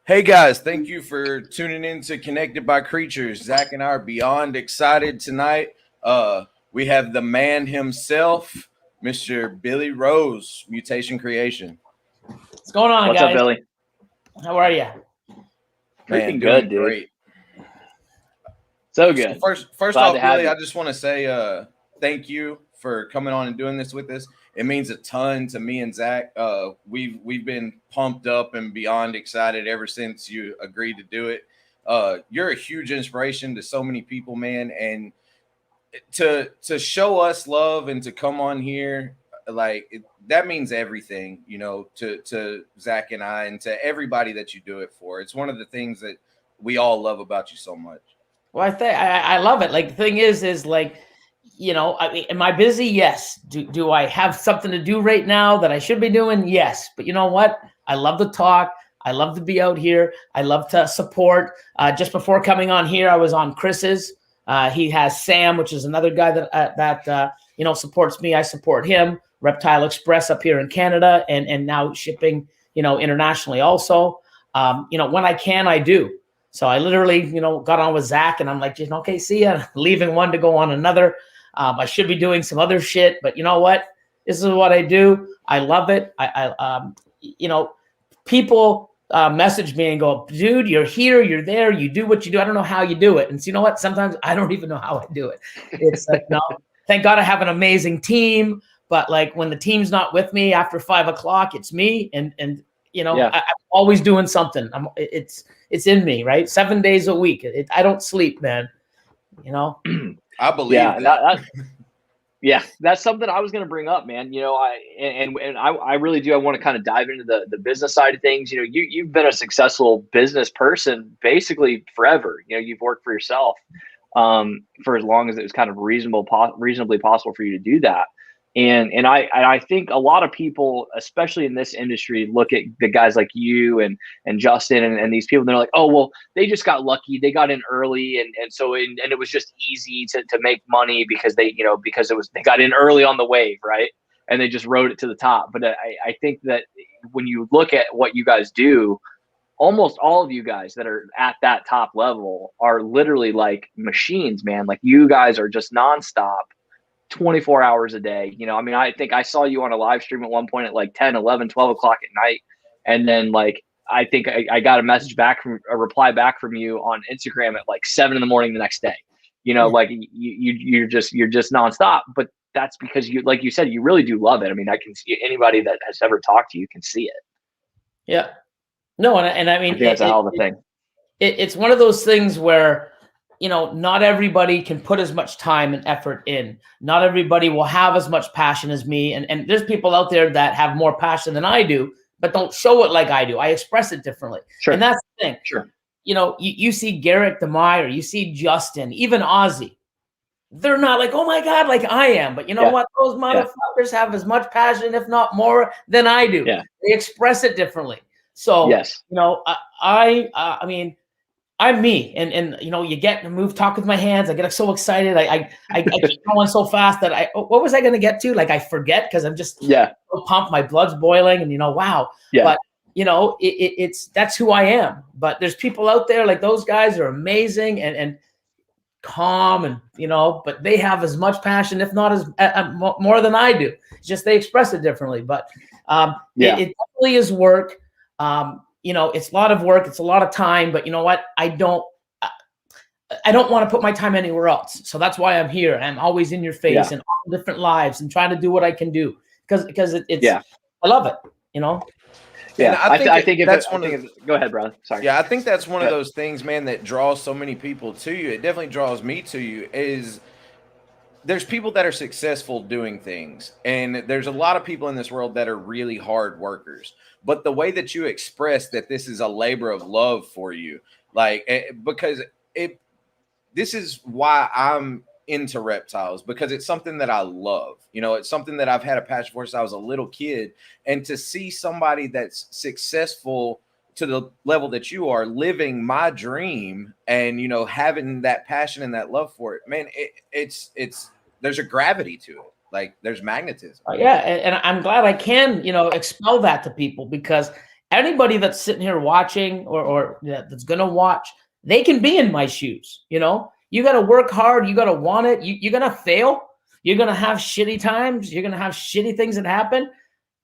Hey guys, thank you for tuning in to Connected by Creatures. Zach and I are beyond excited tonight. We have the man himself, Mr. Billy Rose, Mutation Creation. What's going on, What's guys? up, Billy? How are you? Man, Freaking doing good, dude. great. So So good. first Glad off, to have Billy, you. I just want to say thank you for coming on and doing this with us. It means a ton to me and Zach. We've been pumped up and beyond excited ever since you agreed to do it. You're a huge inspiration to so many people, man, and to show us love and to come on here, that means everything, to Zach and I and to everybody that you do it for. It's one of the things that we all love about you so much. Well, I love it. Like the thing is like, I mean, am I busy? Yes. Do I have something to do right now that I should be doing? Yes. But you know what? I love to talk. I love to be out here. I love to support. Just before coming on here, I was on Chris's. He has Sam, which is another guy that supports me. I support him. Reptile Express up here in Canada, and now shipping internationally also. When I can, I do. So I literally got on with Zach, and I'm like, okay, see ya. Leaving one to go on another. I should be doing some other shit, but you know what? This is what I do. I love it. People message me and go, dude, you're here, you're there, you do what you do. I don't know how you do it. And so, you know what? Sometimes I don't even know how I do it. It's like, no, thank God I have an amazing team. But like when the team's not with me after 5 o'clock, it's me. And I'm always doing something. It's in me, right? 7 days a week. I don't sleep, man. I believe that. Yeah, that's something I was going to bring up, man. I really do. I want to kind of dive into the business side of things. You've been a successful business person basically forever. You've worked for yourself for as long as it was kind of reasonably possible for you to do that. And I think a lot of people, especially in this industry, look at the guys like you and Justin and these people, and they're like, oh, well, they just got lucky. They got in early. And it was just easy to make money because they got in early on the wave. Right. And they just rode it to the top. But I think that when you look at what you guys do, almost all of you guys that are at that top level are literally like machines, man. Like you guys are just nonstop. 24 hours a day. I think I saw you on a live stream at one point at like 10, 11, 12 o'clock at night. And then like, I think I got a reply back from you on Instagram at like 7 in the morning the next day. Like you're just nonstop, but that's because like you said, you really do love it. I mean, I can see anybody that has ever talked to you can see it. Yeah. No. And I mean, I think that's a hell of a thing. It's one of those things where, not everybody can put as much time and effort in. Not everybody will have as much passion as me. And there's people out there that have more passion than I do, but don't show it like I do. I express it differently. Sure. And that's the thing. Sure. You see Garrett DeMeyer, you see Justin, even Ozzy. They're not like, oh my God, like I am. But you know what? Those motherfuckers have as much passion, if not more, than I do. Yeah. They express it differently. So, yes. I mean, I'm me, and you get to move, talk with my hands. I get so excited. I keep going so fast that what was I going to get to? Like I forget because I'm just so pumped. My blood's boiling, and wow. Yeah. But it's that's who I am. But there's people out there like those guys are amazing and calm, and but they have as much passion, if not as more than I do. It's just they express it differently. But it definitely is work. It's a lot of work. It's a lot of time, but you know what? I don't want to put my time anywhere else. So that's why I'm here. I'm always in your face and all different lives and trying to do what I can do because it's I love it, Yeah, I think go ahead, brother. Sorry. Yeah, I think that's one of those things, man, that draws so many people to you. It definitely draws me to you. Is there's people that are successful doing things, and there's a lot of people in this world that are really hard workers. But the way that you express that this is a labor of love for you, because this is why I'm into reptiles, because it's something that I love. It's something that I've had a passion for since I was a little kid. And to see somebody that's successful to the level that you are, living my dream and, having that passion and that love for it, man, it's there's a gravity to it. Like there's magnetism. Yeah. And I'm glad I can, expel that to people because anybody that's sitting here watching or that's going to watch, they can be in my shoes. You know, you got to work hard. You got to want it. You're going to fail. You're going to have shitty times. You're going to have shitty things that happen.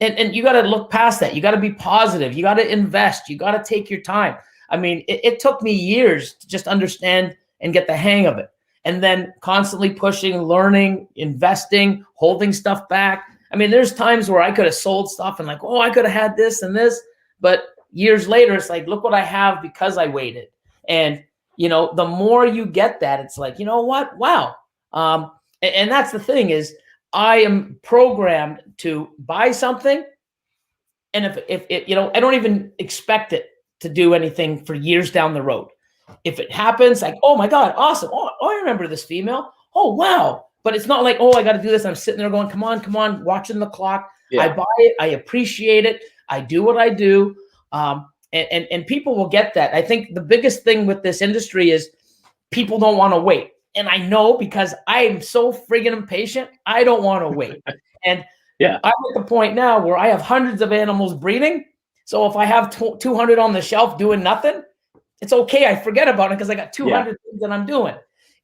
And you got to look past that. You got to be positive. You got to invest. You got to take your time. I mean, it took me years to just understand and get the hang of it. And then constantly pushing, learning, investing, holding stuff back. I mean, there's times where I could have sold stuff and like, oh, I could have had this and this. But years later, it's like, look what I have because I waited. And, you know, the more you get that, it's like, you know what? Wow. And that's the thing is, I am programmed to buy something. And if it, you know, I don't even expect it to do anything for years down the road. If it happens, like, oh my God, awesome. Oh, I remember this female. Oh, wow. But it's not like, oh, I got to do this. I'm sitting there going, come on, watching the clock. Yeah. I buy it. I appreciate it. I do what I do. And people will get that. I think the biggest thing with this industry is people don't want to wait. And I know because I am so friggin' impatient, I don't want to wait. And yeah, I'm at the point now where I have hundreds of animals breeding. So if I have 200 on the shelf doing nothing, it's okay. I forget about it because I got 200 things that I'm doing.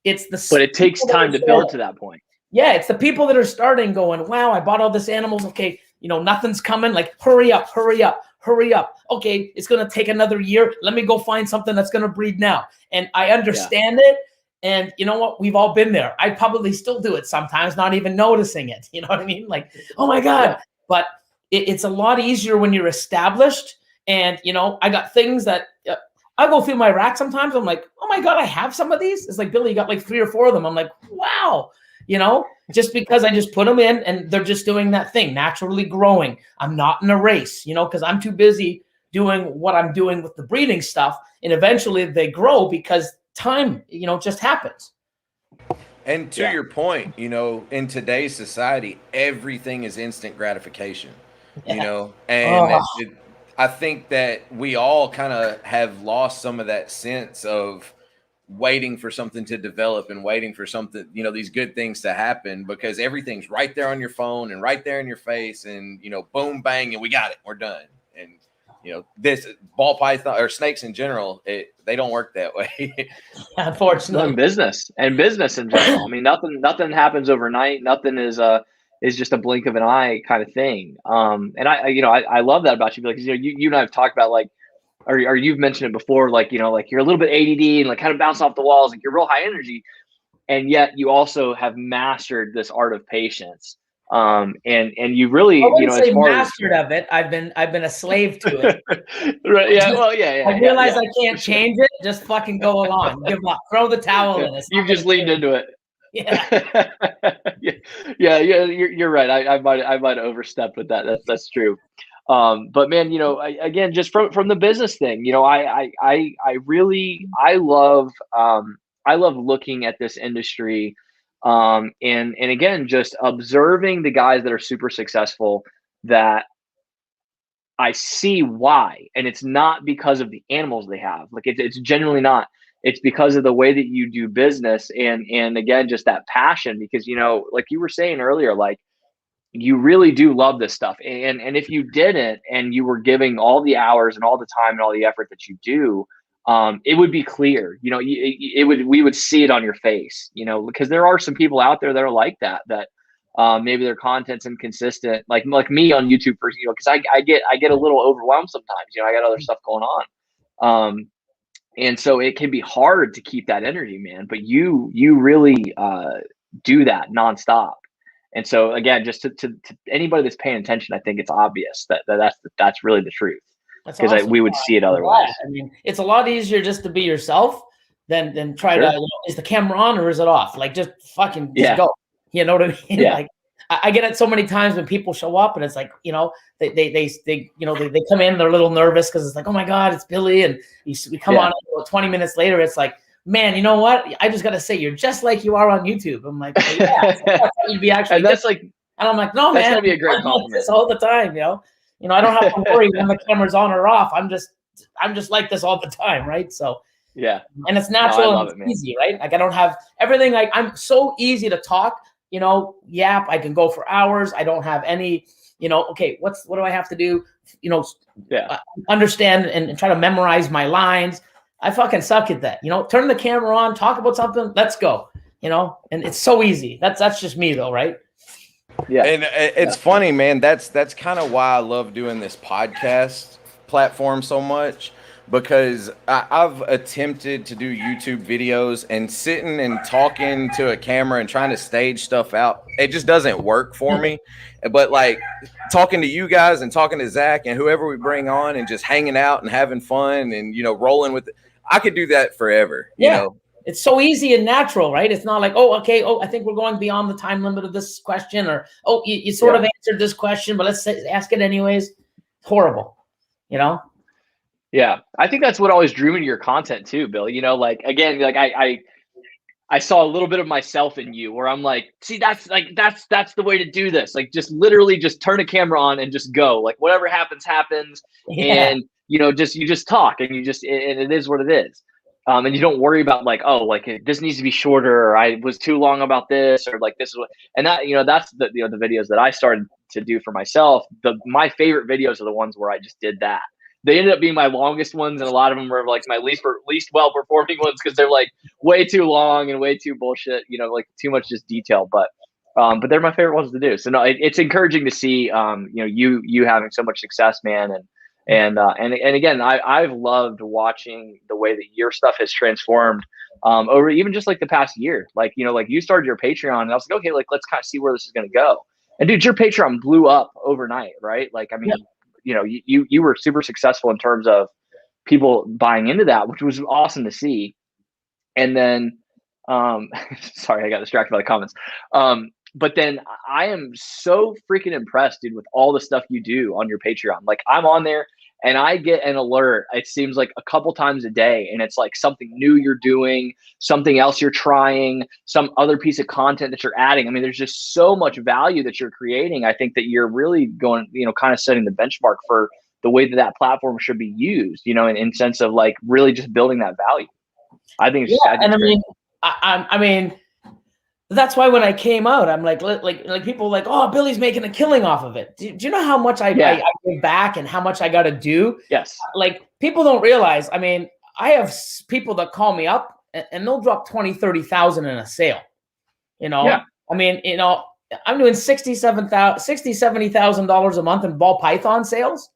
But it takes time to build to that point. Yeah, it's the people that are starting going, wow, I bought all this animals. Okay, you know, nothing's coming. Like, hurry up. Okay, it's going to take another year. Let me go find something that's going to breed now. And I understand it. And you know what? We've all been there. I probably still do it sometimes, not even noticing it. You know what I mean? Like, oh my God. Yeah. But it's a lot easier when you're established. And, you know, I got things that I go through my rack sometimes. I'm like, oh my God, I have some of these. It's like, Billy, you got like 3 or 4 of them. I'm like, wow. You know, just because I just put them in and they're just doing that thing, naturally growing. I'm not in a race, you know, because I'm too busy doing what I'm doing with the breeding stuff. And eventually they grow because time, you know, just happens. And to your point, you know, in today's society, everything is instant gratification, you know, and I think that we all kind of have lost some of that sense of waiting for something to develop and waiting for something, you know, these good things to happen, because everything's right there on your phone and right there in your face and, you know, boom, bang, and we got it, we're done. And, you know, this ball python or snakes in general, they don't work that way. Unfortunately. In business in general. I mean, nothing happens overnight. Nothing is just a blink of an eye kind of thing. And I love that about you, because, you know, you and I have talked about, like, or you've mentioned it before, like, you know, like you're a little bit ADD and like kind of bounce off the walls, like you're real high energy, and yet you also have mastered this art of patience. And you really, you know, as far mastered of it, I've been a slave to it. Right? Yeah. Well, yeah. I realize I can't change it. Just fucking go along. Give up. Throw the towel in. You've just leaned into it. Yeah. yeah. You're right. I might have overstepped with that. That's true. But man, you know, again, just from the business thing, you know, I love looking at this industry. And again, just observing the guys that are super successful, that I see why. And it's not because of the animals they have. Like, it's genuinely not. It's because of the way that you do business. And again, just that passion, because, you know, like you were saying earlier, like, you really do love this stuff. And if you didn't, and you were giving all the hours and all the time and all the effort that you do, it would be clear, you know, we would see it on your face, you know, because there are some people out there that are like that maybe their content's inconsistent, like me on YouTube, for, you know, because I get a little overwhelmed sometimes, you know, I got other stuff going on. And so it can be hard to keep that energy, man, but you really do that nonstop. And so again, just to anybody that's paying attention, I think it's obvious that's really the truth, because awesome. We would see it otherwise. I mean, it's a lot easier just to be yourself than try to, you know, is the camera on or is it off? Like, just fucking just go. You know what I mean? Yeah. Like, I get it so many times when people show up and it's like, you know, they you know, they come in, they're a little nervous because it's like, oh my God, it's Billy, and we come on 20 minutes later, it's like, man, you know what? I just got to say, you're just like you are on YouTube. I'm like, oh, yeah, so you'd be actually. And that's like, and I'm like, no, that's man, gonna be a great compliment. This all the time, you know. I don't have to worry when the camera's on or off. I'm just like this all the time, right? So yeah, and it's natural and it's easy, right? Like, I don't have everything. Like, I'm so easy to talk. You know, yap. I can go for hours. I don't have any. You know, okay, what do I have to do? understand and try to memorize my lines. I fucking suck at that. Turn the camera on, talk about something, let's go. And it's so easy. That's just me though, right? Yeah. And it's funny, man. That's kind of why I love doing this podcast platform so much, because I've attempted to do YouTube videos and sitting and talking to a camera and trying to stage stuff out. It just doesn't work for me. But like talking to you guys and talking to Zach and whoever we bring on and just hanging out and having fun and, rolling with it, I could do that forever, you know? It's so easy and natural, right? It's not like, I think we're going beyond the time limit of this question, or, you sort of answered this question, but let's ask it anyways. It's horrible, Yeah. I think that's what always drew me to your content too, Bill. Like, again, like I saw a little bit of myself in you where I'm like, see, that's the way to do this. Like, just literally just turn a camera on and just go, like whatever happens. Yeah. And, you just talk and and it is what it is. And you don't worry about like, this needs to be shorter, or I was too long about this, or like this is what, and that, that's the videos that I started to do for myself. My favorite videos are the ones where I just did that. They ended up being my longest ones, and a lot of them were like my least well performing ones because they're like way too long and way too bullshit, like too much just detail. But they're my favorite ones to do. So no, it's encouraging to see, you having so much success, man. And again, I've loved watching the way that your stuff has transformed over even just like the past year. Like, like you started your Patreon, and I was like, okay, like let's kind of see where this is going to go. And dude, your Patreon blew up overnight, right? Like, I mean, you were super successful in terms of people buying into that, which was awesome to see. And then, sorry, I got distracted by the comments. But then I am so freaking impressed, dude, with all the stuff you do on your Patreon. Like, I'm on there and I get an alert, it seems like a couple times a day. And it's like something new you're doing, something else you're trying, some other piece of content that you're adding. I mean, there's just so much value that you're creating. I think that you're really going, kind of setting the benchmark for the way that platform should be used, in sense of like really just building that value. I think it's, I mean, that's why when I came out, I'm like people are like, oh, Billy's making a killing off of it. Do you know how much I give back and how much I got to do? Yes. Like, people don't realize, I mean, I have people that call me up and they'll drop 20, 30,000 in a sale. I mean, I'm doing $70,000 a month in ball python sales,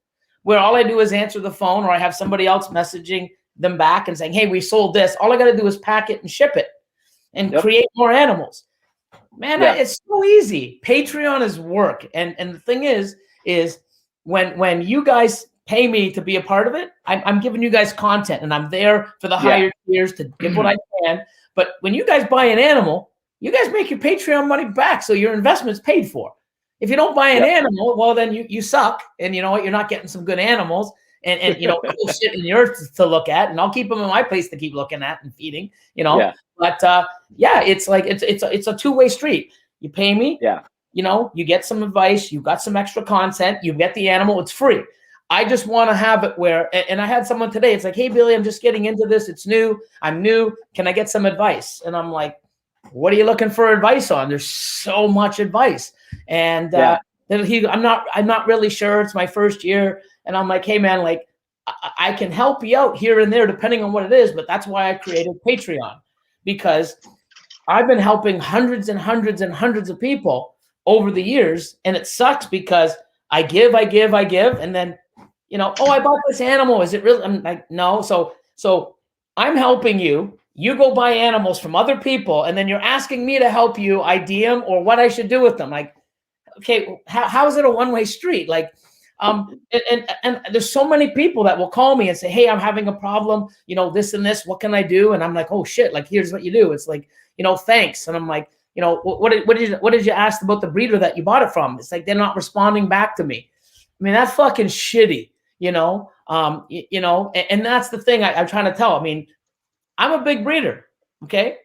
where all I do is answer the phone, or I have somebody else messaging them back and saying, hey, we sold this. All I got to do is pack it and ship it and create more animals. Man, it's so easy. Patreon is work. And the thing is when you guys pay me to be a part of it, I'm giving you guys content, and I'm there for the higher tiers to give what I can. But when you guys buy an animal, you guys make your Patreon money back, so your investment's paid for. If you don't buy an animal, well, then you suck. And you know what? You're not getting some good animals. And cool shit in yours to look at, and I'll keep them in my place to keep looking at and feeding, But it's like it's a two-way street. You pay me, you get some advice, you got some extra content, you get the animal, it's free. I just want to have it where, and I had someone today, it's like, hey Billy, I'm just getting into this, it's new, I'm new, can I get some advice? And I'm like, what are you looking for advice on? There's so much advice. And I'm not really sure, it's my first year. And I'm like, hey man, like I can help you out here and there depending on what it is, but that's why I created Patreon, because I've been helping hundreds and hundreds and hundreds of people over the years, and it sucks because I give, and then I bought this animal. Is it really? I'm like, no. So I'm helping you. You go buy animals from other people, and then you're asking me to help you ID them or what I should do with them. Like, okay, how is it a one-way street? Like, and there's so many people that will call me and say, hey, I'm having a problem, this and this, what can I do? And I'm like, oh shit, like, here's what you do. It's like, thanks. And I'm like, what did you ask about the breeder that you bought it from? It's like, they're not responding back to me. I mean, that's fucking shitty, and that's the thing I'm trying to tell. I mean, I'm a big breeder. Okay.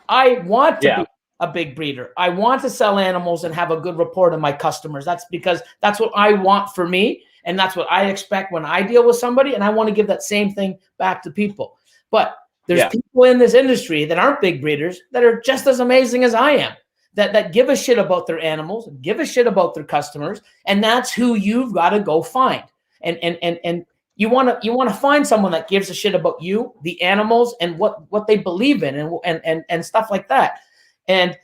I want to be a big breeder. I want to sell animals and have a good rapport to my customers. That's because that's what I want for me. And that's what I expect when I deal with somebody. And I want to give that same thing back to people. But there's people in this industry that aren't big breeders that are just as amazing as I am, that give a shit about their animals, give a shit about their customers. And that's who you've got to go find. and you want to find someone that gives a shit about you, the animals, and what they believe in, and stuff like that. And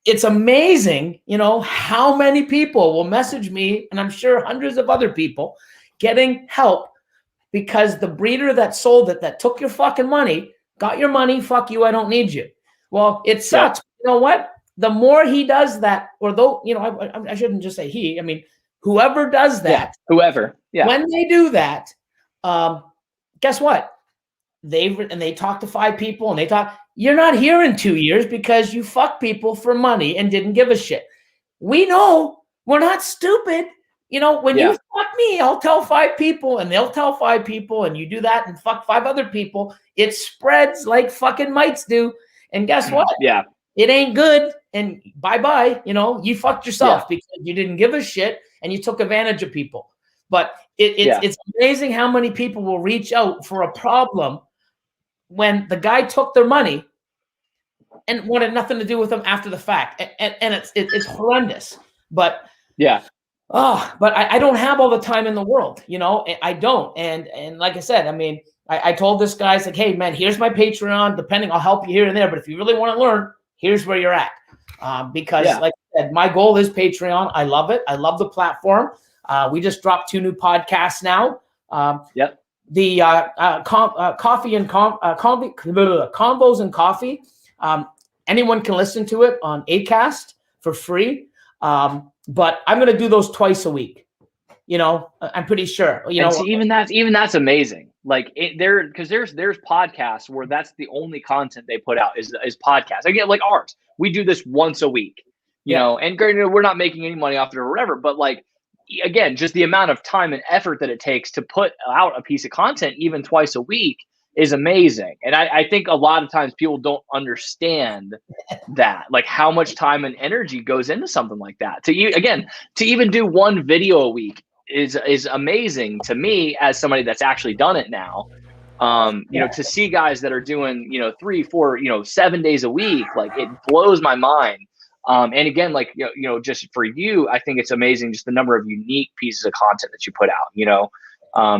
it's amazing, how many people will message me, and I'm sure hundreds of other people, getting help because the breeder that sold it, that took your fucking money, got your money, fuck you, I don't need you. Well, it sucks. You know what? The more he does that, or though, I shouldn't just say he, I mean, whoever does that, when they do that, guess what? They talk to 5 people, and you're not here in 2 years because you fuck people for money and didn't give a shit. We know, we're not stupid. When you fuck me, I'll tell 5 people, and they'll tell 5 people, and you do that and fuck 5 other people. It spreads like fucking mites do. And guess what? Yeah. It ain't good. And bye-bye. You fucked yourself because you didn't give a shit and you took advantage of people. But it's amazing how many people will reach out for a problem when the guy took their money and wanted nothing to do with them after the fact. And it's horrendous. But but I don't have all the time in the world, I don't. And like I said, I mean, I told this guy, like, hey man, here's my Patreon, I'll help you here and there. But if you really want to learn, here's where you're at. Because like I said, my goal is Patreon. I love it. I love the platform. We just dropped 2 new podcasts now. The coffee and combos and coffee. Anyone can listen to it on Acast for free. But I'm going to do those twice a week. I'm pretty sure. So even that's amazing. Like because there's podcasts where that's the only content they put out is podcasts. Again, like ours, we do this once a week. And we're not making any money off it or whatever. But like, again, just the amount of time and effort that it takes to put out a piece of content even twice a week is amazing. And I think a lot of times people don't understand that, like how much time and energy goes into something like that. To even do 1 video a week is amazing to me as somebody that's actually done it now. To see guys that are doing, 3, 4, 7 days a week, like it blows my mind. And again, like, just for you, I think it's amazing just the number of unique pieces of content that you put out,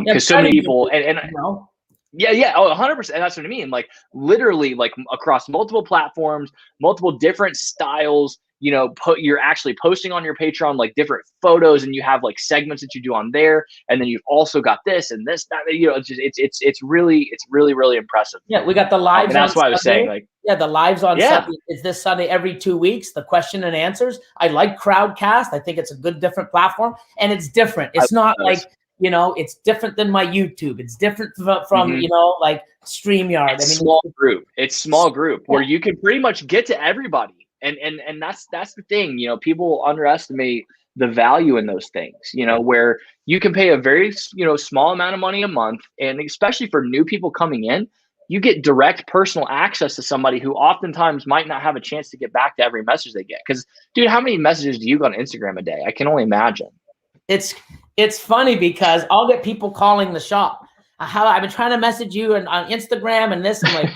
because so many people oh, 100%. That's what I mean. Like literally, like across multiple platforms, multiple different styles, you're actually posting on your Patreon, like different photos, and you have like segments that you do on there. And then you've also got this and this, that, it's really, really impressive. Yeah. We got the lives. And that's why I was saying, like, the lives on Sunday. It's this Sunday every 2 weeks, the question and answers. I like Crowdcast. I think it's a good, different platform, and it's different. It's not like, it's different than my YouTube. It's different from like StreamYard. It's small group where you can pretty much get to everybody. And that's the thing, people underestimate the value in those things, where you can pay a very, small amount of money a month. And especially for new people coming in, you get direct personal access to somebody who oftentimes might not have a chance to get back to every message they get. Because, dude, how many messages do you get on Instagram a day? I can only imagine. It's funny because I'll get people calling the shop. I've been trying to message you on Instagram and this. I'm like,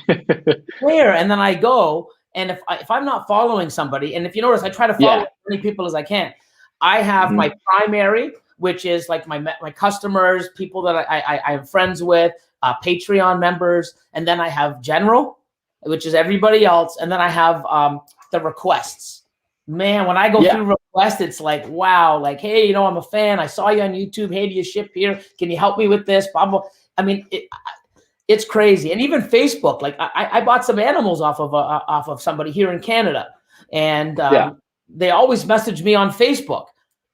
where? And then I go. And if I'm not following somebody, and if you notice, I try to follow as many people as I can. I have my primary, which is like my customers, people that I am friends with, Patreon members, and then I have general, which is everybody else, and then I have the requests. Man, when I go through requests, it's like, wow, like, hey, I'm a fan. I saw you on YouTube. Hey, do you ship here? Can you help me with this? Blah, blah. I mean, it's crazy. And even Facebook, like I bought some animals off of somebody here in Canada, and they always message me on Facebook.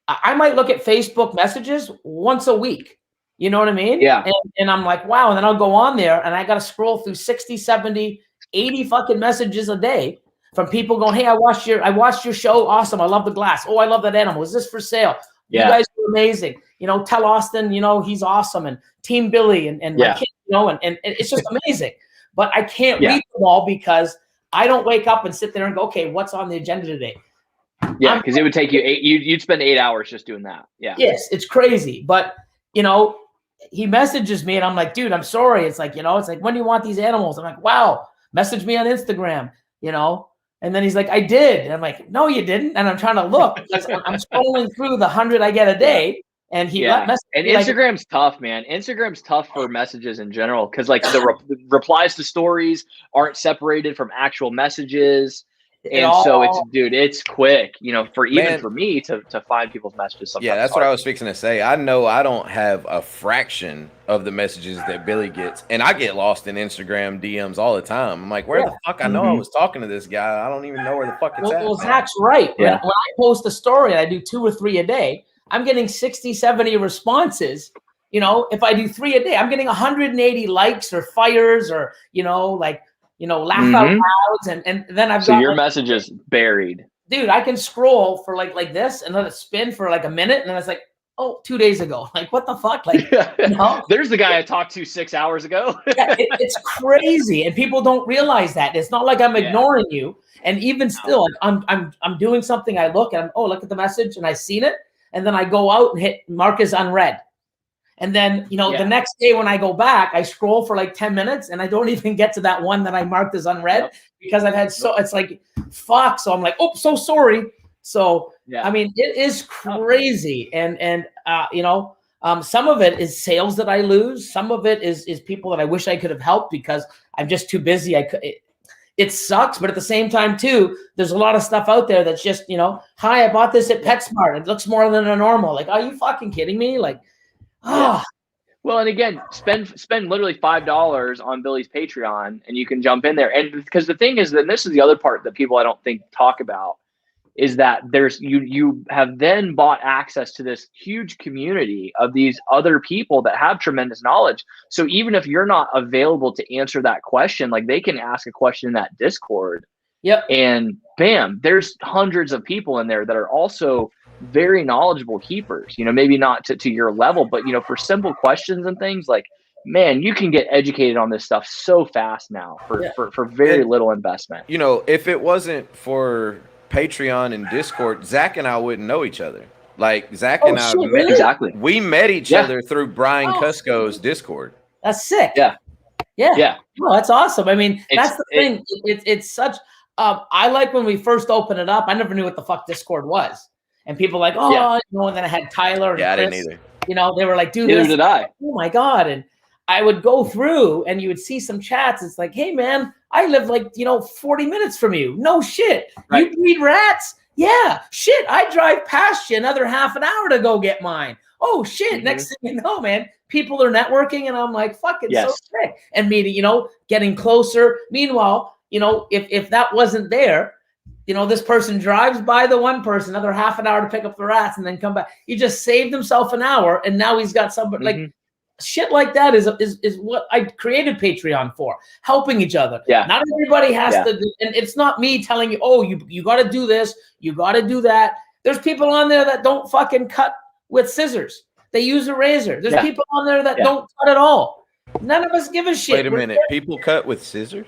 I might look at Facebook messages once a week. You know what I mean? Yeah. And I'm like, wow. And then I'll go on there and I got to scroll through 60, 70, 80 fucking messages a day from people going, hey, I watched your show. Awesome. I love the glass. Oh, I love that animal. Is this for sale? You guys are amazing. Tell Austin, he's awesome. And Team Billy and my kid, and it's just amazing. But I can't read them all because I don't wake up and sit there and go, okay, what's on the agenda today? Yeah, because it would take you you'd spend 8 hours just doing that. Yeah. Yes, it's crazy. But he messages me and I'm like, dude, I'm sorry. It's like, it's like, when do you want these animals? I'm like, wow, message me on Instagram, And then he's like, I did. And I'm like, no, you didn't. And I'm trying to look because I'm scrolling through the 100 I get a day. And he Yeah. messaged And me like, Instagram's tough, man. Instagram's tough for messages in general because like the replies to stories aren't separated from actual messages. it And so all, it's quick, you know, for even Man, for me to find people's messages yeah, sometimes it's that's what hard. I was fixing to say. I know I don't have a fraction of the messages that Billy gets, and I get lost in Instagram DMs all the time. I'm like, where the fuck? I know I Mhm. was talking to this guy. I don't even know where the fuck it's at. well, Man. Zach's right. When Yeah. I post a story, I do 2 or 3 a day. I'm getting 60, 70 responses. You know, if I do 3 a day, I'm getting 180 likes or fires or, laugh out Mhm. louds. And then I've So got your like, message is buried. dude, I can scroll for like this and let it spin for like a minute. And then it's like, oh, 2 days ago. Like, what the fuck? Like, There's the guy I talked to 6 hours ago. yeah, it's crazy. And people don't realize that. It's not like I'm ignoring you. And even still, I'm doing something. I look and look at the message and I seen it. And then I go out and hit mark as unread. And then, the next day when I go back, I scroll for like 10 minutes and I don't even get to that one that I marked as unread because I've had it's like, fuck. So I'm like, oh, so sorry. So, I mean, it is crazy. And some of it is sales that I lose. Some of it is people that I wish I could have helped because I'm just too busy. It sucks, but at the same time too, there's a lot of stuff out there that's just, hi, I bought this at PetSmart. It looks more than a normal. Like, are you fucking kidding me? Like, Well, and again, spend literally $5 on Billy's Patreon, and you can jump in there. And because the thing is, and this is the other part that people I don't think talk about, is that there's you have then bought access to this huge community of these other people that have tremendous knowledge. So even if you're not available to answer that question, like they can ask a question in that Discord. Yep. And bam, there's hundreds of people in there that are also very knowledgeable keepers, maybe not to your level, but for simple questions and things like, man, you can get educated on this stuff so fast now for very little investment. If it wasn't for Patreon and Discord, Zach and I wouldn't know each other. Like Zach and I really? Exactly. We met each other through Brian Cusco's Discord. That's sick. Yeah. No, that's awesome. I mean, that's the thing. It, it's such I like when we first opened it up, I never knew what the fuck Discord was. And people like, and then I had Tyler and Chris, I didn't either. They were like, dude, neither did I. Oh my God. And I would go through and you would see some chats. It's like, hey man, I live like, 40 minutes from you. No shit. Right. You breed rats? Yeah. Shit. I drive past you another half an hour to go get mine. Oh shit. Mm-hmm. Next thing you know, man, people are networking and I'm like, fuck, it's so sick. And meeting, getting closer. Meanwhile, if that wasn't there, this person drives by the one person, another half an hour to pick up the rats and then come back. He just saved himself an hour and now he's got somebody like shit like that is what I created Patreon for, helping each other. Yeah. Not everybody has to, and it's not me telling you, oh, you got to do this, you got to do that. There's people on there that don't fucking cut with scissors. They use a razor. There's people on there that don't cut at all. None of us give a shit. Wait a minute. People cut with scissors?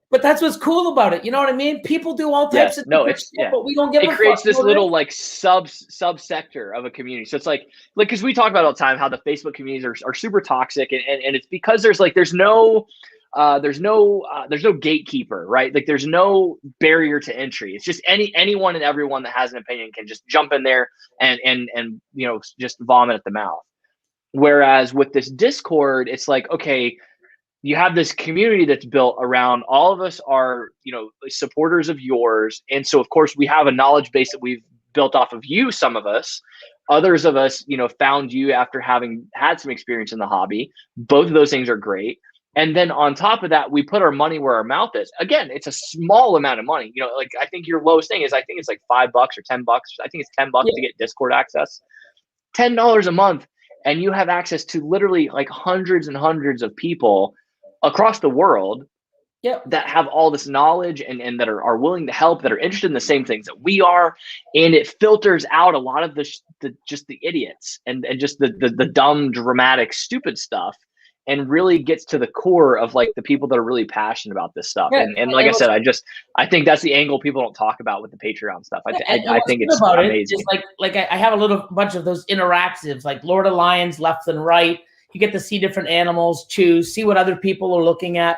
But that's what's cool about it. You know what I mean? People do all types of shit, but we don't give a fuck. It creates this little like subsector of a community. So it's like because we talk about all the time how the Facebook communities are super toxic, and it's because there's no gatekeeper, right? Like there's no barrier to entry. It's just anyone and everyone that has an opinion can just jump in there and just vomit at the mouth. Whereas with this Discord, it's like, okay, you have this community that's built around all of us are, supporters of yours. And so, of course, we have a knowledge base that we've built off of you, some of us. Others of us, found you after having had some experience in the hobby. Both of those things are great. And then on top of that, we put our money where our mouth is. Again, it's a small amount of money. Like I think your lowest thing is I think it's like $5 or $10. I think it's $10 to get Discord access. $10 a month. And you have access to literally like hundreds and hundreds of people across the world that have all this knowledge and that are willing to help, that are interested in the same things that we are. And it filters out a lot of just the idiots and just the dumb, dramatic, stupid stuff, and really gets to the core of like the people that are really passionate about this stuff. And like I said, I think that's the angle people don't talk about with the Patreon stuff. I think it's amazing. Like I have a little bunch of those interactives, like Lord of Lions, left and right. You get to see different animals, choose, see what other people are looking at.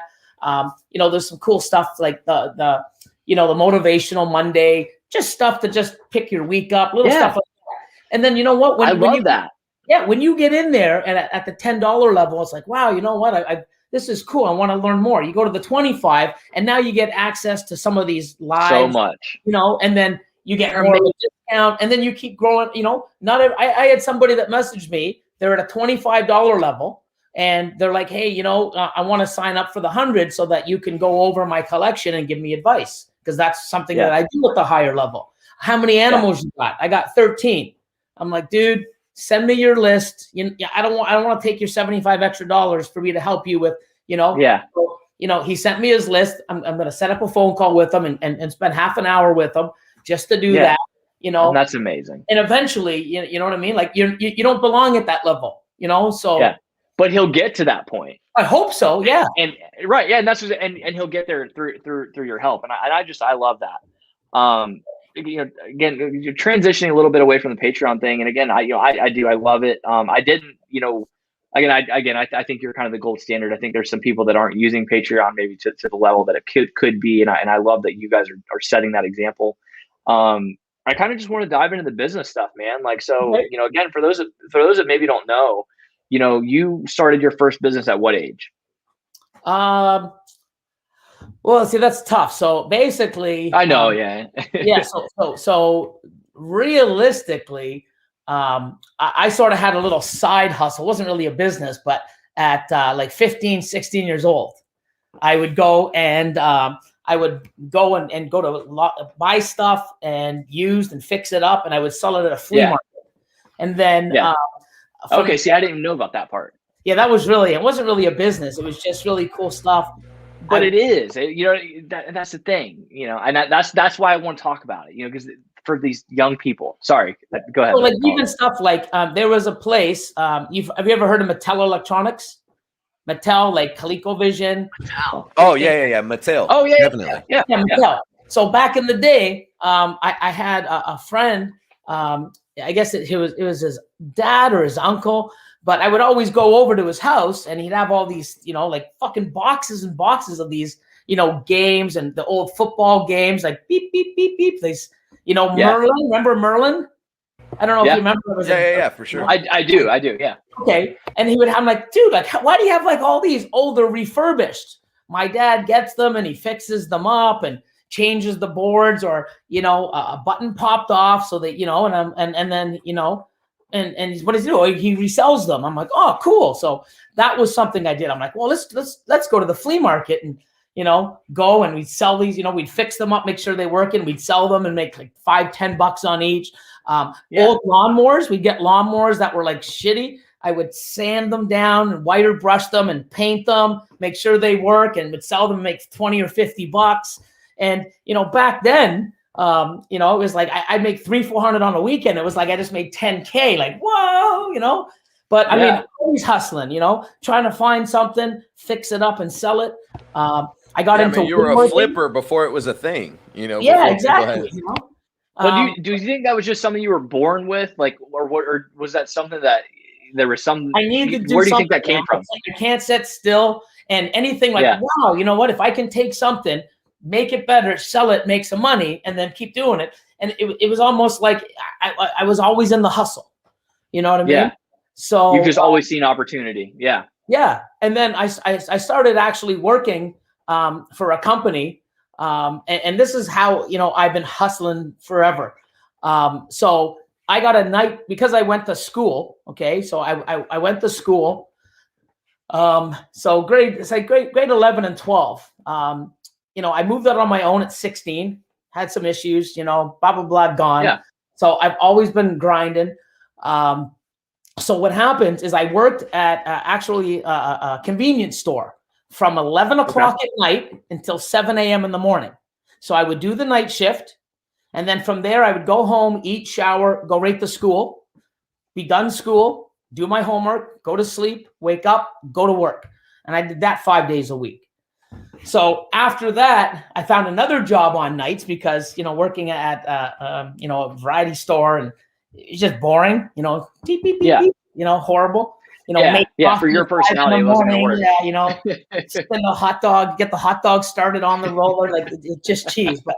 There's some cool stuff like the motivational Monday just stuff to just pick your week up, little Yeah. stuff like that. And then you know what? I love that. Yeah, when you get in there and at the $10 level, it's like, wow, you know what? This is cool. I want to learn more. You go to the 25, and now you get access to some of these lives. So much. You know, and then you get more of a discount, and then you keep growing. You know, I had somebody that messaged me. They're at a $25 level, and they're like, hey, you know, I want to sign up for the 100 so that you can go over my collection and give me advice, because that's something that I do at the higher level. How many animals you got? I got 13. I'm like, dude, send me your list. I don't want to take your $75 extra for me to help you with, you know. Yeah. So, you know, he sent me his list. I'm going to set up a phone call with him and spend half an hour with him just to do that. You know, and that's amazing. And eventually, you know what I mean? Like you don't belong at that level, you know. So but he'll get to that point. I hope so. Yeah. And right. Yeah. And that's and he'll get there through your help. And I love that. You know, again, you're transitioning a little bit away from the Patreon thing. And again, I love it. I didn't, you know, I think you're kind of the gold standard. I think there's some people that aren't using Patreon maybe to the level that it could be. And I love that you guys are setting that example. I kind of just want to dive into the business stuff, man. Like, so, you know, again, for those that maybe don't know, you know, you started your first business at what age? Well, see, that's tough. So basically, I know, So realistically, I sort of had a little side hustle. It wasn't really a business, but at like 15, 16 years old, I would go and go to buy stuff and used and fix it up, and I would sell it at a flea market. And then, okay, see, I didn't even know about that part. Yeah, it wasn't really a business. It was just really cool stuff. But it is, you know, that's the thing, you know, and that's why I want to talk about it, you know, because for these young people. Sorry, go ahead. So like even stuff like there was a place. Have you ever heard of Mattel Electronics? Mattel, like ColecoVision. Oh yeah, Mattel. Oh yeah, definitely. Yeah, Mattel. So back in the day, I had a friend. I guess it was his dad or his uncle. But I would always go over to his house, and he'd have all these, you know, like fucking boxes and boxes of these, you know, games and the old football games, like beep, beep, beep, beep. These, you know, Merlin. Remember Merlin? I don't know if you remember. Yeah, for sure. I do. Yeah. Okay. And he would have, I'm like, dude, like, why do you have like all these older refurbished? My dad gets them and he fixes them up and changes the boards, or, you know, a button popped off so that, you know, and then, you know, and what does he do? He resells them. I'm like, oh, cool. So that was something I did. I'm like, well, let's go to the flea market and, you know, go and we'd sell these, you know, we'd fix them up, make sure they work, and we'd sell them and make like $5-10 on each. Old lawnmowers, we'd get lawnmowers that were like shitty. I would sand them down and wire brush them and paint them, make sure they work, and would sell them, make $20 or $50. And, you know, back then, you know, it was like I'd make $300-400 on a weekend. It was like I just made $10K, like, whoa, you know. But I mean, always hustling, you know, trying to find something, fix it up and sell it. I got into you were a flipper before it was a thing, you know. Yeah, exactly. You know? Well, do you think that was just something you were born with, like, or was that something that there was some? I need to do. Where do you think that came from? I can't sit still, and anything like, wow, you know what? If I can take something, make it better, sell it, make some money, and then keep doing it. And it was almost like I was always in the hustle. You know what I mean? Yeah. So you've just always seen opportunity. Yeah. Yeah. And then I started actually working for a company. And this is how, you know, I've been hustling forever. So I got a night because I went to school. Okay. So I went to school. So grade 11 and 12. You know, I moved out on my own at 16, had some issues, you know, blah, blah, blah, gone. Yeah. So I've always been grinding. So what happens is I worked at actually a convenience store from 11 o'clock at night until 7 a.m. in the morning. So I would do the night shift. And then from there, I would go home, eat, shower, go right to school, be done school, do my homework, go to sleep, wake up, go to work. And I did that 5 days a week. So after that, I found another job on nights because, you know, working at, you know, a variety store, and it's just boring, you know, beep, beep, beep, beep, you know, horrible. You know, for your personality, it wasn't gonna work. Yeah, you know, spin the hot dog, get the hot dog started on the roller, like it's just cheese. But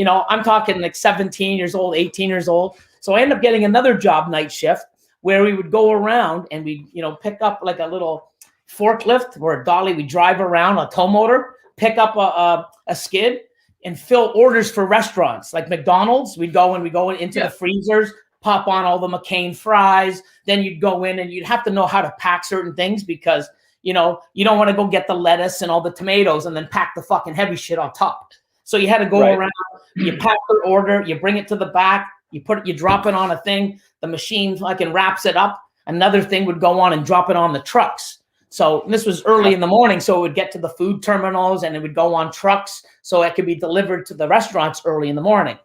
I'm talking like 17 years old, 18 years old. So I ended up getting another job, night shift, where we would go around and we, pick up like a little forklift or a dolly. We drive around a tow motor, pick up a skid and fill orders for restaurants like McDonald's. We'd go into the freezers, pop on all the McCain fries. Then you'd go in and you'd have to know how to pack certain things because, you don't want to go get the lettuce and all the tomatoes and then pack the fucking heavy shit on top. So you had to go around, you pack the order, you bring it to the back, you drop it on a thing, the machine fucking wraps it up. Another thing would go on and drop it on the trucks. So this was early in the morning, so it would get to the food terminals and it would go on trucks so it could be delivered to the restaurants early in the morning.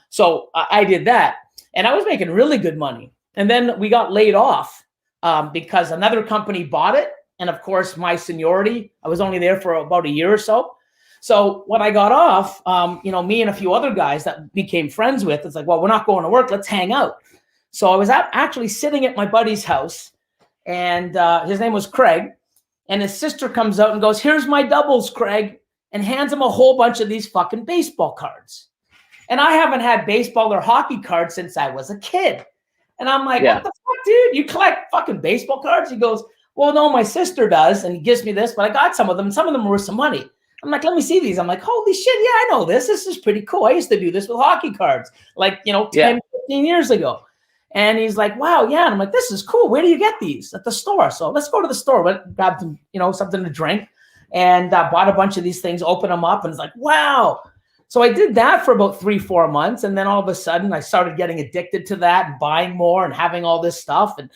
So I did that, and I was making really good money. And then we got laid off because another company bought it. And of course, my seniority, I was only there for about a year or so. So when I got off, me and a few other guys that became friends with, it's like, well, we're not going to work. Let's hang out. So I was actually sitting at my buddy's house. And his name was Craig, and his sister comes out and goes, "Here's my doubles, Craig," and hands him a whole bunch of these fucking baseball cards. And I haven't had baseball or hockey cards since I was a kid. And I'm like, what the fuck, dude? You collect fucking baseball cards? He goes, well, no, my sister does. And he gives me this, but I got some of them. Some of them were worth some money. I'm like, let me see these. I'm like, holy shit, yeah, I know this. This is pretty cool. I used to do this with hockey cards, like, 10, 15 years ago. And he's like, wow, yeah. And I'm like, this is cool. Where do you get these? At the store. So let's go to the store. Went, grabbed some, something to drink, and bought a bunch of these things, opened them up, and it's like, wow. So I did that for about 3-4 months. And then all of a sudden I started getting addicted to that and buying more and having all this stuff. And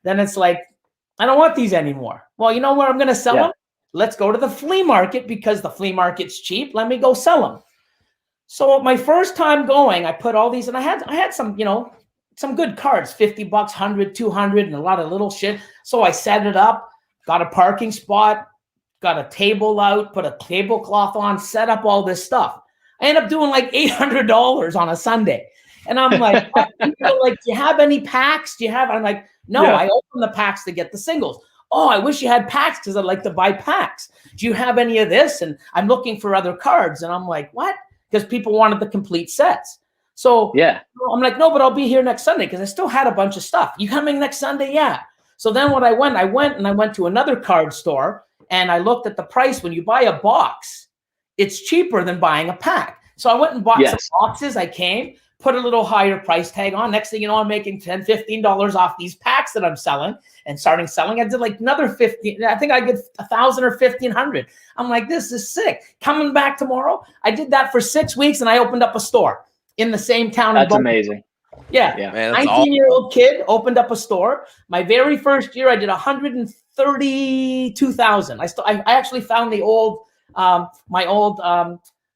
then it's like, I don't want these anymore. Well, you know where I'm going to sell them? Let's go to the flea market because the flea market's cheap. Let me go sell them. So my first time going, I put all these, and I had some, some good cards, $50, 100, 200, and a lot of little shit. So I set it up, got a parking spot, got a table out, put a tablecloth on, set up all this stuff. I ended up doing like $800 on a Sunday. And I'm like, do you have any packs? I'm like, no, I open the packs to get the singles. Oh, I wish you had packs because I'd like to buy packs. Do you have any of this? And I'm looking for other cards. And I'm like, what? Because people wanted the complete sets. So I'm like, no, but I'll be here next Sunday because I still had a bunch of stuff. You coming next Sunday? Yeah. So then what I went to another card store and I looked at the price. When you buy a box, it's cheaper than buying a pack. So I went and bought some boxes. I came, put a little higher price tag on. Next thing you know, I'm making $10, $15 off these packs that I'm selling and starting selling. I did like another 50. I think I get 1,000 or 1,500. I'm like, this is sick. Coming back tomorrow. I did that for 6 weeks and I opened up a store in the same town. That's amazing. Yeah. Man, 19-year-old kid opened up a store. My very first year, I did 132,000. I actually found the old, my old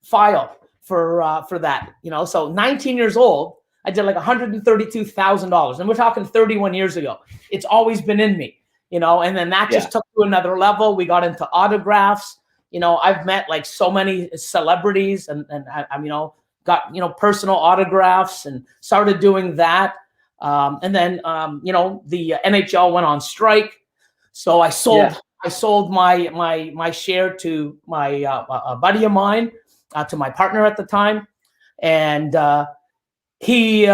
file for that, so 19 years old, I did like $132,000, and we're talking 31 years ago. It's always been in me, and then that just took to another level. We got into autographs. I've met like so many celebrities and I'm, got, personal autographs and started doing that. And then, the NHL went on strike. So I sold my share to my a buddy of mine, to my partner at the time. And he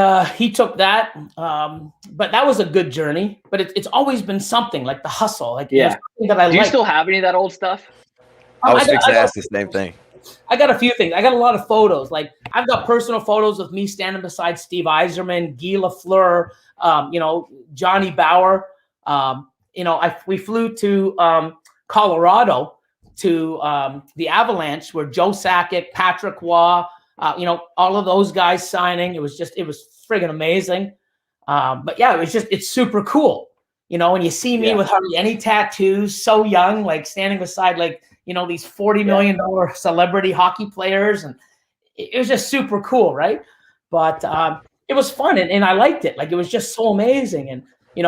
took that. But that was a good journey. But it's always been something like the hustle. Like, that I Do you still have any of that old stuff? I was fixing to ask the same thing. I got a few things. I got a lot of photos. Like I've got personal photos of me standing beside Steve Yzerman, Guy Lafleur, Johnny Bauer. We flew to Colorado to the Avalanche where Joe Sakic, Patrick Waugh, all of those guys signing. It was friggin' amazing. But yeah, it's super cool. When you see me with hardly any tattoos, so young, like standing beside like, these $40 million celebrity hockey players. And it was just super cool. Right. But it was fun and I liked it. Like, it was just so amazing. And,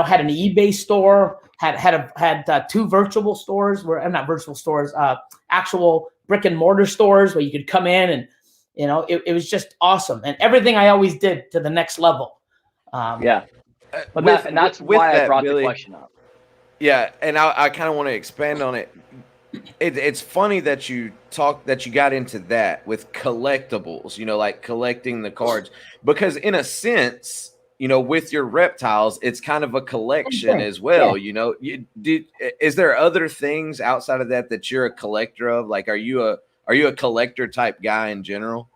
had an eBay store, had two virtual stores not virtual stores, actual brick and mortar stores where you could come in and, it was just awesome. And everything I always did to the next level. But that's why I brought the question up. Yeah. And I kind of want to expand on it. It's funny that you got into that with collectibles, like collecting the cards, because in a sense, with your reptiles, it's kind of a Same collection thing. as well. Yeah. Is there other things outside of that you're a collector of? Like, are you a collector type guy in general?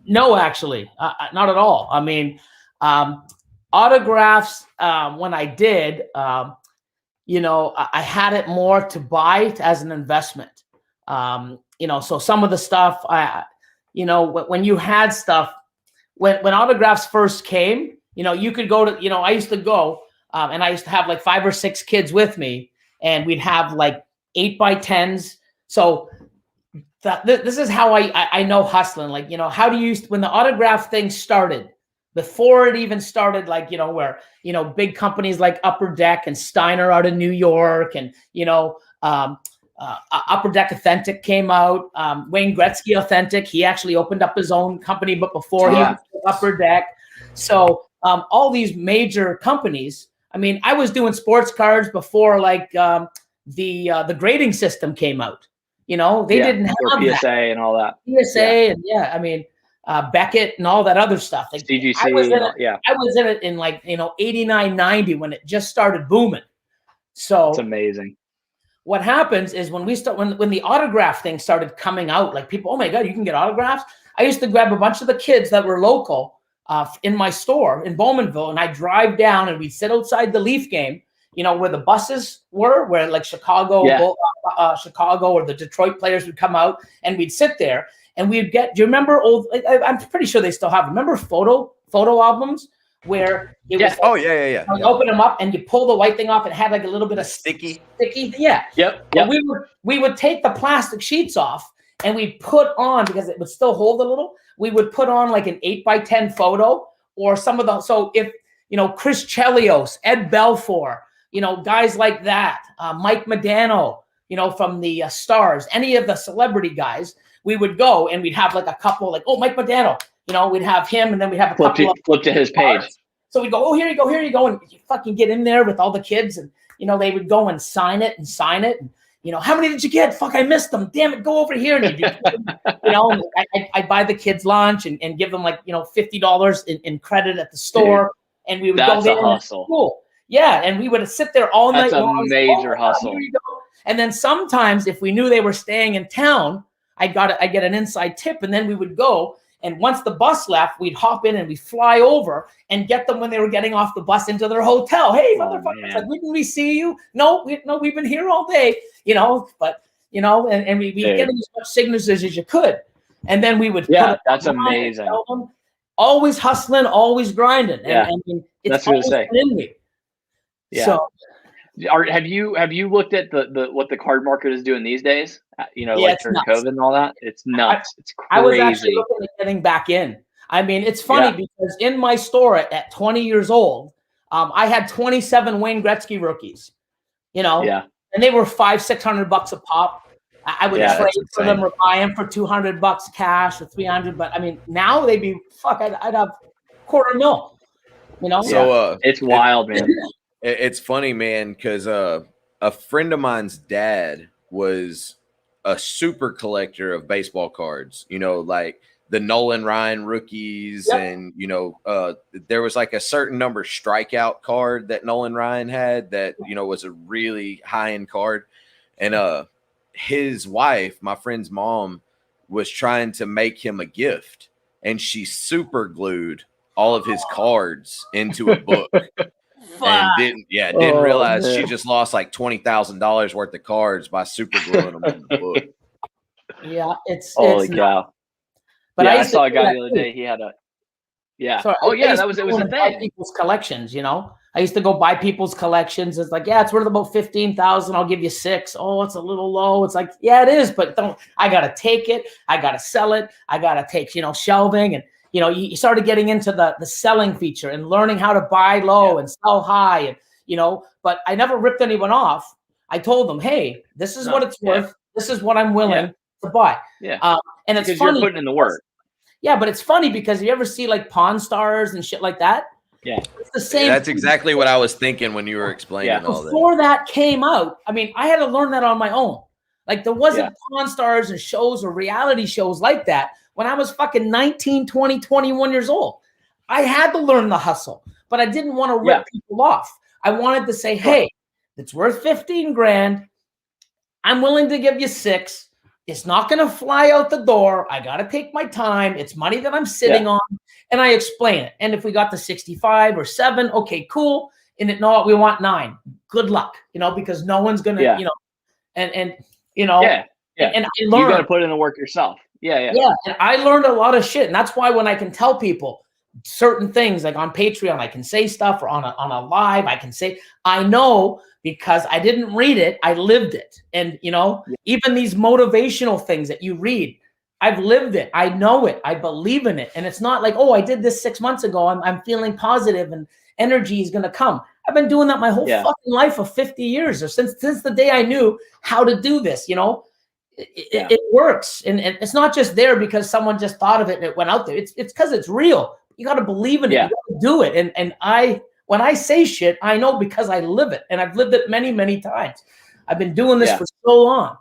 No, actually, not at all. I mean, um, autographs, when I did, I had it more to buy as an investment. So some of the stuff, when you had stuff, when autographs first came, you could go to, I used to go, and I used to have like 5 or 6 kids with me, and we'd have like 8x10s. So this is how I know hustling. Like, how do you, when the autograph thing started, before it even started, like, where, big companies like Upper Deck and Steiner out of New York, and, Upper Deck Authentic came out. Wayne Gretzky Authentic, he actually opened up his own company, but before he was Upper Deck. So all these major companies, I mean, I was doing sports cards before, like, the grading system came out. They didn't have PSA that. and all that. PSA and I mean, Beckett and all that other stuff. Like, CGC, I was in it in like 89, 90 when it just started booming. So it's amazing. What happens is when the autograph thing started coming out, like, people, oh my God, you can get autographs. I used to grab a bunch of the kids that were local in my store in Bowmanville, and I'd drive down and we'd sit outside the Leaf game, where the buses were, where like Chicago or the Detroit players would come out, and we'd sit there and we'd get, do you remember old, I'm pretty sure they still have, remember photo albums where it was, yeah. You open them up and you pull the white thing off, and it had like a little bit of sticky. Yeah. Yep. We would take the plastic sheets off and we'd put on, because it would still hold a little, we would put on like an 8x10 photo, or some of the, so if, Chris Chelios, Ed Belfour, guys like that, Mike Modano, from the Stars, any of the celebrity guys, we would go and we'd have like a couple, like, oh, Mike Modano, we'd have him, and then we'd have a couple flip to his page. So we'd go, oh, here you go. And you fucking get in there with all the kids, and, they would go and sign it. And, how many did you get? Fuck, I missed them. Damn it, go over here. And I'd buy the kids lunch and give them like, $50 in credit at the store. Dude, and we would go there. That's a hustle. Cool. Yeah, and we would sit there all night long. That's a major hustle. And then sometimes if we knew they were staying in town, I'd get an inside tip, and then we would go. And once the bus left, we'd hop in and we'd fly over and get them when they were getting off the bus into their hotel. Hey, motherfuckers, like, didn't we see you? No, we've been here all day, but, and we get as much signatures as you could. And then we would. Yeah, that's amazing. Always hustling, always grinding. Yeah, and it's that's what I was saying. In me. Yeah. So, have you looked at the what the card market is doing these days? Like during COVID and all that. It's nuts. It's crazy. I was actually looking at getting back in. I mean, it's funny because in my store at 20 years old, I had 27 Wayne Gretzky rookies. And they were $500-600 a pop. I would trade for them or buy them for $200 cash or $300. But I mean, now they'd be I'd have $250,000. So it's wild, man. It's funny, man, because a friend of mine's dad was a super collector of baseball cards, like the Nolan Ryan rookies. And, there was like a certain number strikeout card that Nolan Ryan had that, was a really high end card. And his wife, my friend's mom, was trying to make him a gift, and she super glued all of his cards into a book. And didn't realize she just lost like $20,000 worth of cards by super gluing them in the book. Yeah, holy cow. But I saw a guy the other day. He had a So it was a thing. People's collections, I used to go buy people's collections. It's like, it's worth about $15,000. I'll give you 6. Oh, it's a little low. It's like, it is, but I gotta take it. I gotta sell it. I gotta take shelving. And you started getting into the selling feature and learning how to buy low and sell high, and but I never ripped anyone off. I told them, hey, this is what it's worth. This is what I'm willing to buy. Yeah. And it's because funny, you're putting in the work. Yeah, but it's funny because you ever see like Pawn Stars and shit like that? Yeah. It's the same. That's exactly what I was thinking when you were explaining all that. Before that came out, I mean, I had to learn that on my own. Like there wasn't Pawn Stars and shows or reality shows like that when I was fucking 19, 20, 21 years old. I had to learn the hustle, but I didn't want to rip people off. I wanted to say, hey, it's worth 15 grand. I'm willing to give you 6. It's not going to fly out the door. I got to take my time. It's money that I'm sitting on. And I explain it. And if we got to 65 or 7, okay, cool. And no, we want 9. Good luck, because no one's going to, and you know, and I learned. You got to put in the work yourself. Yeah. And I learned a lot of shit. And that's why when I can tell people certain things, like on Patreon, I can say stuff, or on a live, I can say, I know, because I didn't read it, I lived it. And, even these motivational things that you read, I've lived it. I know it. I believe in it. And it's not like, oh, I did this 6 months ago. I'm feeling positive and energy is going to come. I've been doing that my whole fucking life of 50 years, or since the day I knew how to do this, it works. And it's not just there because someone just thought of it and it went out there. It's because it's real. You got to believe in it. You got to do it. And when I say shit, I know because I live it, and I've lived it many, many times. I've been doing this for so long,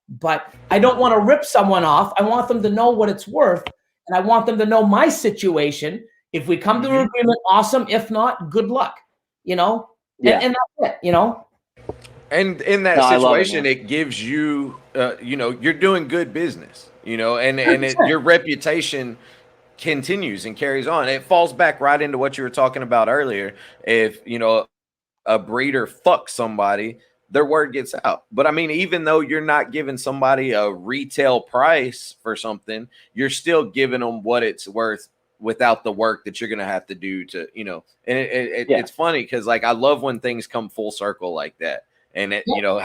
but I don't want to rip someone off. I want them to know what it's worth, and I want them to know my situation. If we come to an agreement, awesome. If not, good luck. And that's it. And in that situation, it gives you, you're doing good business. Your reputation continues and carries on. It falls back right into what you were talking about earlier. If a breeder fucks somebody, their word gets out. But I mean, even though you're not giving somebody a retail price for something, you're still giving them what it's worth without the work that you're gonna have to do to, and it's funny because like I love when things come full circle like that. And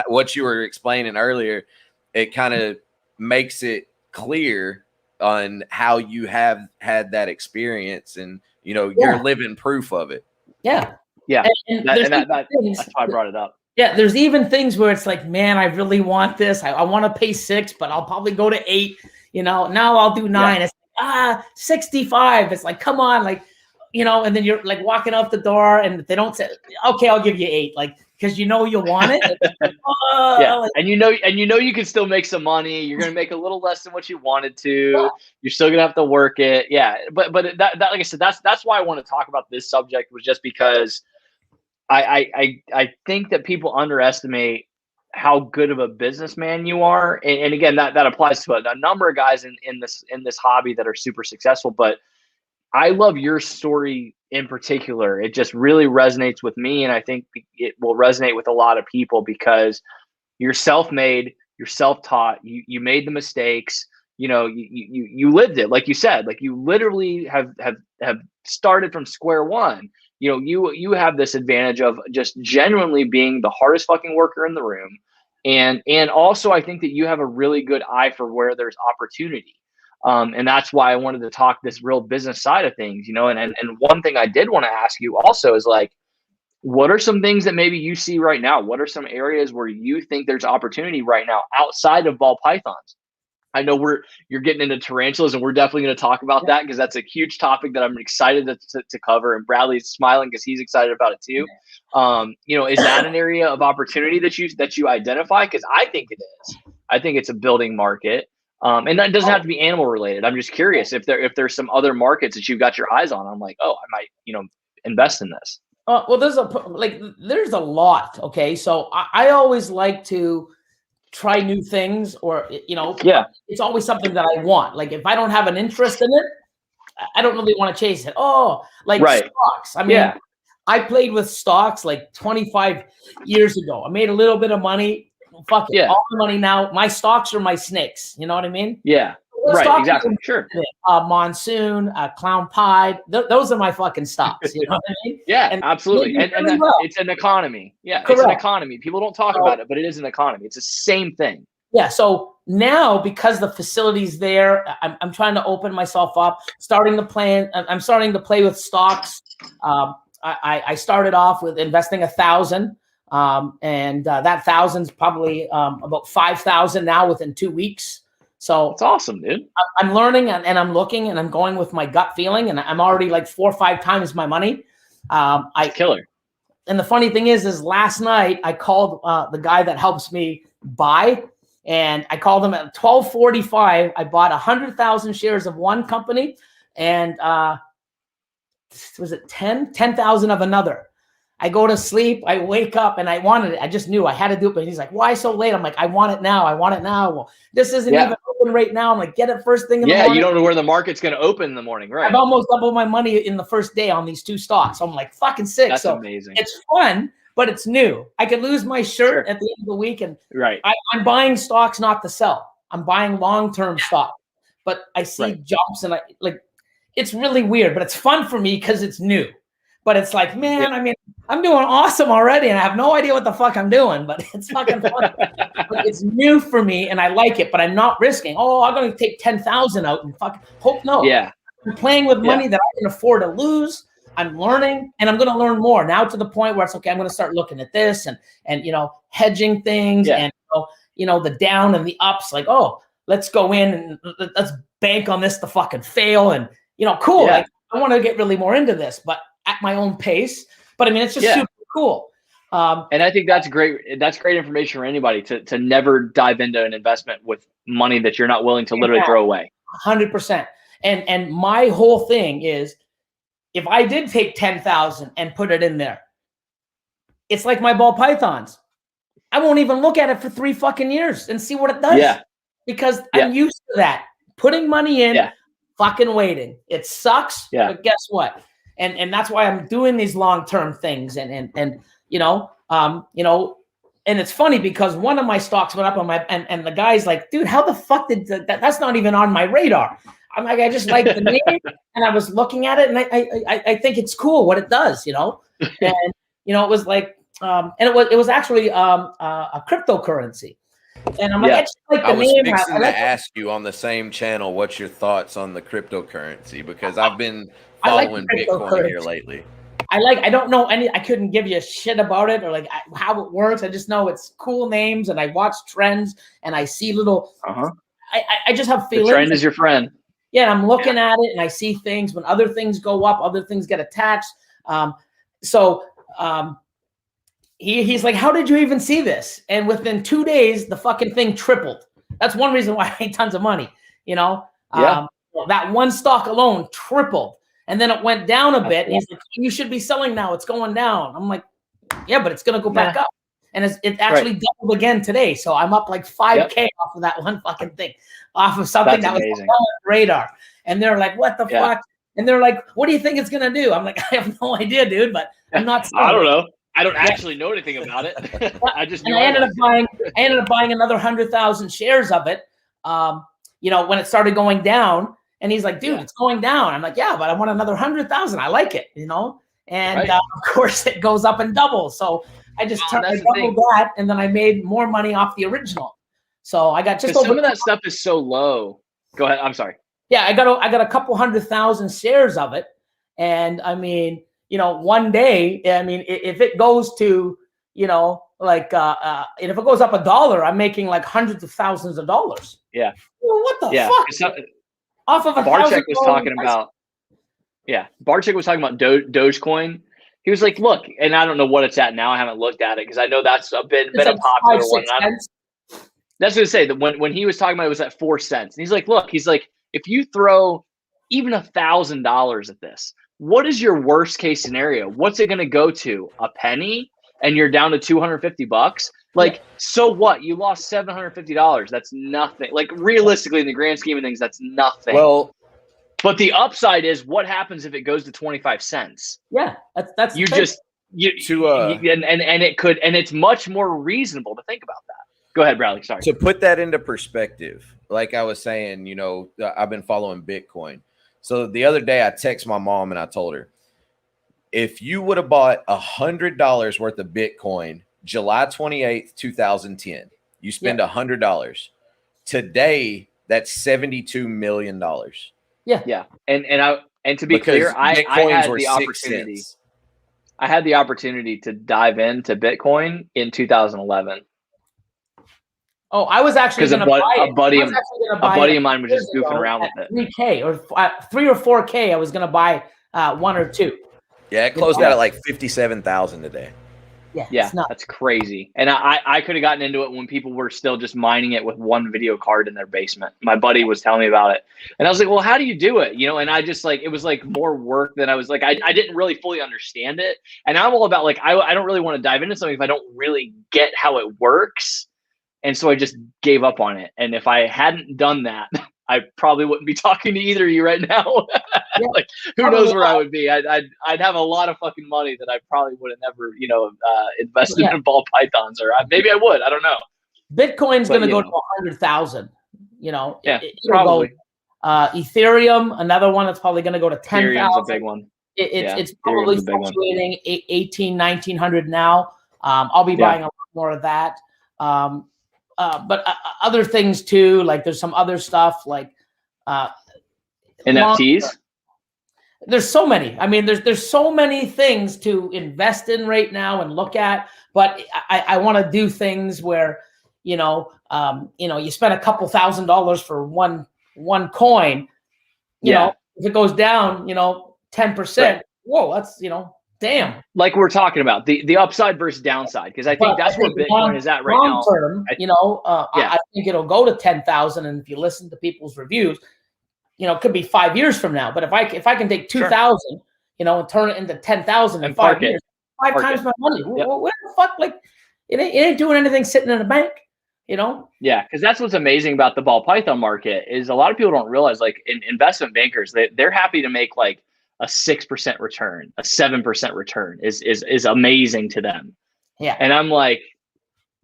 what you were explaining earlier, it kind of makes it clear on how you have had that experience, and you're living proof of it. And that's why I brought it up. There's even things where it's like, man, I really want this. I want to pay 6, but I'll probably go to 8. Now I'll do 9. It's like, 65. It's like, come on, like, and then you're like walking out the door, and they don't say, okay, I'll give you 8, like, because you'll want it. And you can still make some money. You're gonna make a little less than what you wanted to. You're still gonna have to work it. But that like I said, that's why I want to talk about this subject, was just because I think that people underestimate how good of a businessman you are. And again, that applies to a number of guys in this hobby that are super successful. But I love your story in particular. It just really resonates with me, and I think it will resonate with a lot of people because you're self-made, you're self-taught, you made the mistakes, you lived it, like you said, like you literally have started from square one. You have this advantage of just genuinely being the hardest fucking worker in the room, and also I think that you have a really good eye for where there's opportunity. And that's why I wanted to talk this real business side of things, and one thing I did want to ask you also is like, what are some things that maybe you see right now? What are some areas where you think there's opportunity right now outside of ball pythons? I know you're getting into tarantulas, and we're definitely going to talk about that because that's a huge topic that I'm excited to cover. And Bradley's smiling because he's excited about it too. Is that an area of opportunity that you identify? Because I think it is. I think it's a building market. And that doesn't have to be animal related. I'm just curious if there's some other markets that you've got your eyes on. I'm like, oh, I might, invest in this. Well, there's a lot. Okay. So I always like to try new things, or, it's always something that I want. Like if I don't have an interest in it, I don't really want to chase it. Stocks. I mean, I played with stocks like 25 years ago. I made a little bit of money. Fuck it. All the money now. My stocks are my snakes. You know what I mean? Yeah. Right. Exactly. Sure. Monsoon, Clown Pie. Those are my fucking stocks. You know what I mean? Yeah, absolutely. And it's an economy. Yeah. Correct. It's an economy. People don't talk about it, but it is an economy. It's the same thing. Yeah. So now, because the facility's there, I'm trying to open myself up, starting to plan. I'm starting to play with stocks. I started off with investing 1,000. And that 1,000's probably about 5,000 now within 2 weeks. So it's awesome, dude. I'm learning and I'm looking and I'm going with my gut feeling, and I'm already like 4 or 5 times my money. Killer. And the funny thing is last night I called the guy that helps me buy, And I called them at 12:45. I bought 100,000 shares of one company, and was it 10,000 of another. I go to sleep, I wake up, and I wanted it. I just knew I had to do it. But he's like, why so late? I'm like, I want it now. I want it now. Well, this isn't even open right now. I'm like, get it first thing in the morning. Yeah, you don't know where the market's going to open in the morning, right? I've almost doubled my money in the first day on these two stocks. So I'm like, fucking sick. That's so amazing. It's fun, but it's new. I could lose my shirt at the end of the week. And I'm buying stocks not to sell. I'm buying long-term stock. But I see jumps, and it's really weird, but it's fun for me because it's new. But it's like, man, I mean, I'm doing awesome already, and I have no idea what the fuck I'm doing, but it's fucking fun. But it's new for me, and I like it, but I'm not risking. Oh, I'm going to take 10,000 out and fucking hope no. Yeah. I'm playing with money that I can afford to lose. I'm learning, and I'm going to learn more now to the point where it's okay. I'm going to start looking at this and hedging things and the down and the ups. Like, oh, let's go in and let's bank on this to fucking fail, and cool. Like, I want to get really more into this, but at my own pace. But I mean, it's just super cool. And I think that's great. That's great information for anybody to never dive into an investment with money that you're not willing to literally throw away. 100%. And my whole thing is, if I did take 10,000 and put it in there, it's like my ball pythons. I won't even look at it for 3 fucking years and see what it does. Yeah. Because I'm used to that. Putting money in, fucking waiting. It sucks. Yeah. But guess what? And that's why I'm doing these long-term things. And it's funny because one of my stocks went up on and the guy's like, dude, how the fuck did that's not even on my radar. I'm like, I just like the name, and I was looking at it, and I think it's cool what it does, and it was like, and it was actually a cryptocurrency. And I'm like, I just like the name. I was fixing to ask you on the same channel, what's your thoughts on the cryptocurrency? Because I've been following Bitcoin here lately. I don't know I couldn't give you a shit about it or like how it works. I just know it's cool names, and I watch trends, and I see little, I just have feelings. The trend is your friend. Yeah. I'm looking at it, and I see things when other things go up, other things get attached. He's like, how did you even see this? And within 2 days, the fucking thing tripled. That's one reason why I made tons of money, that one stock alone tripled. And then it went down a bit. And he's like, you should be selling now. It's going down. I'm like, yeah, but it's going to go back up. And it actually doubled again today. So I'm up like 5K off of that one fucking thing, off of something that was on the radar. And they're like, what the fuck? And they're like, what do you think it's going to do? I'm like, I have no idea, dude, but I'm not selling. I don't know. I don't actually know anything about it. I ended up buying another 100,000 shares of it. When it started going down, and he's like, dude, it's going down. I'm like, yeah, but I want another 100,000. I like it, and of course it goes up and doubles. So I just doubled that, and then I made more money off the original. So I got just over. Some of that stuff is so low. Go ahead. I'm sorry. Yeah, I got a couple 100,000 shares of it, and I mean, one day, I mean, if it goes to, and if it goes up $1, I'm making like hundreds of thousands of dollars. Yeah. Well, what the fuck? Off of Barczyk was talking about. Yeah, Barczyk was talking about Dogecoin. He was like, look, and I don't know what it's at now. I haven't looked at it because I know that's been a popular one. That's what I say. That when he was talking about it, was at 4 cents. And he's like, look, if you throw even $1,000 at this, what is your worst case scenario? What's it going to go to? A penny, and you're down to $250? Like, so what? You lost $750. That's nothing. Like, realistically, in the grand scheme of things, that's nothing. Well, but the upside is, what happens if it goes to 25 cents? Yeah, that's and it's much more reasonable to think about that. Go ahead, Bradley. Sorry. To put that into perspective, like I was saying, I've been following Bitcoin. So the other day I texted my mom and I told her, if you would have bought $100 worth of Bitcoin, July 28th, 2010, you spend $100. Today, that's $72 million. Yeah. Yeah. And to be clear, I had the opportunity. I had the opportunity to dive into Bitcoin in 2011. Oh, I was actually going to buy it. A buddy of mine was just goofing around with it. 3K or 3 or 4K. I was going to buy 1 or 2. Yeah, it closed out at like 57,000 today. Yeah, Yeah, it's not. that's crazy. And I could have gotten into it when people were still just mining it with one video card in their basement. My buddy was telling me about it. And I was like, well, how do you do it? You know, and I just like, it was like more work than I was like, I didn't really fully understand it. And I'm all about like, I don't really want to dive into something if I don't really get how it works. And so I just gave up on it. And if I hadn't done that, I probably wouldn't be talking to either of you right now. Yeah. Like, who knows where I would be? I'd have a lot of fucking money that I probably would have never, you know, invested in ball pythons, or maybe I would. I don't know. Bitcoin's going to go to 100,000. You know, yeah, it'll probably. Go, Ethereum, another one that's probably going to go to 10,000. Ethereum's a big one. It's probably fluctuating 18, 1900 now. I'll be buying a lot more of that. But other things too, like there's some other stuff like NFTs. There's so many. I mean, there's so many things to invest in right now and look at. But I want to do things where, you know, you spend a couple $1,000s for one coin. You know, if it goes down, 10%. Right. Whoa, that's damn. Like we're talking about the upside versus downside, because I think that's where Bitcoin is at right now. Term, I think it'll go to 10,000, and if you listen to people's reviews, it could be 5 years from now. But if I can take 2,000, and turn it into 10,000 in 5 years, five times my money. Yep. What the fuck? Like, it ain't doing anything sitting in a bank. Yeah, because that's what's amazing about the ball python market is a lot of people don't realize, like, investment bankers, they're happy to make like a 6% return, a 7% return is amazing to them. Yeah. And I'm like,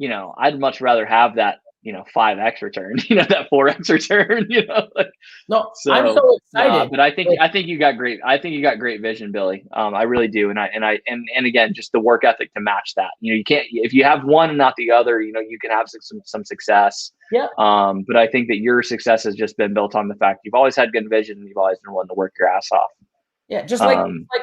I'd much rather have that, 5x return, that 4x return, No, so, I'm so excited. But I think you got great vision, Billy. I really do. And again, just the work ethic to match that. You can't, if you have one and not the other, you can have some success. Yeah. But I think that your success has just been built on the fact you've always had good vision and you've always been willing to work your ass off. Yeah, just like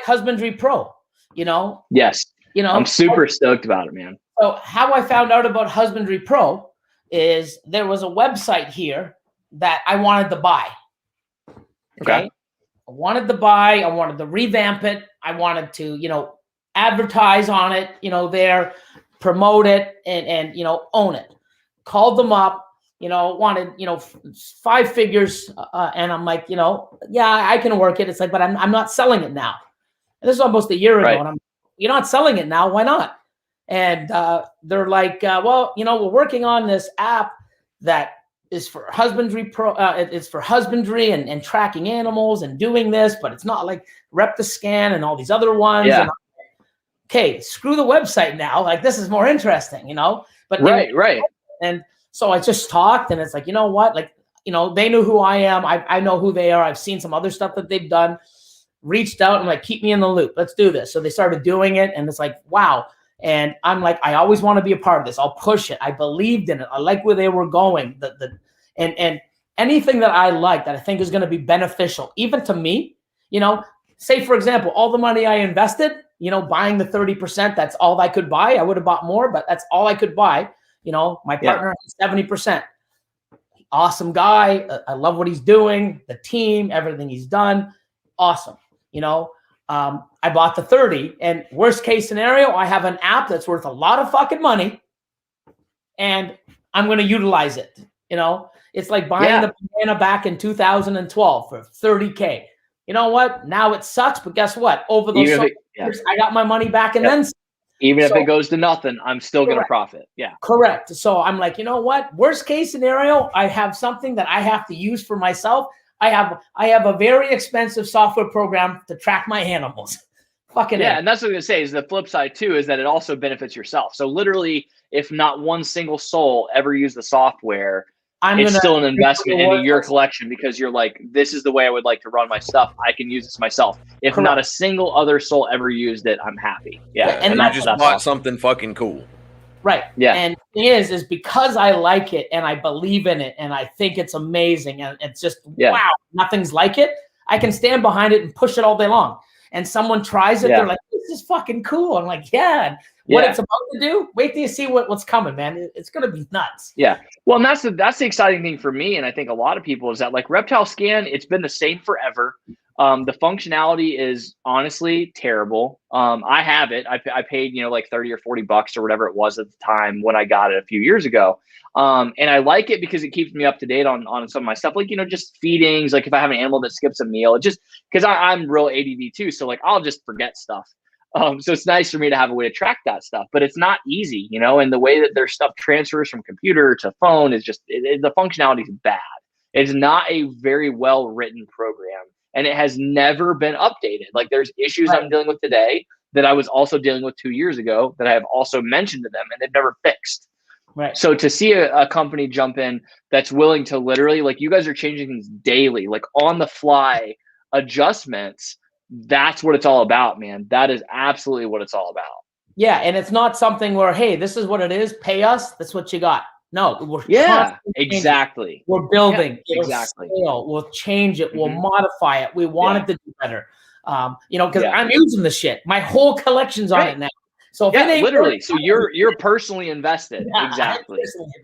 Husbandry Pro, Yes. I'm super stoked about it, man. So how I found out about Husbandry Pro is there was a website here that I wanted to buy. Okay. I wanted to buy, I wanted to revamp it. I wanted to, advertise on it, there, promote it and own it. Called them up, wanted, 5 figures. And I'm like, yeah, I can work it. It's like, but I'm not selling it now. And this is almost a year ago. And you're not selling it now. Why not? And they're like, well, we're working on this app that is for Husbandry Pro. It's for husbandry and tracking animals and doing this, but it's not like Reptiscan and all these other ones. Yeah. And okay, screw the website now. Like, this is more interesting, But right. And so I just talked, and it's like, you know what? Like, they knew who I am. I know who they are. I've seen some other stuff that they've done. Reached out and like, keep me in the loop. Let's do this. So they started doing it, and it's like, wow. And I'm like, I always want to be a part of this. I'll push it. I believed in it. I like where they were going. And anything that I like that I think is going to be beneficial, even to me, say for example, all the money I invested, buying the 30%, that's all I could buy. I would have bought more, but that's all I could buy. My partner has 70%. Awesome guy. I love what he's doing. The team, everything he's done. Awesome. I bought the 30, and worst case scenario, I have an app that's worth a lot of fucking money and I'm going to utilize it. It's like buying the banana back in 2012 for 30K. You know what? Now it sucks, but guess what? Over those years, I got my money back and then even if it goes to nothing, I'm still going to profit. Yeah. Correct. So I'm like, you know what? Worst case scenario, I have something that I have to use for myself. I have a very expensive software program to track my animals. Fucking and that's what I'm gonna say is the flip side too, is that it also benefits yourself. So literally, if not one single soul ever used the software, it's still an investment into your collection, because you're like, this is the way I would like to run my stuff. I can use this myself. If not a single other soul ever used it, I'm happy. Yeah. And I just bought something fucking cool. Right. Yeah. And the thing is because I like it and I believe in it and I think it's amazing and it's just, wow, nothing's like it. I can stand behind it and push it all day long. And someone tries it, they're like, this is fucking cool. I'm like, yeah. What it's about to do, wait till you see what's coming, man. It's going to be nuts. Yeah. Well, and that's the exciting thing for me. And I think a lot of people is that, like, Reptile Scan, it's been the same forever. The functionality is honestly terrible. I have it. I paid, like 30 or $40 or whatever it was at the time when I got it a few years ago. And I like it because it keeps me up to date on some of my stuff, like, just feedings. Like if I have an animal that skips a meal, it just, because I'm real ADD too. So like, I'll just forget stuff. So it's nice for me to have a way to track that stuff, but it's not easy, and the way that their stuff transfers from computer to phone is just, the functionality is bad. It's not a very well written program, and it has never been updated. Like there's issues I'm dealing with today that I was also dealing with 2 years ago that I have also mentioned to them, and they've never fixed. Right. So to see a company jump in that's willing to literally, like, you guys are changing things daily, like on the fly adjustments, that's what it's all about, man. That is absolutely what it's all about. Yeah. And it's not something where, hey, this is what it is. Pay us. That's what you got. No, we're exactly. We're building. Yeah, exactly. We'll change it. We'll modify it. We want it to do better. Because I'm using the shit. My whole collection's on it now. So if it ain't literally, so you're personally invested.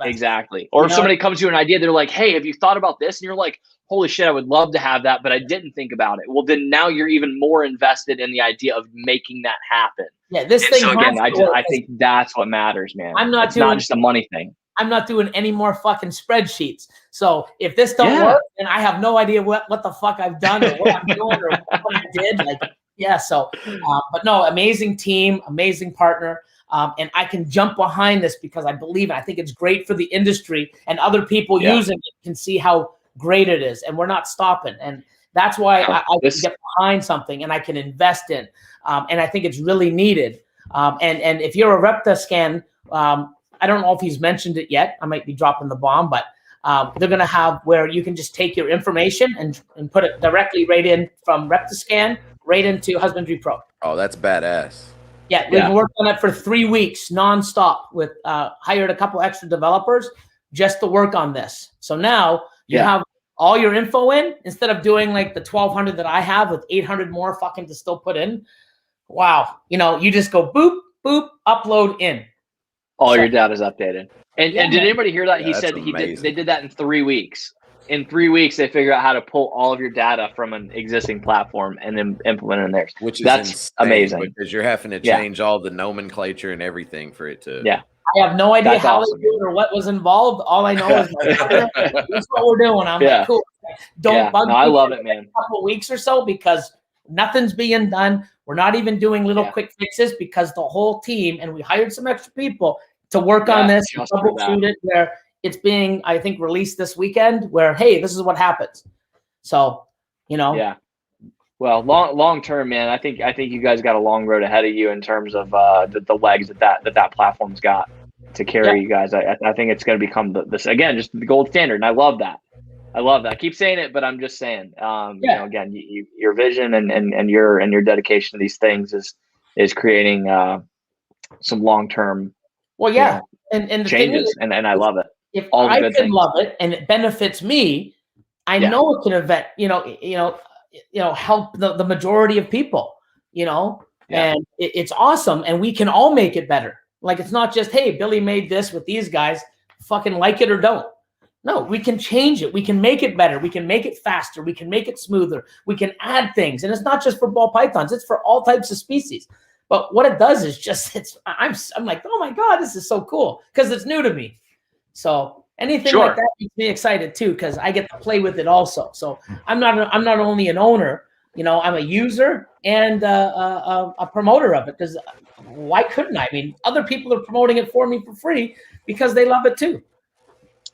Exactly. Or if somebody comes to you an idea, they're like, hey, have you thought about this? And you're like, holy shit, I would love to have that, but I didn't think about it. Well, then now you're even more invested in the idea of making that happen. Yeah, this thing. So again, I think that's what matters, man. It's not just a money thing. I'm not doing any more fucking spreadsheets. So if this don't work, then I have no idea what the fuck I've done or what I'm doing or what I did. So, but no, amazing team, amazing partner. And I can jump behind this because I believe it. I think it's great for the industry, and other people using it can see how great it is. And we're not stopping. And that's why I can get behind something and I can invest in. And I think it's really needed. And if you're a ReptiScan, I don't know if he's mentioned it yet. I might be dropping the bomb, but they're going to have where you can just take your information and put it directly right in from ReptiScan right into Husbandry Pro. Oh, that's badass. Yeah, we've worked on it for 3 weeks nonstop with hired a couple extra developers just to work on this. So now you have all your info in instead of doing like the 1,200 that I have with 800 more fucking to still put in. Wow. You just go boop, boop, upload in. All your data is updated. And did anybody hear that? He said they did that in 3 weeks. In 3 weeks, they figure out how to pull all of your data from an existing platform and then implement it in theirs. That's amazing. Because you're having to change all the nomenclature and everything for it to. Yeah. I have no idea how they do it or what was involved. All I know is that's what we're doing. I'm like, cool. Don't bug me. I love it, man. A couple of weeks or so because nothing's being done. We're not even doing little quick fixes because the whole team, and we hired some extra people to work on this, troubleshoot it, where it's being, I think, released this weekend where, hey, this is what happens. So, Yeah. Well, long term, man, I think you guys got a long road ahead of you in terms of the legs that platform's got to carry you guys. I think it's going to become this again, just the gold standard. And I love that. I keep saying it, but I'm just saying, again, your vision and your dedication to these things is creating some long-term, and changes. And I love it. If I can love it and it benefits me, I know it can help the majority of people, and it's awesome. And we can all make it better. Like, it's not just, hey, Billy made this with these guys, fucking like it or don't. No, we can change it. We can make it better. We can make it faster. We can make it smoother. We can add things. And it's not just for ball pythons. It's for all types of species. But what it does is just, I'm like, oh my God, this is so cool because it's new to me. So anything like that makes me excited too, because I get to play with it also. So I'm not only an owner, I'm a user and a promoter of it, because why couldn't I? I mean, other people are promoting it for me for free because they love it too.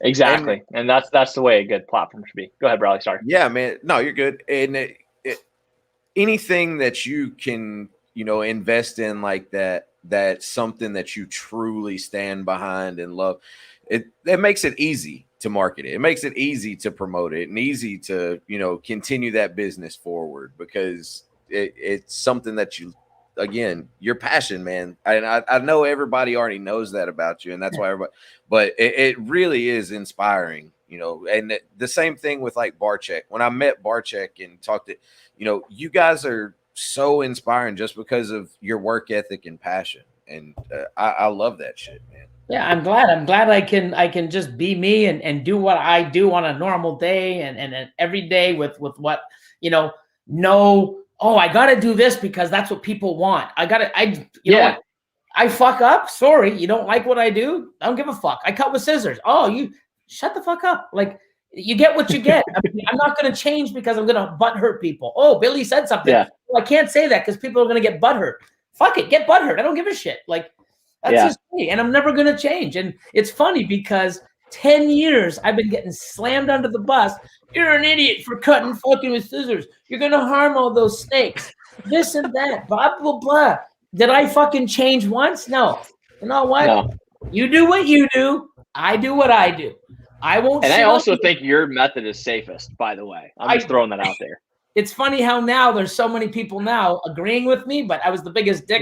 Exactly. And that's the way a good platform should be. Go ahead, Bradley. Sorry. Yeah, man. No, you're good. And anything that you can, invest in like that's something that you truly stand behind and love. It makes it easy to market it. It makes it easy to promote it and easy to, continue that business forward, because it's something that your passion, man. And I know everybody already knows that about you, and that's why everybody, but it really is inspiring, and the same thing with like Barcheck. When I met Barcheck and talked to, you guys are so inspiring just because of your work ethic and passion. And I love that shit, man. Yeah, I'm glad I can just be me and do what I do on a normal day and every day with what, no, oh, I got to do this because that's what people want. You know what? I fuck up. Sorry. You don't like what I do? I don't give a fuck. I cut with scissors. Oh, you shut the fuck up. Like, you get what you get. I'm not going to change because I'm going to butt hurt people. Oh, Billy said something. Yeah. Well, I can't say that because people are going to get butt hurt. Fuck it. Get butt hurt. I don't give a shit. Like, that's just me. And I'm never going to change. And it's funny because 10 years I've been getting slammed under the bus. You're an idiot for cutting fucking with scissors. You're going to harm all those snakes. This and that. Blah, blah, blah. Did I fucking change once? No. You know what? No. You do what you do. I do what I do. I won't. And I also think your method is safest, by the way. I'm just throwing that out there. It's funny how now there's so many people now agreeing with me, but I was the biggest dick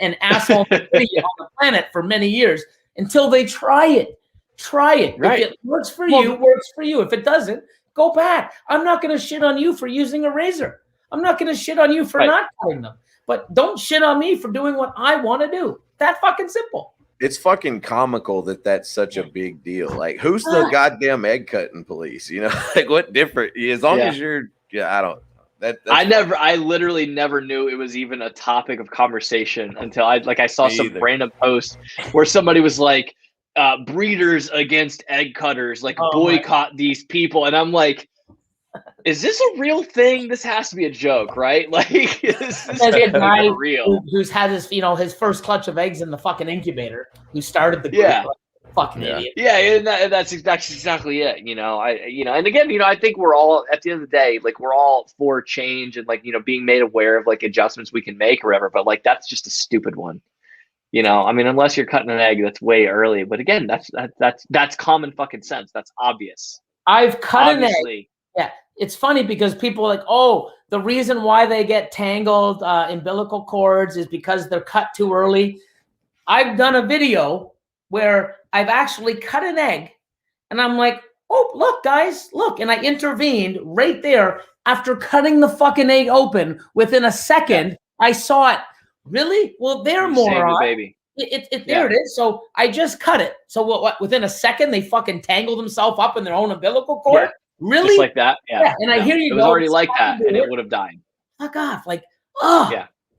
and asshole on the planet for many years until they try it. Try it. Right. If it works for you, works for you. If it doesn't, go back. I'm not going to shit on you for using a razor. I'm not going to shit on you for not cutting them. But don't shit on me for doing what I want to do. That fucking simple. It's fucking comical that that's such a big deal. Like, who's the goddamn egg cutting police? You know, like, what different? As long as you're, I don't. I literally never knew it was even a topic of conversation until I saw some random post where somebody was like, breeders against egg cutters, like boycott these people, and I'm like, is this a real thing? This has to be a joke, right? Like, this is real. Who's had his, his first clutch of eggs in the fucking incubator? Who started the group? Fucking idiot. Yeah, and that's exactly it. And again, I think we're all, at the end of the day, like, we're all for change and, like, being made aware of, like, adjustments we can make or whatever. But, like, that's just a stupid one. I mean, unless you're cutting an egg, that's way early. But again, that's common fucking sense. That's obvious. I've cut an egg. Yeah, it's funny because people are like, oh, the reason why they get tangled umbilical cords is because they're cut too early. I've done a video where I've actually cut an egg, and I'm like, oh, look, guys, look. And I intervened right there after cutting the fucking egg open. Within a second, I saw it. Really? Well, they're moron. Baby. There it is. So I just cut it. So what? Within a second, they fucking tangle themselves up in their own umbilical cord. Yeah. Really? Just like that? Yeah. And I hear you. It was already like that, and it would have died. Fuck off! Like,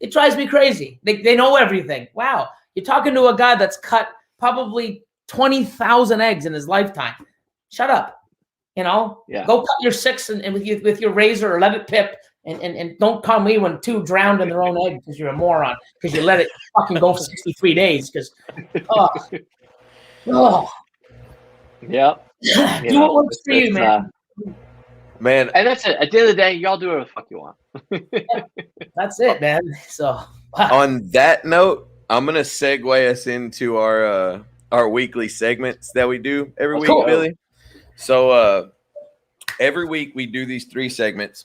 it drives me crazy. They know everything. Wow, you're talking to a guy that's cut probably 20,000 eggs in his lifetime. Shut up. Go cut your 6 and with your razor or let it pip. And don't call me when 2 drowned in their own egg because you're a moron because you let it fucking go for 63 days because Yep. Do what works for you, man. Man, and that's it. At the end of the day, y'all do whatever the fuck you want. That's it, man. So on that note, I'm gonna segue us into our weekly segments that we do every week, cool. Billy. So every week we do these 3 segments,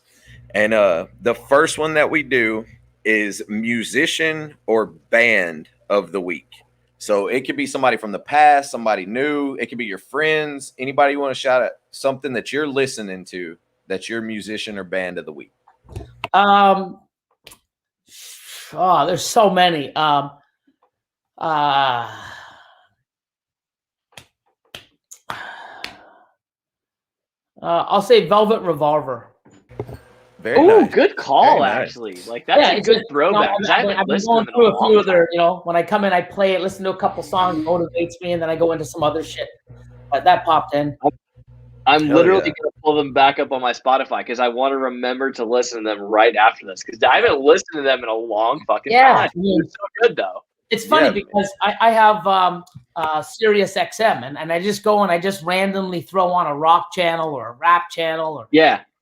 and the first one that we do is musician or band of the week. So it could be somebody from the past, somebody new. It could be your friends. Anybody you want to shout out something that you're listening to that's your musician or band of the week? There's so many. I'll say Velvet Revolver. Very nice. Good call, Very actually. nice. Like, that's a good throwback. I've been going through a few of their, when I come in, I play it, listen to a couple songs, motivates me, and then I go into some other shit. But that popped in. I'm literally going to pull them back up on my Spotify because I want to remember to listen to them right after this because I haven't listened to them in a long fucking time. They're so good, though. It's funny because I have Sirius XM, and I just go and I just randomly throw on a rock channel or a rap channel or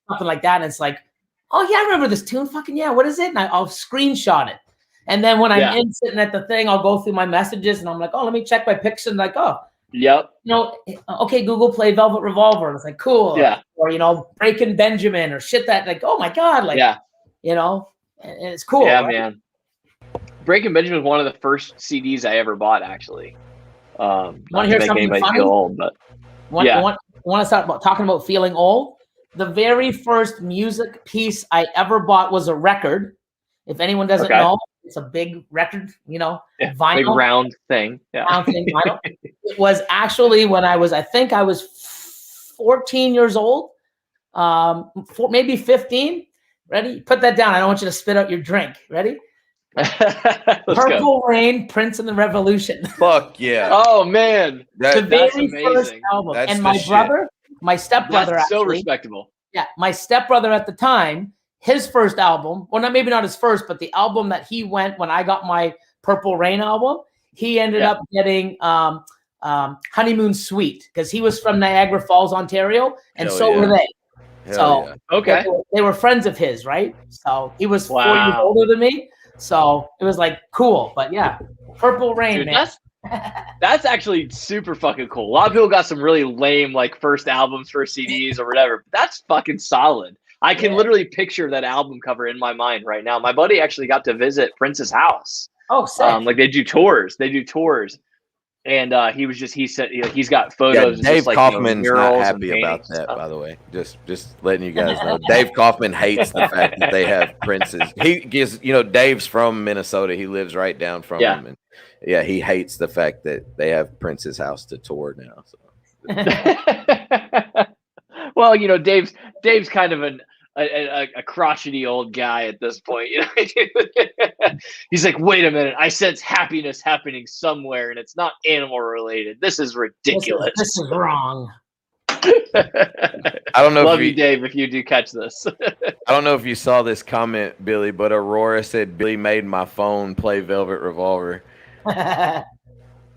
something like that, and it's like, oh, yeah, I remember this tune. Fucking yeah, what is it? And I'll screenshot it. And then when I'm in sitting at the thing, I'll go through my messages and I'm like, oh, let me check my pictures. And like, oh, okay, Google play Velvet Revolver. And it's like, cool. Yeah. Or, Breaking Benjamin or shit that, like, oh my God. Like, and it's cool. Yeah, right? man. Breaking Benjamin was one of the first CDs I ever bought, actually. Want to hear something funny? Feel old, but want to start talking about feeling old? The very first music piece I ever bought was a record. If anyone doesn't know, it's a big record, vinyl. Big round thing. Yeah. Round thing, vinyl. It was actually when I was 14 years old, maybe 15. Ready? Put that down. I don't want you to spit out your drink. Ready? Let's Purple go. Rain, Prince and the Revolution. Fuck yeah. Oh man, The that's very first amazing. album. That's And the my shit. brother, my stepbrother, That's so actually. respectable. Yeah, my stepbrother at the time, his first album, well, maybe not his first, but the album that he went when I got my Purple Rain album, he ended up getting Honeymoon Suite because he was from Niagara Falls, Ontario, and Hell so yeah. were they. Hell So yeah. Okay. they were friends of his, right? So he was 4 years Wow. older than me. So it was like cool. But yeah, Purple Rain, Dude, man. that's actually super fucking cool. A lot of people got some really lame like first albums, first CDs or whatever. But that's fucking solid. I can literally picture that album cover in my mind right now. My buddy actually got to visit Prince's house. Oh, sick. Like they do tours. And he said he's got photos. Yeah, Dave just like, Kaufman's not murals happy and about that, stuff. by the way. Just letting you guys know. Dave Kaufman hates the fact that they have Prince's. He gives, Dave's from Minnesota. He lives right down from him. And yeah, he hates the fact that they have Prince's house to tour now. So. Well, Dave's kind of a crotchety old guy at this point. He's like, wait a minute, I sense happiness happening somewhere, and it's not animal related. This is ridiculous. This is wrong. I don't know. Love you, Dave, if you do catch this. I don't know if you saw this comment, Billy, but Aurora said Billy made my phone play Velvet Revolver.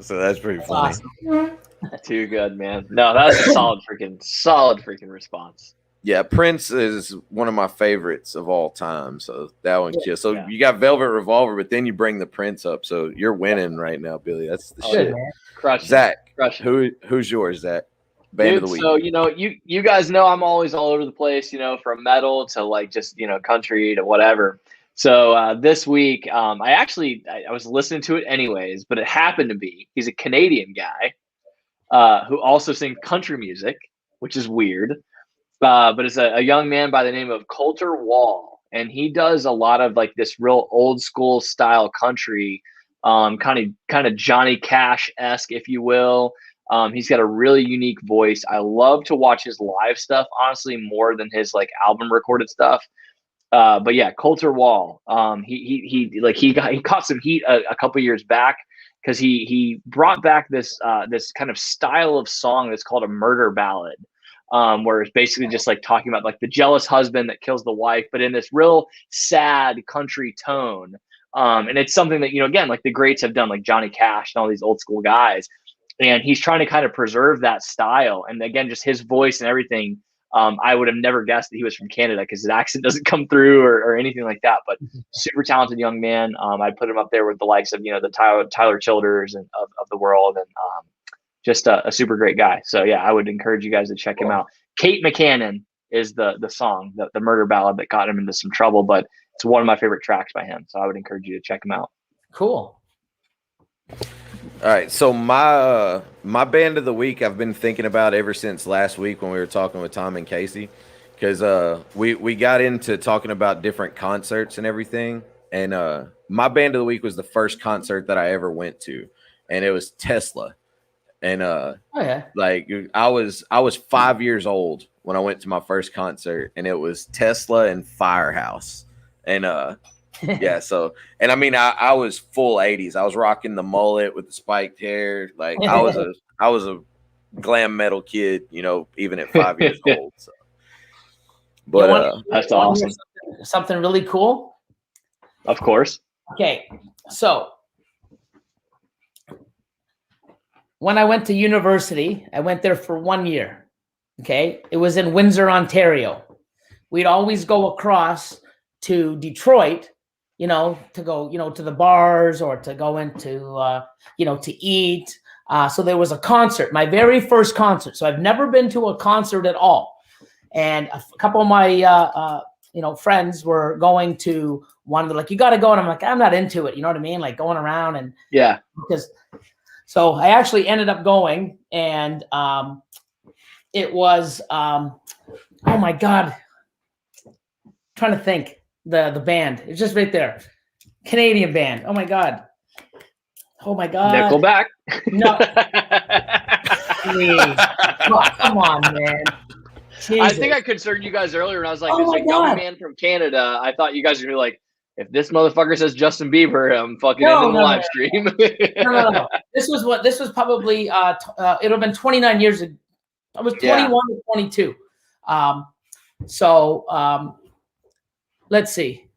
So that's pretty funny. Awesome. Too good, man. No, that's a solid freaking response. Yeah, Prince is one of my favorites of all time. So that one, So you got Velvet Revolver, but then you bring the Prince up. So you're winning right now, Billy. That's the shit. Crush Zach, it. who's yours, Zach? Band of the week. So you guys know I'm always all over the place. From metal to like just country to whatever. So this week, I was listening to it anyways, but it happened to be he's a Canadian guy who also sings country music, which is weird. But it's a young man by the name of Coulter Wall, and he does a lot of like this real old school style country, kind of Johnny Cash-esque, if you will. He's got a really unique voice. I love to watch his live stuff, honestly, more than his like album recorded stuff. But yeah, Coulter Wall. He caught some heat a couple years back because he brought back this kind of style of song that's called a murder ballad. Where it's basically just like talking about like the jealous husband that kills the wife, but in this real sad country tone. And it's something that, again, like the greats have done, like Johnny Cash and all these old school guys. And he's trying to kind of preserve that style. And again, just his voice and everything. I would have never guessed that he was from Canada because his accent doesn't come through or anything like that. But super talented young man. I'd put him up there with the likes of, the Tyler Childers and of the world. And just a super great guy. So yeah, I would encourage you guys to check him out. Kate McCannon is the song, the murder ballad that got him into some trouble, but it's one of my favorite tracks by him. So I would encourage you to check him out. Cool. All right. So my band of the week, I've been thinking about ever since last week when we were talking with Tom and Casey, because we got into talking about different concerts and everything. And my band of the week was the first concert that I ever went to, and it was Tesla. And like I was 5 years old when I went to my first concert, and it was Tesla and Firehouse. And yeah, so and I mean I was full 80s. I was rocking the mullet with the spiked hair. Like I was a glam metal kid, even at 5 years old. So but that's awesome. Something really cool. Of course. Okay, so when I went to university, I went there for 1 year. Okay. It was in Windsor, Ontario. We'd always go across to Detroit, to go, to the bars or to go into, to eat. So there was a concert, my very first concert. So I've never been to a concert at all. And a couple of my, friends were going to one. They're like, you got to go. And I'm like, I'm not into it. You know what I mean? Like going around and So I actually ended up going, and it was, oh my God, I'm trying to think, the band. It's just right there. Canadian band. Oh my God. Nickelback. No. Please. Oh, come on, man. I think I concerned you guys earlier when I was like, there's a gummy man from Canada. I thought you guys were like, if this motherfucker says Justin Bieber, I'm fucking ending the live stream. No. This was probably, it would have been 29 years ago. I was 21 or 22. Let's see.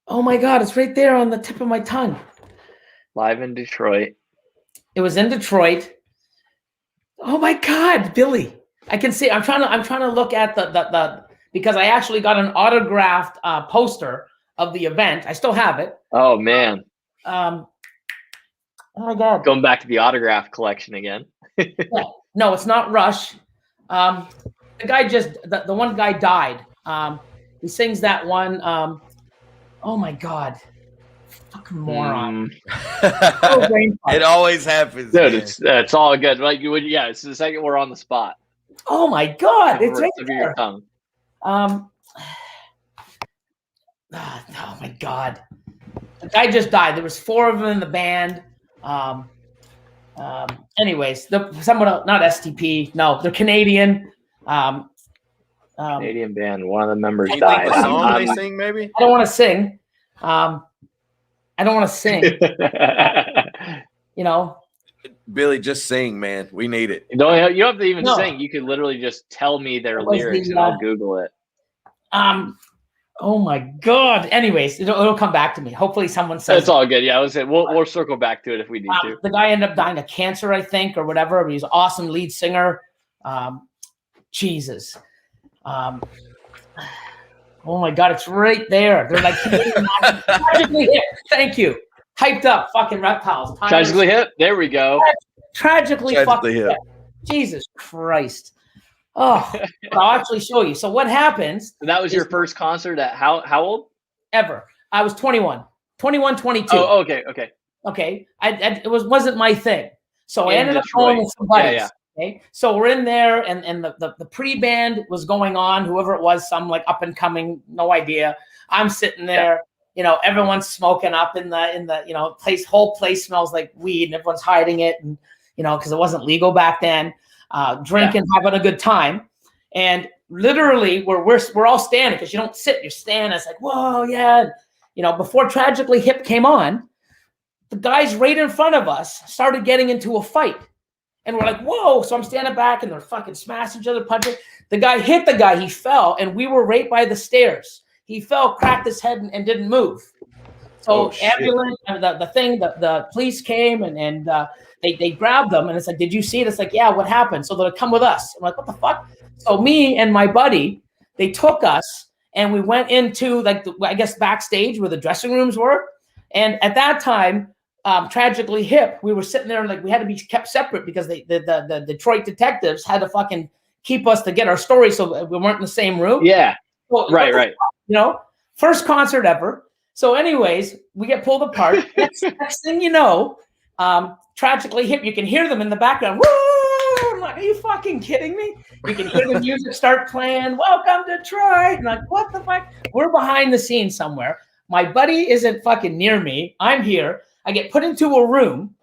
Oh my God, it's right there on the tip of my tongue. Live in Detroit. It was in Detroit. Oh my God, Billy. I can see. I'm trying to look at the because I actually got an autographed poster of the event. I still have it. Oh man. Oh my God. Going back to the autograph collection again. No, it's not Rush. The guy the one guy died. He sings that one. Oh my God. Fucking moron. It always happens, dude. It's all good. Like it's the second we're on the spot. Oh my God, it's right there. Your tongue. Oh my God, the guy just died. There was 4 of them in the band. Anyways, someone else, not STP. No, they're Canadian. Canadian band. One of the members you died. Think the song they sing, maybe? I don't want to sing. I don't want to sing. Billy, just sing, man. We need it. You don't have to even sing. You could literally just tell me their lyrics and I'll Google it. Oh my God. Anyways, it'll come back to me. Hopefully someone says it's all good. Yeah, I was saying we'll circle back to it if we need to. The guy ended up dying of cancer, I think, or whatever. But he's an awesome lead singer. Jesus. Oh my God, it's right there. They're like tragically hip. Thank you. Hyped up fucking reptiles. Tragically hip. There we go. Tragically fucking hip. Jesus Christ. Oh, I'll actually show you. So what happens? So that was your first concert at how old? Ever. I was 21, 22. Oh, okay. Okay. It wasn't my thing. So I ended up going with some buddies. Yeah. Okay. So we're in there and the pre-band was going on, whoever it was, some like up and coming, no idea. I'm sitting there, everyone's smoking up in the whole place smells like weed and everyone's hiding it. And, cause it wasn't legal back then, drinking, having a good time. And literally we're all standing because you don't sit, you're standing. It's like, whoa, yeah. Before Tragically Hip came on, the guys right in front of us started getting into a fight. And we're like, whoa. So I'm standing back and they're fucking smashing each other, punching. The guy hit the guy. He fell. And we were right by the stairs. He fell, cracked his head and didn't move. So ambulance, the police came and they grabbed them. And it's like, did you see it? It's like, yeah, what happened? So they'll come with us. I'm like, what the fuck? So me and my buddy, they took us and we went into backstage where the dressing rooms were. And at that time, Tragically Hip, we were sitting there like we had to be kept separate because the Detroit detectives had to fucking keep us to get our story so we weren't in the same room. Yeah. Well, right. First concert ever. So anyways, we get pulled apart. Next thing you know, Tragically Hip, you can hear them in the background. Woo! I'm like, are you fucking kidding me? You can hear the music start playing. Welcome to Detroit. I'm like, what the fuck? We're behind the scenes somewhere. My buddy isn't fucking near me. I'm here. I get put into a room.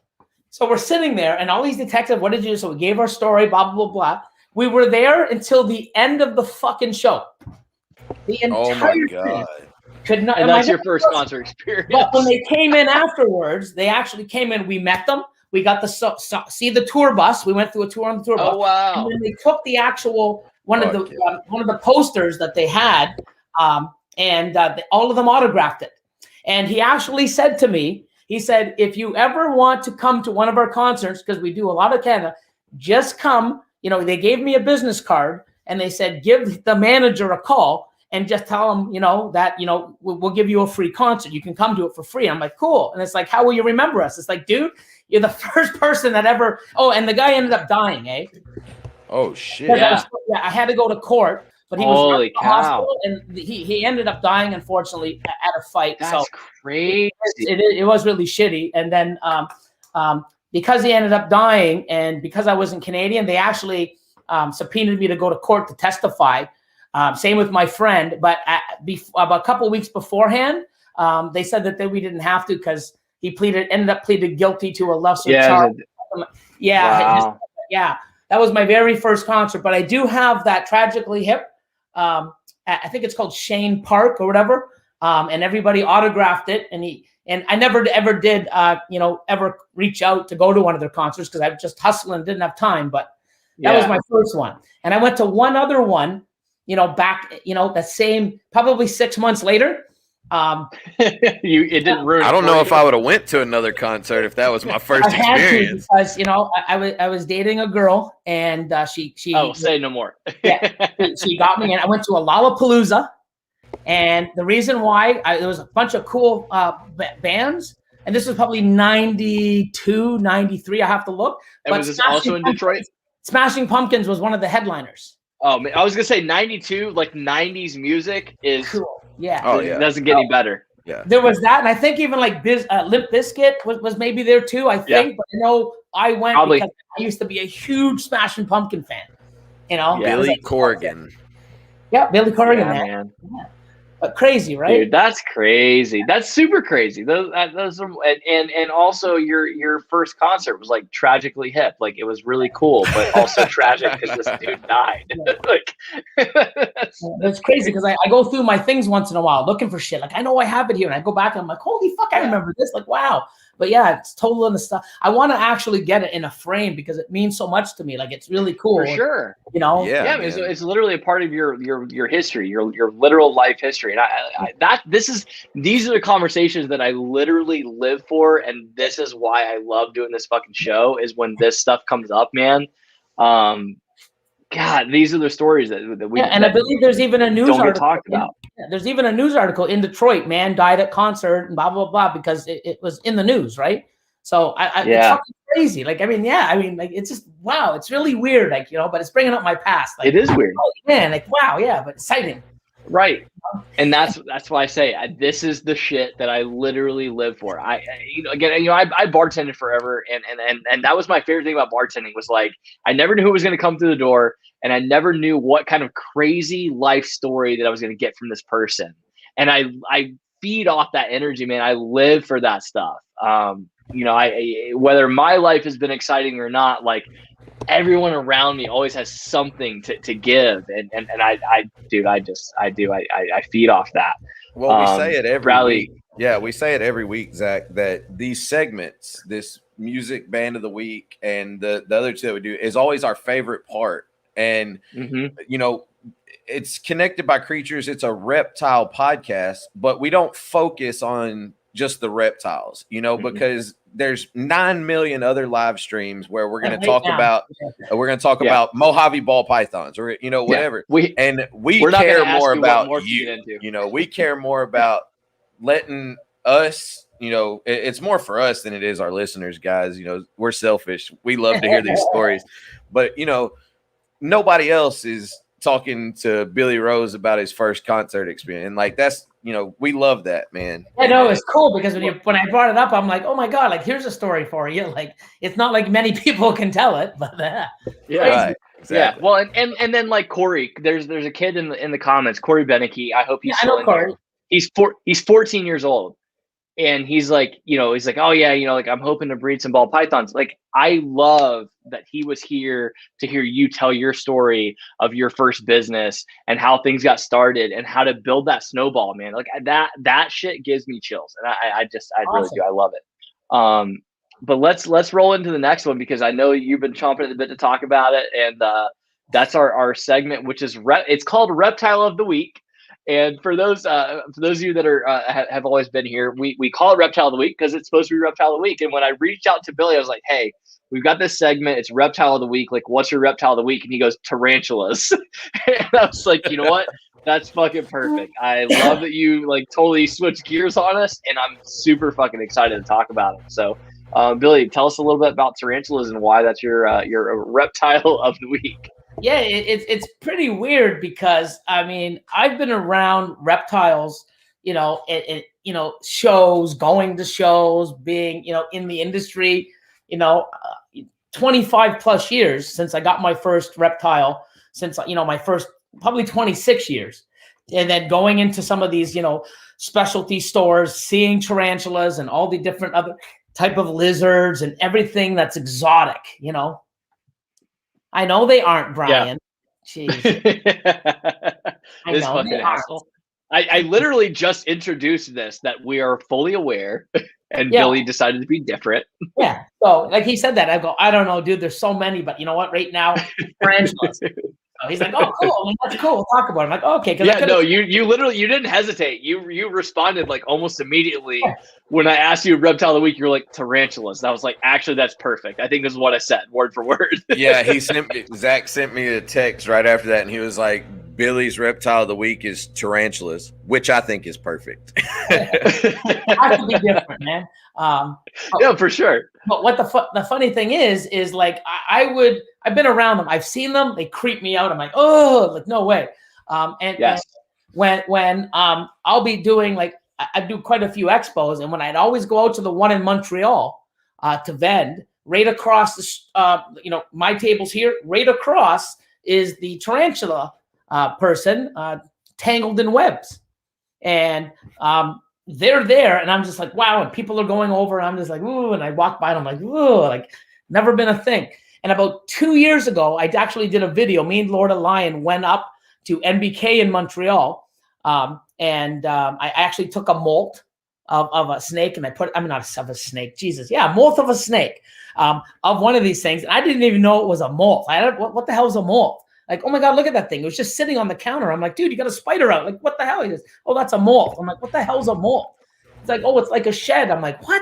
So we're sitting there and all these detectives, what did you do? So we gave our story, blah, blah, blah, blah. We were there until the end of the fucking show. The entire thing. Could not, and that's your first concert experience. But when they came in afterwards, they actually came in. We met them. We got to see the tour bus. We went through a tour on the tour bus. Oh, wow. And then they took the actual, one of the posters that they had, and all of them autographed it. And he actually said to me, he said, if you ever want to come to one of our concerts, because we do a lot of Canada, just come. They gave me a business card and they said, give the manager a call and just tell him, that, we'll give you a free concert. You can come to it for free. I'm like, cool. And it's like, how will you remember us? It's like, dude, you're the first person that ever. Oh, and the guy ended up dying, eh? Oh, shit. I had to go to court. But he was in the hospital, and he ended up dying, unfortunately, at a fight. That's crazy. It was really shitty. And then because he ended up dying, and because I wasn't Canadian, they actually subpoenaed me to go to court to testify. Same with my friend. But about a couple of weeks beforehand, they said that we didn't have to because he ended up pleaded guilty to a lesser charge. Wow. Yeah. that was my very first concert. But I do have that Tragically Hip. I think it's called Shane Park or whatever. And everybody autographed it. And I never ever did, ever reach out to go to one of their concerts because I was just hustling, didn't have time. But that was my first one. And I went to one other one, back, the same, probably 6 months later. It didn't ruin. I don't know if I would have went to another concert if that was my first experience. Because I was dating a girl, and she say no more. she got me, and I went to a Lollapalooza, and the reason why there was a bunch of cool bands, and this was probably 92, 93. I have to look. And was this also in Detroit? Smashing Pumpkins was one of the headliners. Oh man, I was gonna say 92, like 90s music is cool. Yeah. Oh yeah. It doesn't get any better. Yeah. There was that, and I think even like Limp Bizkit was maybe there too. I think, but I know I went because I used to be a huge Smashing Pumpkin fan. Billy Corgan. Yeah, Billy Corgan, Yeah, man. Yeah. But crazy, right? Dude, that's crazy. That's super crazy. Those are, and also your first concert was like Tragically Hip. Like it was really cool, but also tragic because this dude died. That's crazy because I go through my things once in a while looking for shit. Like I know I have it here, and I go back and I'm like, holy fuck, I remember this. Like wow. But yeah, it's total in the stuff. I want to actually get it in a frame because it means so much to me. Like it's really cool. For sure. Yeah. It's literally a part of your history, your literal life history. And these are the conversations that I literally live for, and this is why I love doing this fucking show. Is when this stuff comes up, man. God, these are the stories that we. Yeah, and I believe there's even a news article talked about. There's even a news article in Detroit. Man died at concert and blah blah blah because it was in the news, right? So it's fucking crazy. Like like it's just wow. It's really weird, like but it's bringing up my past. Like, it is weird, man. Like wow, yeah, but exciting. Right. And that's why I say this is the shit that I literally live for. I bartended forever, and that was my favorite thing about bartending was like I never knew who was going to come through the door, and I never knew what kind of crazy life story that I was going to get from this person. And I feed off that energy, man. I live for that stuff. Whether my life has been exciting or not, like everyone around me always has something to give, and I feed off that. Well, we say it every week. Yeah, we say it every week, Zach, that these segments, this music band of the week and the other two that we do is always our favorite part. And it's connected by creatures. It's a reptile podcast, but we don't focus on just the reptiles, because there's 9 million other live streams where we're going to talk about about Mojave ball pythons or whatever. We care more about you. We care more about letting us. It's more for us than it is our listeners, guys. We're selfish. We love to hear these stories, but nobody else is talking to Billy Rose about his first concert experience, and like that's. We love that, man. I know it's cool because when I brought it up, I'm like, oh my god, like here's a story for you. Like it's not like many people can tell it, but right, exactly. Yeah. Well, and then like Corey, there's a kid in the comments, Corey Beneke. I hope he's still in there. He's 14 years old, and he's like, oh yeah, like I'm hoping to breed some ball pythons. Like I love that he was here to hear you tell your story of your first business and how things got started and how to build that snowball, man. Like that shit gives me chills, and I really do. I love it. But let's roll into the next one because I know you've been chomping at the bit to talk about it, and that's our segment, which is it's called Reptile of the Week. And for those of you that have always been here, we call it Reptile of the Week because it's supposed to be Reptile of the Week. And when I reached out to Billy, I was like, hey, we've got this segment. It's Reptile of the Week. Like, what's your Reptile of the Week? And he goes, tarantulas. And I was like, you know what? That's fucking perfect. I love that you like totally switched gears on us, and I'm super fucking excited to talk about it. So, Billy, tell us a little bit about tarantulas and why that's your Reptile of the Week. Yeah, it's pretty weird because I've been around reptiles, shows, going to shows, being in the industry, 25 plus years since I got my first reptile, since my first probably 26 years, and then going into some of these specialty stores, seeing tarantulas and all the different other type of lizards and everything that's exotic, I know they aren't, Brian. Jeez. I This know fucking they aren't. asshole. I literally just introduced this, that we are fully aware, and Yeah. Billy decided to be different. Yeah. So like he said that, I go, I don't know, dude. There's so many, but you know what? Right now, tarantulas. So he's like, oh, cool. I'm like, that's cool. We'll talk about it. I'm like, okay. Yeah, no, you literally, you didn't hesitate. You responded like almost immediately when I asked you reptile of the week. You're like, tarantulas. And I was like, actually, that's perfect. I think this is what I said, word for word. Yeah, Zach sent me a text right after that, and he was like, Billy's reptile of the week is tarantulas, which I think is perfect. It has to be different, man. Yeah, for sure. But what the funny thing is like I've been around them. I've seen them. They creep me out. I'm like, oh, like no way. And when I'll be doing like I do quite a few expos, and when I'd always go out to the one in Montreal to vend, right across the my table's here, right across is the tarantula person tangled in webs, and they're there, and I'm just like, wow, and people are going over, and I'm just like, ooh, and I walk by, and I'm like, ooh, like never been a thing. And about 2 years ago, I actually did a video. Me and Lorda Lion went up to NBK in Montreal, and I actually took a molt of a snake, and not of a snake, Jesus, yeah, molt of a snake, of one of these things, and I didn't even know it was a molt. What the hell is a molt? Like, oh my God, look at that thing. It was just sitting on the counter. I'm like, dude, you got a spider out. Like, what the hell? He goes, oh, that's a molt. I'm like, what the hell's a molt? It's like, oh, it's like a shed. I'm like, what?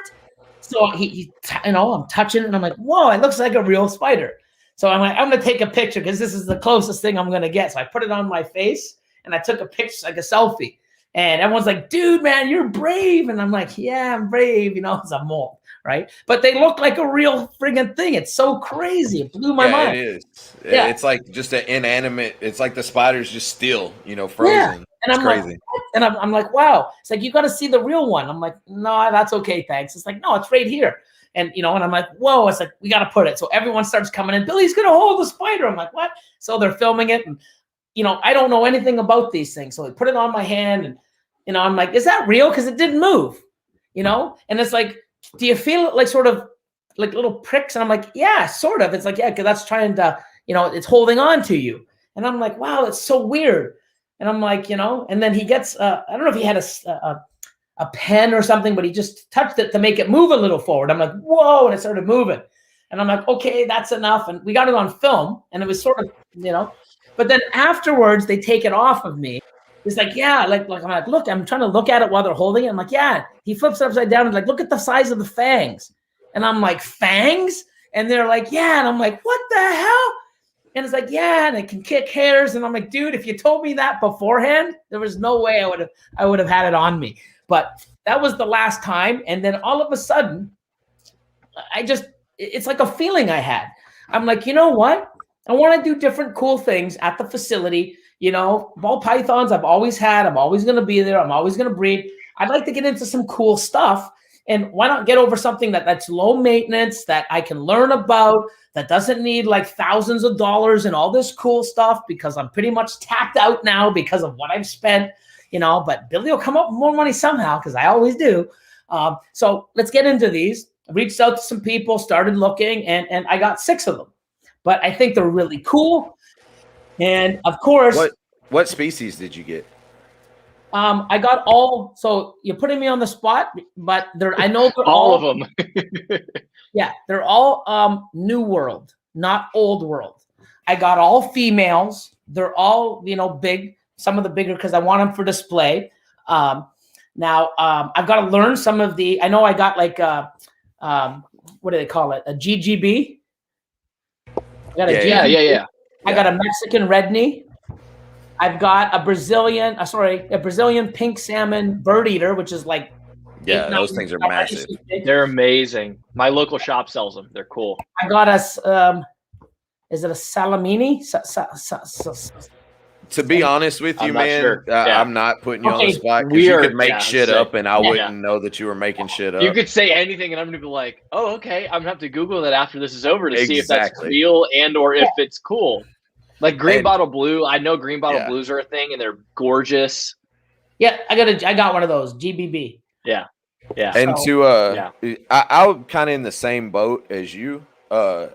So I'm touching it, and I'm like, whoa, it looks like a real spider. So I'm like, I'm going to take a picture because this is the closest thing I'm going to get. So I put it on my face, and I took a picture, like a selfie. And everyone's like, dude, man, you're brave. And I'm like, yeah, I'm brave. It's a molt. Right, but they look like a real friggin' thing. It's so crazy. It blew my mind. It is. Yeah. It's like just an inanimate. It's like the spider's just still, frozen. Yeah. And it's crazy. Like, and I'm like, wow. It's like, you got to see the real one. I'm like, no, that's okay, thanks. It's like, no, it's right here. And and I'm like, whoa. It's like, we got to put it. So everyone starts coming in. Billy's gonna hold the spider. I'm like, what? So they're filming it, and I don't know anything about these things. So they put it on my hand, and I'm like, is that real? Because it didn't move. And it's like, do you feel it like sort of like little pricks? And I'm like, yeah, sort of. It's like, yeah, because that's trying to, it's holding on to you. And I'm like, wow, it's so weird. And I'm like, and then he gets, I don't know if he had a pen or something, but he just touched it to make it move a little forward. I'm like, whoa, and it started moving. And I'm like, okay, that's enough. And we got it on film, and it was sort of, but then afterwards they take it off of me. It's like, yeah, like I'm like, look, I'm trying to look at it while they're holding it. I'm like, yeah. He flips it upside down and like, look at the size of the fangs. And I'm like, fangs? And they're like, yeah. And I'm like, what the hell? And it's like, yeah, and it can kick hairs. And I'm like, dude, if you told me that beforehand, there was no way I would have had it on me. But that was the last time. And then all of a sudden, it's like a feeling I had. I'm like, you know what? I want to do different cool things at the facility. Ball pythons I've always had. I'm always going to be there. I'm always going to breed. I'd like to get into some cool stuff. And why not get over something that's low maintenance, that I can learn about, that doesn't need like thousands of dollars and all this cool stuff, because I'm pretty much tapped out now because of what I've spent, but Billy will come up with more money somehow, because I always do. So let's get into these. I reached out to some people, started looking, and I got 6 of them. But I think they're really cool. And of course, what species did you get? I got all. So you're putting me on the spot, but I know they're all of them. Yeah, they're all New World, not Old World. I got all females. They're all big. Some of the bigger because I want them for display. Now I've got to learn some of the. I know I got like what do they call it? A GGB. I got a GGB. Yeah. I got a Mexican red knee. I've got a Brazilian pink salmon bird eater, which is like, those things are massive. They're amazing. My local shop sells them. They're cool. I got is it a Salamini? To be honest with you, man, sure. I'm not putting you on the spot, because you could make shit up and I wouldn't know that you were making shit up. You could say anything and I'm going to be like, oh, okay, I'm going to have to Google that after this is over to see if that's real and or if it's cool. Like green bottle blue. I know green bottle blues are a thing and they're gorgeous. Yeah, I got one of those, GBB. Yeah. And I'm kind of in the same boat as you.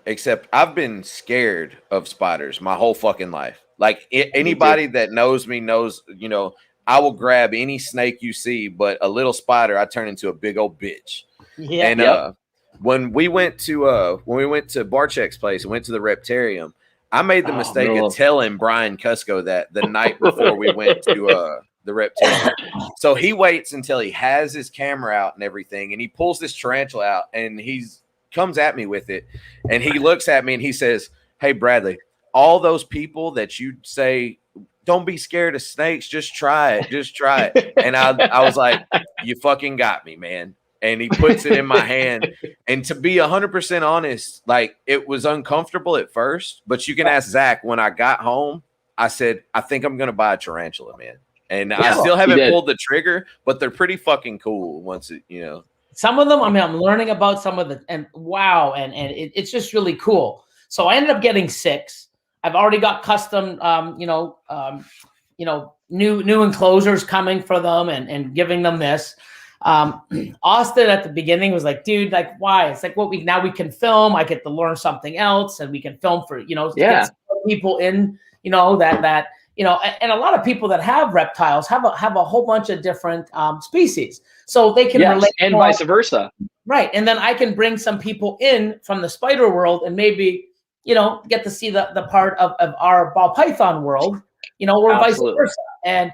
except I've been scared of spiders my whole fucking life. Like anybody that knows me knows, you know, I will grab any snake you see, but a little spider, I turn into a big old bitch. Yeah. And when we went to Barczyk's place and went to the Reptarium, I made the mistake of telling Brian Cusco that the night before we went to the Reptarium. So he waits until he has his camera out and everything, and he pulls this tarantula out and he's comes at me with it, and he looks at me and he says, "Hey Bradley, all those people that you say don't be scared of snakes, just try it." And I was like, "You fucking got me, man." And he puts it in my hand. And to be 100% honest, like it was uncomfortable at first, but you can ask Zach. When I got home, I said, "I think I'm gonna buy a tarantula, man." And I still haven't pulled the trigger, but they're pretty fucking cool once it, you know. Some of them, I mean, I'm learning about some of the, and wow, and it's just really cool. So I ended up getting 6. I've already got custom, new enclosures coming for them, and giving them this. Austin at the beginning was like, "Dude, like, why?" It's like, well, now we can film. I get to learn something else, and we can film for, get people in, that. And a lot of people that have reptiles have a whole bunch of different species, so they can relate, and vice versa, right? And then I can bring some people in from the spider world, and maybe get to see the part of our ball python world, or vice versa. And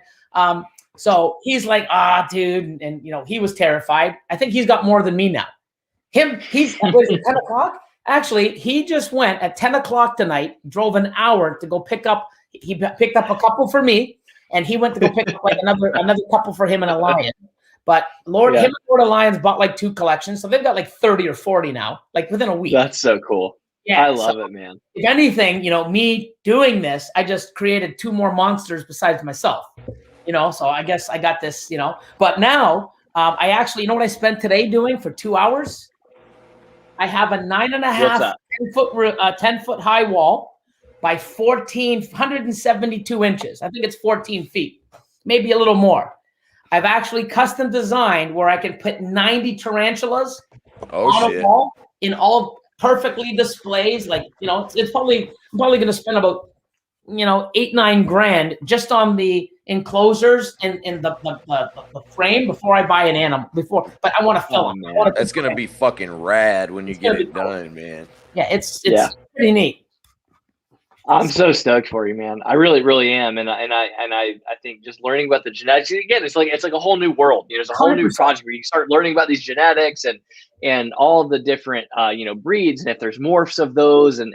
so he's like, dude, and he was terrified. I think he's got more than me now. He's was it 10 o'clock? Actually, he just went at 10 o'clock tonight, drove an hour to go pick up. He picked up a couple for me, and he went to go pick up like another couple for him and a lion. But him and Lord of Lions bought like 2 collections, so they've got like 30 or 40 now, like within a week. That's so cool. Yeah, I love it, man. If anything, me doing this, I just created 2 more monsters besides myself. So I guess I got this. But now I actually, what I spent today doing for 2 hours? I have a 9.5 10-foot high wall by 172 inches. I think it's 14 feet, maybe a little more. I've actually custom designed where I can put 90 tarantulas on a wall in all perfectly displays. Like, it's probably going to spend about, $8-9 grand just on the enclosures and the frame before I buy an animal. But I want to film it. That's going to be fucking rad when you get it done, man. Yeah, it's pretty neat. I'm so stoked for you, man. I really, really am, and I think just learning about the genetics again, it's like a whole new world. It's a whole 100%. New project where you start learning about these genetics and all the different breeds, and if there's morphs of those, and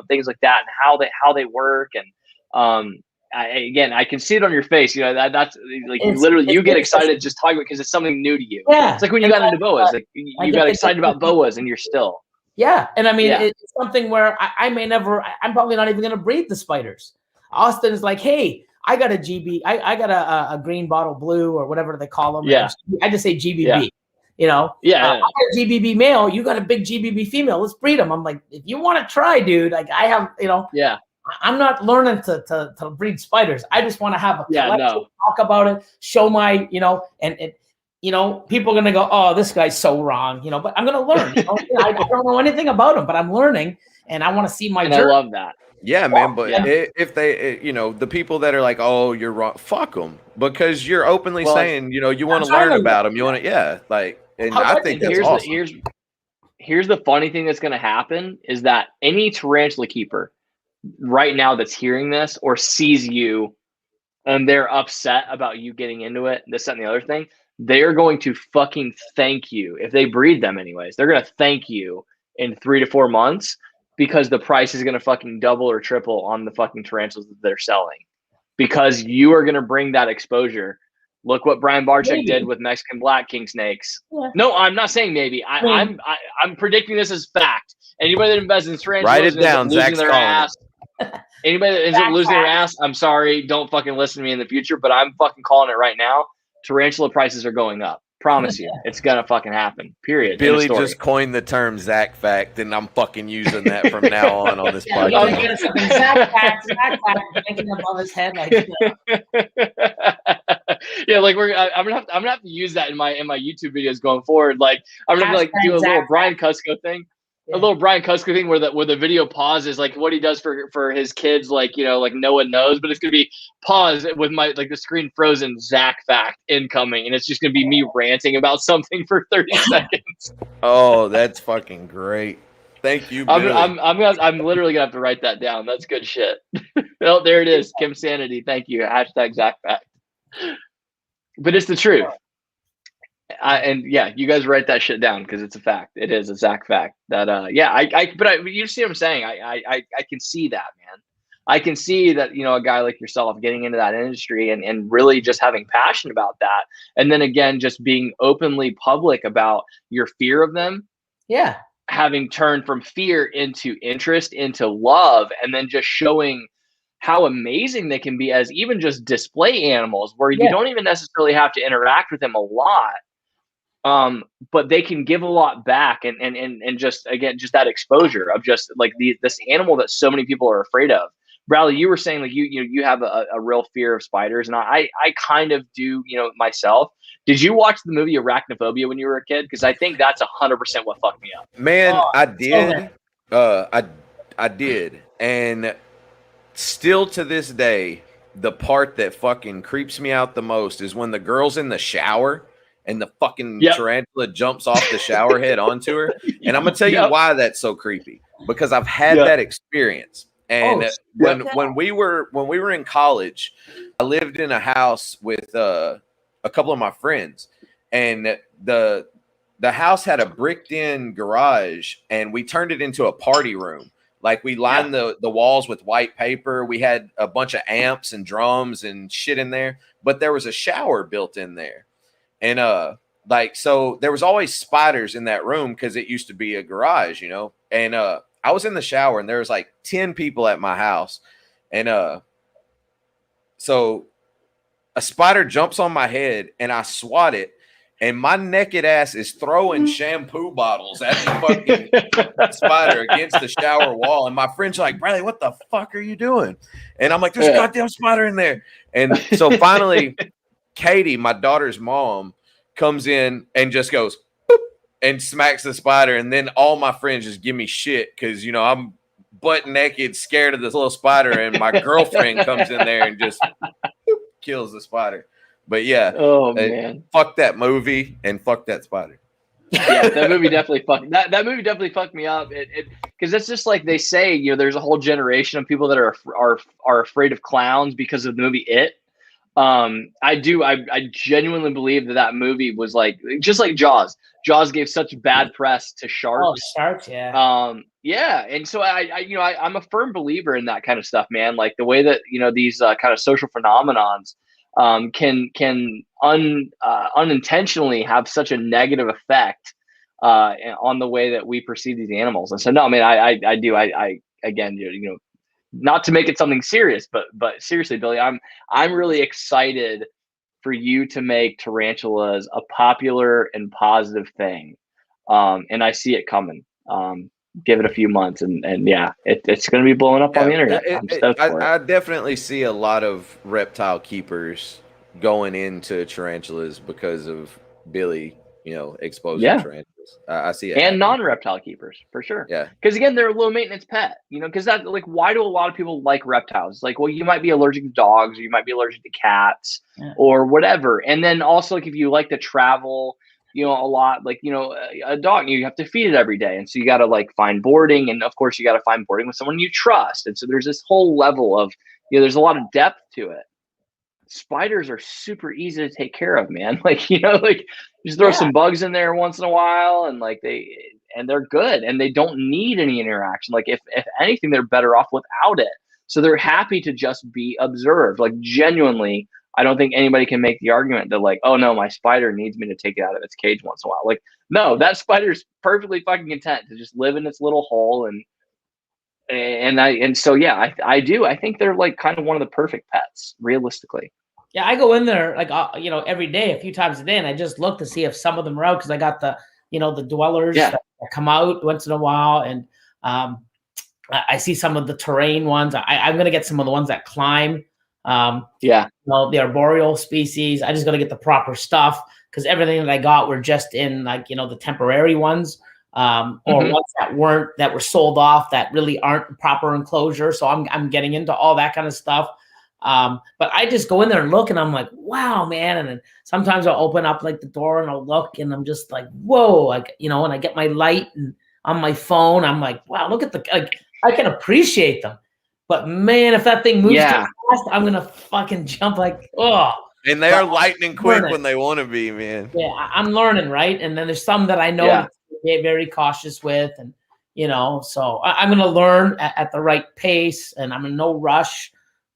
things like that, and how they work, and I can see it on your face. That's like you get excited just talking about it because it's something new to you. Yeah, it's like when you got into boas, like you got excited about boas, and you're still. Yeah, and I mean, it's something where I'm probably not even going to breed the spiders. Austin is like, "Hey, I got a GB, I got a green bottle blue or whatever they call them. Yeah, I just say GBB. Yeah. I got a GBB male. You got a big GBB female. Let's breed them." I'm like, "If you want to try, dude, like I have, I'm not learning to breed spiders. I just want to have a collection, talk about it, show my, people are going to go, "Oh, this guy's so wrong," but I'm going to learn. I don't know anything about him, but I'm learning, and I want to see my journey. I love that. Yeah, man. But if they, the people that are like, "Oh, you're wrong," fuck them, because you're openly saying, you want to learn about them. You want to, and I think that's awesome. Here's the funny thing that's going to happen is that any tarantula keeper right now that's hearing this or sees you and they're upset about you getting into it, this, that, and the other thing, they're going to fucking thank you if they breed them anyways. They're going to thank you in 3 to 4 months because the price is going to fucking double or triple on the fucking tarantulas that they're selling because you are going to bring that exposure. Look what Brian Barczyk did with Mexican black king snakes. Yeah. No, I'm not saying maybe. I'm predicting this as fact. Anybody that invests in tarantulas, write it down. Zach's their ass. Anybody that ends up losing their ass, I'm sorry. Don't fucking listen to me in the future. But I'm fucking calling it right now. Tarantula prices are going up. Promise you, it's gonna fucking happen. Period. Billy just coined the term Zach fact, and I'm fucking using that from now on this podcast. Zach fact, thinking above his head, like. Yeah, like I'm gonna have to use that in my YouTube videos going forward. Like I'm gonna do a little Brian Cusco thing. a little Brian Cusker thing where the video pauses, like what he does for his kids, like, you know, like no one knows, but it's gonna be pause with my, like, the screen frozen, Zach fact incoming, and it's just gonna be me ranting about something for 30 seconds. Oh, that's fucking great. Thank you, Billy. I'm literally gonna have to write that down. That's good shit. Oh, there it is. Kim Sanity. Thank you. Hashtag Zach fact. But it's the truth. And yeah, you guys write that shit down because it's a fact. It is a Zach fact that yeah, you see what I'm saying? I can see that, man. I can see that, you know, a guy like yourself getting into that industry and really just having passion about that. And then again, just being openly public about your fear of them. Yeah. Having turned from fear into interest, into love, and then just showing how amazing they can be as even just display animals where you don't even necessarily have to interact with them a lot. But they can give a lot back and just, again, just that exposure of just like this animal that so many people are afraid of. Bradley, you were saying like you have a real fear of spiders, and I kind of do, you know, myself. Did you watch the movie Arachnophobia when you were a kid? Because I think that's 100% what fucked me up. Man, I did. I did, and still to this day, the part that fucking creeps me out the most is when the girl's in the shower and the fucking tarantula jumps off the shower head onto her. And I'm gonna tell you why that's so creepy, because I've had that experience. And when we were in college, I lived in a house with a couple of my friends, and the house had a bricked in garage, and we turned it into a party room. Like we lined the walls with white paper. We had a bunch of amps and drums and shit in there, but there was a shower built in there. And like, so there was always spiders in that room because it used to be a garage, you know. And I was in the shower, and there was like 10 people at my house. And so a spider jumps on my head, and I swat it, and my naked ass is throwing shampoo bottles at the fucking spider against the shower wall. And my friends are like, Bradley, what the fuck are you doing? And I'm like, there's a goddamn spider in there. And so finally, Katie, my daughter's mom, comes in and just goes boop, and smacks the spider. And then all my friends just give me shit because, you know, I'm butt naked, scared of this little spider. And my girlfriend comes in there and just boop, kills the spider. But yeah, man, fuck that movie and fuck that spider. Yeah, that movie definitely fucked me up. Because it's just like they say, you know, there's a whole generation of people that are afraid of clowns because of the movie It. I genuinely believe that movie was like, just like Jaws. Jaws gave such bad press to sharks. Oh, sharks, yeah. Yeah, and so I'm a firm believer in that kind of stuff, man. Like the way that, you know, these kind of social phenomenons can unintentionally have such a negative effect on the way that we perceive these animals. And so, no, I mean, I do. Again, you know, not to make it something serious, but seriously, Billy, I'm really excited for you to make tarantulas a popular and positive thing. And I see it coming. Give it a few months, and yeah, it's going to be blowing up on the internet. I'm stoked for it. I definitely see a lot of reptile keepers going into tarantulas because of Billy, you know, exposing tarantulas. I see it. And non-reptile keepers, for sure. Yeah. Because again, they're a low maintenance pet, you know, because that, like, why do a lot of people like reptiles? Like, well, you might be allergic to dogs, or you might be allergic to cats, or whatever. And then also, like, if you like to travel, you know, a lot, like, you know, a dog, you have to feed it every day. And so you got to like find boarding. And of course you got to find boarding with someone you trust. And so there's this whole level of, you know, there's a lot of depth to it. Spiders are super easy to take care of, man. Like, you know, like just throw some bugs in there once in a while, and like they're good, and they don't need any interaction. Like if anything, they're better off without it. So they're happy to just be observed. Like genuinely, I don't think anybody can make the argument that like, oh no, my spider needs me to take it out of its cage once in a while. Like, no, that spider's perfectly fucking content to just live in its little hole. And so, yeah, I do. I think they're like kind of one of the perfect pets, realistically. Yeah, I go in there like, you know, every day, a few times a day, and I just look to see if some of them are out, because I got the, you know, the dwellers that come out once in a while, and I see some of the terrain ones. I'm going to get some of the ones that climb. You know, the arboreal species. I just got to get the proper stuff, because everything that I got were just in like, you know, the temporary ones. or ones that were sold off that really aren't proper enclosure. So I'm getting into all that kind of stuff. But I just go in there and look, and I'm like, wow, man. And then sometimes I'll open up like the door and I'll look, and I'm just like, whoa, like, and I get my light and on my phone, I'm like, wow, look at I can appreciate them. But man, if that thing moves too fast, I'm gonna fucking jump like, oh. And they are lightning quick when they want to be, man. Yeah, I'm learning, right? And then there's some that I know to get very cautious with, and so I'm gonna learn at the right pace, and I'm in no rush.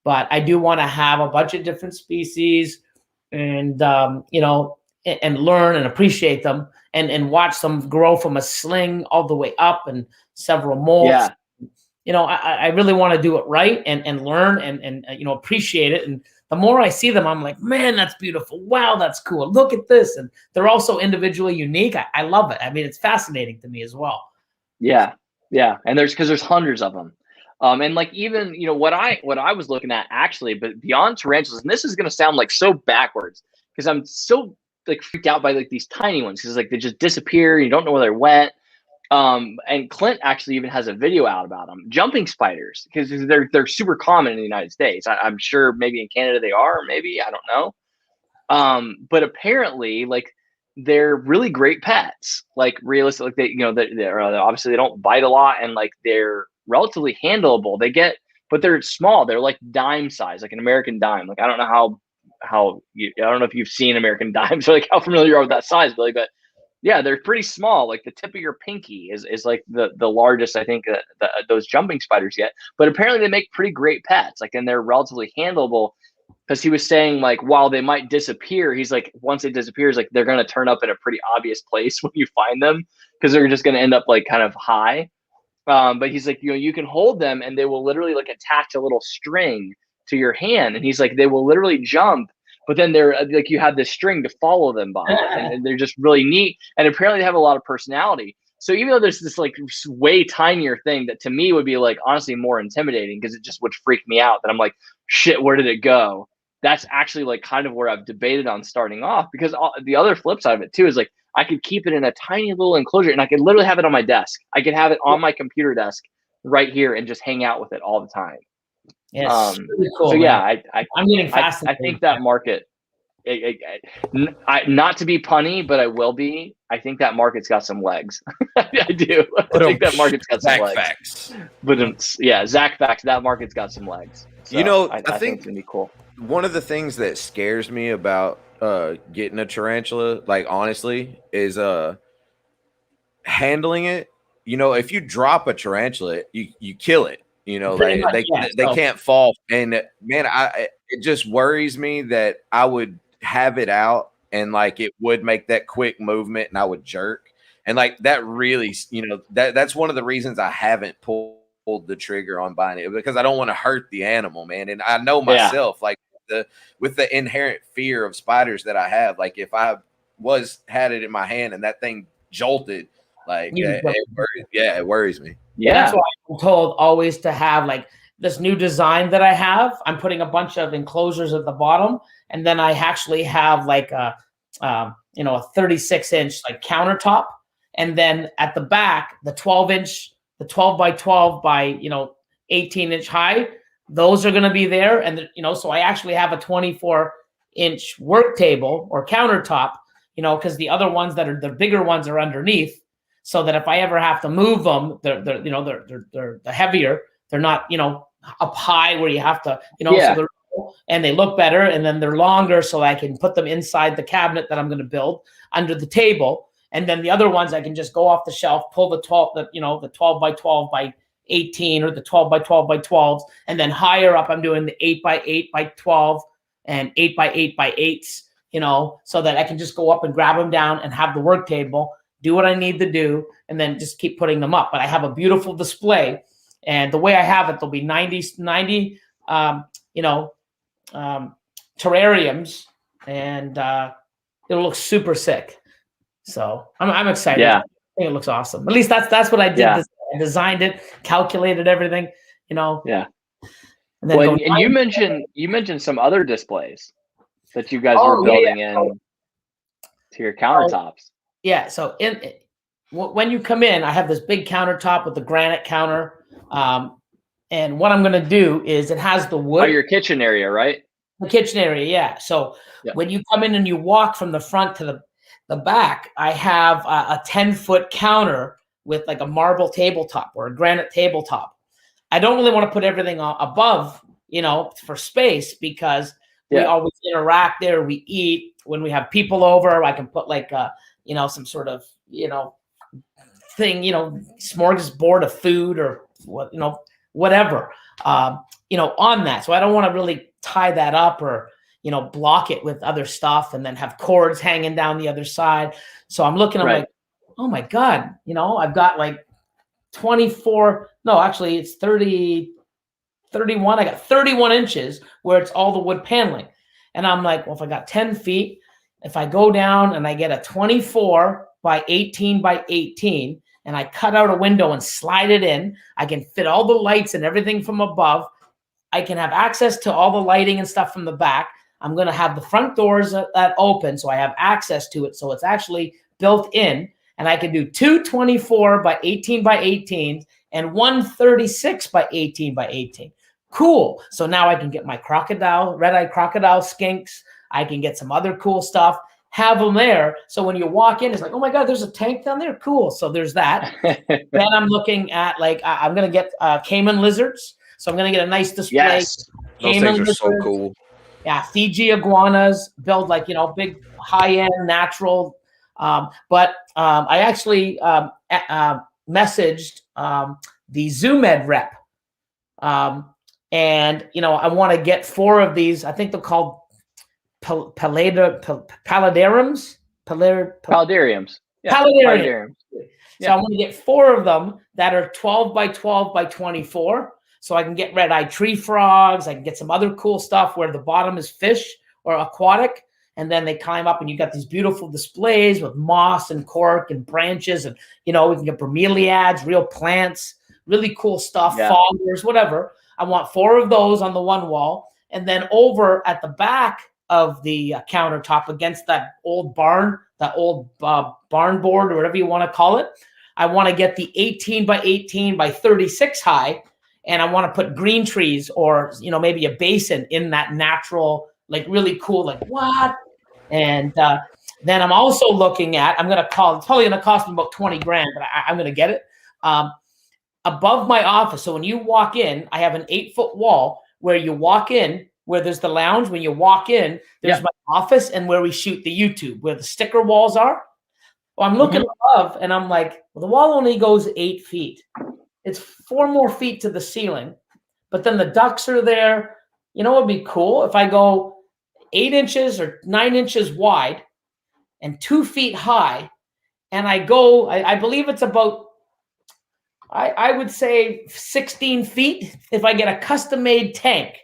But I do want to have a bunch of different species, and and learn and appreciate them, and watch them grow from a sling all the way up and several molds. Yeah. I really want to do it right and learn and appreciate it. And the more I see them, I'm like, man, that's beautiful. Wow, that's cool. Look at this. And they're also individually unique. I love it. I mean, it's fascinating to me as well. Yeah. Yeah. And there's hundreds of them. And like, even, what I was looking at actually, but beyond tarantulas, and this is going to sound like so backwards because I'm so like freaked out by like these tiny ones, because like they just disappear. You don't know where they went. And Clint actually even has a video out about them, jumping spiders, because they're super common in the United States. I'm sure maybe in Canada they are, or maybe, I don't know. But apparently, like, they're really great pets. Like, realistically, like they're obviously they don't bite a lot, and like they're relatively handleable. But they're small. They're like dime size, like an American dime. Like, I don't know I don't know if you've seen American dimes, or like how familiar you are with that size, Billy, but yeah, they're pretty small. Like the tip of your pinky is like the largest, I think, those jumping spiders get. But apparently they make pretty great pets. Like, and they're relatively handleable, because he was saying, like, while they might disappear, he's like, once it disappears, like, they're going to turn up in a pretty obvious place when you find them, because they're just going to end up like kind of high. But he's like, you can hold them and they will literally like attach a little string to your hand. And he's like, they will literally jump, but then they're like, you have this string to follow them by, and they're just really neat. And apparently they have a lot of personality. So even though there's this like way tinier thing that to me would be like honestly more intimidating, because it just would freak me out, that I'm like, shit, where did it go? That's actually like kind of where I've debated on starting off, because the other flip side of it too is like, I could keep it in a tiny little enclosure, and I could literally have it on my desk. I could have it on my computer desk right here and just hang out with it all the time. Yeah, really cool, so yeah, I'm getting fascinated. I think that market, not to be punny, but I will be. I think that market's got some legs. I do. I think that market's got some legs. Facts. But yeah, Zach facts. That market's got some legs. So I think it's gonna be cool. One of the things that scares me about getting a tarantula, like honestly, is handling it. If you drop a tarantula, you kill it. They can't fall. And man, it just worries me that I would have it out and like it would make that quick movement and I would jerk. And like that really, that's one of the reasons I haven't pulled the trigger on buying it, because I don't want to hurt the animal, man. And I know myself, like with the inherent fear of spiders that I have, like if I had it in my hand and that thing jolted, like it worries me. Yeah, that's why I'm told always to have like this new design that I have. I'm putting a bunch of enclosures at the bottom, and then I actually have like a 36-inch like countertop, and then at the back the 12-inch, the 12 by 12 by 18-inch high. Those are going to be there, and so I actually have a 24-inch work table or countertop, because the other ones that are the bigger ones are underneath. So that if I ever have to move them, they're heavier. They're not, up high where you have to, so and they look better, and then they're longer, so I can put them inside the cabinet that I'm going to build under the table. And then the other ones I can just go off the shelf, pull the 12 by 12 by 18 or the 12 by 12 by 12s, and then higher up I'm doing the 8 by 8 by 12 and 8 by 8 by 8s, so that I can just go up and grab them down and have the work table, do what I need to do, and then just keep putting them up. But I have a beautiful display, and the way I have it, there'll be 90 terrariums, and it'll look super sick. So I'm excited. Yeah. I think it looks awesome. At least that's what I did. Yeah. I designed it, calculated everything, Yeah. And then and you mentioned some other displays that you guys were building in to your countertops. Yeah. So when you come in, I have this big countertop with the granite counter. And what I'm going to do is it has the wood. Oh, your kitchen area, right? The kitchen area, yeah. So when you come in and you walk from the front to the back, I have a 10-foot counter with like a marble tabletop or a granite tabletop. I don't really want to put everything above, for space, because we always interact there. We eat. When we have people over, I can put like, some sort of, thing, smorgasbord of food or what, whatever, on that. So I don't want to really tie that up or, block it with other stuff and then have cords hanging down the other side. So I'm looking, I'm like, oh my God, I've got like 24, no, actually it's 30, 31. I got 31 inches where it's all the wood paneling. And I'm like, well, if I got 10 feet, if I go down and I get a 24 by 18 by 18, and I cut out a window and slide it in, I can fit all the lights and everything from above. I can have access to all the lighting and stuff from the back. I'm going to have the front doors that open, so I have access to it. So it's actually built in, and I can do two 24 by 18 by 18 and one 36 by 18 by 18. Cool. So now I can get my red-eyed crocodile skinks. I can get some other cool stuff, have them there. So when you walk in, it's like, oh my God, there's a tank down there. Cool. So there's that. Then I'm looking at I'm going to get Cayman lizards. So I'm going to get a nice display. Yes. Those things are so cool. Yeah. Fiji iguanas, build big high-end natural. But I actually messaged the ZooMed rep. And, I want to get 4 of these. I think they're called palladariums. Palladariums. Yeah, palladariums. So I want to get 4 of them that are 12 by 12 by 24. So I can get red-eyed tree frogs. I can get some other cool stuff where the bottom is fish or aquatic. And then they climb up and you got these beautiful displays with moss and cork and branches. And, we can get bromeliads, real plants, really cool stuff, foggers, whatever. I want 4 of those on the one wall. And then over at the back of the countertop against that old barn, barn board or whatever you want to call it, I want to get the 18 by 18 by 36 high. And I want to put green trees or, maybe a basin in that natural, really cool, what? And then I'm also looking at, it's probably going to cost me about 20 grand, but I'm going to get it. Above my office. So when you walk in, I have an 8-foot wall where you walk in, where there's the lounge. When you walk in, there's my office and where we shoot the YouTube, where the sticker walls are. Well, I'm looking above and I'm like, well, the wall only goes 8 feet. It's 4 more feet to the ceiling, but then the ducks are there. It would be cool if I go 8 inches or 9 inches wide and 2 feet high. And I go, I believe it's about, I would say 16 feet if I get a custom made tank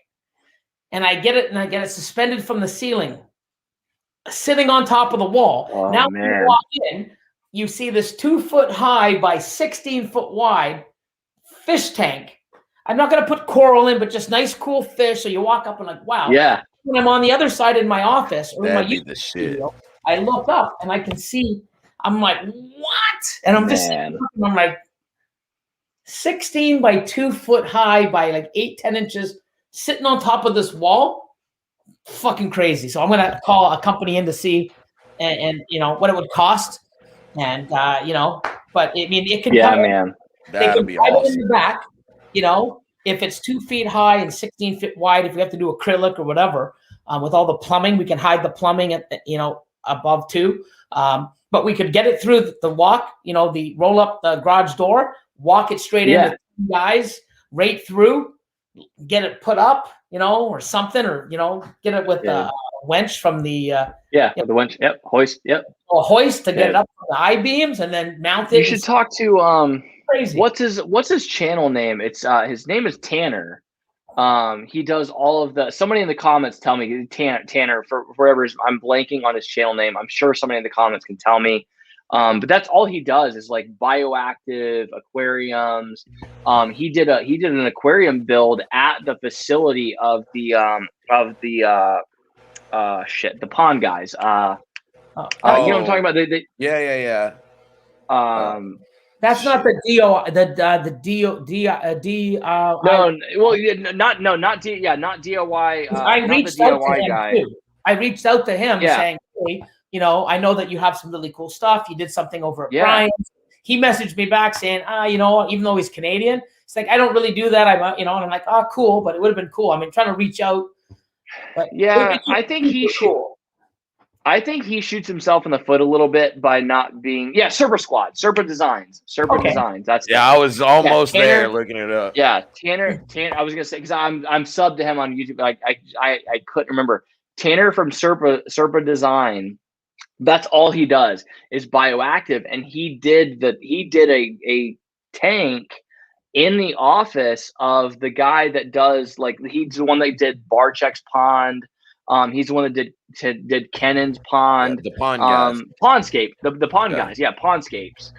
and I get it suspended from the ceiling, sitting on top of the wall. Oh, now man. when you walk in, you see this 2 foot high by 16 foot wide fish tank. I'm not going to put coral in, but just nice, cool fish. So you walk up and like, wow. Yeah. When I'm on the other side in my office or That'd my be YouTube the shit. studio, I look up and I can see, I'm like, what? And I'm just, I'm like 16 by 2 foot high by 8-10 inches sitting on top of this wall. Fucking crazy. So I'm going to call a company in to see and what it would cost. And, but it can come man. That'd be awesome. in the back, if it's 2 feet high and 16 feet wide, if we have to do acrylic or whatever, with all the plumbing, we can hide the plumbing at, above too. But we could get it through the walk, the roll up the garage door, walk it straight in with 2 guys right through, get it put up, or something, or, get it with a winch from the, the winch. Yep. Hoist. Yep. A hoist to get it up on the I-beams and then mount it. You should talk to, crazy. What's his channel name? It's his name is Tanner. He does all of the. Somebody in the comments tell me Tanner for wherever I'm blanking on his channel name. I'm sure somebody in the comments can tell me. But that's all he does is bioactive aquariums. He did an aquarium build at the facility of the pond guys. You know what I'm talking about? Yeah. That's not the DO, the DO, no, well, not DIY. I Not the reached out to DIY him guy. too. I reached out to him Yeah. saying, hey, you know, I know that you have some really cool stuff. You did something over at Yeah. Brian's. He messaged me back saying, you know, even though he's Canadian, it's like, I don't really do that. I'm, you know, and I'm like, oh, cool, but it would have been cool. I mean, trying to reach out. But yeah, I think he should. Cool. I think he shoots himself in the foot a little bit by not being. Yeah, Serpa Designs. That's I was almost there looking it up. Yeah, Tanner. I was gonna say because I'm subbed to him on YouTube. I couldn't remember Tanner from Serpa Design. That's all he does is bioactive, and he did a tank in the office of the guy that does he's the one that did Barczyk's pond. He's the one that did Kennan's pond. The pond guys. Pondscape. The pond guys. Yeah, Pondscapes.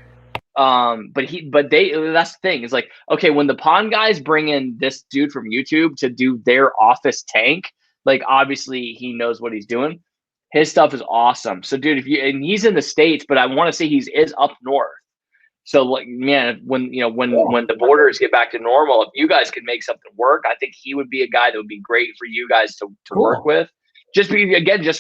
But that's the thing. It's like, okay, when the pond guys bring in this dude from YouTube to do their office tank, like obviously he knows what he's doing. His stuff is awesome. So dude, and he's in the States, but I want to say he is up north. So like, man, when the borders get back to normal, if you guys could make something work, I think he would be a guy that would be great for you guys to work with. Just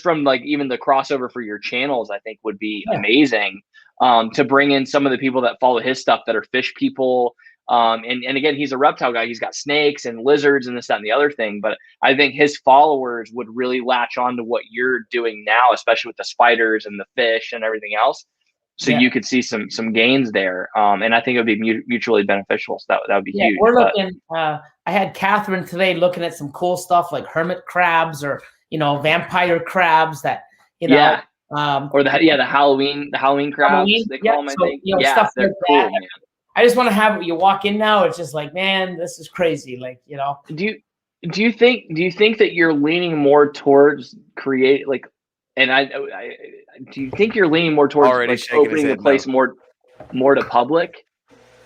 from like even the crossover for your channels, I think would be amazing. To bring in some of the people that follow his stuff that are fish people. And again, he's a reptile guy. He's got snakes and lizards and this, that, and the other thing. But I think his followers would really latch on to what you're doing now, especially with the spiders and the fish and everything else. So you could see some gains there. And I think it would be mutually beneficial. So that would be huge. We're looking, I had Catherine today looking at some cool stuff like hermit crabs or, you know, vampire crabs that, you know, or the Halloween crabs, they call them, I think. You know, stuff they're like cool, that. Man. I just want to have you walk in now. It's just like, man, this is crazy. Like, you know, do you think that you're leaning more towards create like, and I do you think you're leaning more towards like opening the place more to public,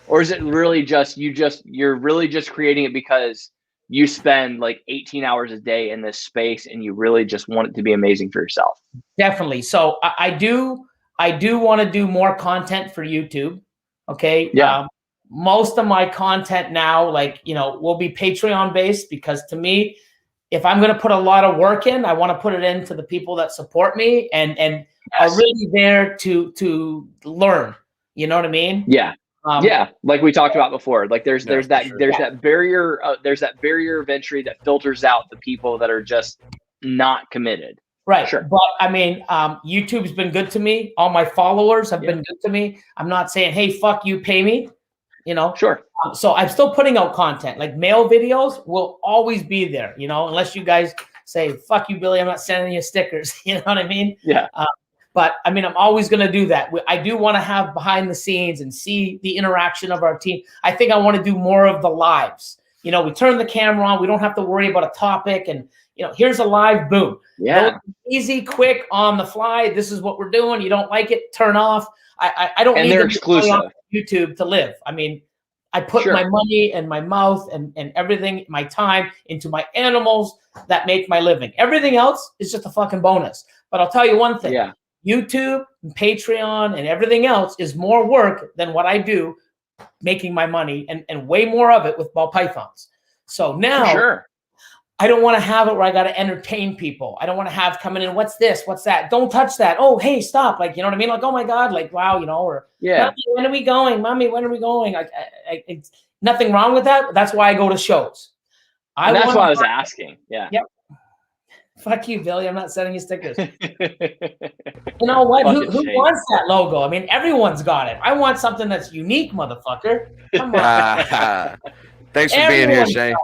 or is it really just you're really just creating it because you spend like 18 hours a day in this space and you really just want it to be amazing for yourself? Definitely. So I do want to do more content for YouTube. Okay. Yeah. Most of my content now, like, you know, will be Patreon based, because to me, if I'm going to put a lot of work in, I want to put it into the people that support me and are really there to learn. You know what I mean? Yeah. Like we talked about before, like there's that barrier of entry that filters out the people that are just not committed. Right. Sure. But I mean, YouTube's been good to me. All my followers have been good to me. I'm not saying, hey, fuck you, pay me, you know? Sure. So I'm still putting out content. Like mail videos will always be there, you know, unless you guys say, fuck you, Billy, I'm not sending you stickers. You know what I mean? Yeah. But I mean, I'm always going to do that. I do want to have behind the scenes and see the interaction of our team. I think I want to do more of the lives. You know, we turn the camera on. We don't have to worry about a topic. And, you know, here's a live, boom. Yeah. Easy, quick, on the fly. This is what we're doing. You don't like it, turn off. I don't need they're exclusive on YouTube to live. I mean, I put my money and my mouth and everything, my time into my animals that make my living. Everything else is just a fucking bonus. But I'll tell you one thing. Yeah. YouTube and Patreon and everything else is more work than what I do making my money, and way more of it with ball pythons. So now I don't want to have it where I got to entertain people. I don't want to have coming in, what's this? What's that? Don't touch that. Oh, hey, stop. Like, you know what I mean? Like, oh my God, like, wow, you know, or Mommy, when are we going? Mommy, when are we going? It's nothing wrong with that. That's why I go to shows. That's why I was asking. Yeah. Yep. Fuck you, Billy. I'm not sending you stickers. You know what? Who wants that logo? I mean, everyone's got it. I want something that's unique, motherfucker. Come on. Thanks for being here, Shane.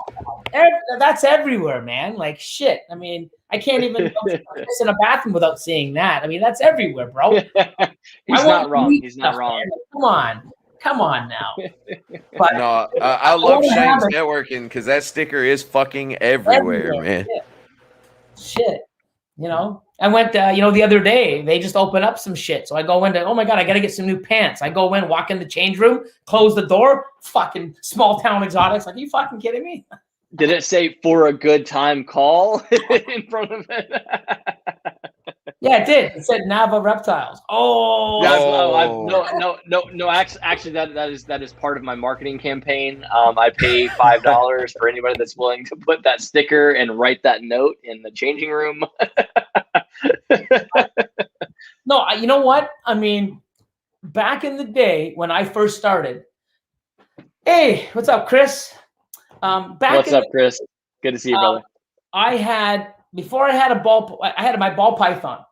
That's everywhere, man. Like, shit. I mean, I can't even go piss in a bathroom without seeing that. I mean, that's everywhere, bro. He's not wrong. He's not wrong. Come on now. But no, I love Shane's networking because that sticker is fucking everywhere, man. Shit. You know, I went, you know, the other day, they just opened up some shit. So I go into, oh my God, I got to get some new pants. I go in, walk in the change room, close the door, fucking small town exotics. Like, are you fucking kidding me? Did it say for a good time call in front of it? Yeah, it did. It said Nava Reptiles. Oh, That's no. Actually, that is part of my marketing campaign. I pay $5 for anybody that's willing to put that sticker and write that note in the changing room. no, you know what? I mean, back in the day when I first started, hey, what's up, Chris? What's up, Chris? Good to see you, brother. I had my ball python.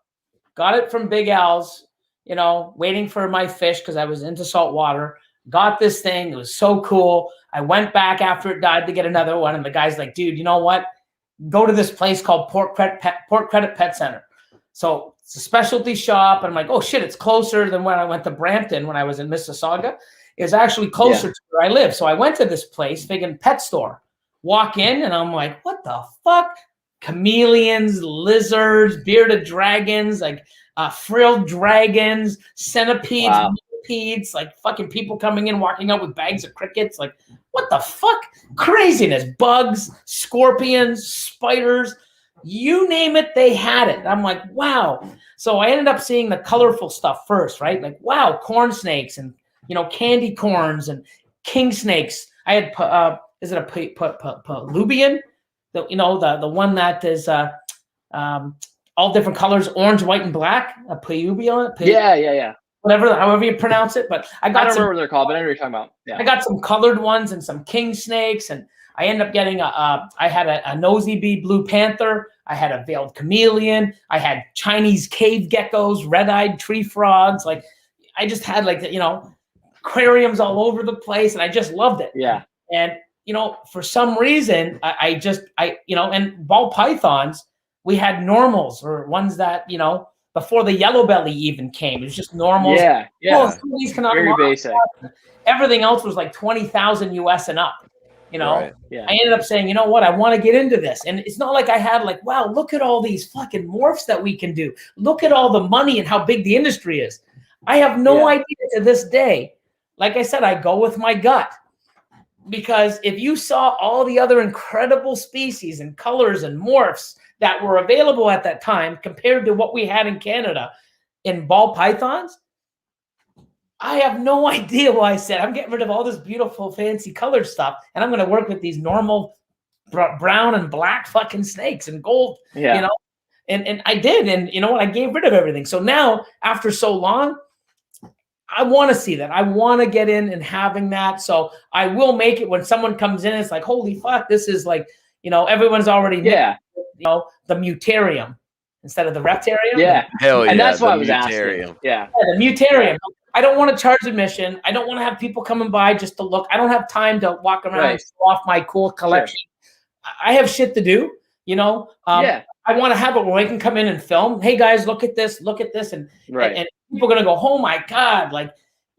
Got it from Big Al's, you know, waiting for my fish because I was into salt water. Got this thing. It was so cool. I went back after it died to get another one. And the guy's like, dude, you know what? Go to this place called Port Credit Pet Center. So it's a specialty shop. And I'm like, oh, shit, it's closer than when I went to Brampton when I was in Mississauga. It was actually closer to where I live. So I went to this place, thinking pet store. Walk in, and I'm like, what the fuck? Chameleons, lizards, bearded dragons, like frilled dragons, centipedes, millipedes, like fucking people coming in, walking out with bags of crickets. Like, what the fuck? Craziness. Bugs, scorpions, spiders, you name it, they had it. I'm like, wow. So I ended up seeing the colorful stuff first, right? Like, wow, corn snakes and, you know, candy corns and king snakes. I had, is it a palubian? The one that is all different colors, orange, white, and black. A palubian. Yeah. Whatever, however you pronounce it. But I don't remember what they're called, but I know what you're talking about. Yeah. I got some colored ones and some king snakes, and I ended up getting I had a nosy bee blue panther. I had a veiled chameleon. I had Chinese cave geckos, red-eyed tree frogs. Like, I just had aquariums all over the place, and I just loved it. Yeah. And for some reason, and ball pythons, we had normals or ones that, before the yellow belly even came. It was just normals. Yeah. Oh, these very basic. Everything else was like 20,000 US and up. Right. Yeah. I ended up saying, you know what, I want to get into this. And it's not like I had like, wow, look at all these fucking morphs that we can do. Look at all the money and how big the industry is. I have no idea to this day. Like I said, I go with my gut. Because if you saw all the other incredible species and colors and morphs that were available at that time compared to what we had in Canada in ball pythons, I have no idea why I said I'm getting rid of all this beautiful, fancy colored stuff, and I'm going to work with these normal brown and black fucking snakes and gold, And I did, and you know what? I gave rid of everything. So now, after so long, I want to see that. I want to get in and having that. So I will make it when someone comes in. It's like, holy fuck, this is like, everyone's already the mutarium instead of the reptarium. Yeah, hell yeah. And that's why I was mutarium. asking. Yeah, the mutarium. I don't want to charge admission. I don't want to have people coming by just to look. I don't have time to walk around and show off my cool collection. Sure. I have shit to do. I want to have it where I can come in and film. Hey guys, look at this, and people are gonna go, oh my God, like,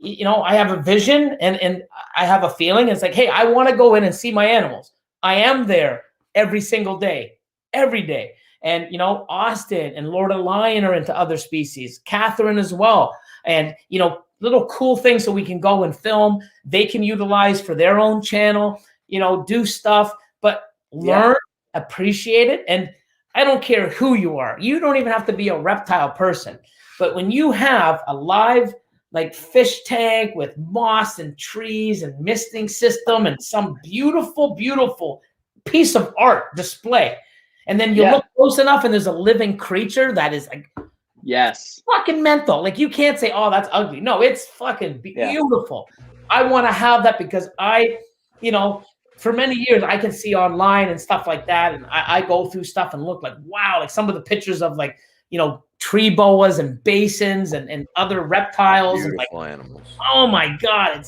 I have a vision and I have a feeling. It's like, hey, I want to go in and see my animals. I am there every single day, every day. And Austin and Lord of Lion are into other species, Catherine as well. And little cool things so we can go and film. They can utilize for their own channel, do stuff, but learn, appreciate it. And I don't care who you are. You don't even have to be a reptile person. But when you have a live like fish tank with moss and trees and misting system and some beautiful, beautiful piece of art display, and then you look close enough and there's a living creature that is like fucking mental. Like, you can't say, oh, that's ugly. No, it's fucking beautiful. I want to have that because for many years, I can see online and stuff like that. And I go through stuff and look like, wow, like some of the pictures of like, tree boas and basins and other reptiles. Beautiful and animals. Oh my God,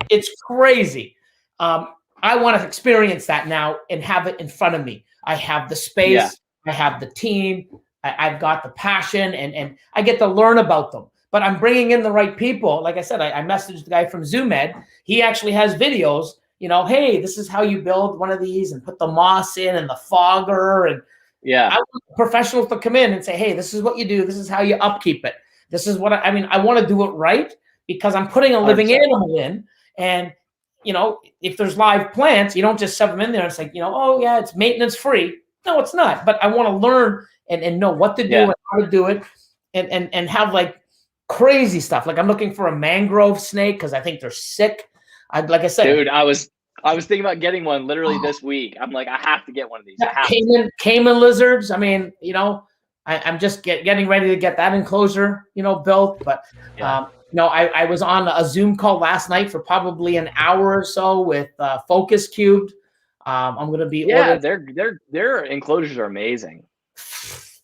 it's crazy. I want to experience that now and have it in front of me. I have the space. I have the team. I've got the passion and I get to learn about them. But I'm bringing in the right people. Like I said, I messaged the guy from ZoomEd. He actually has videos. Hey, this is how you build one of these and put the moss in and the fogger. And I want professionals to come in and say, hey, this is what you do. This is how you upkeep it. This is what I want to do it right because I'm putting a living 100%. Animal in. And, if there's live plants, you don't just shove them in there and it's like, oh yeah, it's maintenance free. No, it's not. But I want to learn and know what to do and how to do it, and have like crazy stuff. Like I'm looking for a mangrove snake because I think they're sick. Like I said, dude, I was thinking about getting one literally this week. I'm like, I have to get one of these. Cayman lizards. I mean, you know, I'm just getting ready to get that enclosure, you know, built. But you know, I was on a Zoom call last night for probably an hour or so with Focus Cubed. I'm going to be their enclosures are amazing.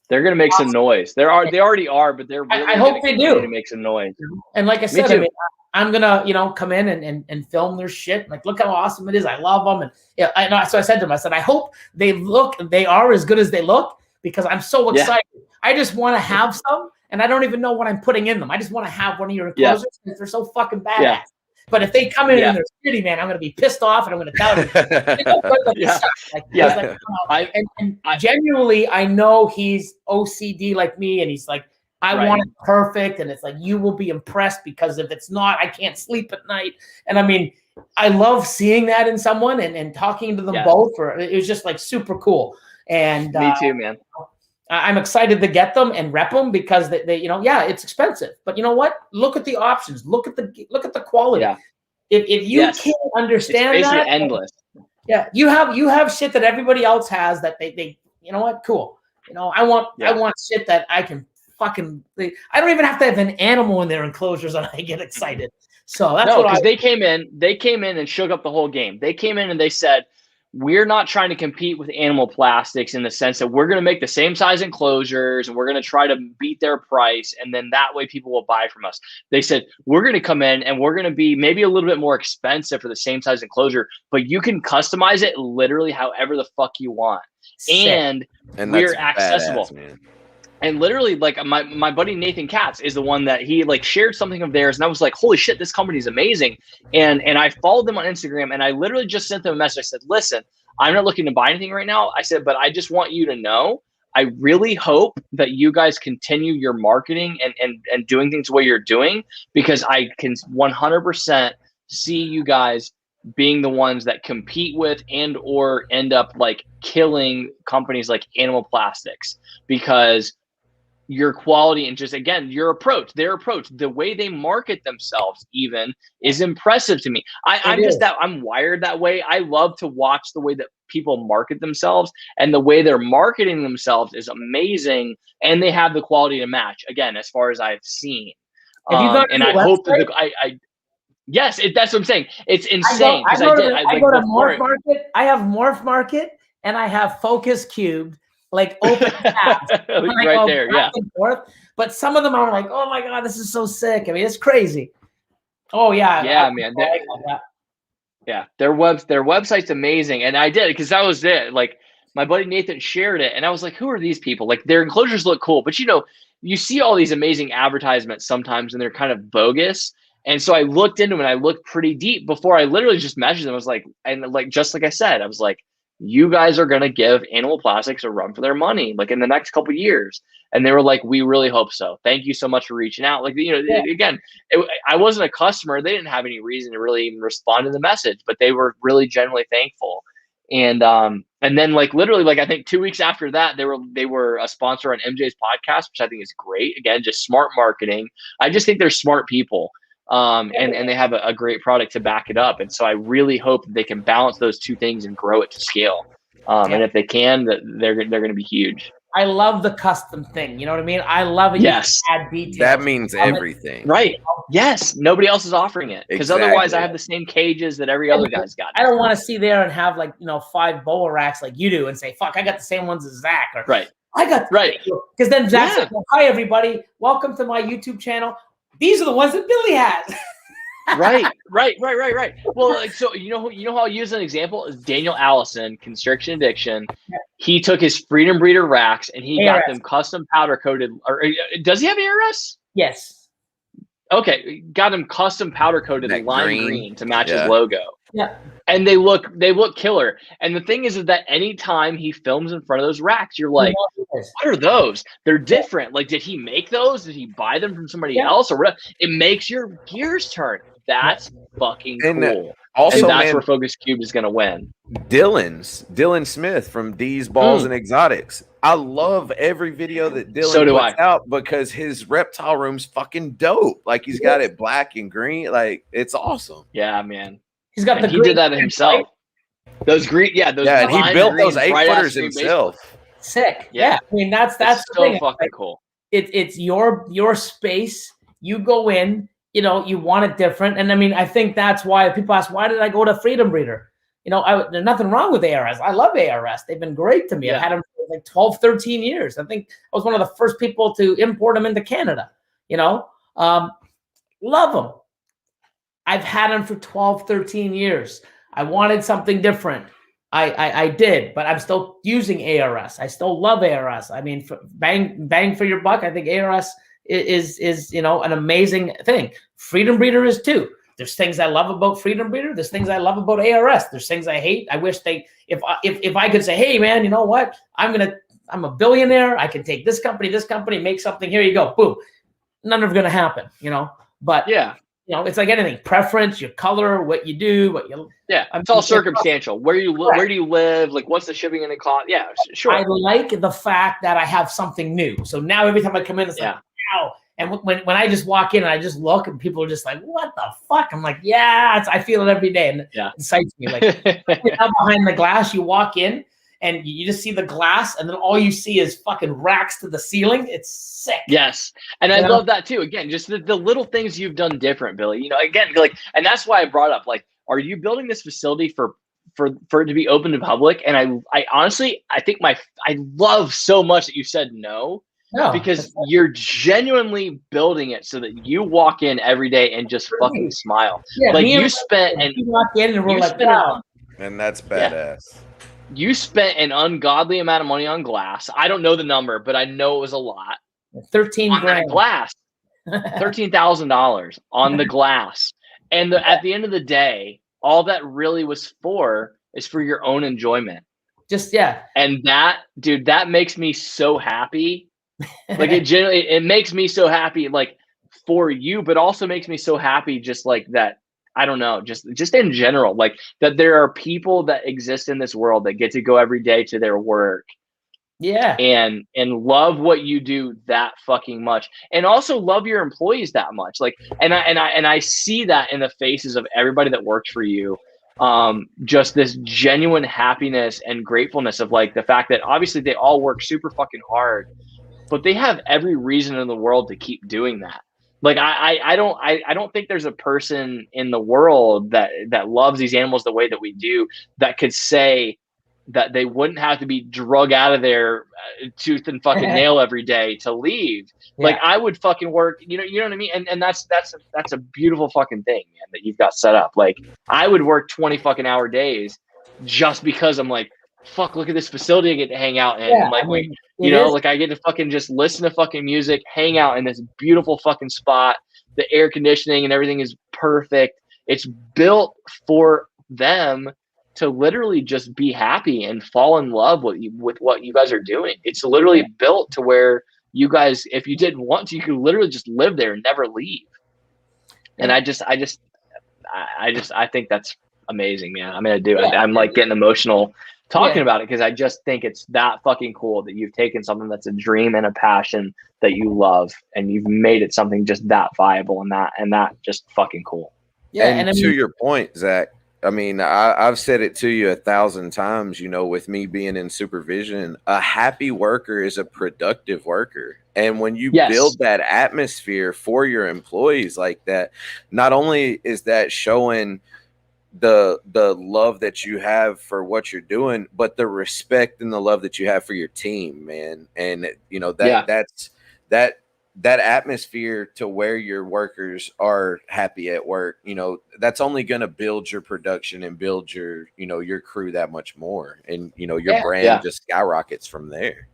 They're going to make some noise. They already are, but they're really I hope they do to make some noise. And like I said, I mean, I'm gonna, you know, come in and film their shit. Like, look how awesome it is. I love them. And yeah, so I said to them, I said, I hope they are as good as they look, because I'm so excited. I just want to have some, and I don't even know what I'm putting in them. I just want to have one of your enclosures because they're so fucking badass. Yeah. But if they come in and they're shitty, man, I'm going to be pissed off, and I'm going to tell them. And genuinely, I know he's OCD like me, and he's like, I want it perfect. And it's like, you will be impressed, because if it's not, I can't sleep at night. And I mean, I love seeing that in someone and talking to them both. It was just like super cool. And me too, man. I'm excited to get them and rep them, because they you know, it's expensive, but you know what? Look at the options. Look at the quality. Yeah. If you can't understand it's basically that, endless. Yeah, you have shit that everybody else has that they you know what? Cool. You know, I want shit that I can fucking. I don't even have to have an animal in their enclosures, and I get excited. So that's because they came in and shook up the whole game. They came in and they said, we're not trying to compete with animal plastics in the sense that we're going to make the same size enclosures and we're going to try to beat their price, and then that way people will buy from us. They said, we're going to come in and we're going to be maybe a little bit more expensive for the same size enclosure, but you can customize it literally however the fuck you want. And we're accessible. Badass, man. And literally, like my buddy Nathan Katz is the one that he like shared something of theirs, and I was like, holy shit, this company is amazing. And I followed them on Instagram, and I literally just sent them a message. I said, listen, I'm not looking to buy anything right now. I said, but I just want you to know, I really hope that you guys continue your marketing and doing things the way you're doing, because I can 100% see you guys being the ones that compete with and or end up like killing companies like Animal Plastics, because your quality and just, again, their approach, the way they market themselves even is impressive to me. I'm wired that way. I love to watch the way that people market themselves, and the way they're marketing themselves is amazing. And they have the quality to match, again, as far as I've seen. And I hope that yes, that's what I'm saying. It's insane. I go to Morph Market. I have Morph Market and I have Focus Cubed. Like open tabs right there, but some of them are like, oh my god, this is so sick. I mean, it's crazy. Oh yeah, man. Their website's amazing, and I did because that was it. Like my buddy Nathan shared it, and I was like, who are these people? Like their enclosures look cool, but you know, you see all these amazing advertisements sometimes, and they're kind of bogus. And so I looked into them, and I looked pretty deep before I literally just measured them. I was like, just like I said, I was like, you guys are going to give Animal Plastics a run for their money, like in the next couple of years. And they were like, we really hope so. Thank you so much for reaching out. Like, you know, again, I wasn't a customer. They didn't have any reason to really even respond to the message, but they were really genuinely thankful. And then like literally, like I think 2 weeks after that, they were a sponsor on MJ's podcast, which I think is great. Again, just smart marketing. I just think they're smart people. And they have a great product to back it up. And so I really hope that they can balance those two things and grow it to scale. And if they can, they're going to be huge. I love the custom thing. You know what I mean? I love it. Yes. Add details. That means everything. Right. Yes. Nobody else is offering it. Because otherwise I have the same cages that every other guy's got. I don't want to see there and have like, 5 boa racks like you do and say, fuck, I got the same ones as Zach. Or, right. I got because then Zach's like, hi everybody, welcome to my YouTube channel. These are the ones that Billy has. Right. Well, like, so you know how I'll use an example is Daniel Allison, Constriction Addiction. Yeah. He took his Freedom Breeder racks and he got them custom powder coated. Or does he have ARS? Yes. Okay, got him custom powder coated lime green to match his logo. Yeah. And they look killer. And the thing is that anytime he films in front of those racks, you're like, what are those? They're different. Like, did he make those? Did he buy them from somebody else? Or what? It makes your gears turn. That's fucking cool. Also, and that's where Focus Cube is going to win. Dylan Smith from D's Balls and Exotics. I love every video that So Dylan do puts out because his reptile room's fucking dope. Like he's got it black and green. Like it's awesome. Yeah, man. He's got And the he did that himself. Those green, those and he lime built green, those 8-footers himself. Sick. Yeah. I mean, that's it's the so thing. fucking cool. It's your space. You go in, you know, you want it different. And I mean, I think that's why people ask, why did I go to Freedom Breeder? You know, there's nothing wrong with ARS. I love ARS. They've been great to me. I've had them for like 12, 13 years. I think I was one of the first people to import them into Canada, you know, love them. I've had them for 12, 13 years. I wanted something different. I did, but I'm still using ARS. I still love ARS. I mean, bang for your buck. I think ARS is you know, an amazing thing. Freedom Breeder is too. There's things I love about Freedom Breeder. There's things I love about ARS. There's things I hate. I wish if I could say, hey man, you know what? I'm a billionaire. I can take this company, make something. Here you go. Boom. None of it gonna happen, you know. But yeah. You know, it's like anything, preference, your color, what you do, what you. Yeah, it's all circumstantial. Where do you live? Like, what's the shipping and the cost? Yeah, sure. I like the fact that I have something new. So now every time I come in, it's like, wow. And when I just walk in and I just look and people are just like, what the fuck? I'm like, yeah, I feel it every day. And it excites me. Like now behind the glass, you walk in and you just see the glass and then all you see is fucking racks to the ceiling. It's sick. Yes. And I love that too. Again, just the little things you've done different, Billy. You know, again, like, and that's why I brought up, like, are you building this facility for it to be open to public? And I honestly, I think I love so much that you said no, because you're genuinely building it so that you walk in every day and just fucking smile. Yeah, like you spent, and you walk in and we're like, wow. And that's badass. You spent an ungodly amount of money on glass. I don't know the number, but I know it was a lot. 13 grand. Glass. $13,000 on the glass. And at the end of the day, all that really was for is for your own enjoyment. Just, And that, dude, that makes me so happy. Like it makes me so happy, like for you, but also makes me so happy just like that. I don't know, just in general, like that there are people that exist in this world that get to go every day to their work. And love what you do that fucking much, and also love your employees that much. Like, and I see that in the faces of everybody that works for you. Just this genuine happiness and gratefulness of like the fact that obviously they all work super fucking hard, but they have every reason in the world to keep doing that. Like I don't think there's a person in the world that loves these animals the way that we do that could say that they wouldn't have to be drug out of their tooth and fucking nail every day to leave. Like I would fucking work, you know what I mean? And that's a beautiful fucking thing, man, that you've got set up. Like I would work 20 fucking hour days just because I'm like, fuck, look at this facility I get to hang out in. And like, like I get to fucking just listen to fucking music, hang out in this beautiful fucking spot. The air conditioning and everything is perfect. It's built for them to literally just be happy and fall in love with what you guys are doing. It's literally built to where you guys, if you didn't want to, you could literally just live there and never leave. And I think that's amazing, man. I mean, I'm like getting emotional talking about it because I just think it's that fucking cool that you've taken something that's a dream and a passion that you love and you've made it something just that viable and that just fucking cool. And to your point, Zach, I mean, I've said it to you 1,000 times, you know, with me being in supervision, a happy worker is a productive worker. And when you build that atmosphere for your employees like that, not only is that showing the love that you have for what you're doing, but the respect and the love that you have for your team, man. And you know that's that atmosphere to where your workers are happy at work, you know, that's only going to build your production and build your, you know, your crew that much more. And, you know, your brand just skyrockets from there.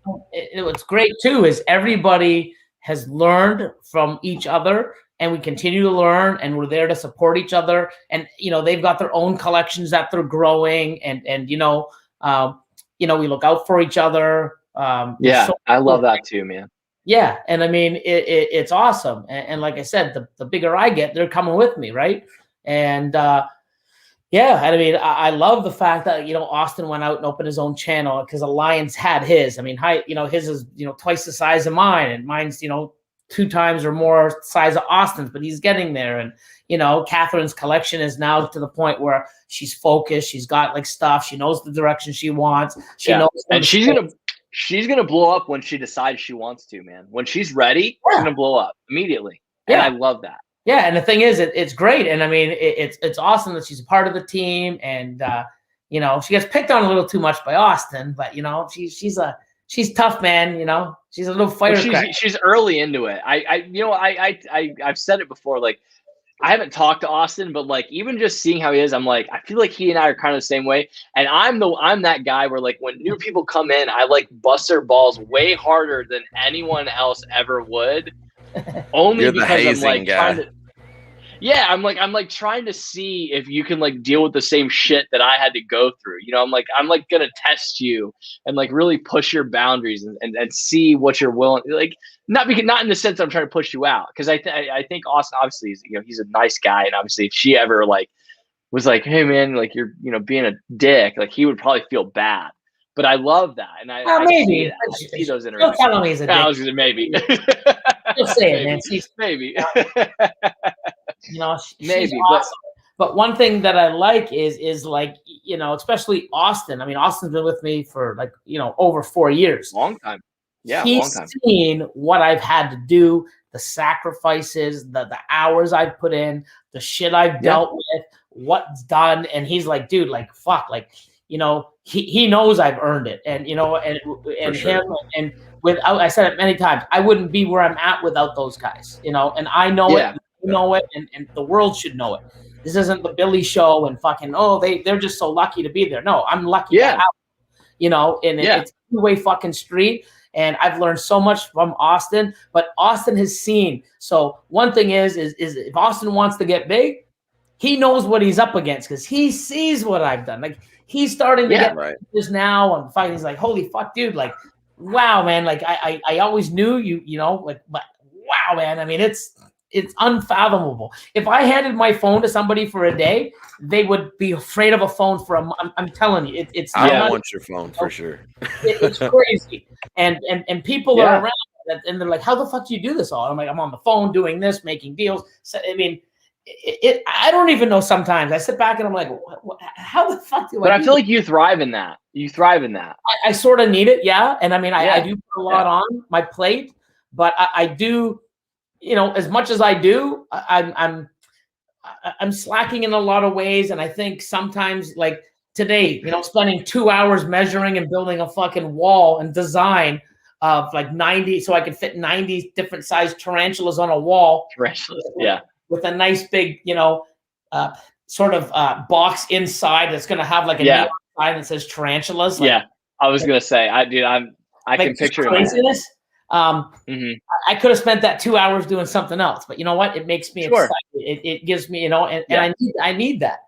What's great too is everybody has learned from each other and we continue to learn and we're there to support each other. And, you know, they've got their own collections that they're growing and, you know, we look out for each other. I love that too, man. Yeah. And I mean, it's awesome. And like I said, the bigger I get, they're coming with me. Right. And, Yeah, I mean, I love the fact that, you know, Austin went out and opened his own channel, because Alliance had his. I mean, you know, his is, you know, twice the size of mine, and mine's, you know, 2 times or more size of Austin's, but he's getting there. And, you know, Catherine's collection is now to the point where she's focused. She's got like stuff. She knows the direction she wants. She knows. And she's gonna blow up when she decides she wants to, man. When she's ready, she's gonna blow up immediately. And I love that. Yeah, and the thing is, it's great, and I mean, it's awesome that she's a part of the team, and you know, she gets picked on a little too much by Austin, but you know, she's tough, man. You know, she's a little fighter. She's early into it. I've said it before. Like, I haven't talked to Austin, but like, even just seeing how he is, I'm like, I feel like he and I are kind of the same way. And I'm that guy where like when new people come in, I like bust their balls way harder than anyone else ever would. Only because I'm like trying to, I'm like trying to see if you can like deal with the same shit that I had to go through. You know, I'm like gonna test you and like really push your boundaries and see what you're willing. Like, not in the sense I'm trying to push you out, because I think Austin obviously is, you know, he's a nice guy, and obviously if she ever like was like, hey man, like you're, you know, being a dick, like he would probably feel bad. But I love that, and I maybe see those interactions. Don't tell him he's a dick. I was gonna maybe. Just say it, man. Maybe. You know, maybe, awesome. But one thing that I like is like, you know, especially Austin. I mean, Austin's been with me for like, you know, over 4 years. Long time. Yeah, he's long time. Seen what I've had to do, the sacrifices, the hours I've put in, the shit I've dealt with, what's done, and he's like, dude, like fuck, like, you know, he knows I've earned it, and you know, and him, and without, I said it many times, I wouldn't be where I'm at without those guys, you know, and I know it, you know it, and the world should know it. This isn't the Billy show and fucking, oh, they're just so lucky to be there. No, I'm lucky to have, you know, and it's a two-way fucking street. And I've learned so much from Austin, but Austin has seen. So one thing is if Austin wants to get big, he knows what he's up against, because he sees what I've done. Like, he's starting to get this now and fighting. He's like, holy fuck, dude. Like, wow, man. Like, I always knew you know, like, but wow, man. I mean, it's unfathomable. If I handed my phone to somebody for a day, they would be afraid of a phone for a month. I'm telling you, it's. I don't want your phone for sure. It's crazy, and people are around, and they're like, "How the fuck do you do this all?" I'm like, "I'm on the phone doing this, making deals." So, I mean, I don't even know. Sometimes I sit back and I'm like, "How the fuck do I?" But I feel like you thrive in that. You thrive in that. I sort of need it, yeah. And I mean, I do put a lot on my plate, but I do. You know, as much as I do, I'm slacking in a lot of ways. And I think sometimes, like today, you know, spending 2 hours measuring and building a fucking wall and design of like 90, so I can fit 90 different size tarantulas on a wall. Tarantulas, with a nice big, you know, sort of box inside that's going to have like a neon sign that says tarantulas. Like, I was going to say, I can picture it. I could have spent that 2 hours doing something else, but you know what? It makes me excited. It gives me, you know, and I need that.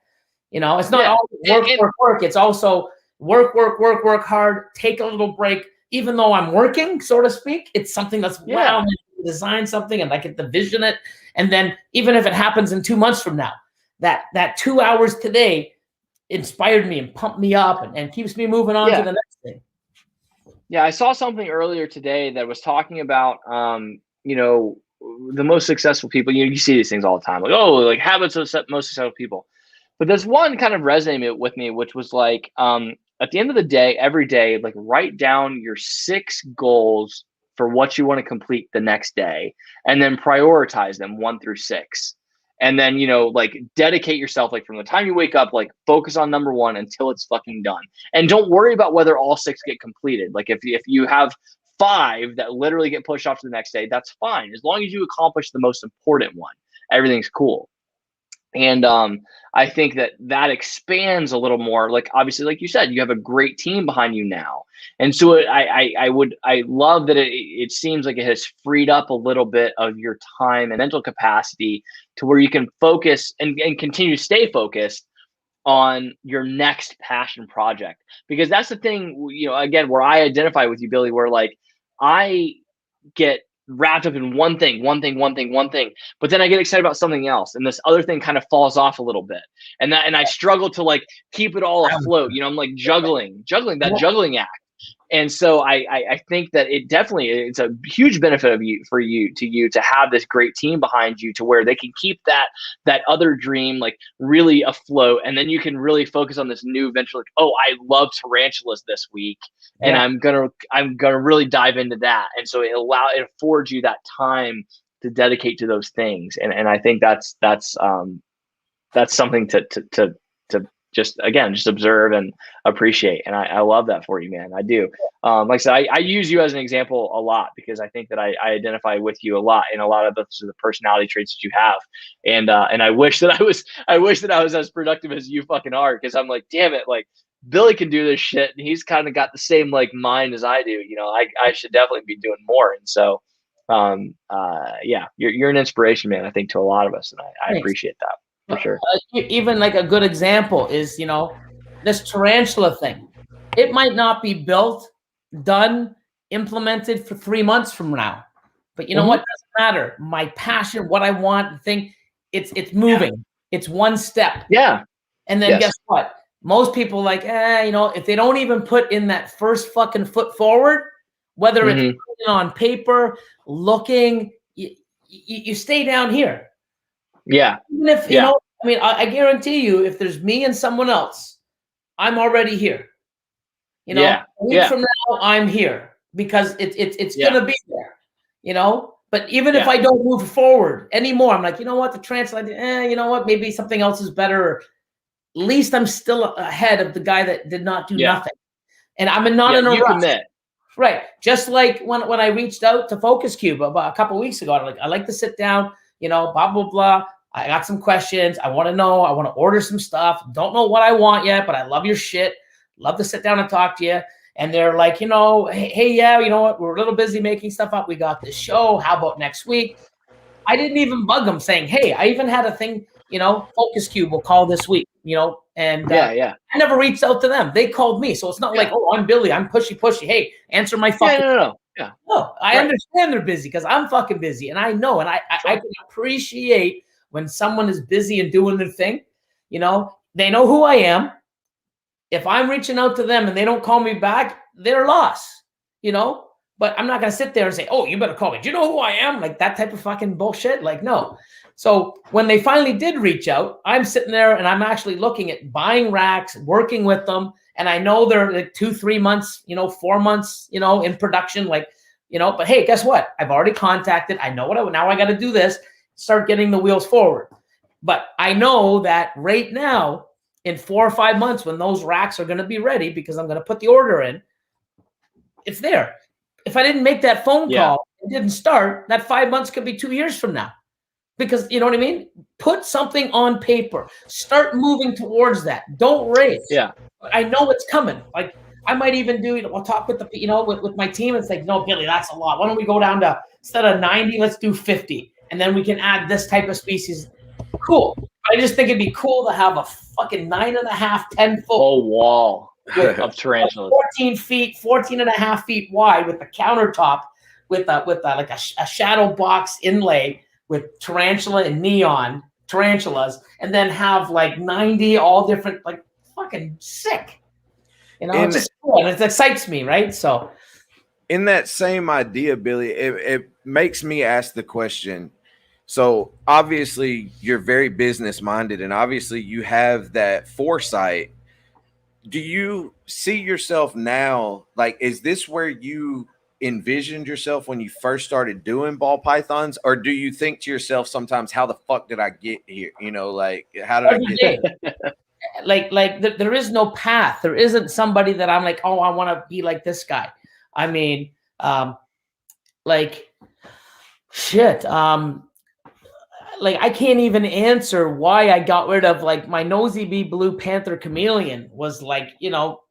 You know, it's not all work. It's also work hard, take a little break, even though I'm working, so to speak. It's something that's design something and I get to vision it. And then even if it happens in 2 months from now, that 2 hours today inspired me and pumped me up and keeps me moving on to the next thing. Yeah, I saw something earlier today that was talking about, you know, the most successful people. You know, you see these things all the time, like, oh, like habits of most successful people. But there's one kind of resonated with me, which was like, at the end of the day, every day, like write down your 6 goals for what you want to complete the next day, and then prioritize them 1 through 6. And then, you know, like dedicate yourself, like from the time you wake up, like focus on number 1 until it's fucking done. And don't worry about whether all 6 get completed. Like if you have 5 that literally get pushed off to the next day, that's fine. As long as you accomplish the most important one, everything's cool. And I think that expands a little more. Like, obviously, like you said, you have a great team behind you now. And so I love that it seems like it has freed up a little bit of your time and mental capacity to where you can focus and continue to stay focused on your next passion project. Because that's the thing, you know, again, where I identify with you, Billy, where like I get wrapped up in one thing. But then I get excited about something else, and this other thing kind of falls off a little bit. And I struggle to like keep it all afloat. You know, I'm like juggling that juggling act. And so I think that it's a huge benefit for you to have this great team behind you, to where they can keep that other dream like really afloat, and then you can really focus on this new venture. Like, oh, I love tarantulas this week, and I'm gonna really dive into that. And so it affords you that time to dedicate to those things. And I think that's something to just observe and appreciate. And I love that for you, man. I do. Like I said, I use you as an example a lot, because I think that I identify with you a lot in a lot of the personality traits that you have. And I wish that I was as productive as you fucking are, because I'm like, damn it, like Billy can do this shit, and he's kind of got the same like mind as I do. You know, I should definitely be doing more. And so, yeah, you're an inspiration, man, I think, to a lot of us. And I appreciate that. For sure. Even like a good example is, you know, this tarantula thing. It might not be built, done, implemented for 3 months from now, but you know what? Doesn't matter. My passion, what I want, the thing, it's moving. Yeah. It's one step. Yeah. And then guess what? Most people like, you know, if they don't even put in that first fucking foot forward, whether it's on paper, looking, you stay down here. Yeah. Even if, you know, I mean, I guarantee you, if there's me and someone else, I'm already here. You know, a week from now, I'm here, because it's going to be there, you know. But even if I don't move forward anymore, I'm like, you know what, the translate, you know what, maybe something else is better. At least I'm still ahead of the guy that did not do nothing. And I'm not in a rush. Commit. Right. Just like when I reached out to Focus Cube about a couple of weeks ago, I like to sit down, you know, blah, blah, blah. I got some questions. I want to know. I want to order some stuff. Don't know what I want yet, but I love your shit. Love to sit down and talk to you. And they're like, you know, hey, yeah, you know what? We're a little busy making stuff up. We got this show. How about next week? I didn't even bug them saying, hey, I even had a thing, you know, Focus Cube will call this week, you know, and I never reached out to them. They called me. So it's not like, oh, I'm Billy. I'm pushy. Hey, answer my fucking. No. No, I understand they're busy, because I'm fucking busy. And I know, and I can appreciate when someone is busy and doing their thing. You know, they know who I am. If I'm reaching out to them and they don't call me back, they're lost, you know. But I'm not going to sit there and say, oh, you better call me. Do you know who I am? Like that type of fucking bullshit. Like, no. So when they finally did reach out, I'm sitting there and I'm actually looking at buying racks, working with them. And I know they're like 2-3 months, you know, 4 months, you know, in production, like, you know, but hey, guess what? I've already contacted. I know now I got to do this, start getting the wheels forward. But I know that right now, in 4 or 5 months, when those racks are going to be ready, because I'm going to put the order in, it's there. If I didn't make that phone call and didn't start, that 5 months could be 2 years from now. Because, you know what I mean? Put something on paper. Start moving towards that. Don't race. Yeah. I know it's coming. Like, I might even do, I'll talk with with my team and say, no, Billy, that's a lot. Why don't we go down to, instead of 90, let's do 50. And then we can add this type of species. Cool. I just think it'd be cool to have a fucking 9.5, 10 foot wall of tarantulas. 14 and a half feet wide, with the countertop with like a shadow box inlay with tarantula and neon tarantulas, and then have like 90 all different, like fucking sick. You know, it's just cool, and it excites me, right? So in that same idea, Billy, it makes me ask the question. So obviously you're very business minded, and obviously you have that foresight. Do you see yourself now? Like, is this where you envisioned yourself when you first started doing ball pythons? Or do you think to yourself sometimes, how the fuck did I get here? You know, like, how did I get here? Like there is no path. There isn't somebody that I'm like, oh, I want to be like this guy. I mean, like shit. Like, I can't even answer why I got rid of, like, my Nosy B Blue Panther Chameleon was like, you know,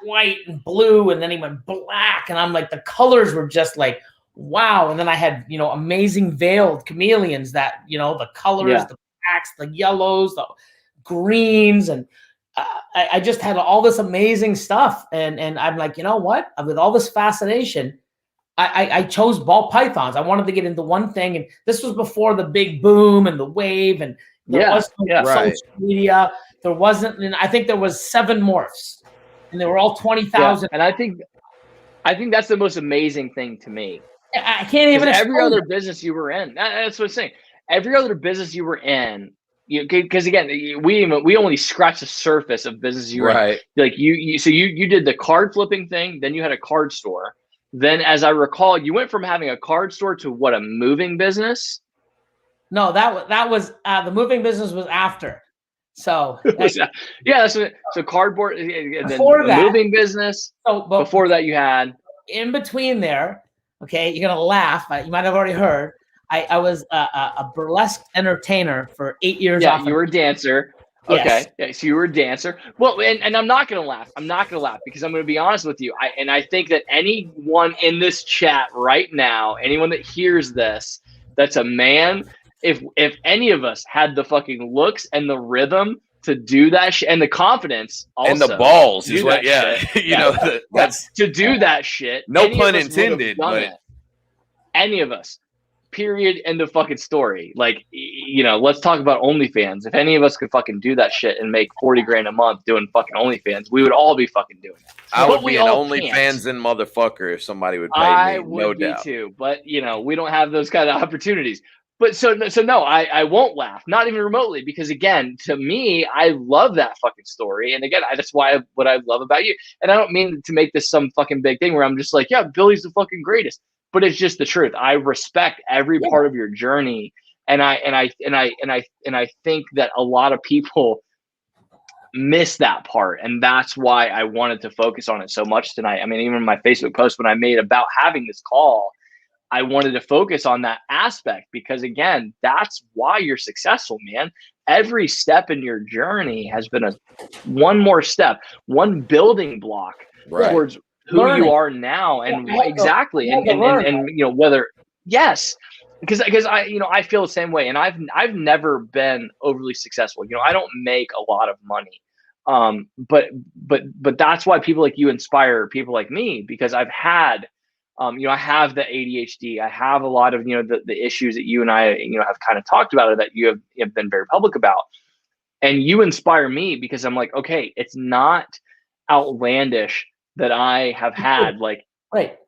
white and blue, and then he went black, and I'm like, the colors were just like, wow. And then I had, you know, amazing veiled chameleons that, you know, the colors, the blacks, the yellows, the greens, and I just had all this amazing stuff. And I'm like, you know what? With all this fascination, I chose ball pythons. I wanted to get into one thing, and this was before the big boom and the wave, and there wasn't social media. There wasn't, and I think there was 7 morphs, and they were all 20,000. And I think that's the most amazing thing to me. I can't even. Every other business you were in, that's what I'm saying. Every other business you were in, because again, we only scratched the surface of business you were in. Like you did the card flipping thing, then you had a card store. Then, as I recall, you went from having a card store to what, a moving business? No, that was the moving business was after. So so cardboard, and then the moving business. So before that, you had in between there. Okay, you're gonna laugh. You might have already heard. I was a burlesque entertainer for 8 years. Yeah, you were a dancer. Okay, yes. Yeah, so you were a dancer. Well, and I'm not gonna laugh. I'm not gonna laugh because I'm gonna be honest with you. I think that anyone in this chat right now, anyone that hears this, that's a man. If any of us had the fucking looks and the rhythm to do that shit, and the confidence also, and the balls is what, that's to do that shit. No pun intended, but any of us. Period. End of fucking story. Like, let's talk about OnlyFans. If any of us could fucking do that shit and make 40 grand a month doing fucking OnlyFans, we would all be fucking doing it. I would be an OnlyFans and motherfucker if somebody would pay me. No doubt. Too, but we don't have those kind of opportunities. But so no, I won't laugh, not even remotely, because again, to me, I love that fucking story, and again, that's what I love about you. And I don't mean to make this some fucking big thing where I'm just like, yeah, Billy's the fucking greatest. But it's just the truth. I respect every part of your journey, and I think that a lot of people miss that part, and that's why I wanted to focus on it so much tonight. I mean, even my Facebook post when I made about having this call, I wanted to focus on that aspect because again, that's why you're successful, man. Every step in your journey has been one more step, one building block towards who you are now, and exactly, and whether because I feel the same way, and I've never been overly successful. I don't make a lot of money, but that's why people like you inspire people like me, because I've had, I have the ADHD, I have a lot of the issues that you and I have kind of talked about, or that you have been very public about, and you inspire me because I'm like, okay, it's not outlandish that I have had like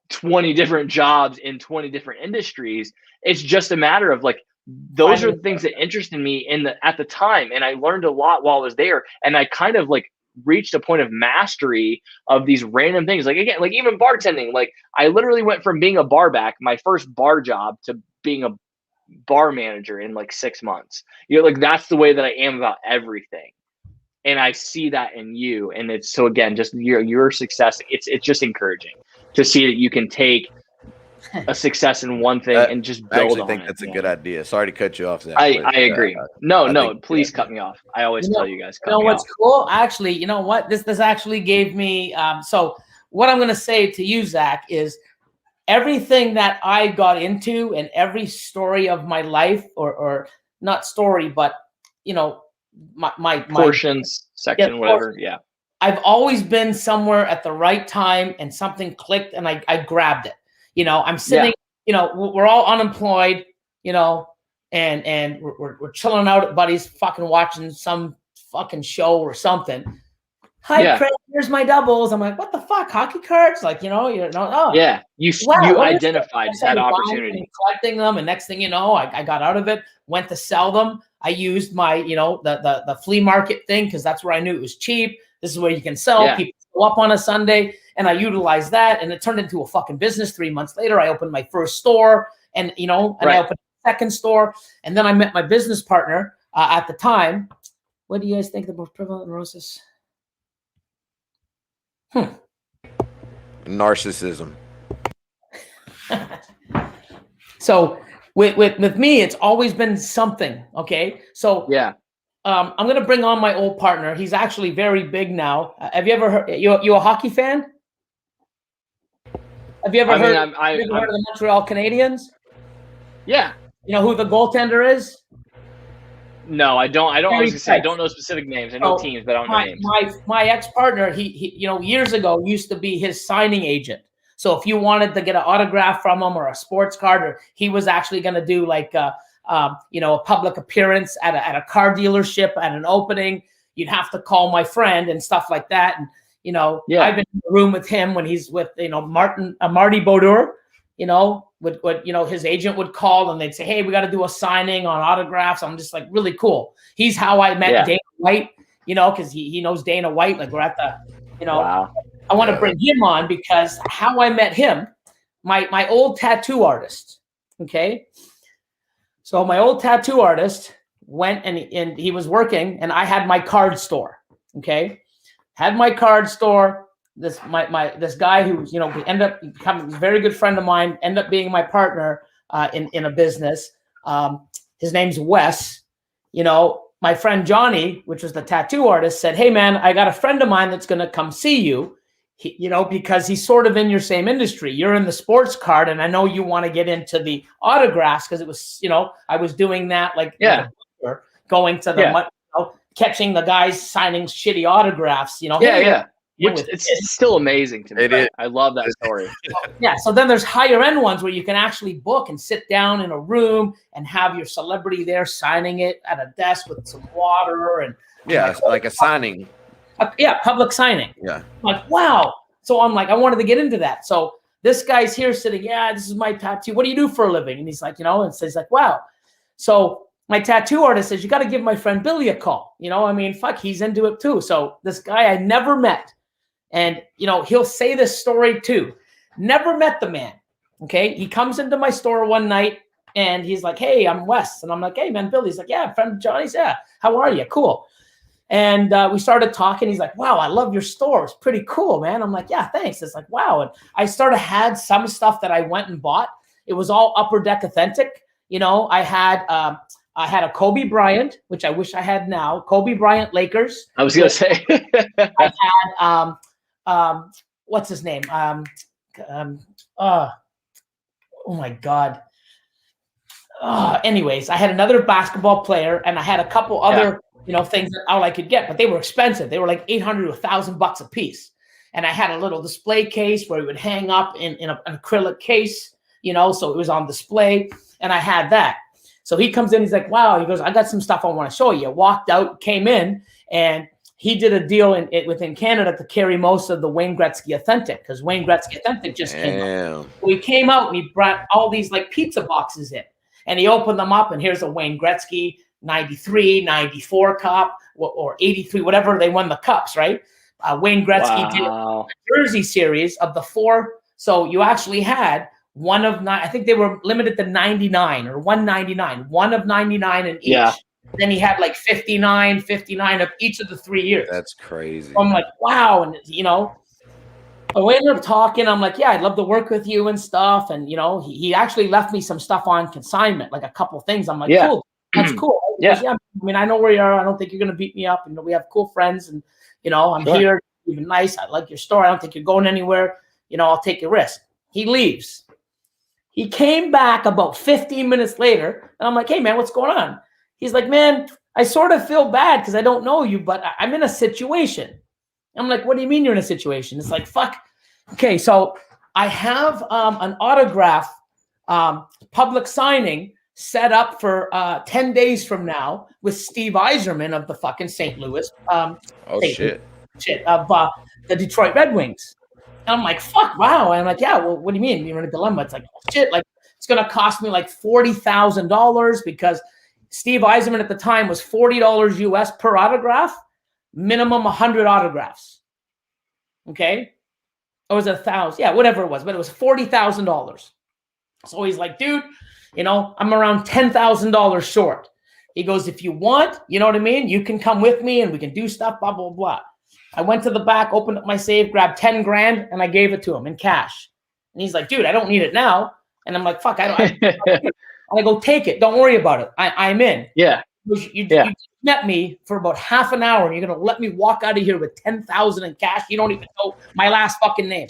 20 different jobs in 20 different industries. It's just a matter of like, those are the things that interested me at the time. And I learned a lot while I was there. And I kind of like reached a point of mastery of these random things. Like, again, like even bartending, like I literally went from being a bar back, my first bar job, to being a bar manager in like 6 months. Like that's the way that I am about everything. And I see that in you. And it's, so again, just your success, it's just encouraging to see that you can take a success in one thing and just build on it. I actually think that's a good idea. Sorry to cut you off, Zach. I agree. No, please cut me off. I always tell you guys, cut me off. What's cool? Actually, you know what? This actually gave me, so what I'm going to say to you, Zach, is everything that I got into and every story of my life, or not story, but, my portions, section, whatever. Yeah. I've always been somewhere at the right time and something clicked and I grabbed it. I'm sitting, we're all unemployed, and we're chilling out at buddies, fucking watching some fucking show or something. Hi, Craig, here's my doubles. I'm like, what the fuck? Hockey cards? Like, oh. Yeah. You identified that opportunity. Collecting them. And next thing you know, I got out of it, went to sell them. I used my, the flea market thing, because that's where I knew it was cheap. This is where you can sell. Yeah. People go up on a Sunday, and I utilized that, and it turned into a fucking business. 3 months later, I opened my first store, and I opened a second store, and then I met my business partner at the time. What do you guys think the most prevalent neurosis? Narcissism. So with me, it's always been something. Okay, so yeah. I'm going to bring on my old partner. He's actually very big now. Have you ever heard, you a hockey fan? Have you ever heard of the Montreal Canadiens? Yeah. You know who the goaltender is? No, I don't. I don't know specific names. I know teams, but I don't know names. My ex-partner, he years ago used to be his signing agent. So if you wanted to get an autograph from him or a sports card, or he was actually going to do like a public appearance at a car dealership at an opening, you'd have to call my friend and stuff like that. And I've been in the room with him when he's with Marty Baudour. His agent would call and they'd say, hey, we got to do a signing on autographs. I'm just like, really cool. He's how I met Dana White, because he knows Dana White. Like we're at the, wow. I want to bring him on because how I met him, my old tattoo artist. Okay. So my old tattoo artist went and he was working and I had my card store. Okay. Had my card store. This guy who ended up becoming a very good friend of mine, ended up being my partner in a business. His name's Wes. My friend Johnny, which was the tattoo artist, said, hey man, I got a friend of mine that's going to come see you, because he's sort of in your same industry. You're in the sports card and I know you want to get into the autographs because it was, I was doing that going to the catching the guys signing shitty autographs, It's still amazing to me. It is. I love that story. Yeah. So then there's higher end ones where you can actually book and sit down in a room and have your celebrity there signing it at a desk with some water and like a signing. Public signing. Yeah. I'm like, wow. So I'm like, I wanted to get into that. So this guy's here sitting, this is my tattoo. What do you do for a living? And he's like, and so he's like, wow. So my tattoo artist says, you got to give my friend Billy a call. He's into it too. So this guy I never met. And, he'll say this story too. Never met the man. Okay. He comes into my store one night and he's like, hey, I'm Wes. And I'm like, hey man, Billy. He's like, yeah, friend of Johnny's. Yeah. How are you? Cool. And we started talking. He's like, wow, I love your store. It's pretty cool, man. I'm like, yeah, thanks. It's like, wow. And I had some stuff that I went and bought. It was all Upper Deck authentic. I had a Kobe Bryant, which I wish I had now. Kobe Bryant Lakers. I was going to say. I had, what's his name? Oh my God. Anyways, I had another basketball player and I had a couple other, things that all I could get, but they were expensive. They were like $800 to $1,000 a piece. And I had a little display case where we would hang up in an acrylic case, so it was on display. And I had that. So he comes in, he's like, wow. He goes, I got some stuff I want to show you. Walked out, came in, and he did a deal within Canada to carry most of the Wayne Gretzky Authentic because Wayne Gretzky Authentic just came out. So he came out and he brought all these like pizza boxes in. And he opened them up, and here's a Wayne Gretzky 93, 94 cup or 83, whatever. They won the cups, right? Wayne Gretzky did a jersey series of the 4. So you actually had one of 9. I think they were limited to 99 or 199, one of 99 in each. Yeah. Then he had like 59 of each of the 3 years. That's crazy. So I'm like, wow. And, we ended up talking. I'm like, yeah, I'd love to work with you and stuff. And, he actually left me some stuff on consignment, like a couple of things. I'm like, cool. That's cool. Yeah. I mean, I know where you are. I don't think you're going to beat me up. And we have cool friends. And, I'm here. Even nice. I like your store. I don't think you're going anywhere. I'll take a risk. He leaves. He came back about 15 minutes later. And I'm like, hey, man, what's going on? He's like, man, I sort of feel bad because I don't know you, but I'm in a situation. I'm like, what do you mean you're in a situation? It's like, fuck. Okay, so I have an autograph public signing set up for 10 days from now with Steve Yzerman of the fucking St. Louis. Shit. Of the Detroit Red Wings. And I'm like, fuck, wow. And I'm like, yeah, well, what do you mean? You're in a dilemma. It's like, shit, like it's going to cost me like $40,000 because Steve Yzerman at the time was $40 US per autograph, minimum 100 autographs. Okay. Or was it 1,000? Yeah, whatever it was, but it was $40,000. So he's like, dude, I'm around $10,000 short. He goes, if you want, you know what I mean? You can come with me and we can do stuff, blah, blah, blah. I went to the back, opened up my safe, grabbed 10 grand, and I gave it to him in cash. And he's like, dude, I don't need it now. And I'm like, fuck, I go, take it. Don't worry about it. I'm in. Yeah. You met me for about half an hour, and you're going to let me walk out of here with $10,000 in cash? You don't even know my last fucking name.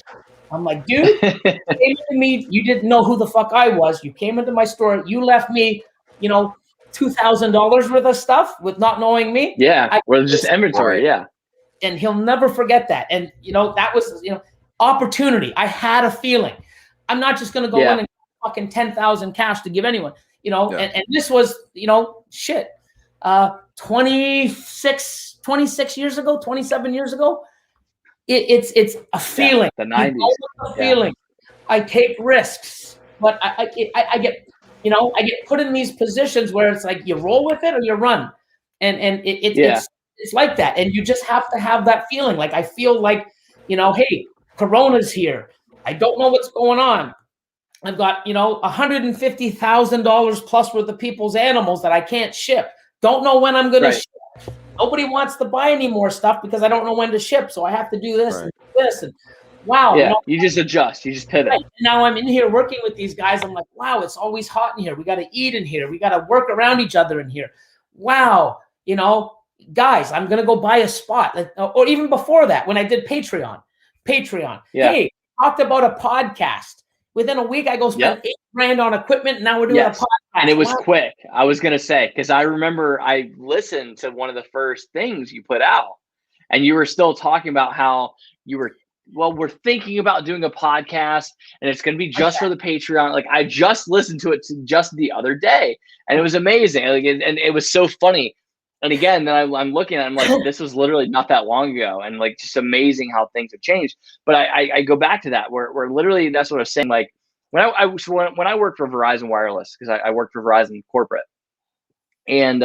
I'm like, dude, you came to me. You didn't know who the fuck I was. You came into my store. You left me, $2,000 worth of stuff with not knowing me. Yeah. Or just inventory. Yeah. And he'll never forget that. And, that was, opportunity. I had a feeling. I'm not just going to go Yeah. in and fucking 10,000 cash to give anyone, you know, Yeah. and this was, you know, shit, 26 years ago, 27 years ago. It's a feeling. The 90s. A feeling. I take risks, but I get, you know, I get put in these positions where it's like you roll with it or you run, and it's like that, and you just have to have that feeling. Like I feel like, you know, hey, Corona's here. I don't know what's going on. I've got, you know, $150,000 plus worth of people's animals that I can't ship. Don't know when I'm going to ship. Nobody wants to buy any more stuff because I don't know when to ship. So I have to do this and this. And wow. Yeah, you know, you just adjust. You just pivot. Right. Now I'm in here working with these guys. I'm like, wow, it's always hot in here. We got to eat in here. We got to work around each other in here. Wow. You know, guys, I'm going to go buy a spot. Or even before that, when I did Patreon. Yeah. Hey, talked about a podcast. Within a week, I go spend $8,000 on equipment. And now we're doing a podcast. And it was quick. I was going to say, because I remember I listened to one of the first things you put out, and you were still talking about how you were, well, we're thinking about doing a podcast and it's going to be just for the Patreon. Like I just listened to it just the other day and it was amazing. Like, and it was so funny. And again, then I'm looking at it, I'm like, this was literally not that long ago. And like, just amazing how things have changed. But I go back to that where literally, that's what I was saying. Like when I worked for Verizon Wireless, because I worked for Verizon corporate, and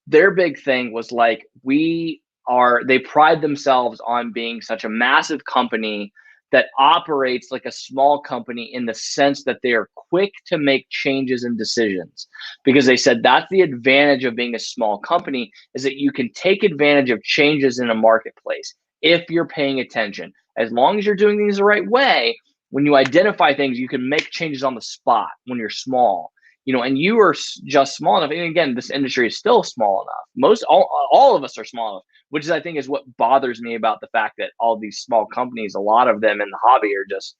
their big thing was like, they pride themselves on being such a massive company that operates like a small company in the sense that they are quick to make changes and decisions, because they said that's the advantage of being a small company, is that you can take advantage of changes in a marketplace if you're paying attention. As long as you're doing things the right way, when you identify things, you can make changes on the spot when you're small. You know, and you are just small enough. And again, this industry is still small enough. All of us are small enough, which is, I think, is what bothers me about the fact that all these small companies, a lot of them in the hobby are just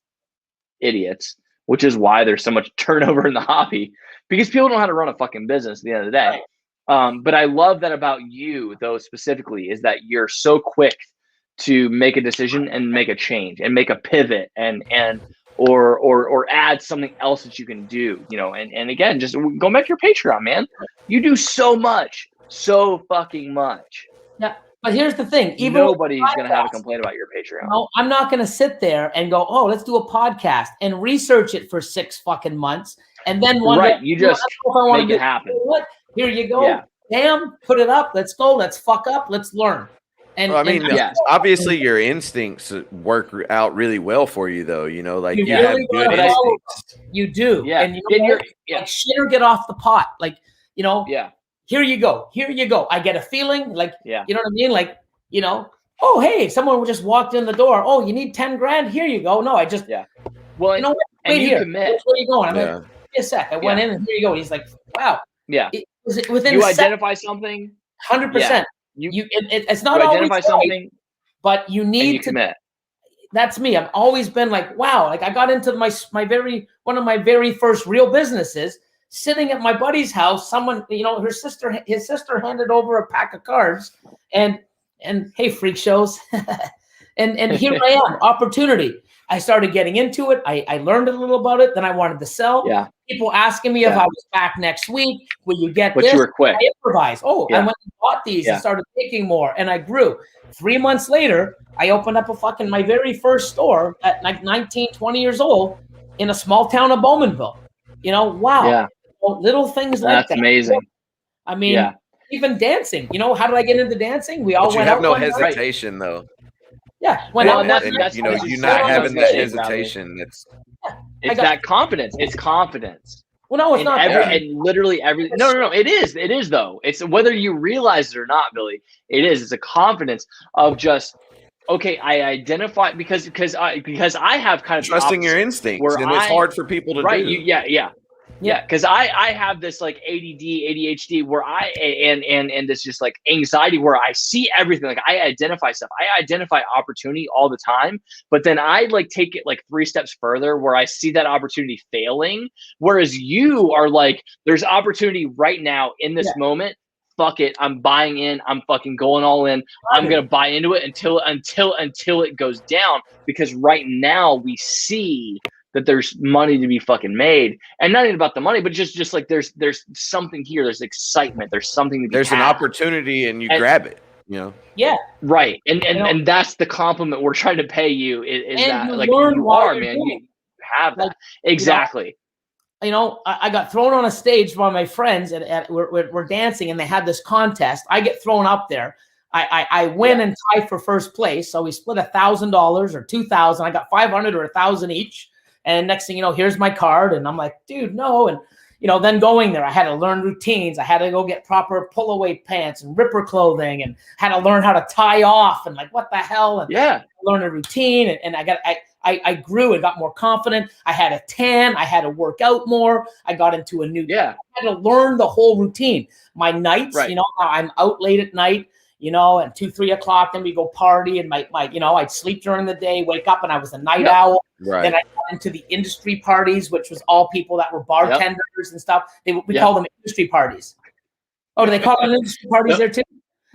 idiots, which is why there's so much turnover in the hobby, because people don't know how to run a fucking business at the end of the day. But I love that about you, though, specifically, is that you're so quick to make a decision and make a change and make a pivot or add something else that you can do, you know, and again, just go make your Patreon, man. You do so fucking much. Yeah, but here's the thing. Even nobody's going to have a complaint about your Patreon. No, I'm not going to sit there and go, oh, let's do a podcast and research it for 6 fucking months. And then you just make it happen. What? Here you go. Yeah. Bam, put it up. Let's go. Let's fuck up. Let's learn. And well, I mean, obviously your instincts work out really well for you, though. You know, like you have good instincts. You do. Yeah. And you know like shit or get off the pot. Like, you know, here you go. Here you go. I get a feeling like, you know what I mean? Like, you know, oh, hey, someone just walked in the door. Oh, you need 10 grand? Here you go. No, I just, well, you know what? Wait here. Commit. Where are you going? I'm like, wait a sec. I went in and here you go. And he's like, wow. Yeah. Within you identify something. 100%. It's not you always identify something, but you need to commit. That's me. I've always been like, wow. Like I got into one of my very first real businesses, sitting at my buddy's house. Someone, you know, his sister handed over a pack of cards, and hey, freak shows, and here I am, opportunity. I started getting into it. I learned a little about it. Then I wanted to sell. Yeah. People asking me if I was back next week. Will you get this? But you were quick. I improvised. I went and bought these and started making more. And I grew. 3 months later, I opened up my very first store at like 19, 20 years old in a small town of Bowmanville. You know, wow. Yeah. Little things like that. That's amazing. I mean, even dancing. You know, how did I get into dancing? We all went out. You have no hesitation, though. Yeah, that's you know, you not having that hesitation. It's that confidence. It's confidence. Well, no, it's not. And literally every. No. It is though. It's whether you realize it or not, Billy. It is. It's a confidence of just, okay, I identify because I have kind of trusting your instincts, and it's hard for people to do. Yeah, because I have this like ADD, ADHD where and this just like anxiety where I see everything. Like I identify stuff. I identify opportunity all the time, but then I like take it like 3 steps further where I see that opportunity failing. Whereas you are like, there's opportunity right now in this moment. fuck it, I'm buying in, I'm fucking going all in. I'm gonna buy into it until it goes down, because right now we see that there's money to be fucking made, and not even about the money, but just like there's something here, there's excitement, there's something to be there's had. an opportunity, and you grab it, you know. Yeah, right. And that's the compliment we're trying to pay you, is that you like learn you while are, you're man, doing you have that. Like, Exactly. I got thrown on a stage by my friends we're dancing, and they had this contest. I get thrown up there. I win and tie for first place. So we split $1,000 or $2,000. I got 500 or 1,000 each. And next thing you know, here's my card. And I'm like, dude, no. And, then going there, I had to learn routines. I had to go get proper pull away pants and ripper clothing, and had to learn how to tie off, and like, what the hell? And learn a routine. And I grew and got more confident. I had a tan. I had to work out more. I got into a new, I had to learn the whole routine. My nights, I'm out late at night, and 2, 3 o'clock, then we go party, and my I'd sleep during the day, wake up, and I was a night owl. Right. Then I got into the industry parties, which was all people that were bartenders and stuff. We call them industry parties. Oh, do they call them industry parties there too?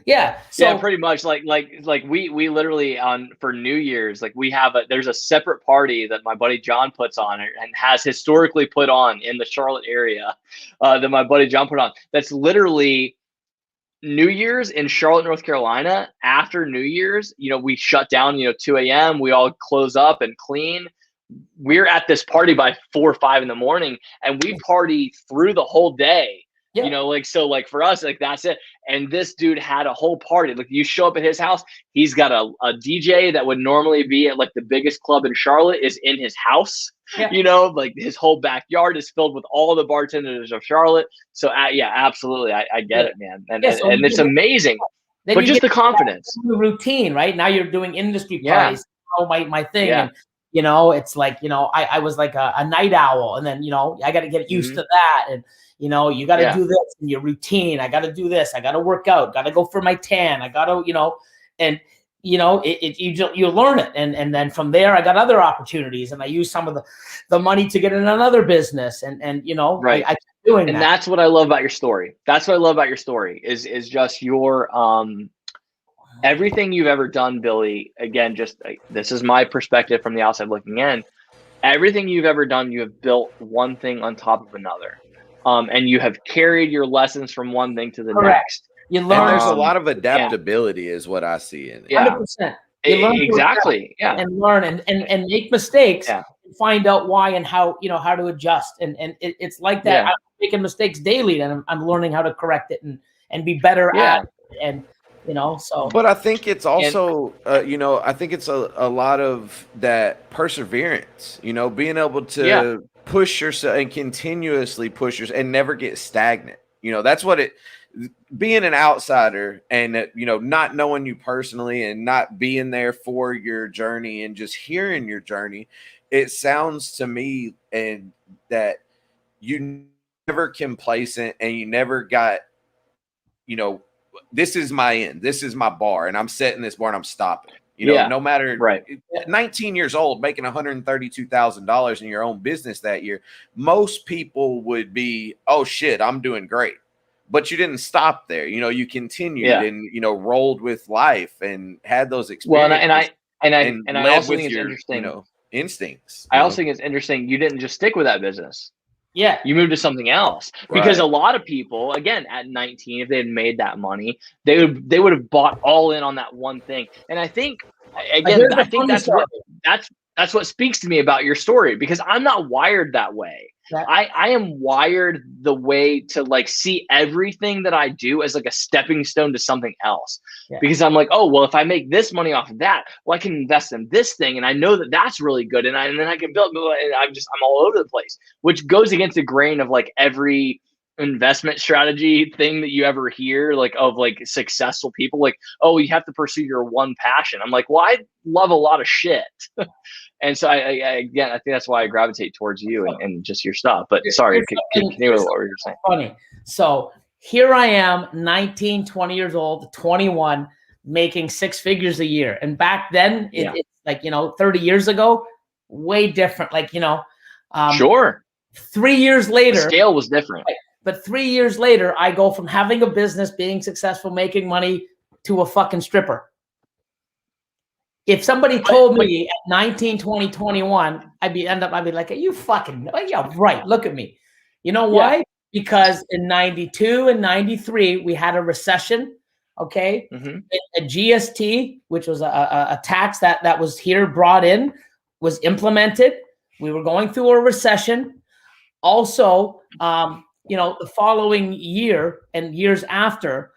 Yeah. So yeah, pretty much. Like we literally for New Year's, like there's a separate party that my buddy John puts on, and has historically put on in the Charlotte area, that my buddy John put on. That's literally New Year's in Charlotte, North Carolina. After New Year's, we shut down, 2 a.m. We all close up and clean. We're at this party by 4 or 5 in the morning, and we party through the whole day. So for us, like, that's it. And this dude had a whole party. Like, you show up at his house, he's got a DJ that would normally be at like the biggest club in Charlotte is in his house. Like his whole backyard is filled with all the bartenders of Charlotte. So absolutely. I get it, man. And it's amazing. But just the confidence. The routine, right? Now you're doing industry parties. My thing. Yeah. And, it's like, I was like a night owl, and then, I got to get used to that. And, you got to do this in your routine. I got to do this. I got to work out. Got to go for my tan. I got to, and you learn it. And then from there, I got other opportunities, and I use some of the money to get in another business. And I keep doing that. And that's what I love about your story. That's what I love about your story is just your, everything you've ever done, Billy. Again, just this is my perspective from the outside looking in. Everything you've ever done, you have built one thing on top of another. And you have carried your lessons from one thing to the next. You learn. And there's a lot of adaptability is what I see in it. 100%. You learn exactly. And learn and make mistakes. And find out why and how, how to adjust. And it's like that. I'm making mistakes daily, and I'm learning how to correct it and be better at it. And, so. But I think it's also, I think it's a lot of that perseverance, being able to push yourself and continuously push yourself and never get stagnant. That's what being an outsider and, not knowing you personally and not being there for your journey and just hearing your journey. It sounds to me and that you never complacent, and you never got, this is my end. This is my bar, and I'm setting this bar and I'm stopping. No matter 19 years old, making $132,000 in your own business that year, most people would be, oh shit, I'm doing great. But you didn't stop there. You continued and, rolled with life and had those experiences. Well, and I also think it's interesting. Instincts. I also think it's interesting. You didn't just stick with that business. Yeah. You moved to something else, because a lot of people, again, at 19, if they had made that money, they would have bought all in on that one thing. And I think, again, that's what speaks to me about your story, because I'm not wired that way. I am wired the way to like see everything that I do as like a stepping stone to something else, because I'm like, oh, well, if I make this money off of that, well, I can invest in this thing. And I know that that's really good. And then I can build, and I'm all over the place, which goes against the grain of like every investment strategy thing that you ever hear, like of like successful people, like, oh, you have to pursue your one passion. I'm like, well, I love a lot of shit. And so I think that's why I gravitate towards you and just your stuff. But sorry, continue with what you were saying. Funny. So here I am, 19, 20 years old, 21, making 6 figures a year. And back then, it's like, 30 years ago, way different. Like, sure. 3 years later, the scale was different. But 3 years later, I go from having a business, being successful, making money, to a fucking stripper. If somebody told me at 19, 20, 21, I'd be like, you fucking, yeah, right. Look at me. You know why? Yeah. Because in 92 and 93, we had a recession. Okay. A GST, which was a tax that was here brought in, was implemented. We were going through a recession. Also, the following year and years after,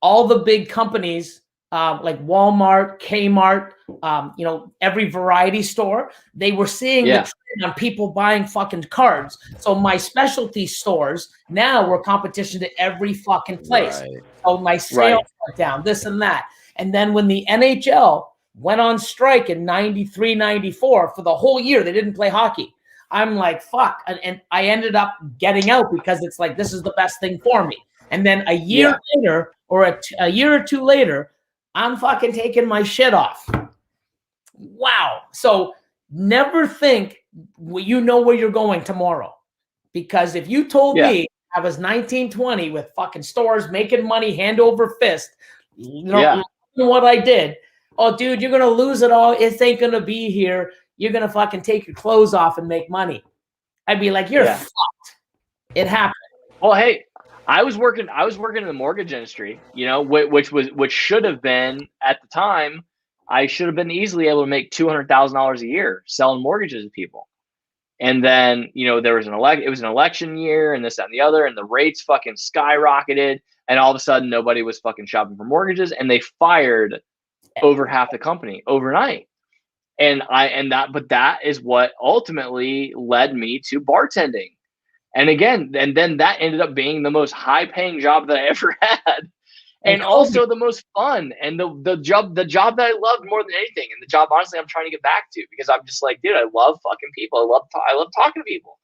all the big companies like Walmart, Kmart, every variety store, they were seeing the trend on people buying fucking cards. So my specialty stores now were competition to every fucking place. Right. So my sales went down, this and that. And then when the NHL went on strike in 93, 94, for the whole year, they didn't play hockey. I'm like, fuck. And I ended up getting out because it's like, this is the best thing for me. And then a year later, or a year or two later, I'm fucking taking my shit off. Wow. So never think you know where you're going tomorrow. Because if you told me I was 19, 20 with fucking stores, making money hand over fist, what I did, oh, dude, you're going to lose it all. It ain't going to be here. You're going to fucking take your clothes off and make money. I'd be like, you're fucked. It happened. Well, hey, I was working in the mortgage industry, which should have been, at the time, I should have been easily able to make $200,000 a year selling mortgages to people. And then, there was it was an election year and this, that, and the other, and the rates fucking skyrocketed. And all of a sudden nobody was fucking shopping for mortgages, and they fired over half the company overnight. But that is what ultimately led me to bartending. And then that ended up being the most high-paying job that I ever had, and also the most fun, and the job that I loved more than anything, and the job, honestly, I'm trying to get back to, because I'm just like, dude, I love fucking people. I love talking to people.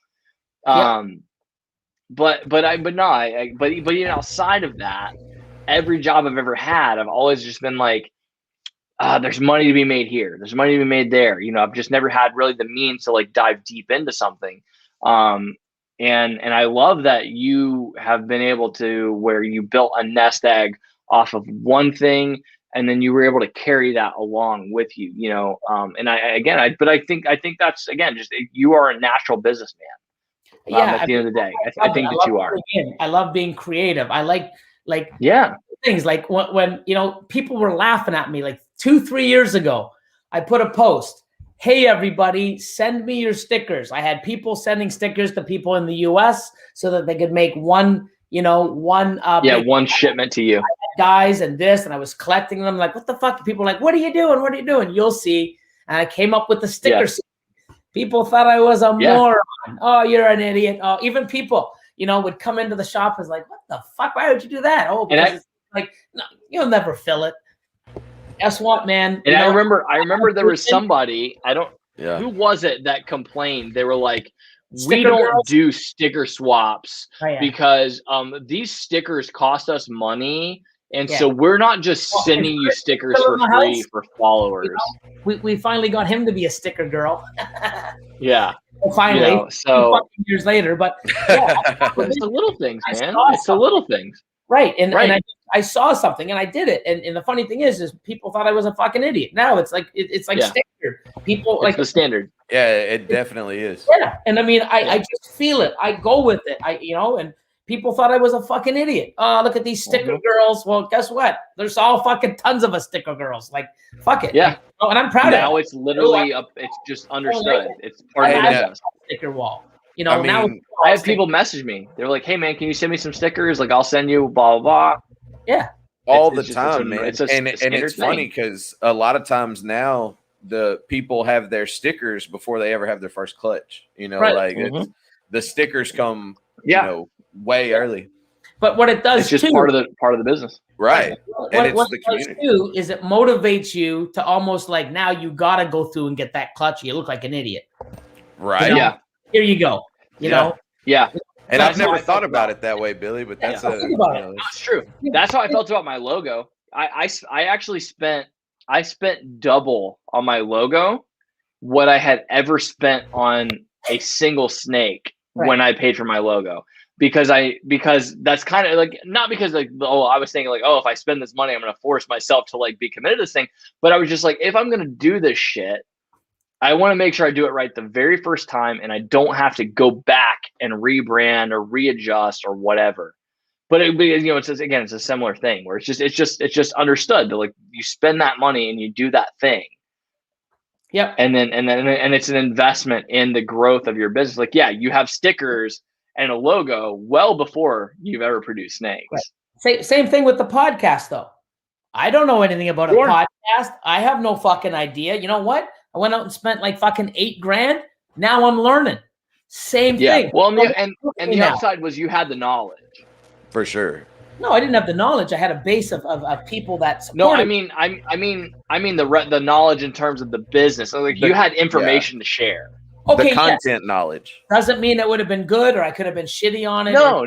But outside of that, every job I've ever had, I've always just been like, there's money to be made here. There's money to be made there. I've just never had really the means to like dive deep into something. And I love that you have been able to, where you built a nest egg off of one thing, and then you were able to carry that along with you, and I think that's, again, just, you are a natural businessman. At the end of the day, I think that you are. I love being creative. I like things like when people were laughing at me like 2-3 years ago. I put a post, hey everybody, send me your stickers. I had people sending stickers to people in the US so that they could make one shipment to you guys, and this, and I was collecting them. Like, what the fuck? People were like, what are you doing? You'll see. And I came up with the sticker. People thought I was a moron. Oh, you're an idiot. Oh, even people, would come into the shop and was like, what the fuck? Why would you do that? Oh, because it's like, no, you'll never fill it. Guess what, man? And I remember there was somebody, who was it that complained? They were like, we don't do sticker swaps because these stickers cost us money. And so we're not just sending you stickers for free for followers. We finally got him to be a sticker girl. Yeah. Well, finally, so years later, but it's the little things, man. It's the little things. Right. And I saw something and I did it. And the funny thing is people thought I was a fucking idiot. Now it's like standard. People it's the standard. Yeah, it definitely is. Yeah. And I mean, I just feel it. I go with it. And people thought I was a fucking idiot. Oh, look at these sticker girls. Well, guess what? There's all fucking tons of us sticker girls. Like, fuck it. Yeah. And I'm proud of it. Now it's literally it's just understood. It's part of the sticker wall. Now I have people message me. They're like, hey man, can you send me some stickers? Like, I'll send you blah, blah, blah. Yeah. All the time, man. And it's funny because a lot of times now the people have their stickers before they ever have their first clutch. It's, the stickers come, way early. But what it does, it's just part of the business, right? And what the it does too is it motivates you to almost like, now you gotta go through and get that clutch. You look like an idiot, right? Yeah. Here you go. You know. Yeah. And I've never thought about it that way, Billy. But that's it's true. That's how I felt about my logo. I actually spent double on my logo what I had ever spent on a single snake when I paid for my logo. because that's kind of like, not because like, oh, I was thinking like, oh, if I spend this money, I'm going to force myself to like be committed to this thing. But I was just like, if I'm going to do this shit, I want to make sure I do it right the very first time, and I don't have to go back and rebrand or readjust or whatever. But it's a similar thing where it's just understood that like you spend that money and you do that thing. Yep. And it's an investment in the growth of your business. Like, yeah, you have stickers and a logo well before you've ever produced snakes. Right. Same thing with the podcast, though. I don't know anything about a podcast. I have no fucking idea. You know what? I went out and spent like fucking $8,000. Now I'm learning. Same thing. Well, and the upside was you had the knowledge. For sure. No, I didn't have the knowledge. I had a base of people that supported. No, I mean the knowledge in terms of the business. So like you had information to share. Okay, the content knowledge doesn't mean it would have been good or I could have been shitty on it. No.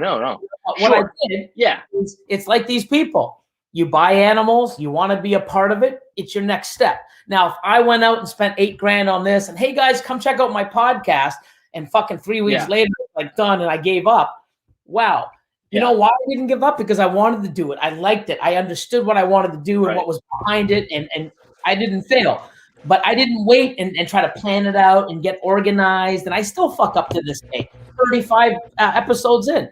What I did, is it's like these people. You buy animals, you want to be a part of it. It's your next step. Now, if I went out and spent $8,000 on this, and hey guys, come check out my podcast, and fucking 3 weeks later, like done, and I gave up. Wow. You know why I didn't give up? Because I wanted to do it. I liked it. I understood what I wanted to do and what was behind it, and I didn't fail. But I didn't wait and try to plan it out and get organized, and I still fuck up to this day. 35 episodes in.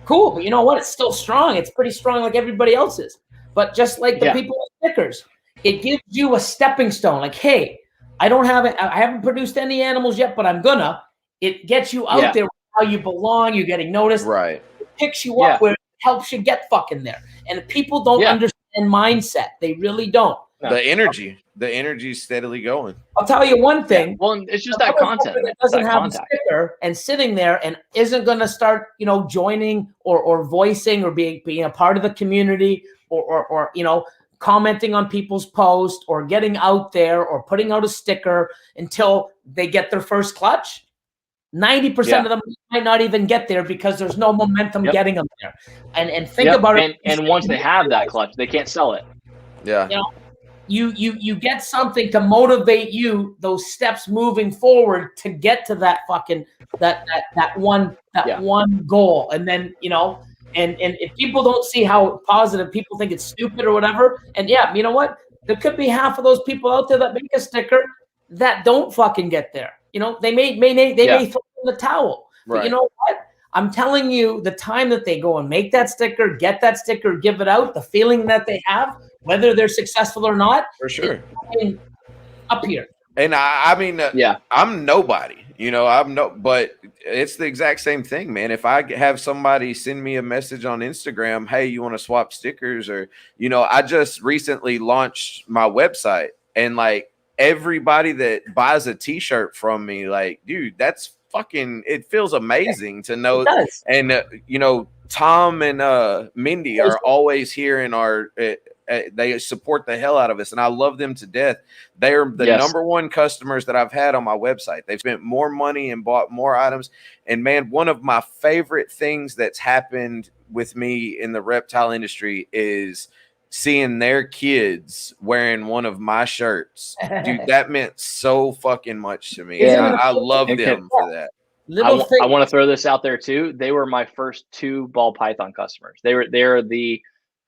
Cool, but you know what? It's still strong. It's pretty strong like everybody else's. But just like the people with stickers, it gives you a stepping stone. Like, hey, I haven't produced any animals yet, but I'm gonna. It gets you out there how you belong. You're getting noticed. Right. Picks you up where it helps you get fucking there. And people don't understand mindset. They really don't. No. The energy is steadily going. I'll tell you one thing. Well, it's just that content that doesn't have a sticker and sitting there and isn't going to start, joining or voicing or being a part of the community or commenting on people's posts or getting out there or putting out a sticker until they get their first clutch. 90% of them might not even get there because there's no momentum getting them there. And think about it. And once they have that clutch, they can't sell it. Yeah. You get something to motivate you, those steps moving forward to get to that fucking that one goal. And then, and if people don't see how positive, people think it's stupid or whatever. And you know what? There could be half of those people out there that make a sticker that don't fucking get there. They may throw in the towel. Right. But you know what? I'm telling you, the time that they go and make that sticker, get that sticker, give it out, the feeling that they have, whether they're successful or not, for sure, up here. And I'm nobody, but it's the exact same thing, man. If I have somebody send me a message on Instagram, hey, you want to swap stickers, or I just recently launched my website, and like everybody that buys a t-shirt from me, like, dude, that's fucking, it feels amazing to know. And Tom and Mindy are always here in our they support the hell out of us, and I love them to death. They're the number one customers that I've had on my website. They've spent more money and bought more items. And man, one of my favorite things that's happened with me in the reptile industry is seeing their kids wearing one of my shirts. Dude, that meant so fucking much to me. And I love them for that. I want to throw this out there too. They were my first 2 ball python customers. They're the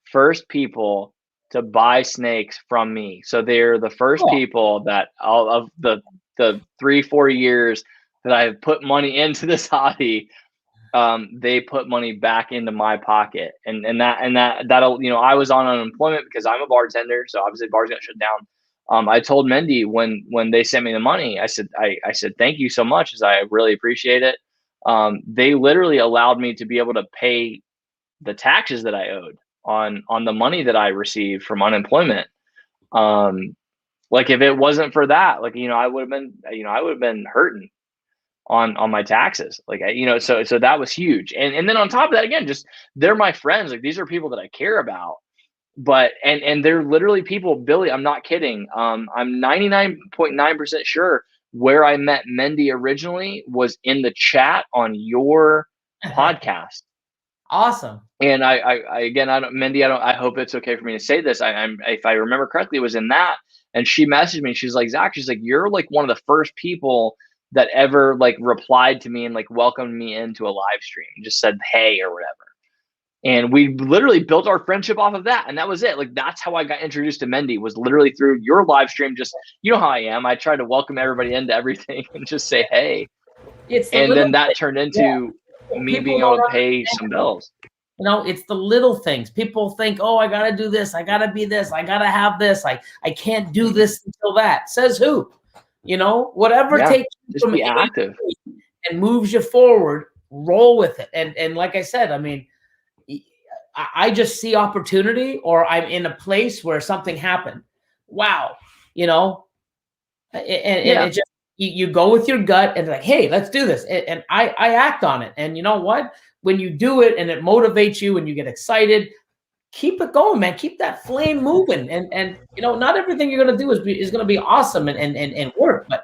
first people to buy snakes from me. So they're the first people that of the 3-4 years that I've put money into this hobby, they put money back into my pocket. And that'll, I was on unemployment because I'm a bartender. So obviously bars got shut down. I told Mindy when they sent me the money, I said, thank you so much, as I really appreciate it. They literally allowed me to be able to pay the taxes that I owed on the money that I received from unemployment. Like if it wasn't for that, like, I would have been hurting on my taxes. Like, so that was huge. And then on top of that, again, just, they're my friends. Like, these are people that I care about. But and they're literally people, Billy, I'm not kidding. I'm 99.9% sure where I met Mendy originally was in the chat on your podcast. Awesome. And I hope it's okay for me to say this. If I remember correctly, it was in that. And she messaged me. She's like, Zach, she's like, you're like one of the first people that ever like replied to me and like welcomed me into a live stream and just said hey or whatever. And we literally built our friendship off of that. And that was it. Like, that's how I got introduced to Mendy, was literally through your live stream. Just, you know how I am. I try to welcome everybody into everything and just say, hey. And then that turned into me being able to pay some bills. You know, it's the little things. People think, oh, I got to do this. I got to be this. I got to have this. I can't do this until that. Says who? You know, whatever takes you just be active and moves you forward, roll with it. And like I said, I mean, I just see opportunity, or I'm in a place where something happened. Wow. You know, and it just, you go with your gut and like, hey, let's do this. And I act on it. And you know what? When you do it and it motivates you and you get excited, keep it going, man. Keep that flame moving. And you know, not everything you're going to do is going to be awesome and work, but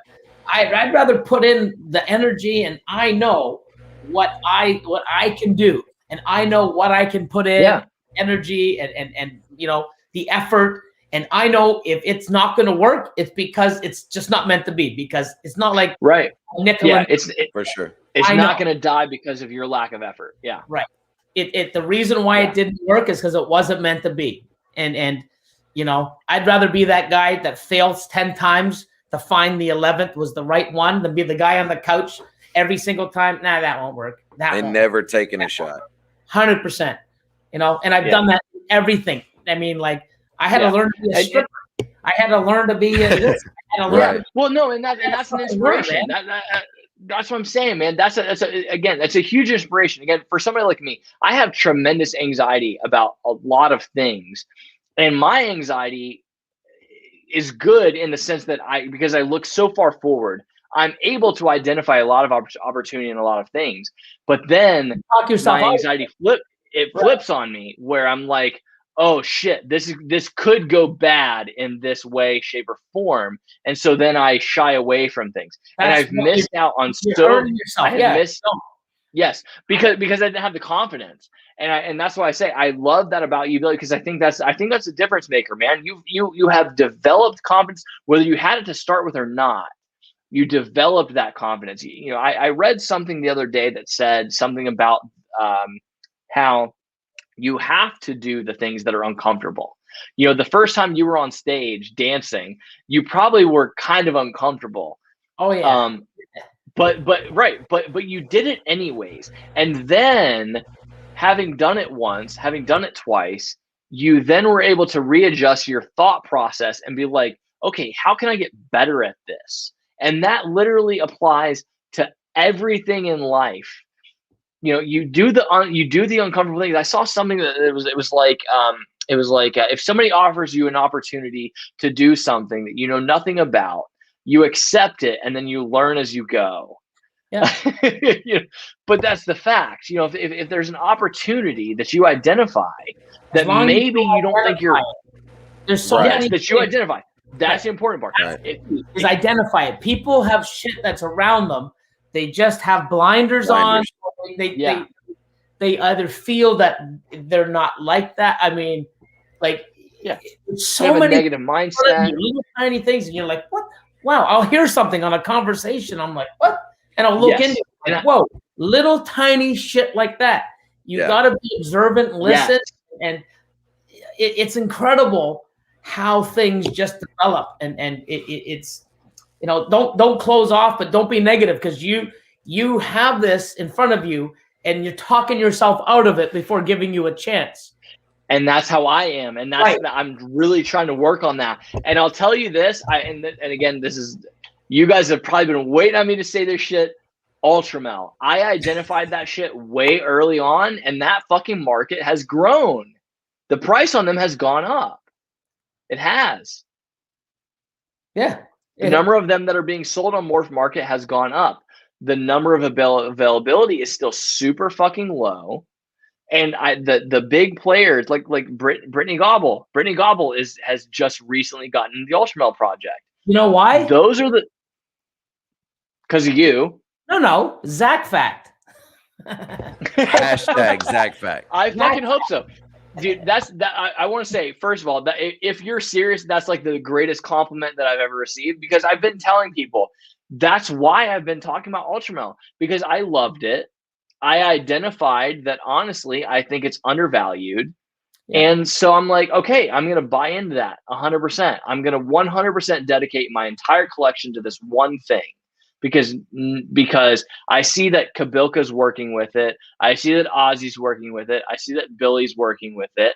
I'd rather put in the energy, and I know what I can do. And I know what I can put in, energy and you know, the effort. And I know if it's not going to work, it's because it's just not meant to be, because it's not like it's for sure. It's not going to die because of your lack of effort. Yeah. Right. The reason why it didn't work is because it wasn't meant to be. And you know, I'd rather be that guy that fails 10 times to find the 11th was the right one than be the guy on the couch every single time. Nah, that won't work. And never taking a shot. 100%, you know, and I've done that in everything. I mean, like, I had to learn to be a stripper. I had to learn to be this. Well, no, and that's an inspiration. That's what I'm saying, man. That's a huge inspiration. Again, for somebody like me, I have tremendous anxiety about a lot of things, and my anxiety is good in the sense that because I look so far forward, I'm able to identify a lot of opportunity in a lot of things, but then my anxiety flips on me, where I'm like, oh shit, this could go bad in this way, shape, or form, and so then I shy away from things, and I've missed out on yes, because I didn't have the confidence, and that's why I say I love that about you, Billy, because I think that's a difference maker, man. You have developed confidence, whether you had it to start with or not. You developed that confidence. You know, I read something the other day that said something about how you have to do the things that are uncomfortable. You know, the first time you were on stage dancing, you probably were kind of uncomfortable. Oh yeah. But you did it anyways. And then having done it once, having done it twice, you then were able to readjust your thought process and be like, okay, how can I get better at this? And that literally applies to everything in life. You know, you do the uncomfortable things. I saw something that it was like if somebody offers you an opportunity to do something that you know nothing about, you accept it and then you learn as you go. Yeah. You know, but that's the fact. You know, if there's an opportunity that you identify that maybe you don't think you're, there's so many that you identify. That's the important part. Is identify it. People have shit that's around them. They just have blinders on. They either feel that they're not like that. I mean, like, it's so many negative mindset, little tiny things, and you're like, what? Wow, I'll hear something on a conversation. I'm like, what? And I'll look into it. Like, whoa, little tiny shit like that. You got to be observant, listen, and it's incredible how things just develop, and it's, you know, don't close off, but don't be negative, because you have this in front of you and you're talking yourself out of it before giving you a chance. And that's how I am, and that's I'm really trying to work on that. And I'll tell you this, and again, this is, you guys have probably been waiting on me to say this shit. Ultramel, I identified that shit way early on, and that fucking market has grown. The price on them has gone up. It has. Yeah. The number of them that are being sold on Morph Market has gone up. The number of availability is still super fucking low. And the big players like Brittany Gobble. Brittany Gobble has just recently gotten the Ultramel project. You know why? Those are because of you. No, Zach Fact. Hashtag Zach Fact. I fucking hope so. Dude, I want to say, first of all, that if you're serious, that's like the greatest compliment that I've ever received, because I've been telling people, that's why I've been talking about Ultramel, because I loved it. I identified that, honestly, I think it's undervalued. Yeah. And so I'm like, okay, I'm going to buy into that 100%. I'm going to 100% dedicate my entire collection to this one thing, because I see that Kabilka's working with it. I see that Ozzy's working with it. I see that Billy's working with it.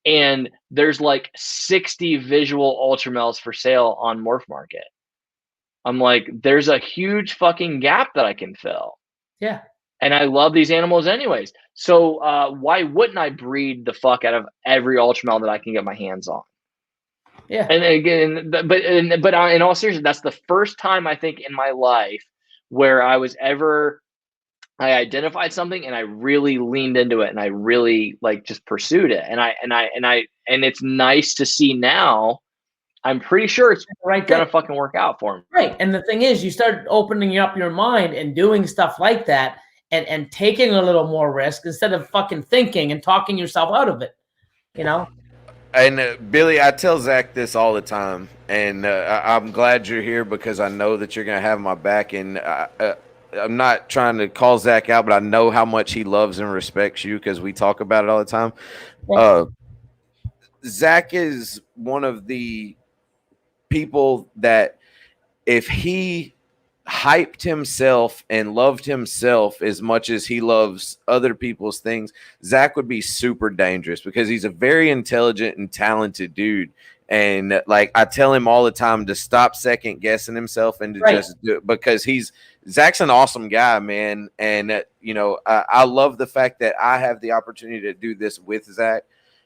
And there's like 60 visual Ultramels for sale on Morph Market. I'm like, there's a huge fucking gap that I can fill. Yeah. And I love these animals anyways. So why wouldn't I breed the fuck out of every Ultramel that I can get my hands on? Yeah. And again, but in all seriousness, that's the first time I think in my life where I identified something and I really leaned into it and I really like just pursued it. And it's nice to see now. I'm pretty sure it's gonna fucking work out for me. Right. And the thing is, you start opening up your mind and doing stuff like that and taking a little more risk instead of fucking thinking and talking yourself out of it, you know? And Billy, I tell Zach this all the time, and I'm glad you're here because I know that you're going to have my back. And I'm not trying to call Zach out, but I know how much he loves and respects you because we talk about it all the time. Yeah. Zach is one of the people that if he hyped himself and loved himself as much as he loves other people's things, Zach would be super dangerous because he's a very intelligent and talented dude. And like I tell him all the time to stop second guessing himself and to just do it, because Zach's an awesome guy, man. And you know, I love the fact that I have the opportunity to do this with Zach.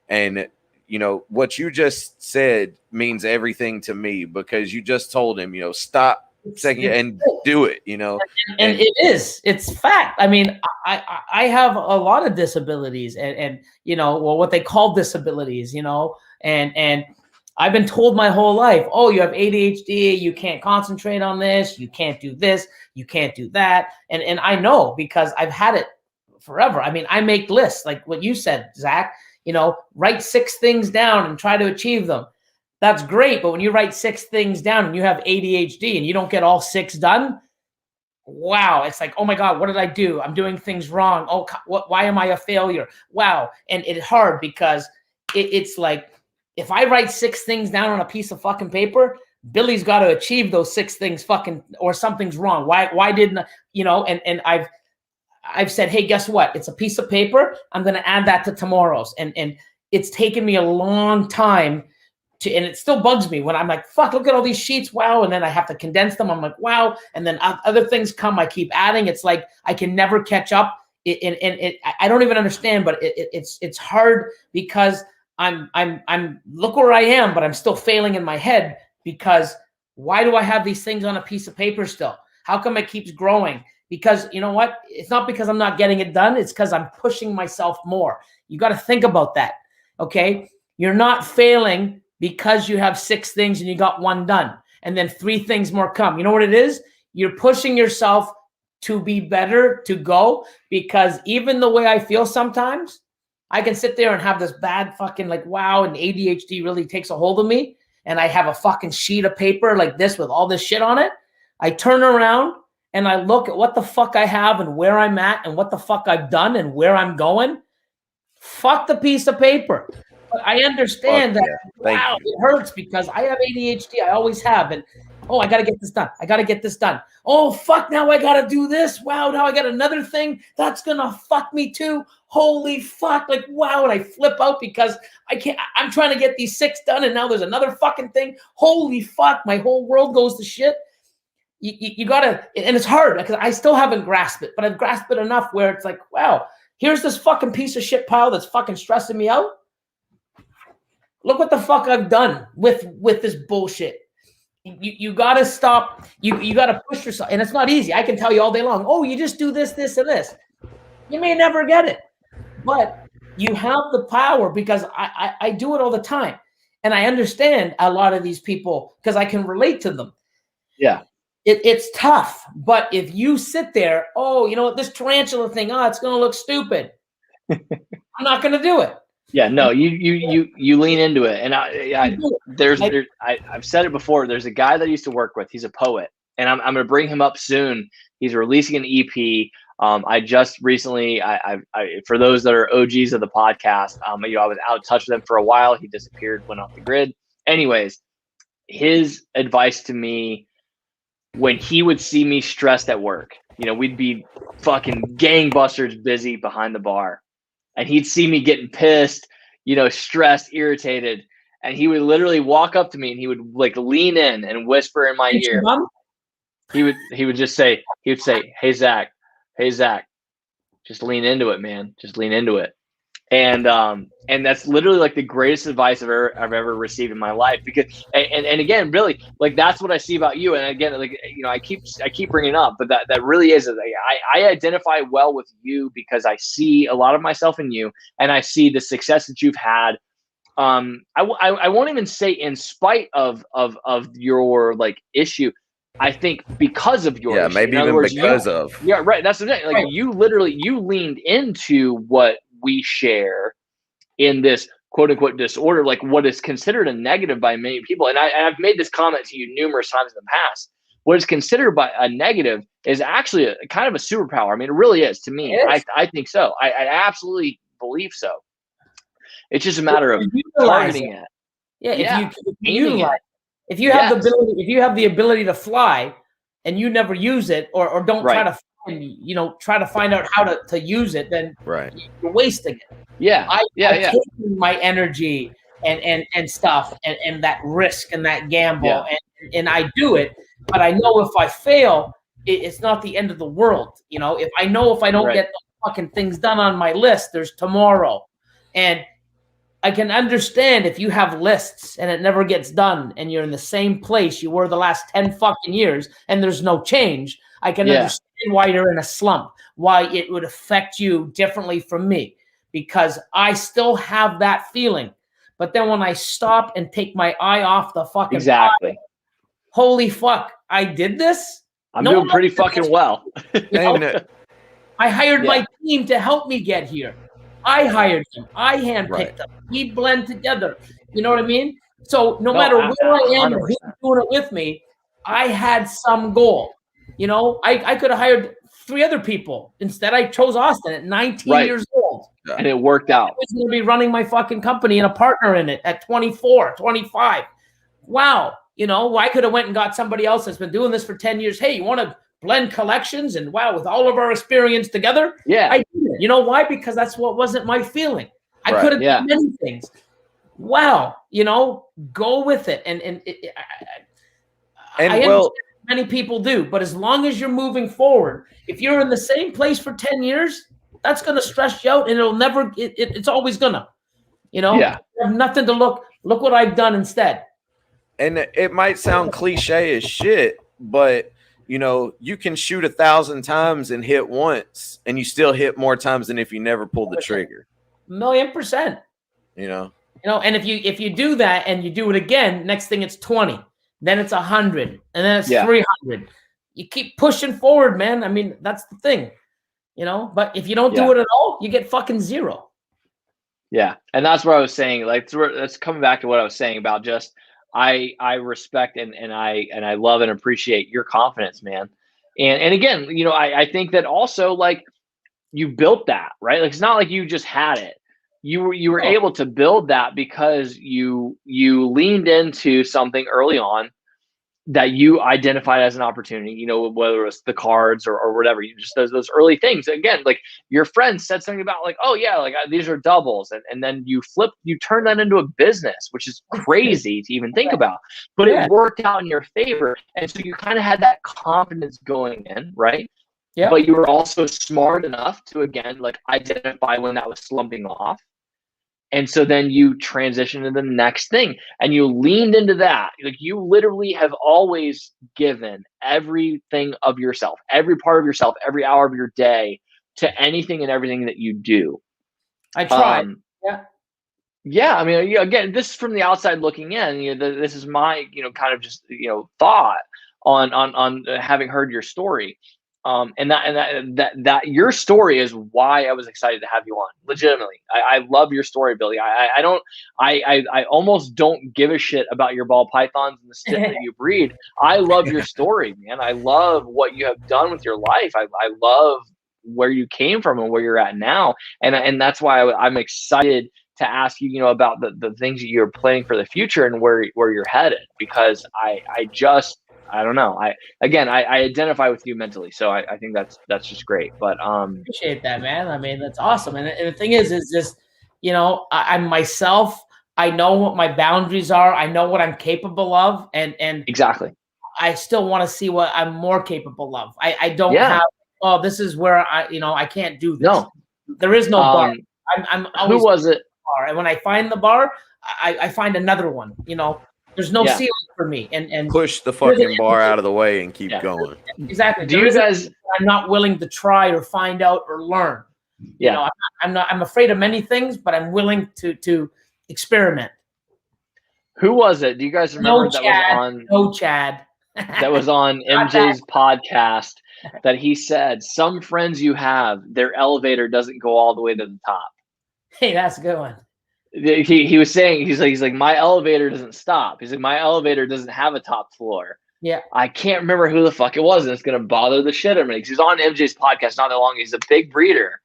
And you know, what you just said means everything to me, because you just told him, you know, stop second and do it, you know. And it's fact. I mean, I have a lot of disabilities and you know, well, what they call disabilities, you know, and I've been told my whole life, oh, you have ADHD, you can't concentrate on this, you can't do this, you can't do that. And I know because I've had it forever. I mean, I make lists like what you said, Zach, you know, write 6 things down and try to achieve them. That's great. But when you write 6 things down and you have ADHD and you don't get all 6 done, wow. It's like, oh my God, what did I do? I'm doing things wrong. Oh, why am I a failure? Wow. And it's hard because it's like, if I write 6 things down on a piece of fucking paper, Billy's got to achieve those 6 things fucking, or something's wrong. Why didn't, you know, and I've said, hey, guess what? It's a piece of paper. I'm going to add that to tomorrow's. And it's taken me a long time and it still bugs me when I'm like, fuck, look at all these sheets. Wow. And then I have to condense them. I'm like, wow. And then other things come, I keep adding. It's like, I can never catch up. I don't even understand, but it's hard because I'm look where I am, but I'm still failing in my head because why do I have these things on a piece of paper still? How come it keeps growing? Because you know what? It's not because I'm not getting it done. It's because I'm pushing myself more. You got to think about that. Okay. You're not failing because you have 6 things and you got 1 done and then 3 things more come. You know what it is? You're pushing yourself to be better, to go, because even the way I feel sometimes, I can sit there and have this bad fucking like, wow, and ADHD really takes a hold of me. And I have a fucking sheet of paper like this with all this shit on it. I turn around and I look at what the fuck I have and where I'm at and what the fuck I've done and where I'm going. Fuck the piece of paper. But I understand that, wow, it hurts because I have ADHD. I always have. And, oh, I got to get this done. I got to get this done. Oh, fuck, now I got to do this. Wow, now I got another thing. That's going to fuck me too. Holy fuck. Like, wow. And I flip out because I'm trying to get these 6 done. And now there's another fucking thing. Holy fuck. My whole world goes to shit. You got to, and it's hard because I still haven't grasped it, but I've grasped it enough where it's like, wow, here's this fucking piece of shit pile that's fucking stressing me out. Look what the fuck I've done with this bullshit. You got to stop. You got to push yourself. And it's not easy. I can tell you all day long, oh, you just do this, this, and this. You may never get it. But you have the power because I do it all the time. And I understand a lot of these people because I can relate to them. Yeah. It's tough. But if you sit there, oh, you know what, this tarantula thing, oh, it's going to look stupid. I'm not going to do it. Yeah, no, you lean into it. And I've said it before. There's a guy that I used to work with. He's a poet. and I'm going to bring him up soon. He's releasing an EP. I just recently, I for those that are OGs of the podcast, I was out of touch with him for a while. He disappeared, went off the grid. Anyways, his advice to me when he would see me stressed at work, we'd be fucking gangbusters busy behind the bar, and he'd see me getting pissed, stressed, irritated, and he would literally walk up to me and he would like lean in and whisper in my ear. He would say, "Hey Zach, just lean into it, man. Just lean into it." And that's literally like the greatest advice I've ever received in my life, because and again, really, like, that's what I see about you. And again, like, I keep bringing it up, but that really is, I identify well with you because I see a lot of myself in you, and I see the success that you've had. I won't even say in spite of your like issue. I think because of your issue. Maybe even words, because of. Yeah, right. That's the thing. Like, right. You leaned into what we share in this quote unquote disorder, like what is considered a negative by many people. And I've made this comment to you numerous times in the past. What is considered by a negative is actually a kind of a superpower. I mean, it really is to me. I think so. I absolutely believe so. It's just a matter of targeting it. Yeah. If you have the ability to fly and you never use it, or don't try to find out how to use it, then you're wasting it. I take my energy and stuff and that risk and that gamble and I do it, but I know if I fail, it's not the end of the world. If I don't get the fucking things done on my list, there's tomorrow. And I can understand if you have lists and it never gets done and you're in the same place you were the last 10 fucking years and there's no change. I can understand why you're in a slump, why it would affect you differently from me, because I still have that feeling. But then when I stop and take my eye off the fucking pie, holy fuck, I did this? I'm doing pretty fucking well. I hired my team to help me get here. I hired him. I handpicked him. We blend together. You know what I mean? So no matter where I am or who's doing it with me, I had some goal. I could have hired 3 other people. Instead, I chose Austin at 19 years old. And it worked out. I was going to be running my fucking company and a partner in it at 24, 25. Wow. I could have went and got somebody else that's been doing this for 10 years. Hey, you want to blend collections? And wow, with all of our experience together, I did it. You know why? Because that's what wasn't my feeling. I could have done many things. Wow, go with it. And I understand many people do, but as long as you're moving forward, if you're in the same place for 10 years, that's going to stress you out, and it'll never. It's always gonna. You have nothing to look what I've done instead. And it might sound cliche as shit, but you can shoot 1,000 times and hit once, and you still hit more times than if you never pulled the trigger. 1,000,000%. And if you do that and you do it again, next thing it's 20, then it's 100, and then it's 300. You keep pushing forward, man. I mean, that's the thing, But if you don't do it at all, you get fucking 0. Yeah, and that's what I was saying. Like, that's coming back to what I was saying about just. I respect and I love and appreciate your confidence, man. And again, I think that also, like, you built that, right? Like, it's not like you just had it. You were able to build that because you leaned into something early on that you identified as an opportunity, whether it was the cards or whatever, you just those early things. Again, like, your friend said something about like, oh yeah, like, these are doubles. And then you turn that into a business, which is crazy to even think about, but it worked out in your favor. And so you kind of had that confidence going in, right? Yeah. But you were also smart enough to, again, like, identify when that was slumping off. And so then you transition to the next thing and you leaned into that. Like, you literally have always given everything of yourself, every part of yourself, every hour of your day to anything and everything that you do. I tried. Yeah. I mean, again, this is from the outside looking in. This is my, kind of just, thought on having heard your story. And that your story is why I was excited to have you on. Legitimately, I love your story, Billy. I almost don't give a shit about your ball pythons and the stuff that you breed. I love your story, man. I love what you have done with your life. I love where you came from and where you're at now, and that's why I'm excited to ask you, you know, about the things that you're planning for the future and where you're headed, because I don't know. I identify with you mentally, so I think that's just great. But appreciate that, man. I mean, that's awesome. And the thing is just, you know, I'm myself. I know what my boundaries are. I know what I'm capable of, and exactly. I still want to see what I'm more capable of. I don't have, oh, this is where I can't do this. No, there is no bar. I'm always who was it? Bar. And when I find the bar, I find another one. You know, there's no ceiling for me. And push the fucking bar out of the way and keep going. Exactly. Do you guys? I'm not willing to try or find out or learn. You know, I'm afraid of many things, but I'm willing to experiment. Who was it? Do you guys remember that was on? No, Chad. That was on MJ's podcast. That he said, some friends you have, their elevator doesn't go all the way to the top. Hey, that's a good one. He was saying, he's like, my elevator doesn't stop. He's like, my elevator doesn't have a top floor. Yeah. I can't remember who the fuck it was, and it's gonna bother the shit out of me. He's on MJ's podcast not that long. He's a big breeder.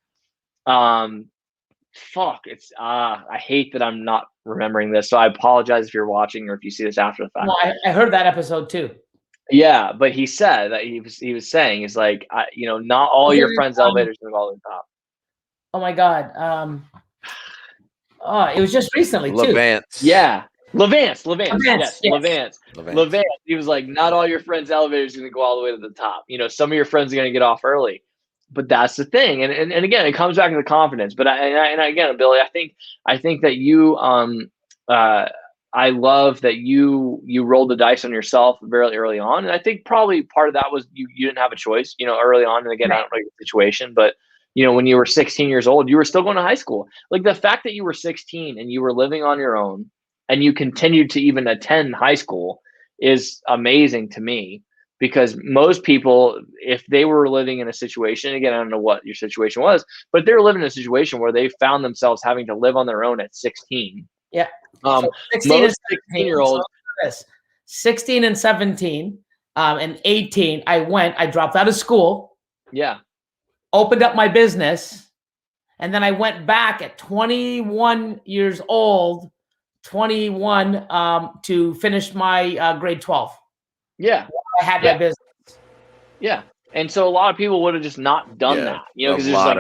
It's I hate that I'm not remembering this, so I apologize if you're watching or if you see this after the fact. No, I heard that episode too. Yeah, but he said that he was saying, he's like, you know, not all your friends' elevators gonna go all the way top. Oh my God. It was just recently too. Levance. Yeah. Levance. Yes. Levance. He was like, not all your friends' elevators are gonna go all the way to the top. You know, some of your friends are gonna get off early. But that's the thing. And again, it comes back to the confidence. But again, Billy, I think that you I love that you rolled the dice on yourself very early on. And I think probably part of that was you didn't have a choice, you know, early on. And again, I don't know your situation, but you know, when you were 16 years old, you were still going to high school. Like the fact that you were 16 and you were living on your own and you continued to even attend high school is amazing to me, because most people, if they were living in a situation, again, I don't know what your situation was, but they're living in a situation where they found themselves having to live on their own at 16. Yeah. So 16 most 16-year-olds, 16 and 17, and 18, I dropped out of school. Yeah. Opened up my business, and then I went back at 21 years old, 21, to finish my grade 12. Yeah. I had my business. Yeah. And so a lot of people would have just not done that, you know, because it's like,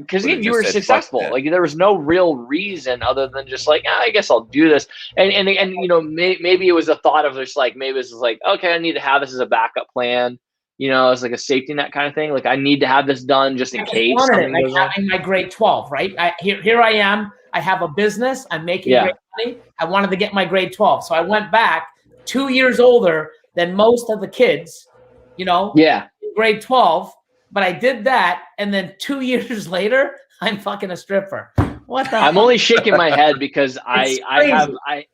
because you were successful. Like there was no real reason other than just like, I guess I'll do this. And you know, maybe it was a thought of just like, maybe it's like, okay, I need to have this as a backup plan. You know, it's like a safety net kind of thing. Like I need to have this done just in case. Like having my grade 12, right? Here I am. I have a business. I'm making great money. I wanted to get my grade 12. So I went back 2 years older than most of the kids, you know, grade 12, but I did that. And then 2 years later, I'm fucking a stripper. What the I'm only shaking my head because I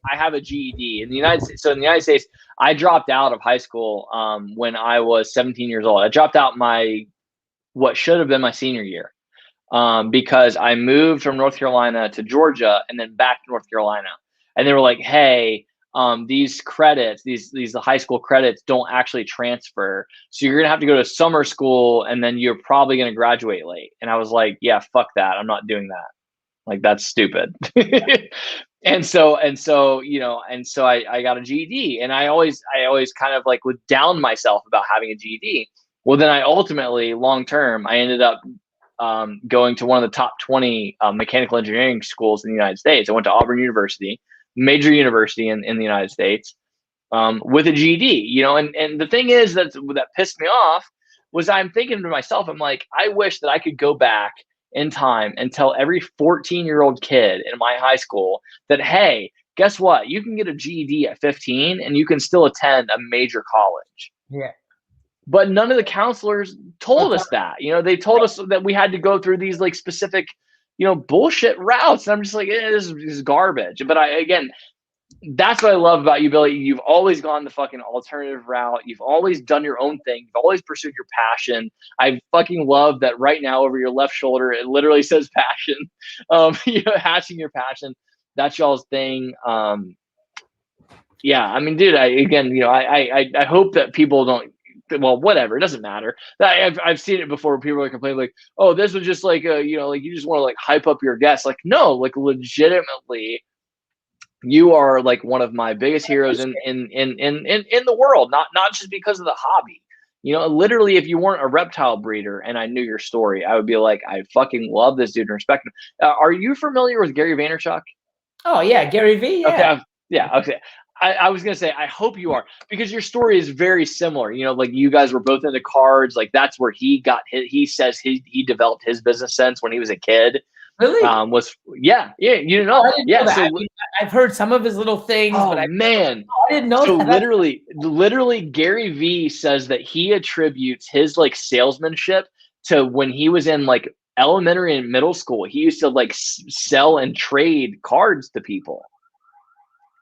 have a GED in the United States. So in the United States, I dropped out of high school when I was 17 years old. I dropped out what should have been my senior year because I moved from North Carolina to Georgia and then back to North Carolina. And they were like, hey, these credits, the high school credits don't actually transfer. So you're going to have to go to summer school and then you're probably going to graduate late. And I was like, yeah, fuck that. I'm not doing that. Like, that's stupid. and so, you know, I got a GED, and I always kind of like would down myself about having a GED. Well, then I ultimately, long-term, I ended up going to one of the top 20 mechanical engineering schools in the United States. I went to Auburn University, major university in the United States, with a GED, you know, and the thing is that pissed me off was I'm thinking to myself, I'm like, I wish that I could go back in time and tell every 14-year-old kid in my high school that, hey, guess what? You can get a GED at 15 and you can still attend a major college. Yeah. But none of the counselors told us that. You know, they told us that we had to go through these like specific, you know, bullshit routes. And I'm just like, this is garbage. But again, that's what I love about you, Billy. You've always gone the fucking alternative route. You've always done your own thing. You've always pursued your passion. I fucking love that right now over your left shoulder, it literally says passion. Hatching your passion. That's y'all's thing. Yeah, I mean, dude, I hope that people don't, well, whatever, it doesn't matter. I've seen it before where people are complaining like, oh, this was just like, like you just want to like hype up your guests. Like, no, like legitimately, you are like one of my biggest heroes in the world, not just because of the hobby. Literally, if you weren't a reptile breeder and I knew your story, I would be like, I fucking love this dude and respect him. Are you familiar with Gary Vaynerchuk? Oh yeah, Gary V. Yeah. Okay. Okay. I was gonna say, I hope you are, because your story is very similar. Like you guys were both into cards. Like that's where he says he developed his business sense when he was a kid. Really? Yeah. You didn't know? Yeah. So I've heard some of his little things, but I didn't know. So literally, Gary V says that he attributes his like salesmanship to when he was in like elementary and middle school. He used to like sell and trade cards to people.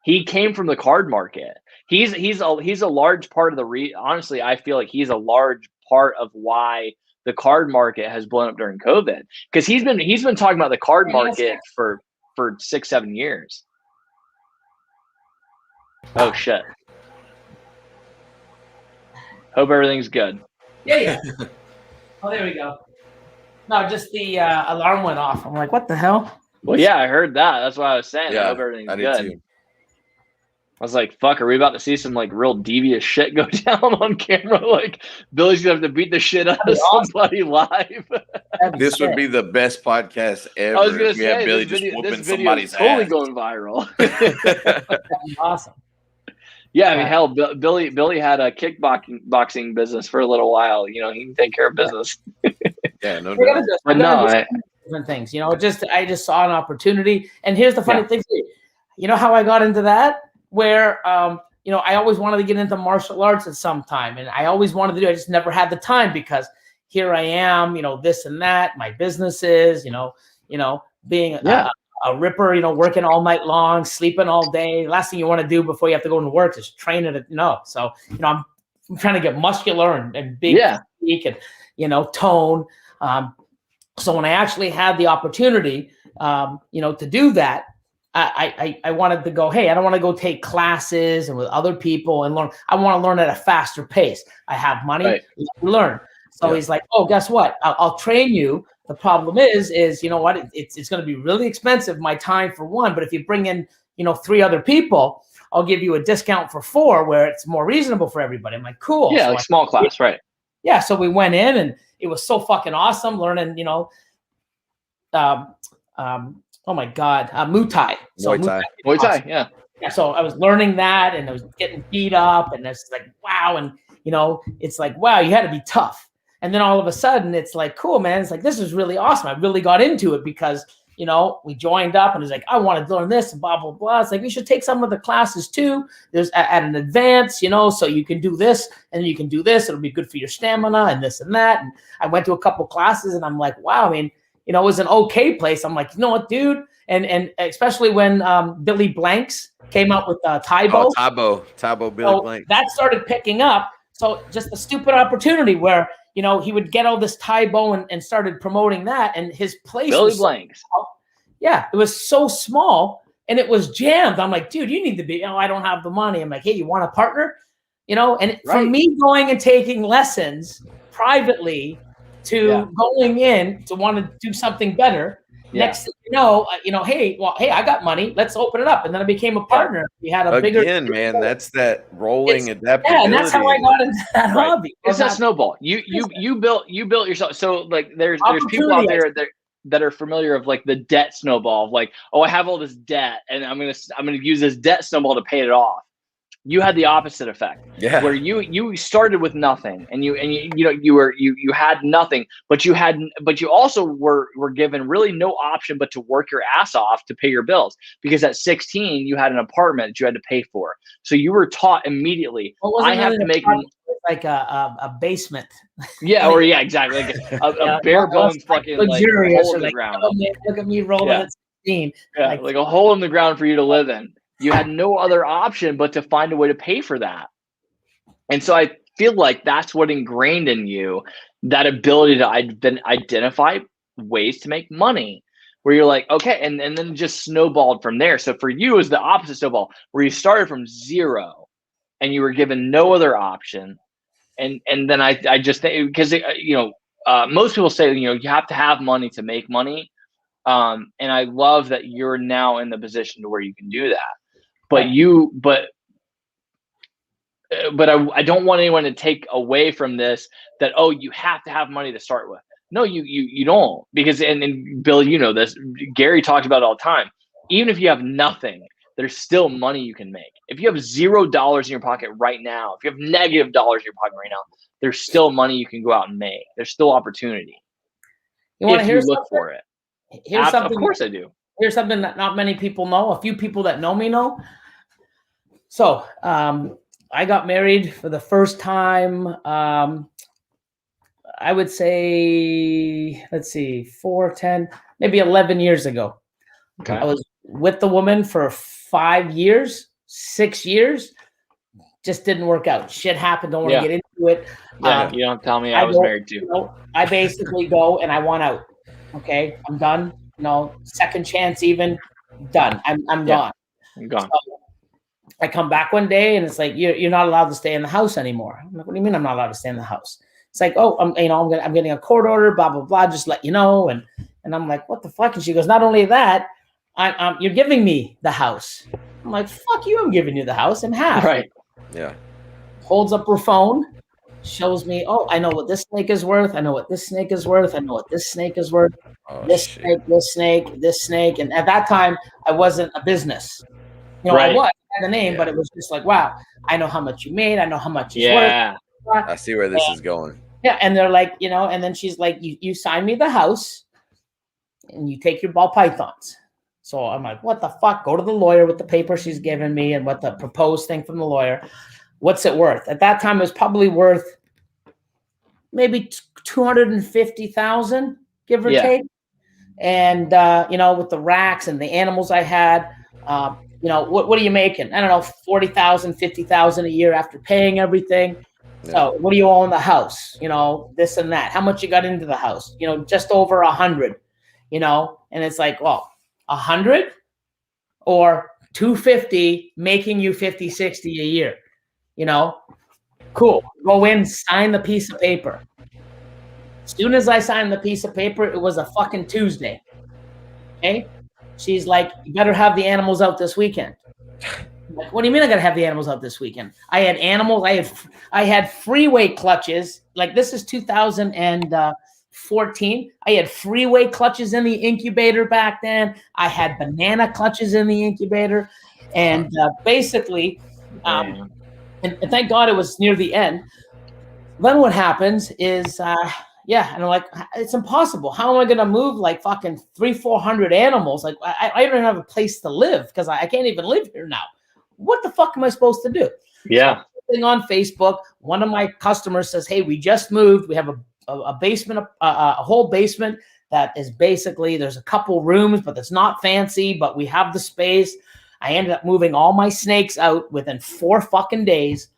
He came from the card market. He's a large part of honestly, I feel like he's a large part of why the card market has blown up during COVID, because he's been talking about the card market for 6-7 years. Oh shit. Hope everything's good. Yeah. Oh, there we go. No, just the alarm went off. I'm like, what the hell? Well, yeah, I heard that. That's what I was saying. Yeah, I hope everything's I good. did too. I was like, fuck, are we about to see some like real devious shit go down on camera? Like Billy's gonna have to beat the shit out of somebody live. This would be the best podcast ever. I was gonna say, have Billy this just video whooping is somebody's totally ass. going viral. Awesome. Yeah, I mean, hell, Billy had a kickboxing business for a little while. He can take care of business. Yeah, no doubt. But no, different things. I just saw an opportunity. And here's the funny thing. You know how I got into that? Where I always wanted to get into martial arts at some time, and I always wanted to do it. I just never had the time, because here I am, this and that, my businesses, being a ripper, working all night long, sleeping all day. Last thing you want to do before you have to go into work is train it. So I'm trying to get muscular and big physique and tone. So when I actually had the opportunity, to do that, I wanted to go, hey, I don't want to go take classes and with other people and learn. I want to learn at a faster pace. I have money, let me learn. So he's like, oh, guess what? I'll train you. The problem is you know what? It's going to be really expensive, my time for one. But if you bring in, 3 other people, I'll give you a discount for 4, where it's more reasonable for everybody. I'm like, cool. Yeah, so like small class, right? Yeah. So we went in, and it was so fucking awesome learning, oh my God, Muay Thai. So Muay Thai, yeah. So I was learning that, and I was getting beat up, and it's like, wow. And, it's like, wow, you had to be tough. And then all of a sudden it's like, cool, man. It's like, this is really awesome. I really got into it because, we joined up, and it's like, I want to learn this and blah, blah, blah. It's like, we should take some of the classes too. There's at an advance, so you can do this and you can do this. It'll be good for your stamina and this and that. And I went to a couple classes, and I'm like, wow, I mean, it was an okay place. I'm like, you know what, dude? And especially when Billy Blanks came out with Tybo. Oh, Tybo, Billy Blanks. That started picking up. So just a stupid opportunity where, he would get all this Tybo and started promoting that. And his place Billy Blanks. Yeah, it was so small, and it was jammed. I'm like, dude, you need to be, I don't have the money. I'm like, hey, you want a partner? And from me going and taking lessons privately to going in to want to do something better. Yeah. Next thing you know, hey, I got money. Let's open it up. And then I became a partner. We had a bigger. Again, man, that's that rolling adaptability. Yeah, and that's how I got into that hobby. It's that snowball. You built yourself. So like, there's people out there that are familiar of like the debt snowball. Of like, oh, I have all this debt, and I'm gonna use this debt snowball to pay it off. You had the opposite effect, where you started with nothing, and you had nothing, but you also were given really no option but to work your ass off to pay your bills, because at 16 you had an apartment that you had to pay for, so you were taught immediately. I have to make like a basement. Yeah, or exactly, like a bare bones fucking luxurious, hole in the ground. Oh, man, look at me rolling at 16. Yeah, like a hole in the ground for you to live in. You had no other option but to find a way to pay for that. And so I feel like that's what ingrained in you, that ability to identify ways to make money, where you're like, okay, and then just snowballed from there. So for you, it was the opposite snowball, where you started from zero and you were given no other option. And then I just think, because most people say, you have to have money to make money. And I love that you're now in the position to where you can do that. But I don't want anyone to take away from this that, oh, you have to have money to start with. No, you don't, because and Bill, this, Gary talks about it all the time. Even if you have nothing, there's still money you can make. If you have $0 in your pocket right now, if you have negative dollars in your pocket right now, there's still money you can go out and make. There's still opportunity. You want to hear look for it. Here's something. Of course I do. Here's something that not many people know. A few people that know me know. So I got married for the first time. I would say, let's see, 4, 10, maybe 11 years ago. Okay. I was with the woman for 5 years, 6 years. Just didn't work out. Shit happened. Don't want to get into it. Yeah, you don't tell me I was married too. I basically go and I want out. Okay, I'm done. Second chance even, done. I'm gone. I'm gone. So I come back one day and it's like, you're not allowed to stay in the house anymore. I'm like, what do you mean I'm not allowed to stay in the house? It's like, oh, I'm getting a court order, blah, blah, blah, just let you know. And I'm like, what the fuck? And she goes, not only that, you're giving me the house. I'm like, fuck you, I'm giving you the house in half. Right. Yeah. Holds up her phone, shows me, oh, I know what this snake is worth. I know what this snake is worth. I know what this snake is worth. This snake. And at that time, I wasn't a business. Right. I was, I had the name, but it was just like, wow, I know how much you made. I know how much it's worth. I see where this is going. Yeah. And they're like, and then she's like, you sign me the house and you take your ball pythons. So I'm like, what the fuck? Go to the lawyer with the paper she's given me and what the proposed thing from the lawyer. What's it worth? At that time, it was probably worth maybe 250,000, give or take. And, with the racks and the animals I had, what are you making? I don't know, 40,000, 50,000 a year after paying everything. Yeah. So what do you own the house? This and that. How much you got into the house? Just over 100, and it's like, well, 100 or 250 making you 50, 60 a year, cool. Go in, sign the piece of paper. As soon as I signed the piece of paper, it was a fucking Tuesday. Okay. She's like, you better have the animals out this weekend. I'm like, what do you mean I gotta have the animals out this weekend? I had animals. I had freeway clutches. Like, this is 2014. I had freeway clutches in the incubator back then. I had banana clutches in the incubator, and basically, and thank God it was near the end. Then what happens is, and I'm like, it's impossible. How am I going to move like fucking 300-400 animals? Like, I don't have a place to live because I can't even live here now. What the fuck am I supposed to do? Yeah. So on Facebook, one of my customers says, hey, we just moved. We have a basement, a whole basement that is basically, there's a couple rooms, but it's not fancy, but we have the space. I ended up moving all my snakes out within 4 fucking days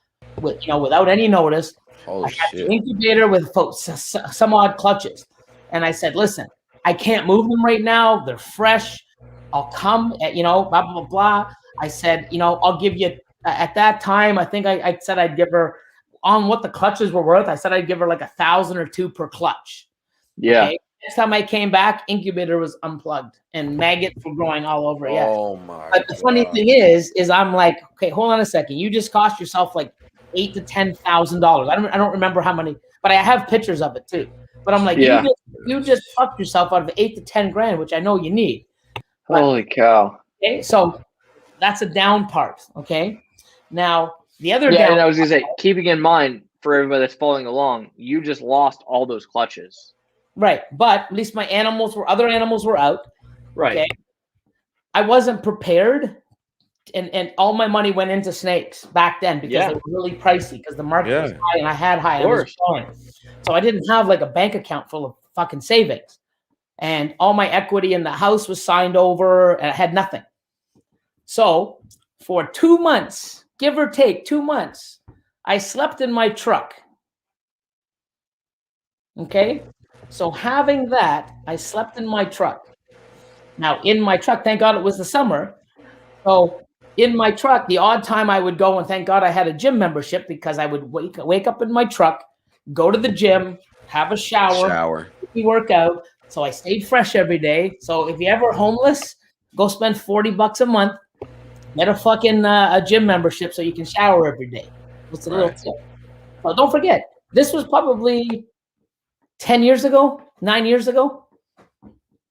without any notice. Holy I had shit. the incubator with some odd clutches. And I said, listen, I can't move them right now. They're fresh. I'll come at, blah, blah, blah, blah. I said, I'll give you, at that time, I think I said I'd give her, on what the clutches were worth, I said I'd give her like 1,000 or 2 per clutch. Yeah. Okay? Next time I came back, incubator was unplugged and maggots were growing all over it. Oh my But the funny thing is I'm like, okay, hold on a second. You just cost yourself like $8,000 to $10,000. I don't remember how many, but I have pictures of it too. But I'm like, you just fucked yourself out of $8,000 to $10,000, which I know you need. But, holy cow. Okay, so that's a down part. Okay, now the other down. And I was gonna say, keeping in mind for everybody that's following along, you just lost all those clutches. Right, but at least my other animals were out. Right. Okay? I wasn't prepared. And all my money went into snakes back then because they were really pricey because the market was high and I had high. I was growing. So I didn't have like a bank account full of fucking savings. And all my equity in the house was signed over and I had nothing. So for 2 months, give or take 2 months, I slept in my truck. Okay. So having that, I slept in my truck. Now in my truck, thank God it was the summer. So in my truck, the odd time I would go, and thank God I had a gym membership, because I would wake up in my truck, go to the gym, have a shower, work out. So I stayed fresh every day. So if you're ever homeless, go spend $40 a month, get a fucking a gym membership so you can shower every day. It's a little tip. So don't forget, this was probably 10 years ago, 9 years ago.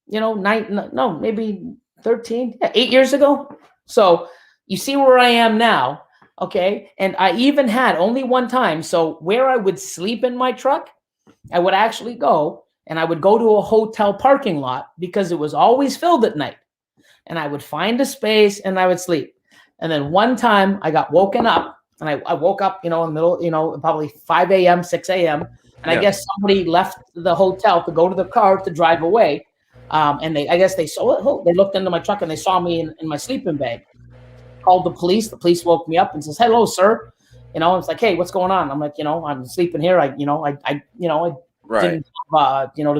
Maybe 13, 8 years ago. So you see where I am now, okay? And I even had only one time. So where I would sleep in my truck, I would actually go, and I would go to a hotel parking lot, because it was always filled at night. And I would find a space and I would sleep. And then one time I got woken up, and I woke up, in the middle, probably 5 a.m., 6 a.m. And I guess somebody left the hotel to go to the car to drive away. And I guess they saw it. They looked into my truck and they saw me in my sleeping bag. Called the police. The police woke me up and says, "Hello, sir." It's like, "Hey, what's going on?" I'm like, "I'm sleeping here. I didn't, to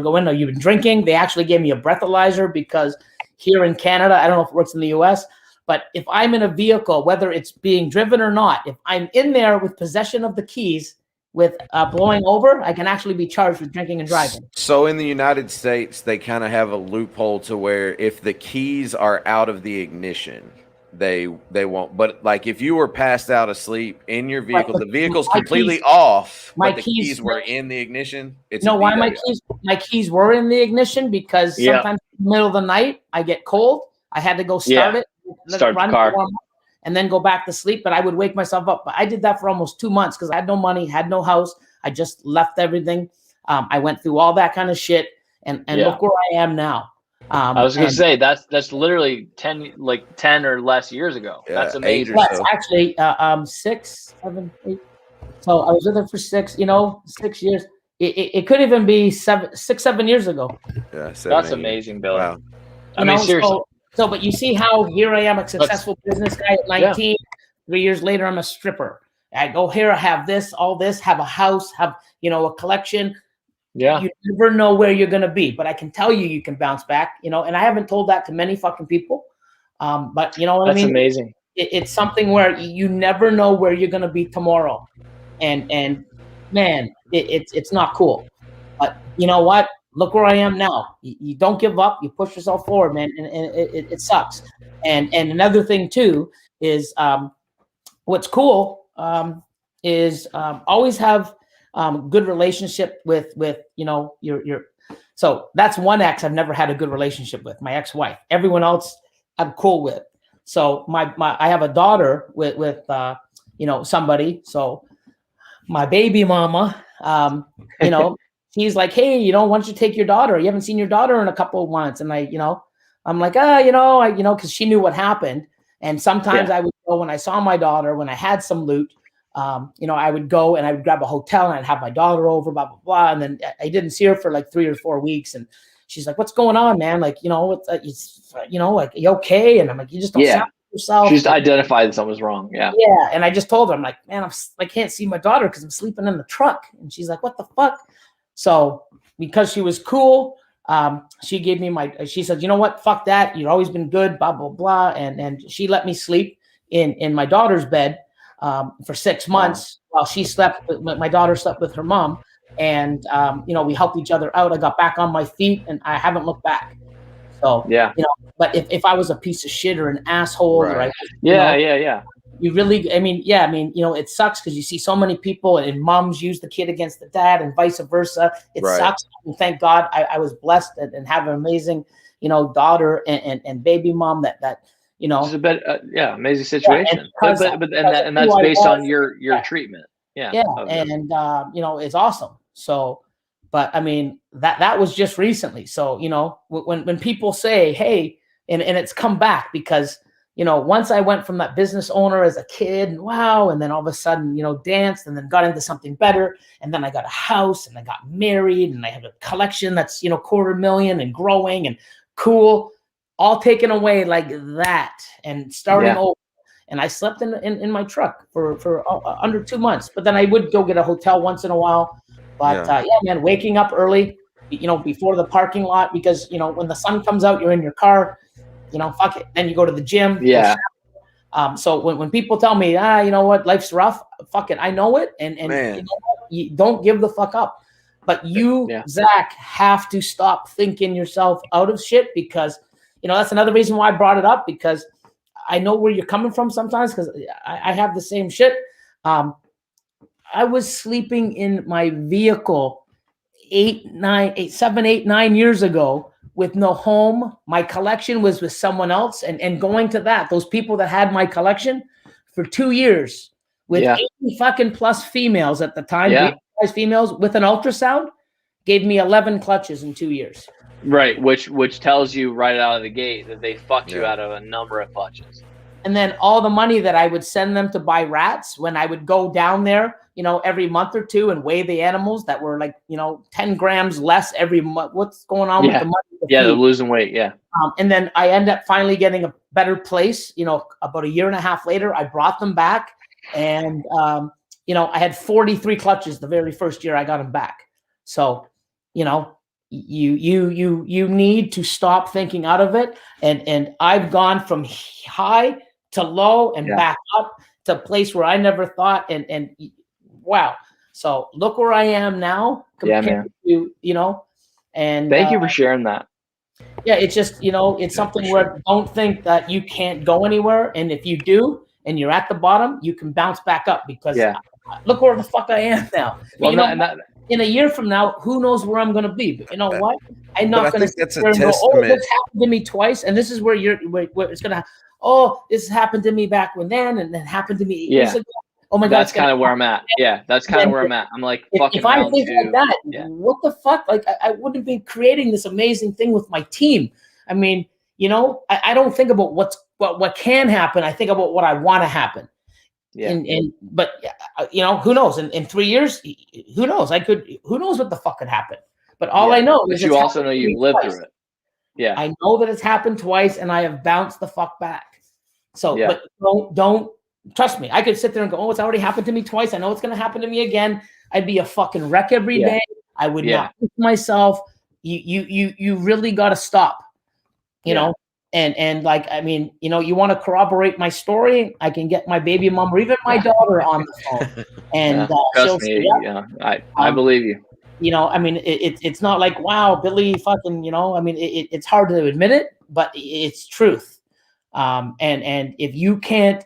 go in there. You've been drinking." They actually gave me a breathalyzer, because here in Canada, I don't know if it works in the US, but if I'm in a vehicle, whether it's being driven or not, if I'm in there with possession of the keys, with blowing over, I can actually be charged with drinking and driving. So in the United States, they kind of have a loophole to where if the keys are out of the ignition, they won't. But like if you were passed out asleep in your vehicle, the vehicle's completely off, but the keys were in the ignition. Why my keys were in the ignition? Because sometimes in the middle of the night I get cold. I had to go start it, start the car, and then go back to sleep. But I would wake myself up. But I did that for almost 2 months, because I had no money, had no house. I just left everything. I went through all that kind of shit, and look where I am now. I was going to say that's literally 10 or less years ago. That's amazing. That's actually 6, 7, 8. So I was with her for 6 years. It could even be 6, 7 years ago. Yeah, that's amazing, Billy. Wow. I mean, seriously. So, but you see how here I am, a successful business guy at 19. 3 years later, I'm a stripper. I go here, I have this, all this, have a house, have a collection. Yeah. You never know where you're gonna be, but I can tell you can bounce back. And I haven't told that to many fucking people. But you know what I mean? That's amazing. It's something where you never know where you're gonna be tomorrow, and man, it's not cool. But you know what? Look where I am now. You don't give up. You push yourself forward, man, and it sucks. And another thing too is what's cool is always have good relationship with your. So that's one ex I've never had a good relationship with, my ex-wife. Everyone else I'm cool with. So I have a daughter with somebody. So my baby mama, he's like, "Hey, why don't you take your daughter? You haven't seen your daughter in a couple of months." And I'm like, because she knew what happened. And sometimes I would go when I saw my daughter, when I had some loot, I would go and I would grab a hotel and I'd have my daughter over, blah, blah, blah. And then I didn't see her for like 3 or 4 weeks. And she's like, "What's going on, man? Like, you okay?" And I'm like, "You just don't sound yourself." She just identified that something was wrong. Yeah. Yeah. And I just told her, I'm like, "Man, I can't see my daughter because I'm sleeping in the truck." And she's like, "What the fuck?" So because she was cool, she gave me she said, "You know what? Fuck that. You've always been good, blah, blah, blah." And she let me sleep in my daughter's bed for 6 months while she slept. My daughter slept with her mom. And, we helped each other out. I got back on my feet and I haven't looked back. So, but if I was a piece of shit or an asshole, right? You really, it sucks because you see so many people and moms use the kid against the dad and vice versa. It sucks. And thank God I was blessed and have an amazing, daughter and baby mom that it's a bit, amazing situation. But that's based on your treatment. And it's awesome. So, but I mean, that was just recently. So, when people say, "Hey," and it's come back because, once I went from that business owner as a kid and wow, and then all of a sudden, danced and then got into something better. And then I got a house and I got married and I have a collection that's, $250,000 and growing and cool, all taken away like that and starting over. and I slept in my truck for under 2 months. But then I would go get a hotel once in a while. But man, waking up early, before the parking lot, because when the sun comes out, you're in your car. Fuck it. Then you go to the gym. Yeah. So when people tell me, you know what, life's rough, fuck it, I know it, and you don't give the fuck up. But you, Zach, have to stop thinking yourself out of shit, because that's another reason why I brought it up, because I know where you're coming from sometimes, because I have the same shit. I was sleeping in my vehicle 7, 8, 9 years ago with no home. My collection was with someone else, and going to those people that had my collection for 2 years with 80 fucking plus females at the time, females with an ultrasound, gave me 11 clutches in 2 years. Right, which tells you right out of the gate that they fucked you out of a number of clutches. And then all the money that I would send them to buy rats, when I would go down there, every month or two and weigh the animals that were like, 10 grams less every month. What's going on with the money? They're losing weight. Yeah. And then I end up finally getting a better place. About a year and a half later, I brought them back, and I had 43 clutches the very first year I got them back. So, you need to stop thinking out of it. And I've gone from high to low and back up to a place where I never thought. And wow. So look where I am now compared to, and thank you for sharing that. Yeah. It's just, it's something where don't think that you can't go anywhere. And if you do, and you're at the bottom, you can bounce back up, because look where the fuck I am now. Well, in a year from now, who knows where I'm going to be? But you know what? I'm not going to that's a go, testament. oh, this happened to me twice, and this is where where it's going to. Oh, this happened to me back when then, and then happened to me years ago. Oh my God, that's kind of where I'm at. Yeah, that's kind of where I'm at. I'm like, if I think like that, what the fuck? Like, I wouldn't be creating this amazing thing with my team. I mean, I don't think about what can happen. I think about what I want to happen. Yeah. But who knows? In 3 years, who knows? Who knows what the fuck could happen? But all I know is you also know you've lived through it. Yeah. I know that it's happened twice, and I have bounced the fuck back. So, but don't trust me. I could sit there and go, oh, it's already happened to me twice. I know it's going to happen to me again. I'd be a fucking wreck every day. I would not push myself. You really got to stop, you know? And like, I mean, you want to corroborate my story, I can get my baby mom or even my daughter on the phone. And trust me, I believe you. I mean, it's not like, wow, Billy fucking, I mean, it's hard to admit it, but it's truth. And if you can't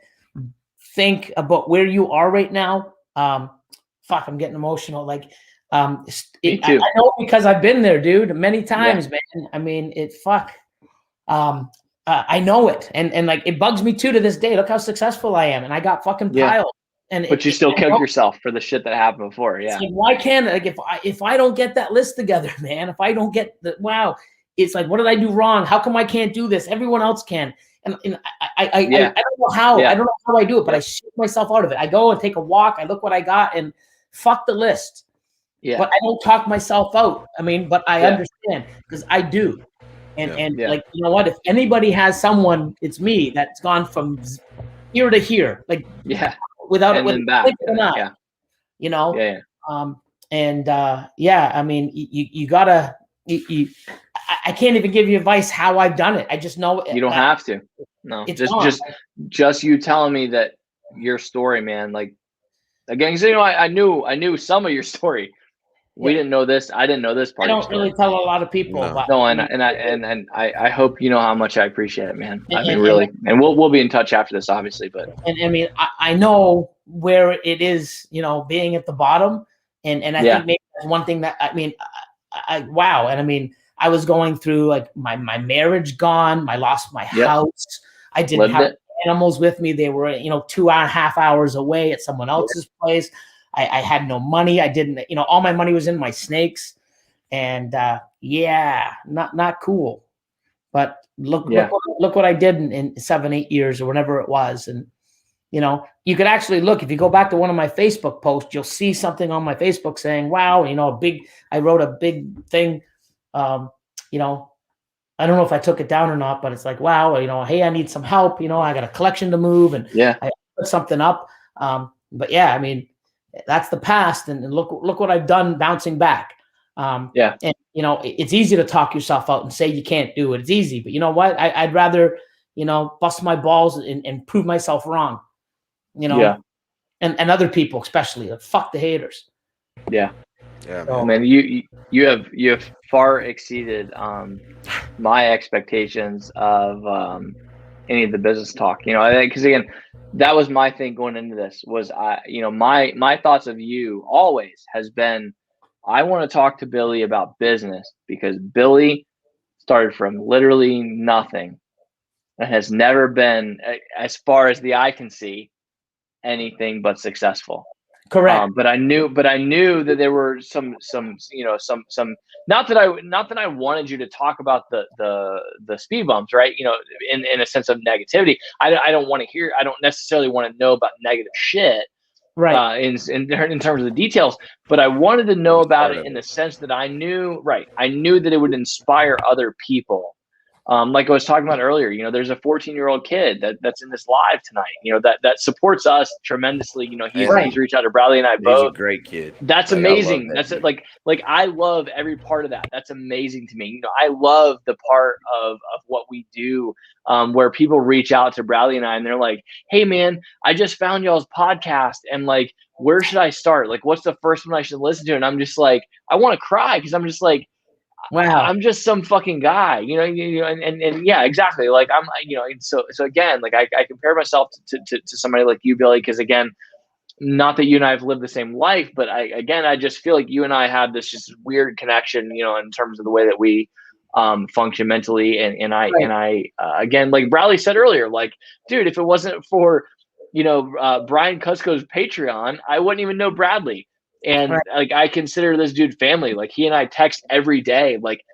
think about where you are right now, fuck, I'm getting emotional. Like, I know, because I've been there, dude, many times, man. I mean, I know it, and like, it bugs me too to this day. Look how successful I am, and I got fucking piled. But you still killed yourself for the shit that happened before. Yeah. Like, why can't if I don't get that list together, man? If I don't get it's like, what did I do wrong? How come I can't do this? Everyone else can. And I don't know how. I don't know how I do it, but I shoot myself out of it. I go and take a walk. I look what I got, and fuck the list. Yeah. But I don't talk myself out. I mean, but I understand, because I do. And like, you know what? If anybody has someone, it's me, that's gone from here to here, like without and it, back. You know. I mean, you gotta. I can't even give you advice how I've done it. I just know you don't have to. No, just you telling me that your story, man. Like, again, because I knew some of your story. We didn't know this. I didn't know this part. I don't really tell a lot of people. No, and I hope you know how much I appreciate it, man. I mean, really. And we'll be in touch after this, obviously. But I mean, I know where it is, being at the bottom, and I think maybe that's one thing that, I mean, wow. And I mean, I was going through, like, my marriage gone. I lost my house. I didn't have animals with me. They were 2.5 hours away at someone else's place. I had no money. I didn't, all my money was in my snakes, and not cool. But look what I did in 7, 8 years or whatever it was. And, you could actually look, if you go back to one of my Facebook posts, you'll see something on my Facebook saying, wow, I wrote a big thing, I don't know if I took it down or not, but it's like, wow, hey, I need some help. I got a collection to move, and I put something up. But yeah, I mean, that's the past, and look what I've done bouncing back. And it's easy to talk yourself out and say you can't do it. It's easy, but you know what? I'd rather, bust my balls and prove myself wrong. And other people, especially, like, fuck the haters. Yeah. Yeah, so, man, you have far exceeded my expectations of any of the business talk. I think, because again, that was my thing going into this. Was my thoughts of you always has been, I want to talk to Billy about business, because Billy started from literally nothing and has never been, as far as the eye can see, anything but successful. Correct. But I knew that there were some not that I wanted you to talk about the speed bumps, right? In a sense of negativity. I don't want to hear. I don't necessarily want to know about negative shit, right? In terms of the details. But I wanted to know about it in the sense that I knew that it would inspire other people. Like I was talking about earlier, there's a 14-year-old kid that's in this live tonight, that supports us tremendously. He's reached out to Bradley and I both. He's a great kid. That's amazing. That's it. Like I love every part of that. That's amazing to me. I love the part of what we do, where people reach out to Bradley and I, and they're like, "Hey man, I just found y'all's podcast, and like, where should I start? Like, what's the first one I should listen to?" And I'm just like, I want to cry, because I'm just like, wow, I'm just some fucking guy, and yeah, exactly. Like I'm, and so again, like I compare myself to somebody like you, Billy, because again, not that you and I have lived the same life, but I just feel like you and I have this just weird connection, in terms of the way that we function mentally. And I again, like Bradley said earlier, like, dude, if it wasn't for, Brian Cusco's Patreon, I wouldn't even know Bradley. And like, I consider this dude family. Like, he and I text every day, like,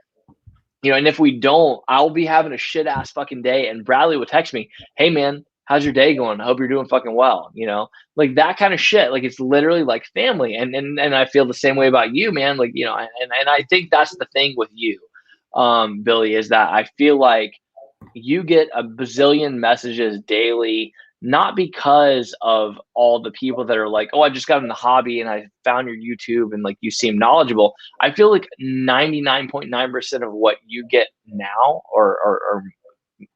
and if we don't, I'll be having a shit ass fucking day, and Bradley will text me, "Hey man, how's your day going? I hope you're doing fucking well." Like that kind of shit. Like, it's literally like family. And I feel the same way about you, man. Like, and I think that's the thing with you, Billy, is that I feel like you get a bazillion messages daily, not because of all the people that are like, "Oh, I just got in the hobby and I found your YouTube and like you seem knowledgeable." I feel like 99.9% of what you get now, or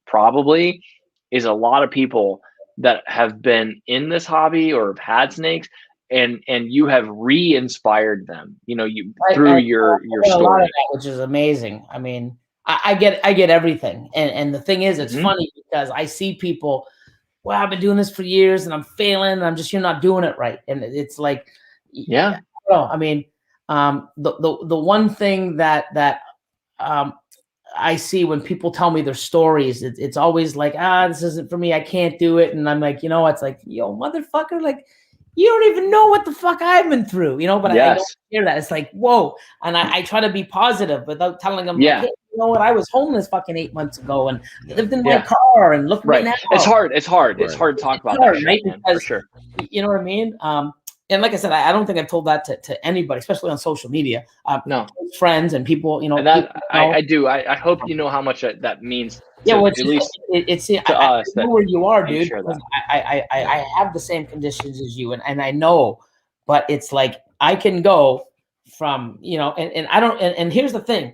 probably, is a lot of people that have been in this hobby or have had snakes, and you have re-inspired them, through your story. A lot of that, which is amazing. I mean, I get everything. And the thing is, it's funny because I see people, well, I've been doing this for years and I'm failing, and I'm just, you're not doing it right. And it's like, yeah, I mean, the one thing that I see when people tell me their stories, it's always like, this isn't for me, I can't do it. And I'm like, it's like, yo, motherfucker, like, you don't even know what the fuck I've been through, but I don't hear that. It's like, whoa. And I try to be positive without telling them, like, hey, you know what, I was homeless fucking 8 months ago, and I lived in my car, and look right now. It's hard to talk about that shit, man, for sure. You know what I mean? And like I said, I don't think I've told that to anybody, especially on social media. No, friends and people, And that, people, I do. I hope you know how much that means. Yeah, well, at least it's to us. I know where you are, dude. I have the same conditions as you, and I know, but it's like I can go from, and I don't. And here's the thing: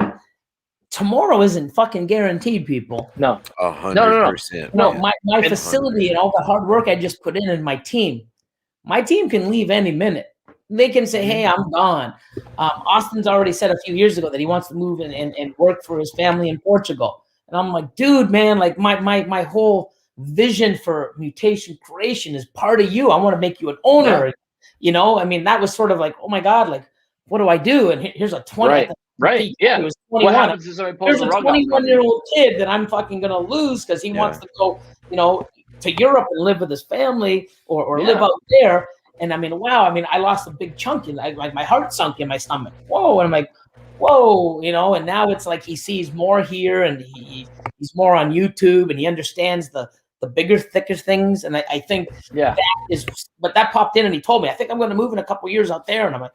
tomorrow isn't fucking guaranteed, people. No, 100%. No, my facility and all the hard work I just put in my team. My team can leave any minute. They can say, "Hey, I'm gone." Austin's already said a few years ago that he wants to move and work for his family in Portugal. And I'm like, dude, man, like my whole vision for Mutation creation is part of you. I want to make you an owner. Yeah. I mean, that was sort of like, oh my God, like, what do I do? And here's a 20. Right. Yeah. It was 21. What happens is somebody pulls There's the a rug off 21-year-old kid that I'm fucking going to lose because he wants to go, to Europe and live with his family or live out there. And I mean, wow. I mean, I lost a big chunk like my heart sunk in my stomach. Whoa. And I'm like, whoa, and now it's like he sees more here, and he's more on YouTube, and he understands the bigger, thicker things. And I think that is, but that popped in, and he told me, I think I'm going to move in a couple of years out there. And I'm like,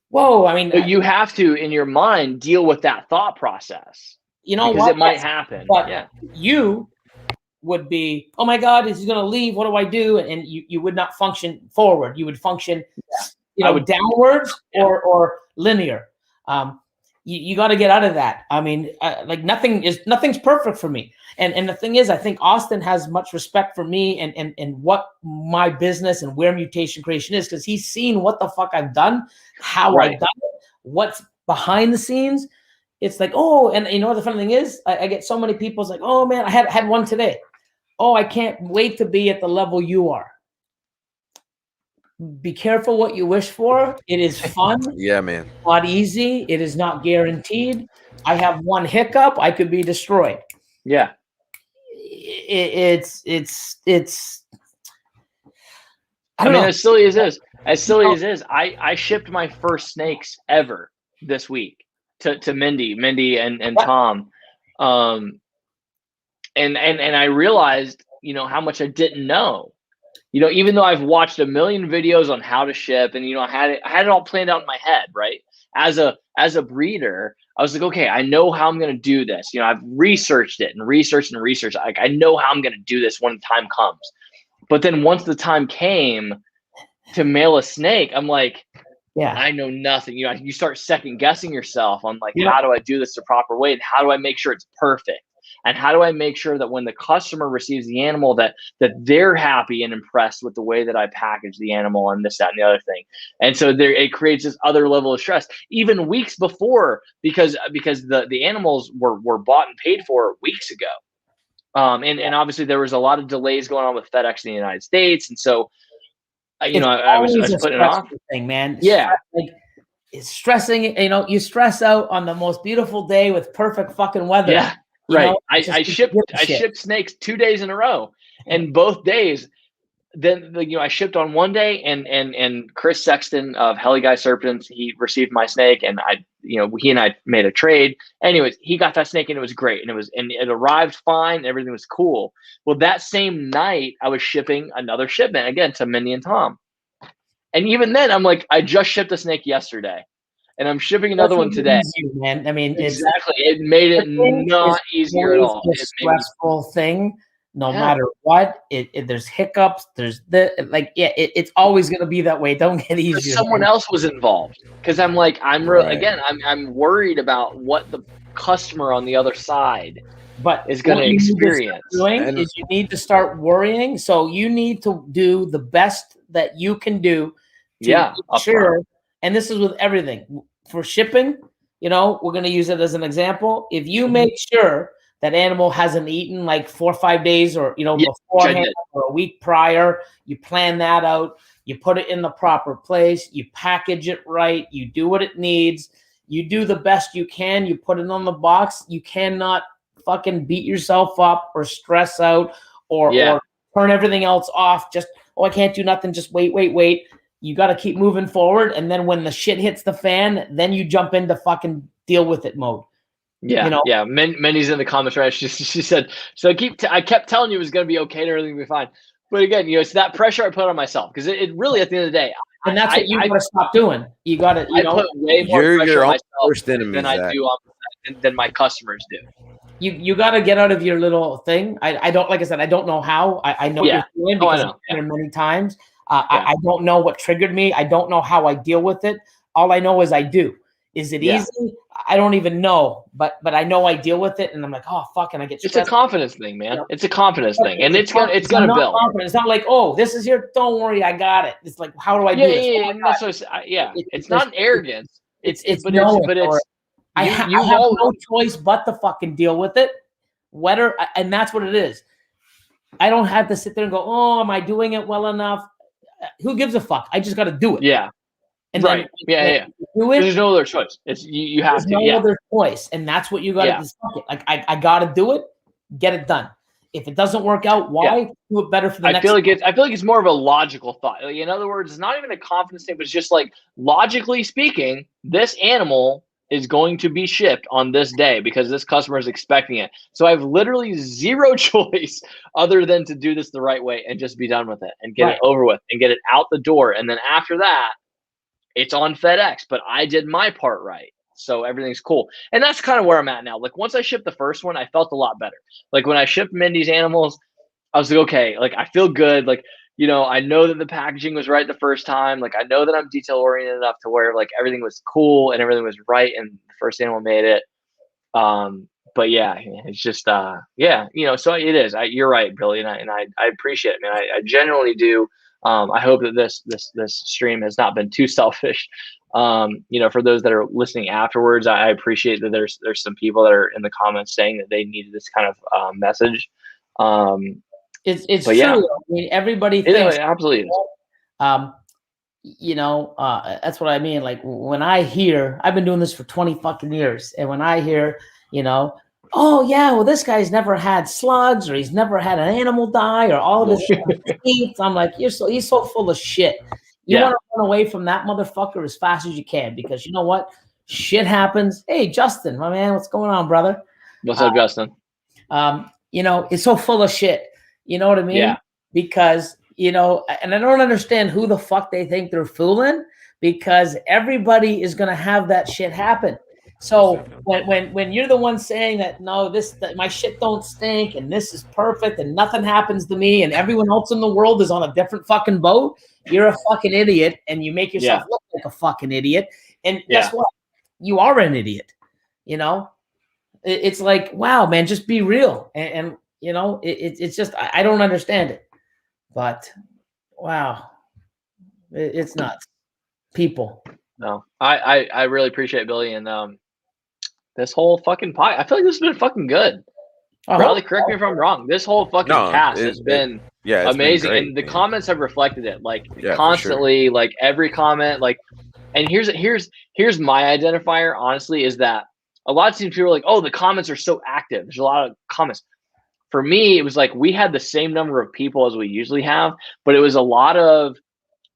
whoa, I mean, but you have to, in your mind, deal with that thought process. You know because what? it might happen. But yeah. you would be, oh my God, he's going to leave. What do I do? And you would not function forward. You would function, downwards or linear. You got to get out of that. I mean, like nothing's perfect for me. And the thing is, I think Austin has much respect for me and what my business and where Mutation Creation is, because he's seen what the fuck I've done, how I've done it, what's behind the scenes. It's like, oh, and you know what the funny thing is? I get so many people. It's like, oh man, I had one today. Oh, I can't wait to be at the level you are. Be careful what you wish for. It is fun. Yeah, man. Not easy. It is not guaranteed. I have one hiccup, I could be destroyed. Yeah. It's I mean, as silly as it is, I shipped my first snakes ever this week to Mindy and Tom. And I realized, how much I didn't know. Even though I've watched a million videos on how to ship, and I had it all planned out in my head, right? As a breeder, I was like, okay, I know how I'm going to do this. I've researched it and researched. Like, I know how I'm going to do this when the time comes. But then once the time came to mail a snake, I'm like, I know nothing. You start second guessing yourself on like, how do I do this the proper way? And how do I make sure it's perfect? And how do I make sure that when the customer receives the animal that they're happy and impressed with the way that I package the animal and this, that, and the other thing? And so it creates this other level of stress, even weeks before, because the animals were bought and paid for weeks ago. And obviously there was a lot of delays going on with FedEx in the United States. And so, I was putting it off. Thing, man. Yeah. It's stressing, you stress out on the most beautiful day with perfect fucking weather. Yeah. Right. I shipped snakes 2 days in a row, and both days, then I shipped on one day, and Chris Sexton of Heli Guy Serpents, he received my snake, and he and I made a trade. Anyways, he got that snake and it was great, and it arrived fine. Everything was cool. Well, that same night I was shipping another shipment again to Mindy and Tom, and even then I'm like, I just shipped a snake yesterday. And I'm shipping another one today. Easier, man. I mean, exactly. It made it not easier at all. It's a stressful thing, no matter what. There's hiccups. There's it's always going to be that way. Don't get easier. Someone else was involved, because I'm like, I'm worried about what the customer on the other side is going to experience. You need to start worrying. So you need to do the best that you can do. To sure. And this is with everything. For shipping, we're going to use it as an example. If you make sure that animal hasn't eaten like 4 or 5 days or, beforehand or a week prior, you plan that out, you put it in the proper place, you package it right, you do what it needs, you do the best you can, you put it on the box. You cannot fucking beat yourself up or stress out or turn everything else off. Just, I can't do nothing. Just wait. You got to keep moving forward. And then when the shit hits the fan, then you jump into fucking deal with it mode. Yeah. Yeah. Mindy's in the comments, right? She said, so I kept telling you it was going to be okay and everything will be fine. But again, it's that pressure I put on myself, because it really, at the end of the day, and that's what you got to stop doing. You got to, I put way more pressure on myself than I do than my customers do. You got to get out of your little thing. I don't, like I said, I don't know how. I know what you're doing because I've done it many times. I don't know what triggered me. I don't know how I deal with it. All I know is I do. Is it easy? I don't even know, but I know I deal with it, and I'm like, oh fuck, and I get stressed. It's a confidence thing, man. It's a confidence thing, and it's gonna build. Confidence. It's not like, oh, this is here. Don't worry, I got it. It's like, how do I do this? It's not an arrogance. I have no choice but to fucking deal with it. And that's what it is. I don't have to sit there and go, oh, am I doing it well enough? Who gives a fuck? I just got to do it. Yeah. And right. Do it. There's no other choice. It's you have to. There's no other choice, and that's what you got to do. Like I got to do it. Get it done. If it doesn't work out, why do it better for the next? I feel like it's more of a logical thought. Like, in other words, it's not even a confidence thing, but it's just like, logically speaking, this animal is going to be shipped on this day because this customer is expecting it. So I have literally zero choice other than to do this the right way and just be done with it and get it over with and get it out the door. And then after that, it's on FedEx, but I did my part right. So everything's cool. And that's kind of where I'm at now. Like once I shipped the first one, I felt a lot better. Like when I shipped Mindy's animals, I was like, okay, like I feel good. Like, you know, I know that the packaging was right the first time. Like I know that I'm detail oriented enough to where like everything was cool and everything was right. And the first animal made it. But yeah, it's just, yeah, you know, so it is, you're right, Billy. And I appreciate it, man. I genuinely do. I hope that this stream has not been too selfish. You know, for those that are listening afterwards, I appreciate that there's some people that are in the comments saying that they needed this kind of message. It's true. Yeah. I mean, everybody thinks, it absolutely is. You know, that's what I mean. Like when I hear, I've been doing this for 20 fucking years, and when I hear, you know, oh yeah, well this guy's never had slugs, or he's never had an animal die, or all of this shit, I'm like, he's so full of shit. You want to run away from that motherfucker as fast as you can, because you know what? Shit happens. Hey, Justin, my man, what's going on, brother? What's up, Justin? You know, it's so full of shit. You know what I mean? Yeah. Because, you know, and I don't understand who the fuck they think they're fooling, because everybody is going to have that shit happen. So when you're the one saying that, no, that my shit don't stink and this is perfect and nothing happens to me and everyone else in the world is on a different fucking boat, you're a fucking idiot, and you make yourself look like a fucking idiot. And guess what? You are an idiot. You know, it's like, wow, man, just be real. And you know, it's just, I don't understand it. But wow, it's nuts. People. No, I really appreciate it, Billy, and this whole fucking pie. I feel like this has been fucking good. Bradley, correct me if I'm wrong. This whole fucking cast has been amazing, been great, and the man. comments have reflected it. Like constantly, like every comment, like. And here's my identifier. Honestly, is that a lot of times people are like, oh, the comments are so active. There's a lot of comments. For me, it was like we had the same number of people as we usually have, but it was a lot of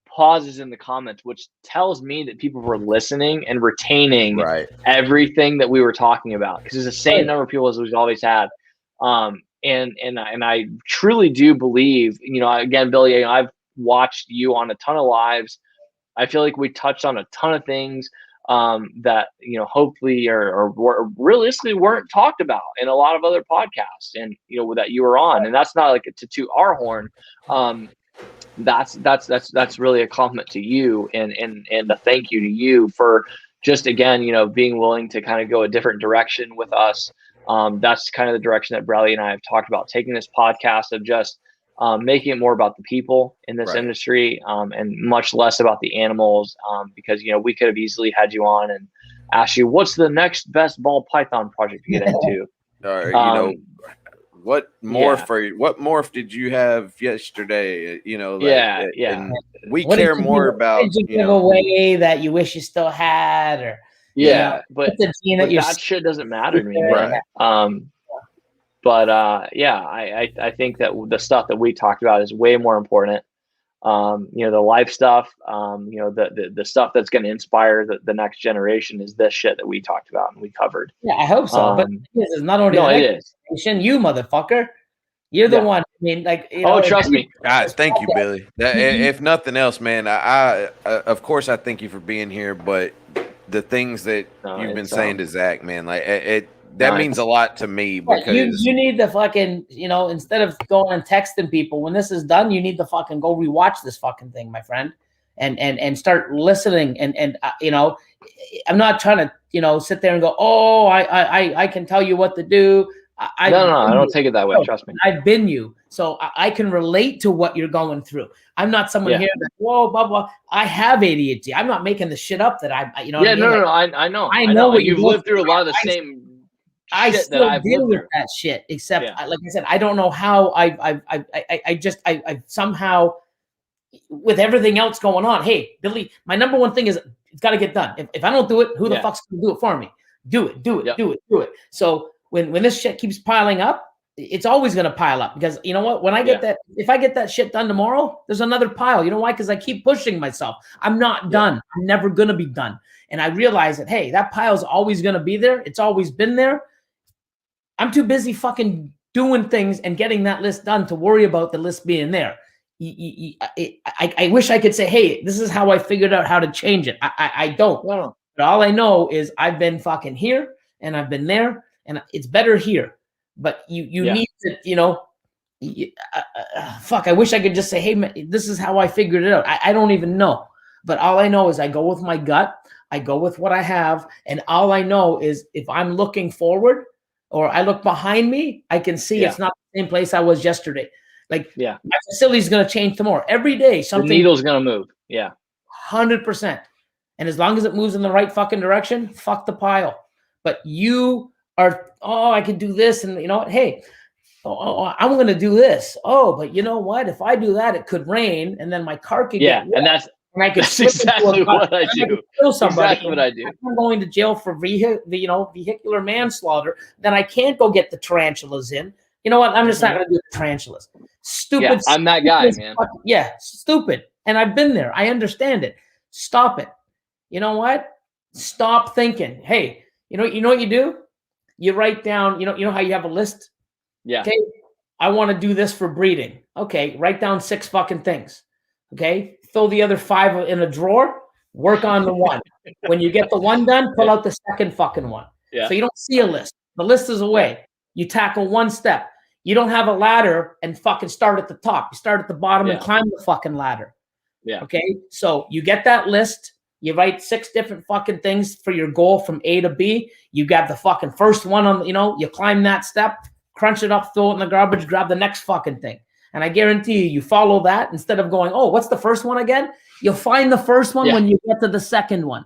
pauses in the comments, which tells me that people were listening and retaining everything that we were talking about, because it's the same number of people as we've always had. And I truly do believe, you know, again, Billy, you know, I've watched you on a ton of lives. I feel like we touched on a ton of things that, you know, hopefully or realistically weren't talked about in a lot of other podcasts, and, you know, that you were on. And that's not like to toot our horn. That's really a compliment to you, and a thank you to you for just, again, you know, being willing to kind of go a different direction with us. That's kind of the direction that Bradley and I have talked about, taking this podcast of just making it more about the people in this industry, and much less about the animals, because, you know, we could have easily had you on and asked you, what's the next best ball python project to get into? Or, you know, what morph did you have yesterday? You know, like, and we care more about, you know, away that you wish you still had, or but that shit doesn't matter to me, man. But I think that the stuff that we talked about is way more important. You know, the life stuff, you know, the stuff that's going to inspire the next generation is this shit that we talked about and we covered. Yeah, I hope so. But this is not only the next generation, you motherfucker. You're the one. I mean, like, you know, trust me. God, thank you, Billy. If nothing else, man, I of course I thank you for being here, but the things that you've been saying to Zach, man, like that means a lot to me, because you need to fucking, you know, instead of going and texting people, when this is done, you need to fucking go rewatch this fucking thing, my friend, and start listening. And you know, I'm not trying to, you know, sit there and go, oh, I can tell you what to do. No, I don't take it that way. Trust me. I've been you, so I can relate to what you're going through. I'm not someone here that, whoa, blah, blah. I have ADHD. I'm not making the shit up that you know. Yeah, what I mean? I know. I know what you've lived through. A lot of the same. I still deal with that shit, except like I said, I don't know how I somehow, with everything else going on. Hey, Billy, my number one thing is it's got to get done. If I don't do it, who the fuck's going to do it for me? Do it. So when this shit keeps piling up, it's always going to pile up, because you know what? When I get that, if I get that shit done tomorrow, there's another pile. You know why? Because I keep pushing myself. I'm not done. I'm never going to be done. And I realize that, hey, that pile's always going to be there. It's always been there. I'm too busy fucking doing things and getting that list done to worry about the list being there. I wish I could say, hey, this is how I figured out how to change it. I don't. No. But all I know is I've been fucking here and I've been there, and it's better here. But you need to, you know, fuck, I wish I could just say, hey, man, this is how I figured it out. I don't even know. But all I know is I go with my gut. I go with what I have. And all I know is if I'm looking forward or I look behind me, I can see it's not the same place I was yesterday. Like, my facility is going to change tomorrow. Every day, something. The needle's going to move. Yeah. 100%. And as long as it moves in the right fucking direction, fuck the pile. But you are, I can do this. And you know what? Hey, I'm going to do this. Oh, but you know what? If I do that, it could rain, and then my car could get wet, and that's exactly what I do. Kill somebody. Exactly what I do. I'm going to jail for vehicular manslaughter. Then I can't go get the tarantulas in. You know what? I'm just not going to do the tarantulas. Stupid. Yeah, I'm that guy, man. Stupid. And I've been there. I understand it. Stop it. You know what? Stop thinking. Hey, you know what you do? You write down. You know how you have a list. Yeah. Okay. I want to do this for breeding. Okay. Write down 6 fucking things. Okay. Throw the other 5 in a drawer. Work on the one. When you get the one done, pull out the second fucking one. Yeah. So you don't see a list. The list is away. You tackle one step. You don't have a ladder and fucking start at the top. You start at the bottom and climb the fucking ladder. Yeah. Okay. So you get that list. You write 6 different fucking things for your goal from A to B. You got the fucking first one on, you climb that step, crunch it up, throw it in the garbage, grab the next fucking thing. And I guarantee you follow that instead of going, what's the first one again? You'll find the first one when you get to the second one.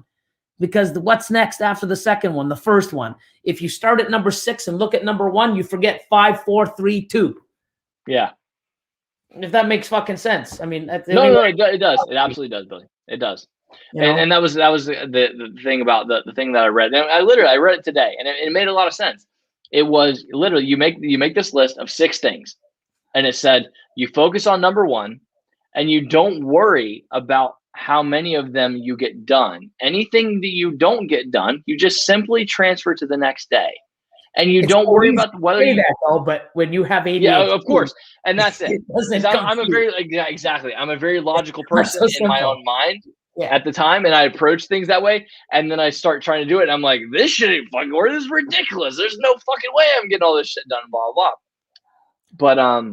Because what's next after the second one? The first one. If you start at number 6 and look at number 1, you forget 5, 4, 3, 2. Yeah. If that makes fucking sense. I mean, no, it does. It absolutely does, Billy. It does. And that was the thing about the thing that I read. And I read it today, and it made a lot of sense. It was literally you make this list of 6 things, and it said you focus on number 1, and you don't worry about how many of them you get done. Anything that you don't get done, you just simply transfer to the next day. And you don't worry about whether you that though, but when you have ADHD, yeah, of course, and that's it. I'm a very exactly. I'm a very logical person in my own mind at the time, and I approach things that way. And then I start trying to do it, and I'm like, this shit ain't fucking work. This is ridiculous. There's no fucking way I'm getting all this shit done. Blah blah. But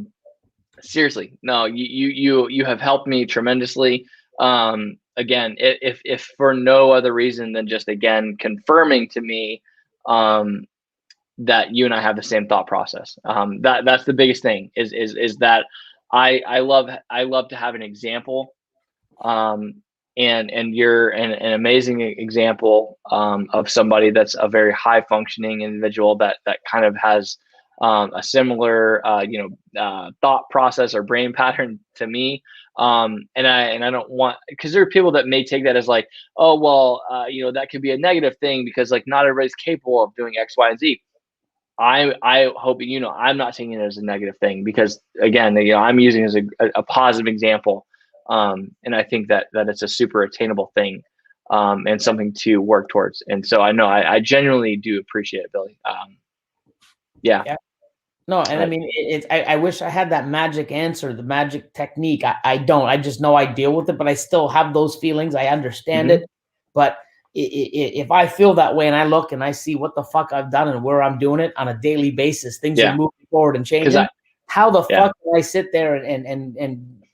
seriously, no, you have helped me tremendously. Again, if for no other reason than just again confirming to me that you and I have the same thought process. That's the biggest thing is that I love to have an example. And you're an amazing example of somebody that's a very high functioning individual that kind of has a similar thought process or brain pattern to me. And I don't want, because there are people that may take that as like, oh well, that could be a negative thing because like not everybody's capable of doing X, Y, and Z. I hope I'm not taking it as a negative thing because again, I'm using it as a positive example. And I think that it's a super attainable thing, and something to work towards. And so I know I genuinely do appreciate it, Billy. Yeah. No, and I mean, I wish I had that magic answer, the magic technique. I don't. I just know I deal with it, but I still have those feelings. I understand it. But if I feel that way and I look and I see what the fuck I've done and where I'm doing it on a daily basis, things are moving forward and changing. How the fuck do I sit there and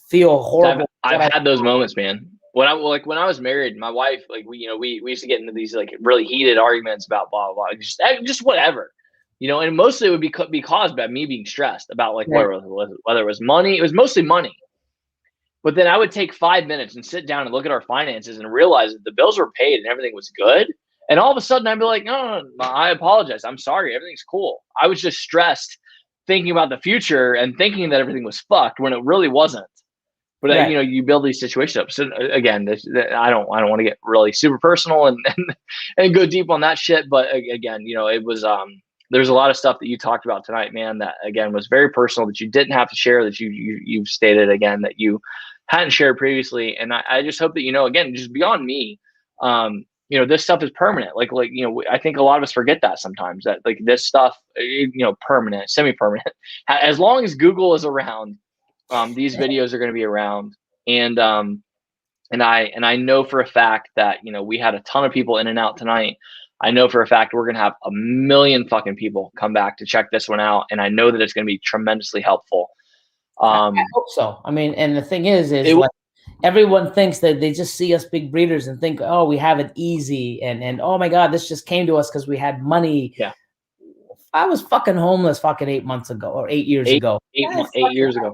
feel horrible? I've had those moments, man. When I was married, my wife, like we used to get into these like really heated arguments about blah blah blah, just whatever, and mostly it would be caused by me being stressed about like whether it was money. It was mostly money. But then I would take 5 minutes and sit down and look at our finances and realize that the bills were paid and everything was good. And all of a sudden I'd be like, no, I apologize. I'm sorry. Everything's cool. I was just stressed thinking about the future and thinking that everything was fucked when it really wasn't. But you build these situations up. So again, I don't want to get really super personal and go deep on that shit. But again, it was there's a lot of stuff that you talked about tonight, man, that again was very personal that you didn't have to share, that you've stated again that you hadn't shared previously. And I just hope that, again, just beyond me, this stuff is permanent. Like, I think a lot of us forget that sometimes, that like this stuff, permanent, semi-permanent, as long as Google is around, these videos are going to be around. And And I know for a fact that, you know, we had a ton of people in and out tonight. I know for a fact we're going to have 1 million fucking people come back to check this one out. And I know that it's going to be tremendously helpful. I hope so. I mean, and the thing is like everyone thinks that they just see us big breeders and think, oh, we have it easy. And oh my God, this just came to us because we had money. Yeah. I was fucking homeless fucking 8 months ago or 8 years ago. 8 years ago.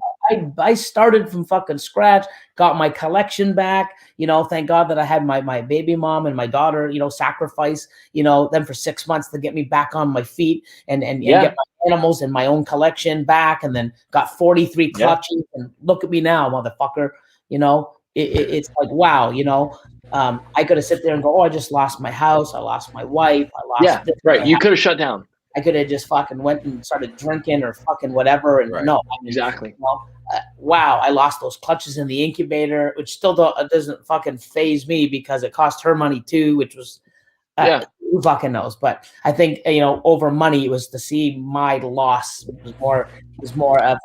I started from fucking scratch, got my collection back, you know, thank God that I had my baby mom and my daughter, you know, sacrifice, you know, them for 6 months to get me back on my feet and get my animals and my own collection back. And then got 43 clutches and look at me now, motherfucker. You know, it's like, wow, you know, I could have sit there and go, oh, I just lost my house. I lost my wife. I lost this. Right. You could have shut down. I could have just fucking went and started drinking or fucking whatever. And no, I mean, exactly. You know, wow, I lost those clutches in the incubator, which still doesn't fucking phase me because it cost her money too, which was, who fucking knows? But I think, you know, over money, it was to see my loss. It was more of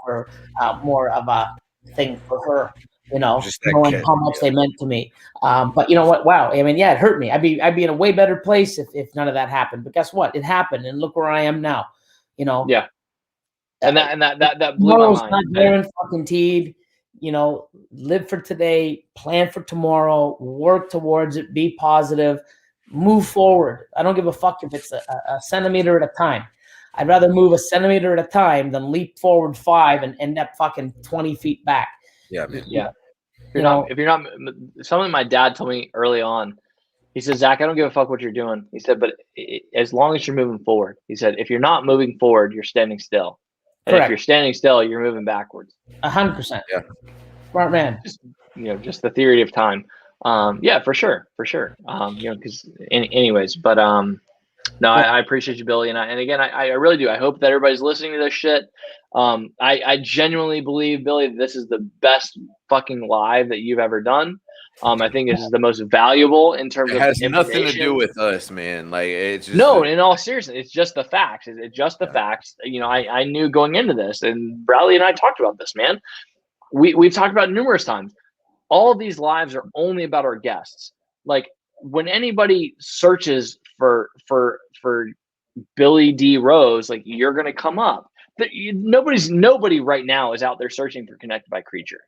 a thing for her. You know, knowing how much they meant to me. But you know what? Wow. I mean, yeah, it hurt me. I'd be in a way better place if none of that happened. But guess what? It happened, and look where I am now. You know. Yeah. And that blew my mind. Not guaranteed. You know, live for today, plan for tomorrow, work towards it, be positive, move forward. I don't give a fuck if it's a centimeter at a time. I'd rather move a centimeter at a time than leap forward 5 and end up fucking 20 feet back. Yeah, man. Yeah. If you're not, something my dad told me early on, he said, Zach, I don't give a fuck what you're doing. He said, but as long as you're moving forward, he said, if you're not moving forward, you're standing still. And Correct. If you're standing still, you're moving backwards. 100%. Yeah. Smart man. Just the theory of time. Yeah, for sure. Because anyways, but no, I appreciate you, Billy, and again, I really do. I hope that everybody's listening to this shit. I genuinely believe, Billy, that this is the best fucking live that you've ever done. I think this is the most valuable in terms of. It has nothing to do with us, man. Like it's just in all seriousness, it's just the facts. It's just the facts. You know, I knew going into this, and Bradley and I talked about this, man. We've talked about it numerous times. All of these lives are only about our guests. Like when anybody searches for Billy D. Rose, like you're gonna come up. Nobody right now is out there searching for Connected by Creatures.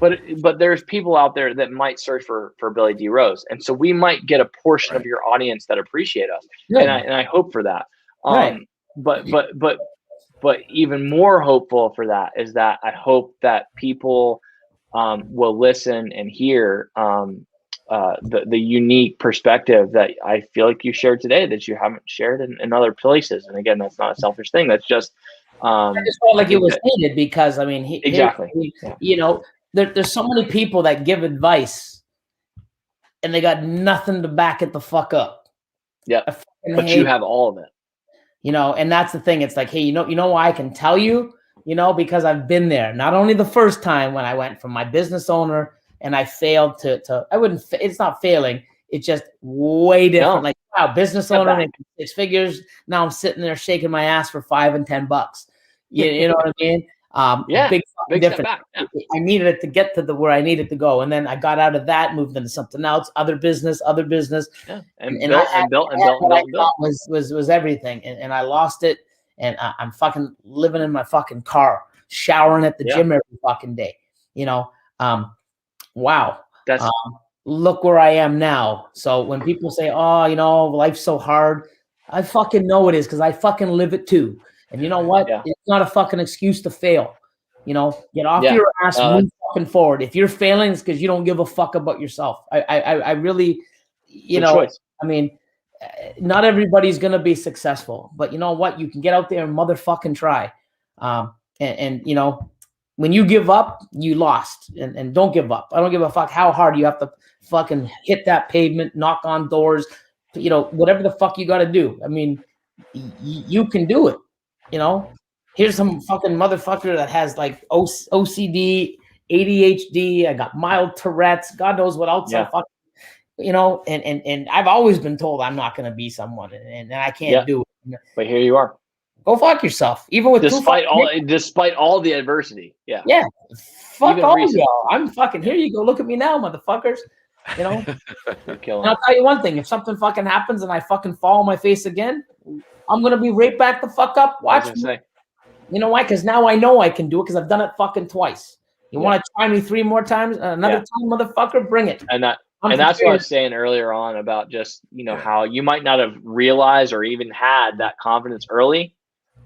But there's people out there that might search for Billy D. Rose, and so we might get a portion of your audience that appreciate us, and I hope for that. But even more hopeful for that is that I hope that people will listen and hear the unique perspective that I feel like you shared today that you haven't shared in other places. And again, that's not a selfish thing. That's just I just felt like it was needed because I mean, you know. There's so many people that give advice and they got nothing to back it the fuck up. Yeah. But you have all of it. You know, and that's the thing. It's like, hey, you know why I can tell you, you know, because I've been there. Not only the first time when I went from my business owner and I failed it's not failing. It's just way different. Like, wow, business owner making 6 figures. Now I'm sitting there shaking my ass for $5 and $10. You know what I mean? Big difference. Yeah. I needed it to get to where I needed to go, and then I got out of that, moved into something else, other business, and built. Was everything, and I lost it, and I'm fucking living in my fucking car, showering at the gym every fucking day. You know, wow. That's look where I am now. So when people say, "Oh, you know, life's so hard," I fucking know it is because I fucking live it too. And you know what? Yeah. It's not a fucking excuse to fail. You know, get off your ass, move fucking forward. If you're failing, it's because you don't give a fuck about yourself. I really, you know, choice. I mean, not everybody's going to be successful, but you know what? You can get out there and motherfucking try. And you know, when you give up, you lost. And don't give up. I don't give a fuck how hard you have to fucking hit that pavement, knock on doors, you know, whatever the fuck you got to do. I mean, you can do it. You know, here's some fucking motherfucker that has like OCD, ADHD. I got mild Tourette's. God knows what else. I fucking, you know, and I've always been told I'm not going to be someone, and I can't do it. But here you are. Go fuck yourself. Even with despite all the adversity. Yeah. Yeah. Fuck Even all recently. y'all. I'm fucking here. You go. Look at me now, motherfuckers. You know. You're killing And I'll tell you one thing: if something fucking happens and I fucking fall on my face again, I'm gonna be right back the fuck up. Watch me. say. You know why? Because now I know I can do it because I've done it fucking twice. You want to try me 3 more times? Another time, motherfucker, bring it. And that's what I was saying earlier on about just, how you might not have realized or even had that confidence early,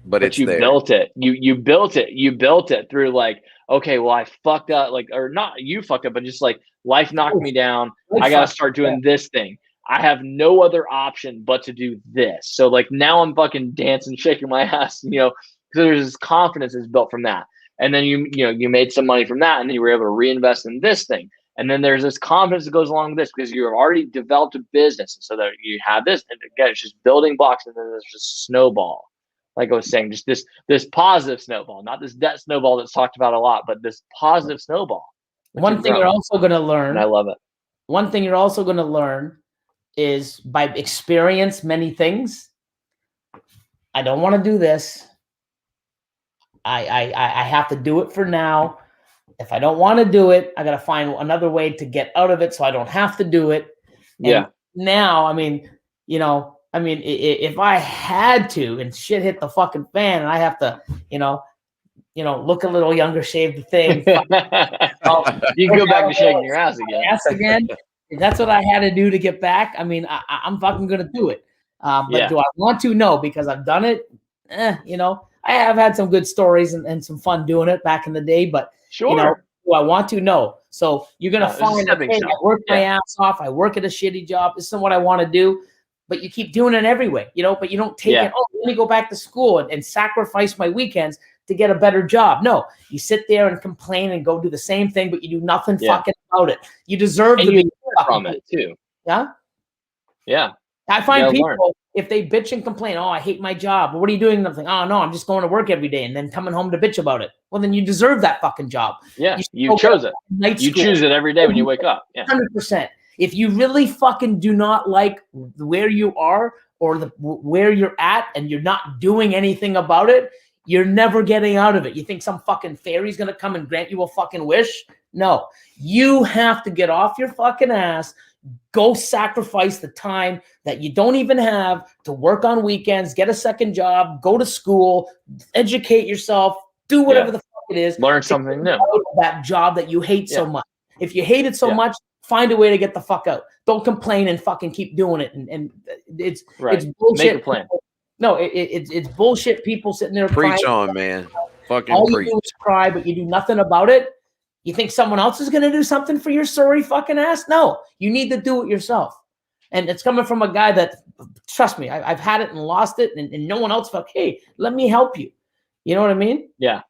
but you built it. You built it. You built it through like, okay, well, I fucked up, like, or not you fucked up, but just like life knocked me down. I got to start doing this thing. I have no other option but to do this. So like now I'm fucking dancing, shaking my ass, because there's this confidence that's built from that. And then you made some money from that, and then you were able to reinvest in this thing. And then there's this confidence that goes along with this because you've already developed a business. And so that you have this, and again, it's just building blocks, and then there's just snowball. Like I was saying, just this positive snowball, not this debt snowball that's talked about a lot, but this positive snowball. One thing you're also going to learn, and I love it. One thing you're also going to learn is by experience many things. I don't want to do this. I have to do it for now. If I don't want to do it, I got to find another way to get out of it so I don't have to do it. And now, if I had to and shit hit the fucking fan and I have to, look a little younger, shave the thing. You go back to shaking your ass again. If that's what I had to do to get back, I'm fucking going to do it. But do I want to? No, because I've done it. I have had some good stories and some fun doing it back in the day, but do I want to? No. So you're going to find that, hey, I work my ass off. I work at a shitty job. This isn't what I want to do, but you keep doing it anyway, but you don't take it. Oh, let me go back to school and sacrifice my weekends to get a better job. No, you sit there and complain and go do the same thing, but you do nothing fucking about it. You deserve to be from it too. Yeah. Yeah. I find people, if they bitch and complain, oh, I hate my job. Well, what are you doing? Nothing. Oh, no, I'm just going to work every day and then coming home to bitch about it. Well, then you deserve that fucking job. Yeah, you chose it. You choose it every day when you wake up. Yeah. 100%. If you really fucking do not like where you are or where you're at and you're not doing anything about it, you're never getting out of it. You think some fucking fairy's going to come and grant you a fucking wish? No. You have to get off your fucking ass. Go sacrifice the time that you don't even have to work on weekends, get a second job, go to school, educate yourself, do whatever the fuck it is. Learn something new. That job that you hate so much. If you hate it so much, find a way to get the fuck out. Don't complain and fucking keep doing it. And it's bullshit. Make a plan. No, it's bullshit. People sitting there preach crying. on, man. Fucking all preach. You do is cry, but you do nothing about it. You think someone else is going to do something for your sorry fucking ass? No, you need to do it yourself. And it's coming from a guy that, trust me, I've had it and lost it, and no one else felt, hey, let me help you. You know what I mean? Yeah.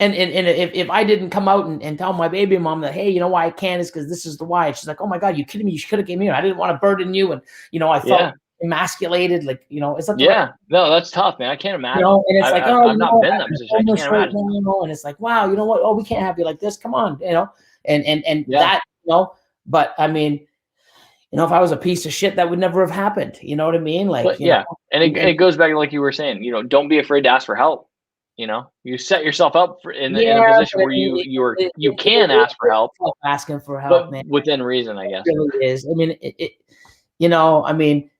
And if I didn't come out and tell my baby mom that, hey, you know why I can't is because this is the why. She's like, oh my God, you kidding me? You could have came here. I didn't want to burden you. And, I felt emasculated. Like, it's like, no, that's tough, man. I can't imagine. And it's like, I've not been in that position. I can't imagine. And it's like, wow, you know what? Oh, we can't have you like this. Come on, and that, but I mean, if I was a piece of shit, that would never have happened. You know what I mean? Like, and it goes back to like you were saying, don't be afraid to ask for help. You set yourself up in a position where you can ask for help. Asking for help, man, within reason, I guess. It really is. I mean,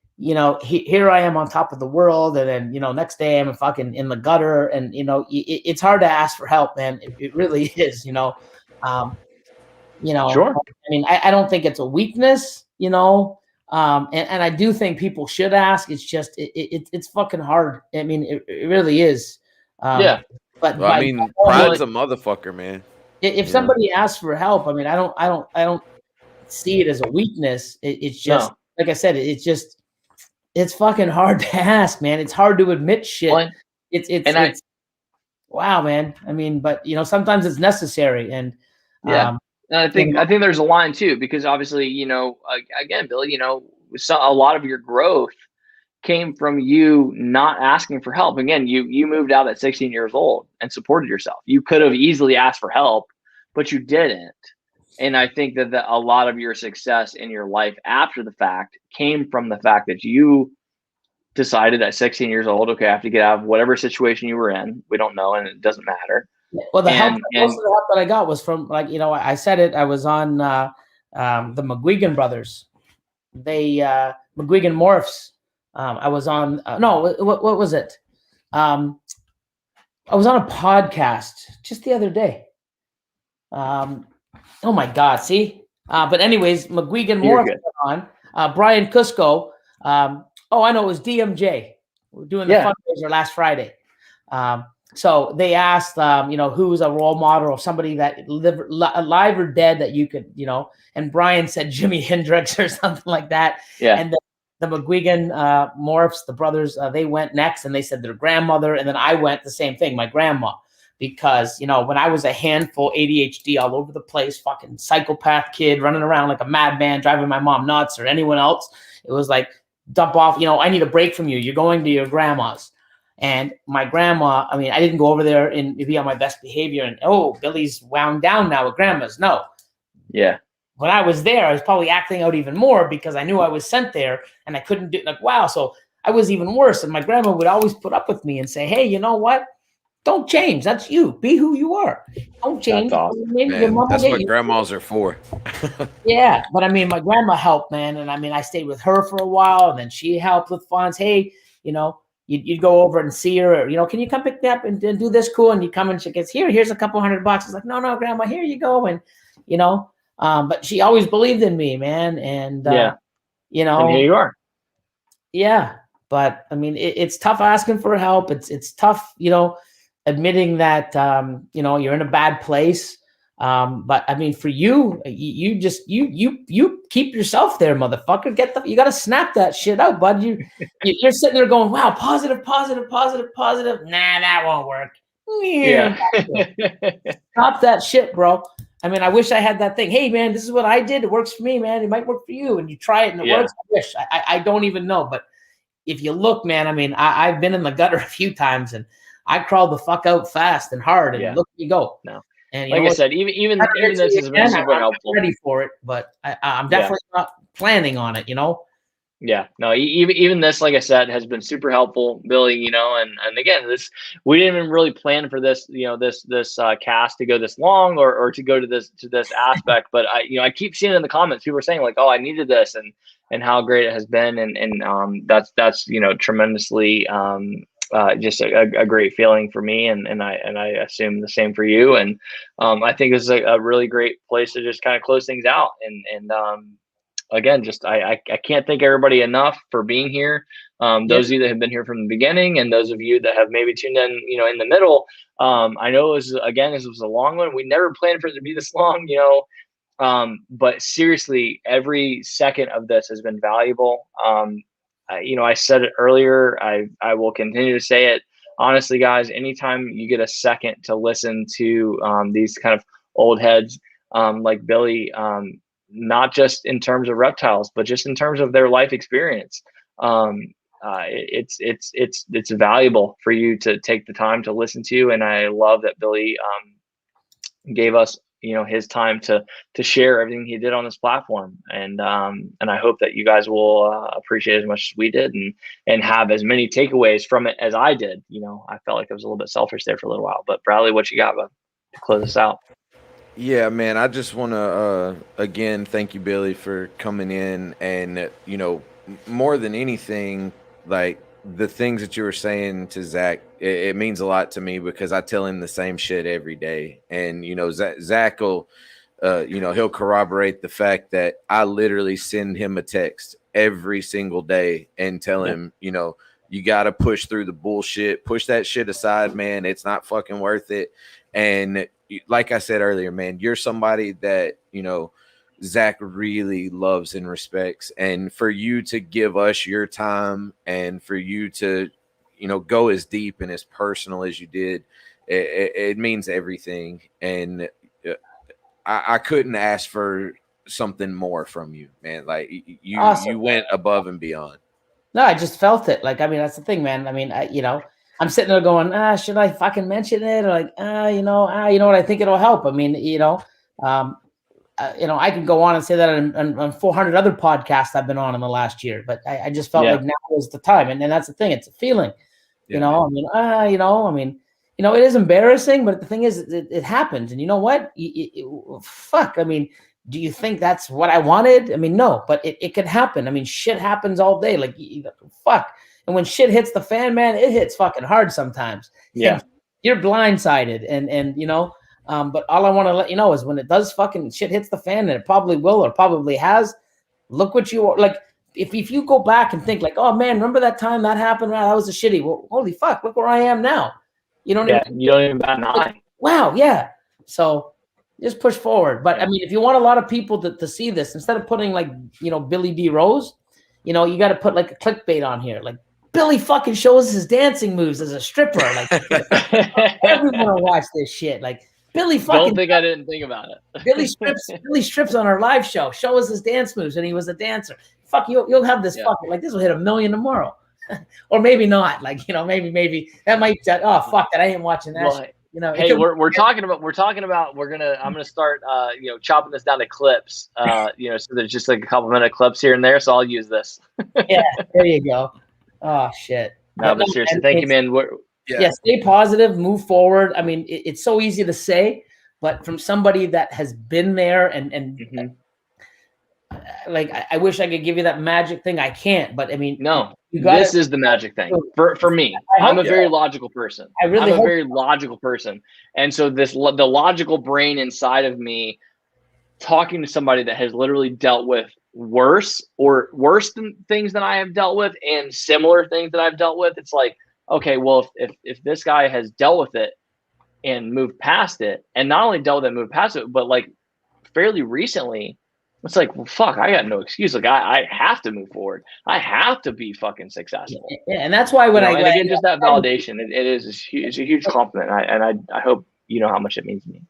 here I am on top of the world, and then next day I'm fucking in the gutter, and it's hard to ask for help, man. It really is. Sure. I mean, I don't think it's a weakness, and I do think people should ask. It's just it's fucking hard. I mean, it really is. But I mean, pride's a motherfucker, man. If somebody asks for help, I mean, I don't see it as a weakness. It's just like I said, it's fucking hard to ask, man. It's hard to admit shit. Well, it's wow, man. I mean, but sometimes it's necessary, and and I think there's a line too, because obviously, again, Billy, a lot of your growth came from you not asking for help. Again, you moved out at 16 years old and supported yourself. You could have easily asked for help, but you didn't. And I think that a lot of your success in your life after the fact came from the fact that you decided at 16 years old, okay, I have to get out of whatever situation you were in. We don't know, and it doesn't matter. Well, most of the help that I got was from, like, I said it. I was on the McGuigan brothers. They McGuigan Morphs. I was on. No, what was it? I was on a podcast just the other day. Oh my God! See, but anyways, McGuigan Morphs on. Brian Cusco. I know it was DMJ. We were doing the fundraiser last Friday. So they asked, who's a role model or somebody that alive or dead that you could, and Brian said Jimi Hendrix or something like that. Yeah. And the McGuigan Morphs, the brothers, they went next, and they said their grandmother, and then I went the same thing, my grandma, because when I was a handful, ADHD all over the place, fucking psychopath kid running around like a madman, driving my mom nuts or anyone else, it was like, dump off, I need a break from you. You're going to your grandma's. And my grandma, I didn't go over there and be on my best behavior and, Billy's wound down now with grandma's. No. Yeah. When I was there, I was probably acting out even more because I knew I was sent there and I couldn't do wow. So I was even worse. And my grandma would always put up with me and say, hey, you know what? Don't change. That's you. Be who you are. Don't change. That's awesome. Man, that's what grandmas are for. Yeah. But my grandma helped, man. And I stayed with her for a while, and then she helped with funds. Hey, you'd go over and see her, or, can you come pick me up and do this? Cool. And you come and she gets, here's a couple $100. It's like, no, grandma, here you go. And, but she always believed in me, man. And, and here you are. Yeah. But it's tough asking for help. It's tough, admitting that, you're in a bad place. But for you, you just you keep yourself there, motherfucker. You got to snap that shit out, bud. You're sitting there going, wow, positive. Nah, that won't work. Yeah. Stop that shit, bro. I wish I had that thing. Hey, man, this is what I did. It works for me, man. It might work for you. And you try it and it works. I wish. I don't even know. But if you look, man, I've been in the gutter a few times, and I crawled the fuck out fast and hard. And look, you go. No. And like I said, even this has been super helpful. I'm ready for it, but I'm definitely not planning on it. Yeah, no, even this, like I said, has been super helpful, Billy. And again, we didn't even really plan for this, this cast to go this long or to go to this aspect. But I keep seeing in the comments people are saying like, oh, I needed this, and how great it has been, and that's tremendously. Just a great feeling for me, and I assume the same for you. And I think this is a really great place to just kind of close things out. And again, just I can't thank everybody enough for being here. Those of you that have been here from the beginning, and those of you that have maybe tuned in, in the middle. I know this was a long one. We never planned for it to be this long, but seriously, every second of this has been valuable. I said it earlier. I will continue to say it. Honestly, guys, anytime you get a second to listen to these kind of old heads like Billy, not just in terms of reptiles, but just in terms of their life experience, it's valuable for you to take the time to listen to. And I love that Billy gave us his time to share everything he did on this platform. And I hope that you guys will appreciate it as much as we did and have as many takeaways from it as I did. I felt like I was a little bit selfish there for a little while, but Bradley, what you got, bud, to close us out? Yeah, man, I just want to, again, thank you, Billy, for coming in and, more than anything, like, the things that you were saying to Zach, it means a lot to me because I tell him the same shit every day. And, Zach will, he'll corroborate the fact that I literally send him a text every single day and tell him, you got to push through the bullshit, push that shit aside, man. It's not fucking worth it. And like I said earlier, man, you're somebody that, Zach really loves and respects, and for you to give us your time and for you to, go as deep and as personal as you did, it means everything. And I couldn't ask for something more from you, man. Like you, Awesome. You went above and beyond. No, I just felt it. Like, that's the thing, man. I'm sitting there going, should I fucking mention it? Or like, you know what? I think it'll help. I can go on and say that on 400 other podcasts I've been on in the last year, but I just felt like now was the time. And then that's the thing. It's a feeling, it is embarrassing, but the thing is, it happens. And you know what? Fuck. I mean, do you think that's what I wanted? I mean, no, but it could happen. I mean, shit happens all day. Like, fuck. And when shit hits the fan, man, it hits fucking hard sometimes. Yeah. And you're blindsided. But all I want to let you know is when it does fucking shit hits the fan, and it probably will or probably has, look what you are like. If you go back and think like, oh man, remember that time that happened? Wow, that was a shitty. Well, holy fuck, look where I am now. You don't you don't even bat an eye. Wow, yeah. So just push forward. But I mean, if you want a lot of people to see this, instead of putting like, Billy D. Rose, you got to put like a clickbait on here. Like, Billy fucking shows his dancing moves as a stripper. Like, everyone will watch this shit. Like, Billy fucking. Don't think I didn't think about it. Billy strips on our live show. Show us his dance moves, and he was a dancer. Fuck, you'll have this fucking, like, this will hit 1 million tomorrow. Or maybe not. Like, maybe that might. Oh fuck, that I ain't watching that. Well, shit. Hey, we're talking about. I'm gonna start. Chopping this down to clips. So there's just like a couple minute clips here and there. So I'll use this. Yeah, there you go. Oh shit. No, but seriously, thank you, man. Stay positive, move forward. I mean, it's so easy to say, but from somebody that has been there and like, I wish I could give you that magic thing. I can't, but I mean, no, this is the magic thing for me. I'm a very logical person. I'm a very logical person. And so the logical brain inside of me, talking to somebody that has literally dealt with worse than things that I have dealt with and similar things that I've dealt with, it's like, okay, well, if this guy has dealt with it and moved past it, and not only dealt with it, moved past it, but like fairly recently, it's like, well, fuck, I got no excuse. Like, I have to move forward. I have to be fucking successful. Yeah, and that's why when just that validation, it's a huge compliment. I hope you know how much it means to me.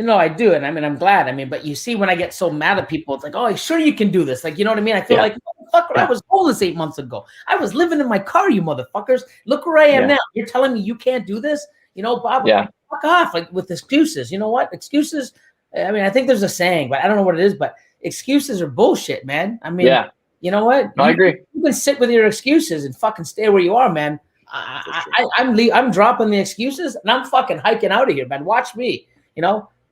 I do. And I mean, I'm glad. I mean, but you see, when I get so mad at people, it's like, oh, sure you can do this. Like, you know what I mean? I feel like, fucker, I was homeless 8 months ago. I was living in my car, you motherfuckers. Look where I am now. You're telling me you can't do this? Bob, fuck off, like, with excuses. You know what? Excuses. I mean, I think there's a saying, but I don't know what it is, but excuses are bullshit, man. I mean, you know what? No, I agree. You can sit with your excuses and fucking stay where you are, man. I'm dropping the excuses and I'm fucking hiking out of here, man. Watch me,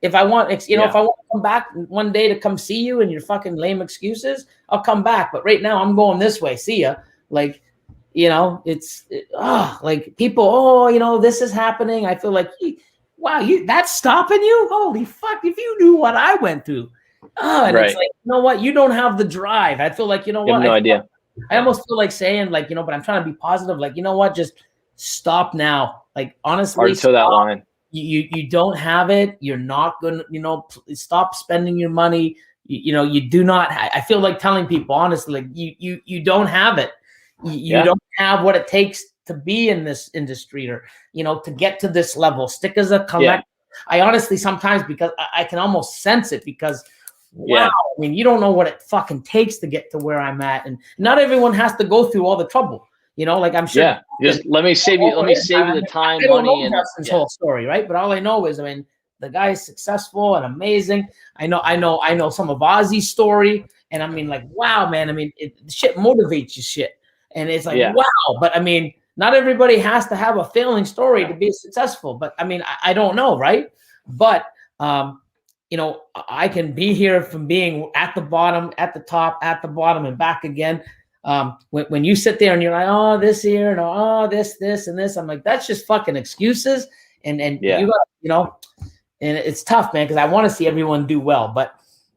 If I want, if I want to come back one day to come see you and your fucking lame excuses, I'll come back. But right now I'm going this way. See ya. Like, like people, this is happening. I feel like, wow, that's stopping you? Holy fuck. If you knew what I went through. And it's like, you know what? You don't have the drive. I feel like, what? No idea. I almost feel like saying like, but I'm trying to be positive. Like, you know what? Just stop now. Like, honestly, hard to toe that line. You don't have it. You're not going to, stop spending your money. You do not. I feel like telling people, honestly, like you don't have it. You don't have what it takes to be in this industry or, to get to this level. Stick as a collector. I honestly, sometimes, because I can almost sense it because, wow, I mean, you don't know what it fucking takes to get to where I'm at. And not everyone has to go through all the trouble. Like, I'm sure. Yeah. Just let me save you the time, money, and Justin's whole story, right? But all I know is, I mean, the guy is successful and amazing. I know some of Ozzy's story, and I mean, like, wow, man. I mean, shit motivates you, shit, and it's like, wow. But I mean, not everybody has to have a failing story to be successful. But I mean, I don't know, right? But I can be here from being at the bottom, at the top, at the bottom, and back again. When you sit there and you're like, oh, this here, and oh, this, and this, I'm like, that's just fucking excuses. And you got, and it's tough, man, because I want to see everyone do well, but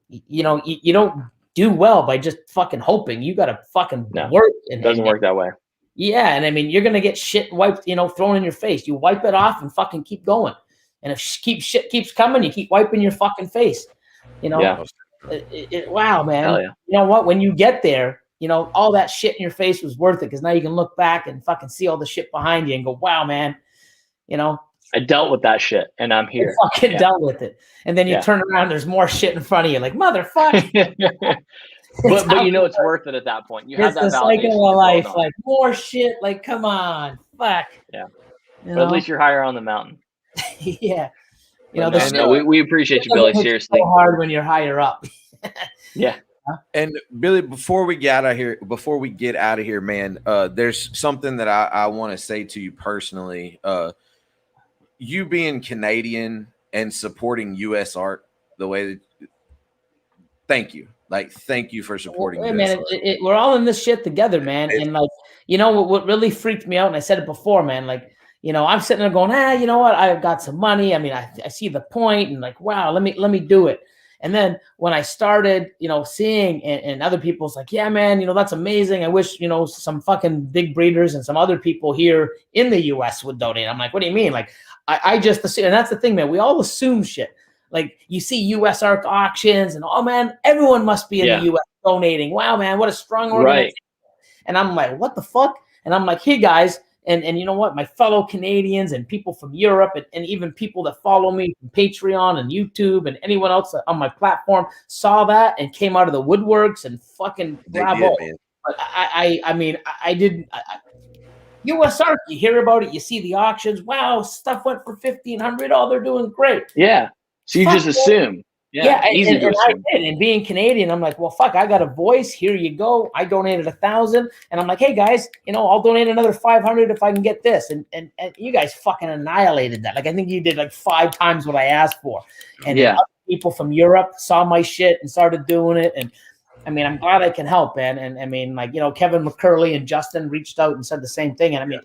you don't do well by just fucking hoping. You got to fucking work. It doesn't work that way. Yeah. And I mean, you're going to get shit wiped, thrown in your face. You wipe it off and fucking keep going. And if shit keeps coming, you keep wiping your fucking face, wow, man. Hell yeah. You know what? When you get there, all that shit in your face was worth it, because now you can look back and fucking see all the shit behind you and go, wow, man, I dealt with that shit and I'm here. I fucking dealt with it. And then you turn around, there's more shit in front of you, like, motherfucker. but it's worth it at that point. You have that validation. It's the cycle of life, like, more shit, like, come on, fuck. Yeah. But at least you're higher on the mountain. Yeah. You know, the shit, we appreciate you, Billy. Seriously, so hard when you're higher up. Yeah. And Billy, before we get out of here, man, there's something that I want to say to you personally. You being Canadian and supporting U.S. art the way that, thank you. Like, thank you for supporting Hey, US man, art. we're all in this shit together, man. And like, you know, what really freaked me out, and I said it before, man, like, you know, I'm sitting there going, you know what? I've got some money. I mean, I see the point, and like, wow, let me do it. And then when I started, you know, seeing and other people's like, yeah, man, you know, that's amazing. I wish, you know, some fucking big breeders and some other people here in the US would donate. I'm like, what do you mean? Like, I just assume, and that's the thing, man. We all assume shit. Like, you see U.S. art auctions, and oh man, everyone must be in the U.S. donating. Wow, man, what a strong organization. Right. And I'm like, what the fuck? And I'm like, hey guys, and you know what? My fellow Canadians and people from Europe, and even people that follow me from Patreon and YouTube and anyone else on my platform saw that and came out of the woodworks and fucking bravo. But I mean, I didn't. U.S. art, you hear about it, you see the auctions. Wow, stuff went for $1,500. Oh, they're doing great. Yeah. So you just assume. Yeah, easy to assume. I did. And being Canadian, I'm like, well, fuck, I got a voice. Here you go. I donated 1,000, and I'm like, hey guys, you know, I'll donate another 500 if I can get this. And you guys fucking annihilated that. Like, I think you did like 5 times what I asked for. And other people from Europe saw my shit and started doing it. And I mean, I'm glad I can help, man. And I mean, like, you know, Kevin McCurley and Justin reached out and said the same thing. And I mean,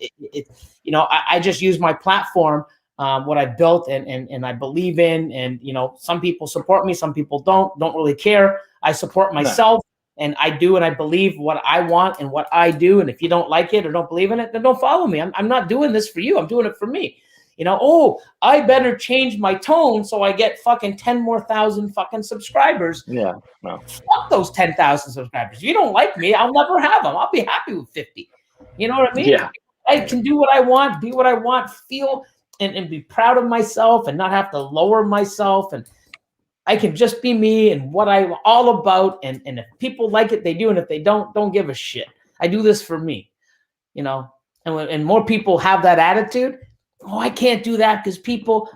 you know, I just use my platform, what I built and I believe in. And, you know, some people support me, some people don't really care. I support myself, and I do, and I believe what I want and what I do. And if you don't like it or don't believe in it, then don't follow me. I'm not doing this for you. I'm doing it for me. You know, oh, I better change my tone so I get fucking 10 more thousand fucking subscribers. Yeah, no. Fuck those 10,000 subscribers. If you don't like me, I'll never have them. I'll be happy with 50. You know what I mean? Yeah. I can do what I want, be what I want, feel and be proud of myself and not have to lower myself. And I can just be me and what I'm all about. And if people like it, they do. And if they don't give a shit. I do this for me, you know, and more people have that attitude. Oh, I can't do that because people,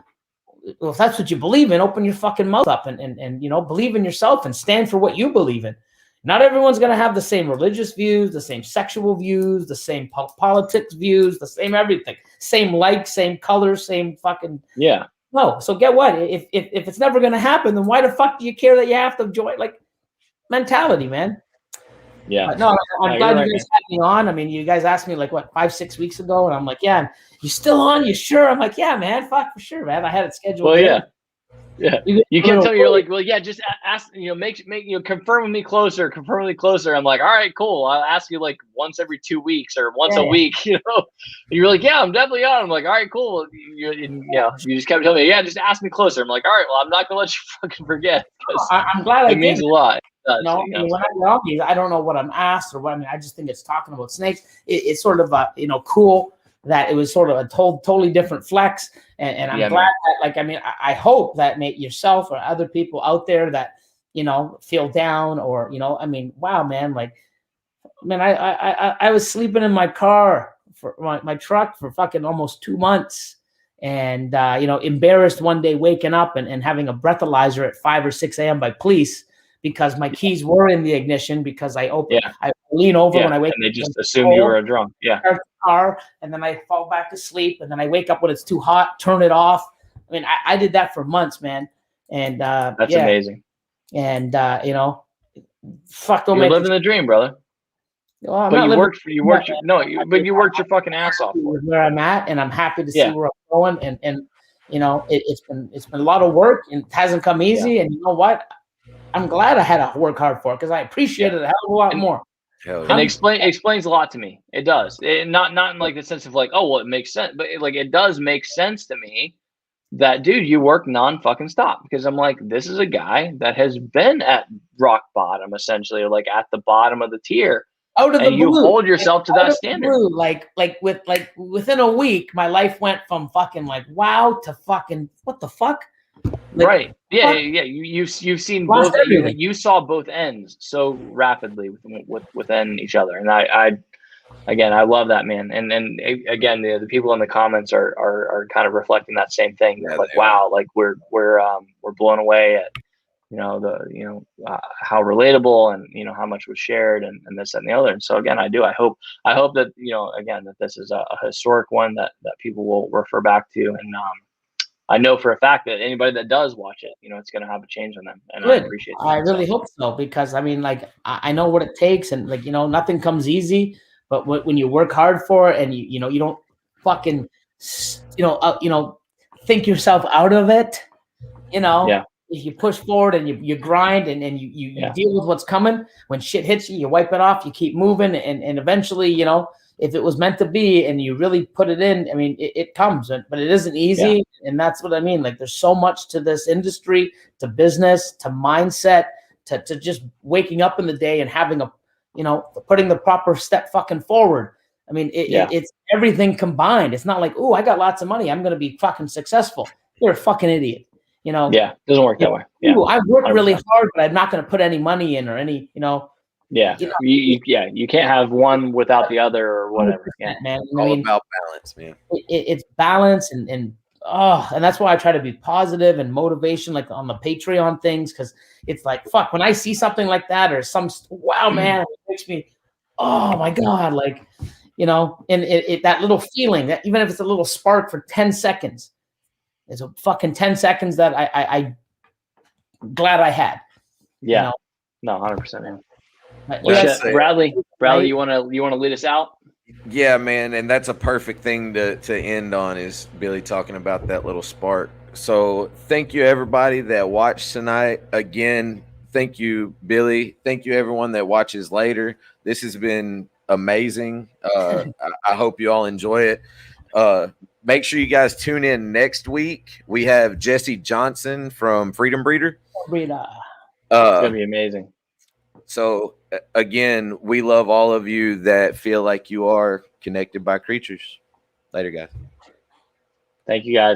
well, if that's what you believe in, open your fucking mouth up and you know, believe in yourself and stand for what you believe in. Not everyone's going to have the same religious views, the same sexual views, the same politics views, the same everything, same likes, same colors, same fucking. Yeah. No. So get what? If it's never going to happen, then why the fuck do you care that you have to join? Like, mentality, man. Yeah. But no, I'm glad you guys had me on. I mean, you guys asked me like what 5-6 weeks ago, and I'm like, yeah, you still on? You sure? I'm like, yeah, man, fuck for sure, man. I had it scheduled. Well, yeah. Yeah. You kept telling me, you're like, well, yeah, just ask, you know, make you know, confirm with me closer. I'm like, all right, cool. I'll ask you like once every 2 weeks or once a week, you know. And you're like, yeah, I'm definitely on. I'm like, all right, cool. You just kept telling me, yeah, just ask me closer. I'm like, all right, well, I'm not gonna let you fucking forget. I'm glad it means a lot. No, you know, when I get on these, I don't know what I'm asked or what. I mean, I just think it's talking about snakes. It's sort of you know, cool that it was sort of a totally different flex. And I'm glad that, like, I mean, I hope that yourself or other people out there that, you know, feel down or, you know, I mean, wow, man, like, man, I was sleeping in my car for my truck for fucking almost 2 months. And, you know, embarrassed one day waking up and having a breathalyzer at 5 or 6 a.m. by police because my keys were in the ignition because I lean over when I wake up. And they just assume you were a drunk. Yeah. Car, and then I fall back to sleep, and then I wake up when it's too hot, turn it off. I mean, I did that for months, man. And that's amazing. And you know, fuck, don't You're living the dream, brother. Well, but you worked your fucking ass off. Where I'm at, and I'm happy to see where I'm going. And you know, it's been a lot of work, and it hasn't come easy. And you know what? I'm glad I had to work hard for it because I appreciate it a hell of a lot more. And explains a lot to me. It does. Not in like the sense of like, oh, well, it makes sense, but it does make sense to me that, dude, you work non-fucking stop, because I'm like, this is a guy that has been at rock bottom, essentially, or like at the bottom of the tier. Out of the blue, you hold yourself to that standard. Blue, like within a week, my life went from fucking like wow to fucking what the fuck. Like, right. Yeah. You've seen both. You saw both ends so rapidly within each other, and I Again, I love that, man. And again, the people in the comments are kind of reflecting that same thing. Yeah, Like, they are. wow, like we're blown away at, how relatable and, how much was shared and this and the other. And so again, I hope that, again, that this is a historic one that people will refer back to. And I know for a fact that anybody that does watch it, it's going to have a change on them. And Good. I appreciate that. I really hope so, because I mean, like, I know what it takes, and like, nothing comes easy, but when you work hard for it and you don't fucking, think yourself out of it, Yeah. if you push forward and you grind and you deal with what's coming, when shit hits you, you wipe it off, you keep moving, and eventually, if it was meant to be and you really put it in, I mean, it comes, but it isn't easy. Yeah. And that's what I mean. Like, there's so much to this industry, to business, to mindset, to just waking up in the day and having putting the proper step fucking forward. I mean, it's everything combined. It's not like, oh, I got lots of money, I'm going to be fucking successful. You're a fucking idiot. Yeah, it doesn't work that way. Yeah, I work really hard, but I'm not going to put any money in or any, Yeah, you can't have one without the other or whatever. Yeah, man. I mean, about balance, man. It's balance and that's why I try to be positive and motivation, like on the Patreon things, because it's like, fuck, when I see something like that or wow, man, it makes me, oh my God, like, and that little feeling, that even if it's a little spark for 10 seconds, it's a fucking 10 seconds that I glad I had. Yeah. No, 100%, man. Well, Bradley, you want to lead us out? Yeah, man, and that's a perfect thing to end on, is Billy talking about that little spark. So thank you, everybody that watched tonight. Again, thank you, Billy. Thank you, everyone that watches later. This has been amazing. I hope you all enjoy it. Make sure you guys tune in next week. We have Jesse Johnson from Freedom Breeder. It's gonna be amazing. So again, we love all of you that feel like you are connected by creatures. Later, guys. Thank you, guys.